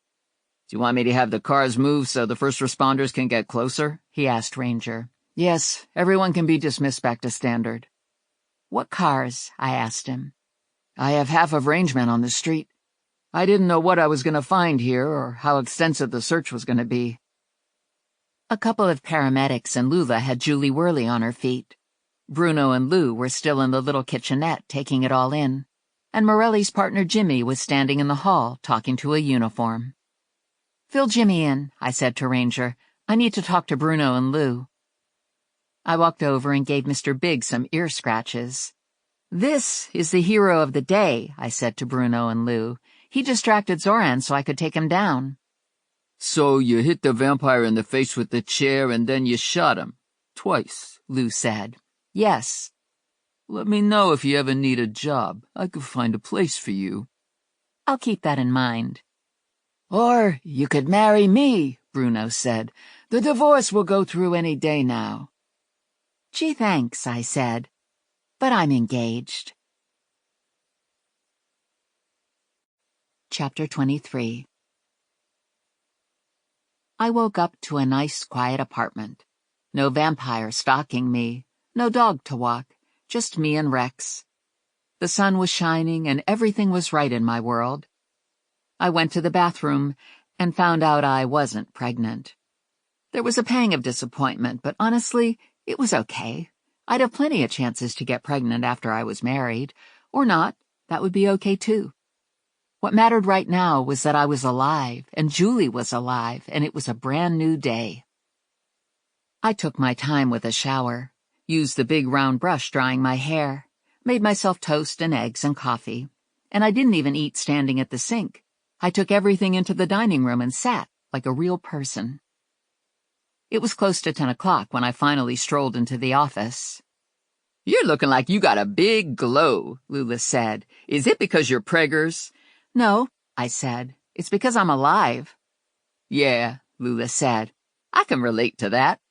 "Do you want me to have the cars moved so the first responders can get closer?" he asked Ranger. "Yes, everyone can be dismissed back to standard." "What cars?" I asked him. "I have half of rangemen on the street. I didn't know what I was going to find here or how extensive the search was going to be." A couple of paramedics and Lula had Julie Worley on her feet. Bruno and Lou were still in the little kitchenette taking it all in, and Morelli's partner Jimmy was standing in the hall talking to a uniform. "Fill Jimmy in," I said to Ranger. "I need to talk to Bruno and Lou." I walked over and gave Mr. Big some ear scratches. "This is the hero of the day," I said to Bruno and Lou. "He distracted Zoran so I could take him down." "So you hit the vampire in the face with the chair and then you shot him. Twice," Lou said. "Yes." "Let me know if you ever need a job. I could find a place for you." "I'll keep that in mind." "Or you could marry me," Bruno said. "The divorce will go through any day now." "Gee, thanks," I said. "But I'm engaged." Chapter 23. I woke up to a nice, quiet apartment. No vampire stalking me, no dog to walk, just me and Rex. The sun was shining and everything was right in my world. I went to the bathroom and found out I wasn't pregnant. There was a pang of disappointment, but honestly, it was okay. I'd have plenty of chances to get pregnant after I was married, or not. That would be okay too. What mattered right now was that I was alive, and Julie was alive, and it was a brand new day. I took my time with a shower, used the big round brush drying my hair, made myself toast and eggs and coffee, and I didn't even eat standing at the sink. I took everything into the dining room and sat like a real person. It was close to 10 o'clock when I finally strolled into the office. "You're looking like you got a big glow," Lula said. "Is it because you're preggers?" "No," I said. "It's because I'm alive." "Yeah," Lula said. "I can relate to that."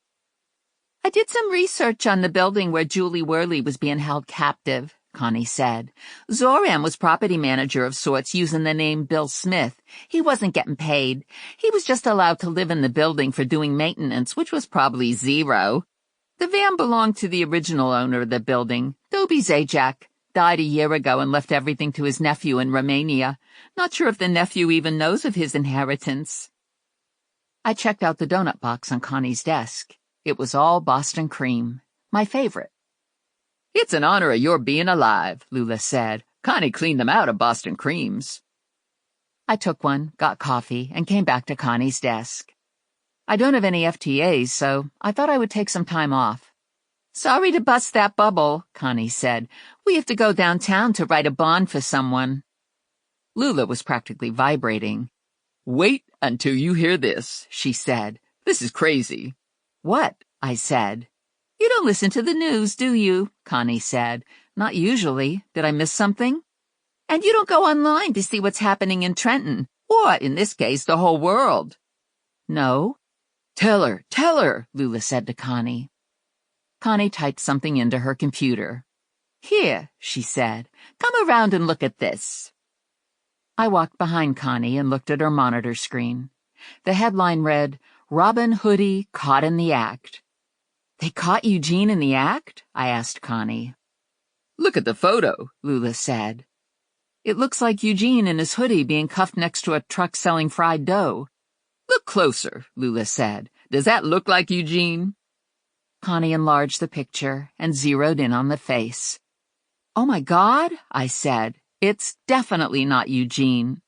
I did some research on the building where Julie Worley was being held captive, Connie said. Zoran was property manager of sorts using the name Bill Smith. He wasn't getting paid. He was just allowed to live in the building for doing maintenance, which was probably zero. The van belonged to the original owner of the building, Doby Zajac. Died a year ago and left everything to his nephew in Romania. Not sure if the nephew even knows of his inheritance. I checked out the donut box on Connie's desk. It was all Boston cream, my favorite. It's an honor of your being alive, Lula said. Connie cleaned them out of Boston creams. I took one, got coffee, and came back to Connie's desk. I don't have any FTAs, so I thought I would take some time off. Sorry to bust that bubble, Connie said. We have to go downtown to write a bond for someone. Lula was practically vibrating. Wait until you hear this, she said. This is crazy. What? I said. You don't listen to the news, do you? Connie said. Not usually. Did I miss something? And you don't go online to see what's happening in Trenton, or, in this case, the whole world. No. Tell her, Lula said to Connie. Connie typed something into her computer. Here, she said. Come around and look at this. I walked behind Connie and looked at her monitor screen. The headline read, Robin Hoodie caught in the act. They caught Eugene in the act? I asked Connie. Look at the photo, Lula said. It looks like Eugene in his hoodie being cuffed next to a truck selling fried dough. Look closer, Lula said. Does that look like Eugene? Connie enlarged the picture and zeroed in on the face. Oh my God, I said. It's definitely not Eugene.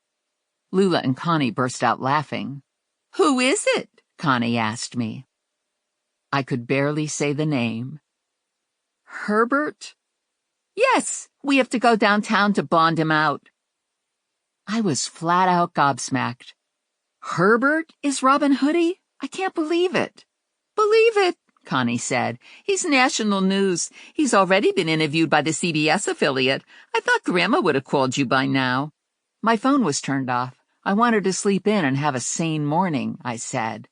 Lula and Connie burst out laughing. Who is it? Connie asked me. I could barely say the name. Herbert? Yes, we have to go downtown to bond him out. I was flat out gobsmacked. Herbert is Robin Hoodie? I can't believe it. Believe it, Connie said. He's national news. He's already been interviewed by the CBS affiliate. I thought Grandma would have called you by now. My phone was turned off. I wanted to sleep in and have a sane morning, I said.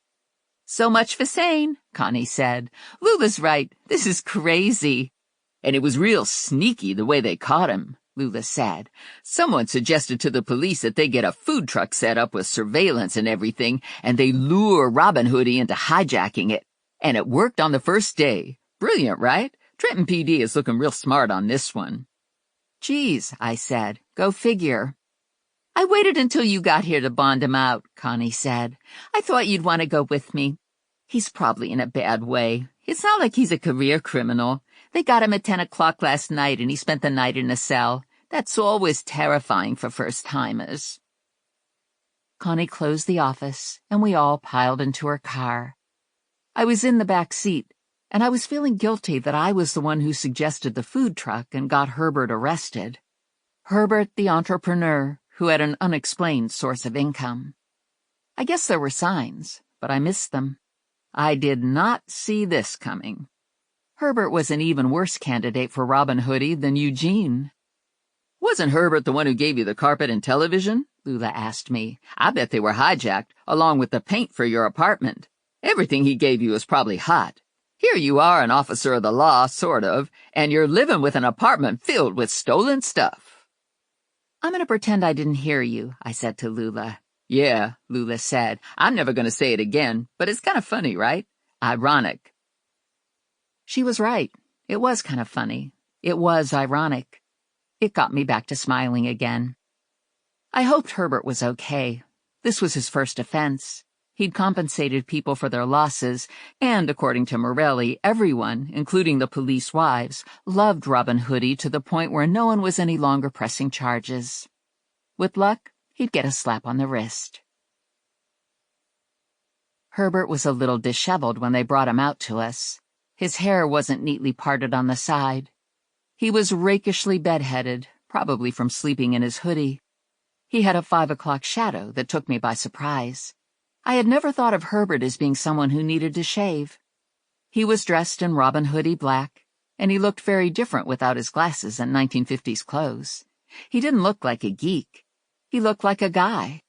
So much for sane, Connie said. Lula's right. This is crazy. And it was real sneaky the way they caught him, Lula said. Someone suggested to the police that they get a food truck set up with surveillance and everything, and they lure Robin Hoodie into hijacking it. And it worked on the first day. Brilliant, right? Trenton PD is looking real smart on this one. Geez, I said. Go figure. I waited until you got here to bond him out, Connie said. I thought you'd want to go with me. He's probably in a bad way. It's not like he's a career criminal. They got him at 10 o'clock last night and he spent the night in a cell. That's always terrifying for first-timers. Connie closed the office and we all piled into her car. I was in the back seat, and I was feeling guilty that I was the one who suggested the food truck and got Herbert arrested. Herbert, the entrepreneur, who had an unexplained source of income. I guess there were signs, but I missed them. I did not see this coming. Herbert was an even worse candidate for Robin Hoodie than Eugene. Wasn't Herbert the one who gave you the carpet and television? Lula asked me. I bet they were hijacked, along with the paint for your apartment. Everything he gave you was probably hot. Here you are, an officer of the law, sort of, and you're living with an apartment filled with stolen stuff. I'm going to pretend I didn't hear you, I said to Lula. Yeah, Lula said. I'm never going to say it again, but it's kind of funny, right? Ironic. She was right. It was kind of funny. It was ironic. It got me back to smiling again. I hoped Herbert was okay. This was his first offense. He'd compensated people for their losses, and, according to Morelli, everyone, including the police wives, loved Robin Hoodie to the point where no one was any longer pressing charges. With luck, he'd get a slap on the wrist. Herbert was a little disheveled when they brought him out to us. His hair wasn't neatly parted on the side. He was rakishly bedheaded, probably from sleeping in his hoodie. He had a 5 o'clock shadow that took me by surprise. I had never thought of Herbert as being someone who needed to shave. He was dressed in Robin Hoodie black, and he looked very different without his glasses and 1950s clothes. He didn't look like a geek. He looked like a guy.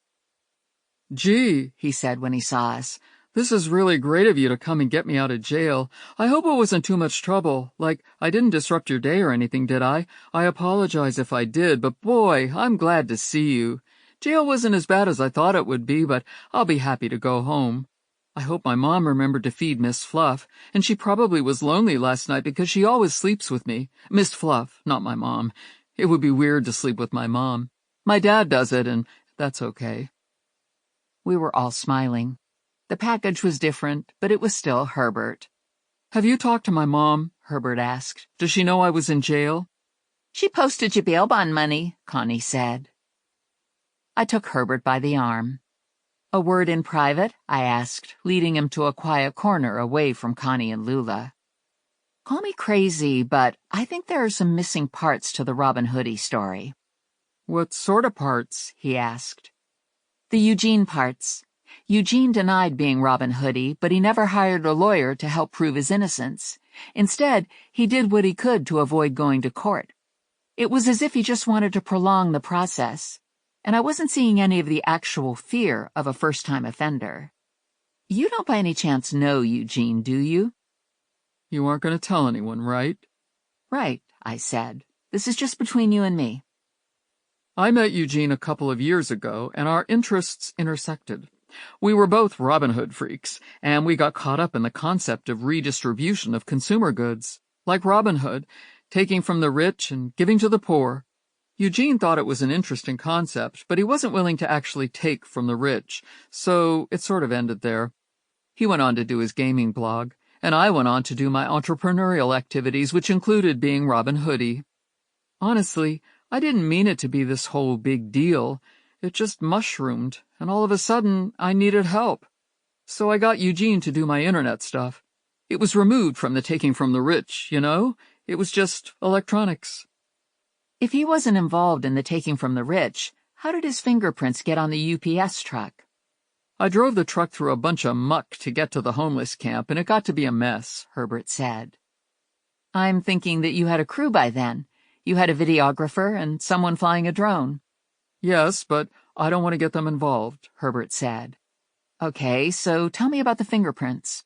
Gee, he said when he saw us. This is really great of you to come and get me out of jail. I hope it wasn't too much trouble. Like, I didn't disrupt your day or anything, did I? I apologize if I did, but boy, I'm glad to see you. Jail wasn't as bad as I thought it would be, but I'll be happy to go home. I hope my mom remembered to feed Miss Fluff, and she probably was lonely last night because she always sleeps with me. Miss Fluff, not my mom. It would be weird to sleep with my mom. My dad does it, and that's okay. We were all smiling. The package was different, but it was still Herbert. Have you talked to my mom? Herbert asked. Does she know I was in jail? She posted your bail bond money, Connie said. I took Herbert by the arm. A word in private? I asked, leading him to a quiet corner away from Connie and Lula. Call me crazy, but I think there are some missing parts to the Robin Hoodie story. What sort of parts? He asked. The Eugene parts. Eugene denied being Robin Hoodie, but he never hired a lawyer to help prove his innocence. Instead, he did what he could to avoid going to court. It was as if he just wanted to prolong the process, and I wasn't seeing any of the actual fear of a first-time offender. You don't by any chance know Eugene, do you? You aren't going to tell anyone, right? Right, I said. This is just between you and me. I met Eugene a couple of years ago, and our interests intersected. We were both Robin Hood freaks, and we got caught up in the concept of redistribution of consumer goods. Like Robin Hood, taking from the rich and giving to the poor. Eugene thought it was an interesting concept, but he wasn't willing to actually take from the rich, so it sort of ended there. He went on to do his gaming blog, and I went on to do my entrepreneurial activities, which included being Robin Hoodie. Honestly, I didn't mean it to be this whole big deal. It just mushroomed, and all of a sudden, I needed help. So I got Eugene to do my internet stuff. It was removed from the taking from the rich, you know? It was just electronics. If he wasn't involved in the taking from the rich, how did his fingerprints get on the UPS truck? I drove the truck through a bunch of muck to get to the homeless camp, and it got to be a mess, Herbert said. I'm thinking that you had a crew by then. You had a videographer and someone flying a drone. Yes, but I don't want to get them involved, Herbert said. Okay, so tell me about the fingerprints.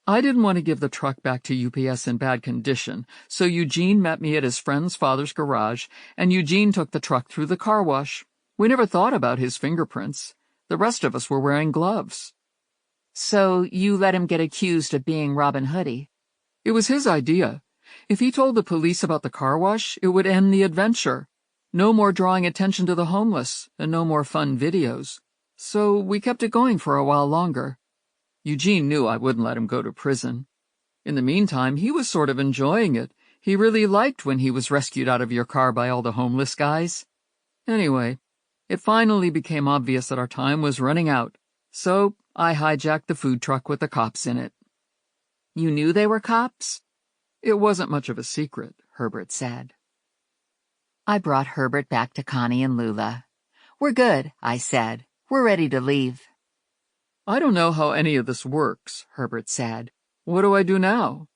I didn't want to give the truck back to UPS in bad condition, so Eugene met me at his friend's father's garage, and Eugene took the truck through the car wash. We never thought about his fingerprints. The rest of us were wearing gloves. So you let him get accused of being Robin Hoodie? It was his idea. If he told the police about the car wash, it would end the adventure. No more drawing attention to the homeless, and no more fun videos. So we kept it going for a while longer. Eugene knew I wouldn't let him go to prison. In the meantime, he was sort of enjoying it. He really liked when he was rescued out of your car by all the homeless guys. Anyway, it finally became obvious that our time was running out, so I hijacked the food truck with the cops in it. You knew they were cops? It wasn't much of a secret, Herbert said. I brought Herbert back to Connie and Lula. We're good, I said. We're ready to leave. I don't know how any of this works, Herbert said. What do I do now?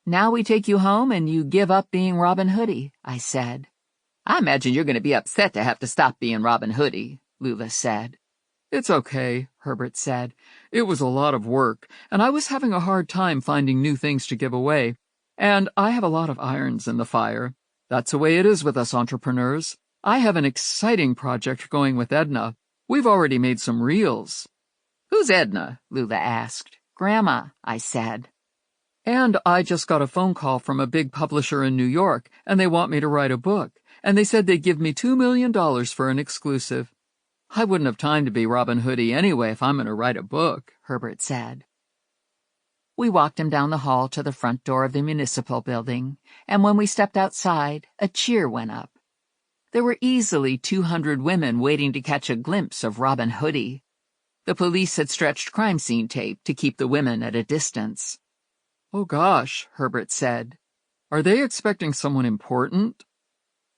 Now we take you home and you give up being Robin Hoodie, I said. I imagine you're going to be upset to have to stop being Robin Hoodie, Lula said. It's okay, Herbert said. It was a lot of work, and I was having a hard time finding new things to give away. And I have a lot of irons in the fire. That's the way it is with us entrepreneurs. I have an exciting project going with Edna. We've already made some reels. Who's Edna? Lula asked. Grandma, I said. And I just got a phone call from a big publisher in New York, and they want me to write a book, and they said they'd give me $2 million for an exclusive. I wouldn't have time to be Robin Hoodie anyway if I'm going to write a book, Herbert said. We walked him down the hall to the front door of the municipal building, and when we stepped outside, a cheer went up. There were easily 200 women waiting to catch a glimpse of Robin Hoodie. The police had stretched crime scene tape to keep the women at a distance. Oh gosh, Herbert said. Are they expecting someone important?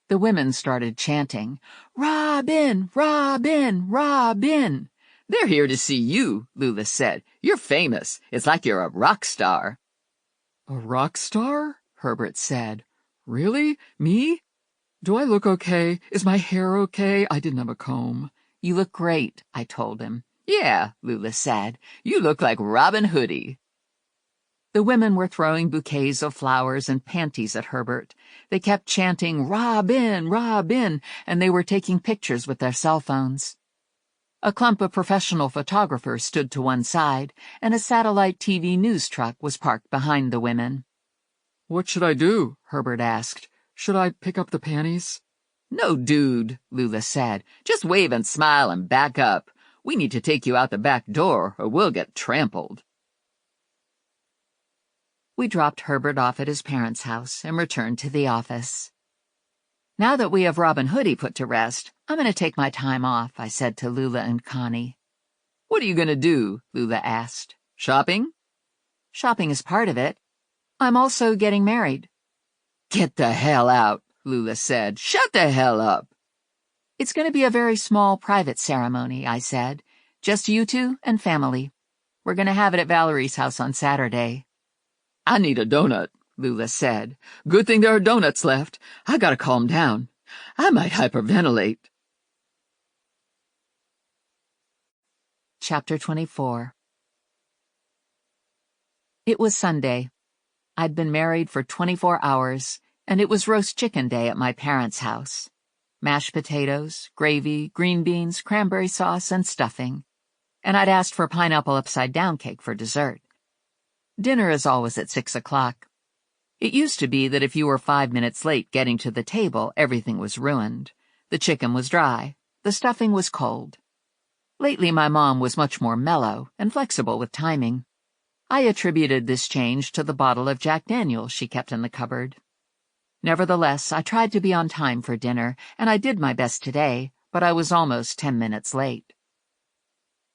The women started chanting, Robin, Robin, Robin. They're here to see you, Lula said. You're famous. It's like you're a rock star. A rock star? Herbert said. Really? Me? Do I look okay? Is my hair okay? I didn't have a comb. You look great, I told him. Yeah, Lula said. You look like Robin Hoodie. The women were throwing bouquets of flowers and panties at Herbert. They kept chanting, "Robin, Robin," and they were taking pictures with their cell phones. A clump of professional photographers stood to one side, and a satellite TV news truck was parked behind the women. "What should I do?" Herbert asked. "Should I pick up the panties?" "No, dude," Lula said. "Just wave and smile and back up. We need to take you out the back door, or we'll get trampled." We dropped Herbert off at his parents' house and returned to the office. "Now that we have Robin Hoodie put to rest, I'm going to take my time off," I said to Lula and Connie. "What are you going to do?" Lula asked. "Shopping?" "Shopping is part of it. I'm also getting married." "Get the hell out," Lula said. "Shut the hell up." "It's going to be a very small, private ceremony," I said. "Just you two and family. We're going to have it at Valerie's house on Saturday." "I need a donut," Lula said. "Good thing there are donuts left. I gotta calm down. I might hyperventilate." Chapter 24. It was Sunday. I'd been married for 24 hours, and it was roast chicken day at my parents' house. Mashed potatoes, gravy, green beans, cranberry sauce, and stuffing. And I'd asked for pineapple upside-down cake for dessert. Dinner is always at 6 o'clock. It used to be that if you were 5 minutes late getting to the table, everything was ruined. The chicken was dry. The stuffing was cold. Lately, my mom was much more mellow and flexible with timing. I attributed this change to the bottle of Jack Daniels she kept in the cupboard. Nevertheless, I tried to be on time for dinner, and I did my best today, but I was almost 10 minutes late.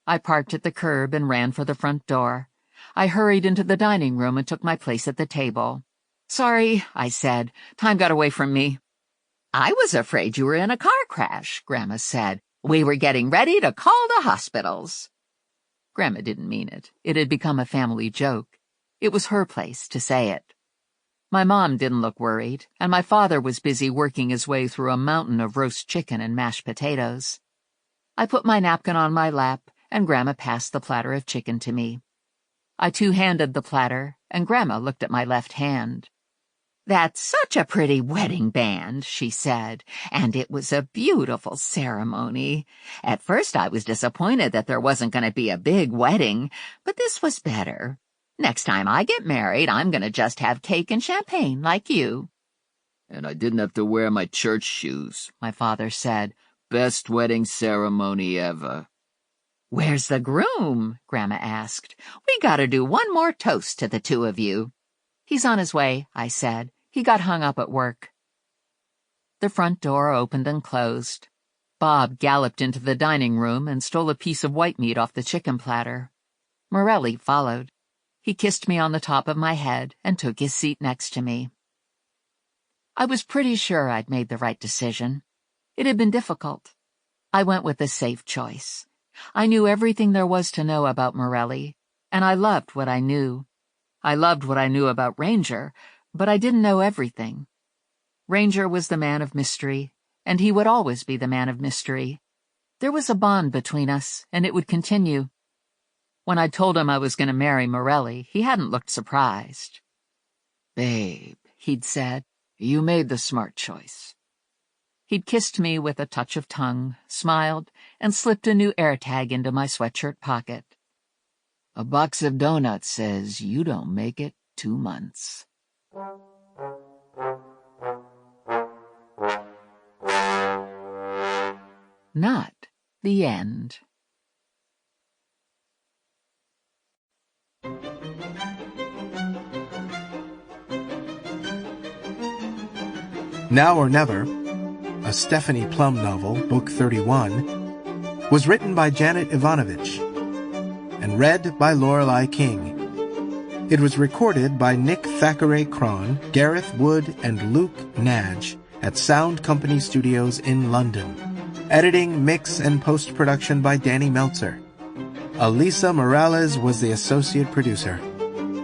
I parked at the curb and ran for the front door. I hurried into the dining room and took my place at the table. "Sorry," I said. "Time got away from me." "I was afraid you were in a car crash," Grandma said. "We were getting ready to call the hospitals." Grandma didn't mean it. It had become a family joke. It was her place to say it. My mom didn't look worried, and my father was busy working his way through a mountain of roast chicken and mashed potatoes. I put my napkin on my lap, and Grandma passed the platter of chicken to me. I two-handed the platter, and Grandma looked at my left hand. "That's such a pretty wedding band," she said, "and it was a beautiful ceremony. At first I was disappointed that there wasn't going to be a big wedding, but this was better. Next time I get married, I'm going to just have cake and champagne like you." "And I didn't have to wear my church shoes," my father said. "Best wedding ceremony ever." "Where's the groom?" Grandma asked. "We gotta do one more toast to the two of you." "He's on his way," I said. "He got hung up at work." The front door opened and closed. Bob galloped into the dining room and stole a piece of white meat off the chicken platter. Morelli followed. He kissed me on the top of my head and took his seat next to me. I was pretty sure I'd made the right decision. It had been difficult. I went with the safe choice. I knew everything there was to know about Morelli, and I loved what I knew. I loved what I knew about Ranger, but I didn't know everything. Ranger was the man of mystery, and he would always be the man of mystery. There was a bond between us, and it would continue. When I told him I was going to marry Morelli, he hadn't looked surprised. "Babe," he'd said, "you made the smart choice." He'd kissed me with a touch of tongue, smiled, and slipped a new AirTag into my sweatshirt pocket. "A box of donuts says you don't make it 2 months." Not the end. Now or Never, a Stephanie Plum novel, Book 31, was written by Janet Evanovich and read by Lorelei King. It was recorded by Nick Thackeray-Cron, Gareth Wood, and Luke Nadge at Sound Company Studios in London. Editing, mix, and post-production by Danny Meltzer. Alisa Morales was the associate producer.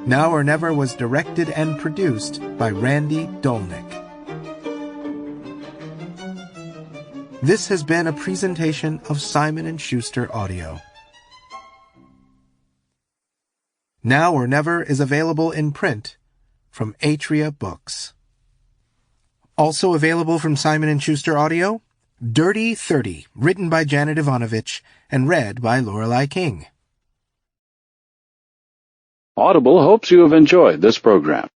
Now or Never was directed and produced by Randy Dolnick. This has been a presentation of Simon & Schuster Audio. Now or Never is available in print from Atria Books. Also available from Simon & Schuster Audio, Dirty 30, written by Janet Evanovich and read by Lorelei King. Audible hopes you have enjoyed this program.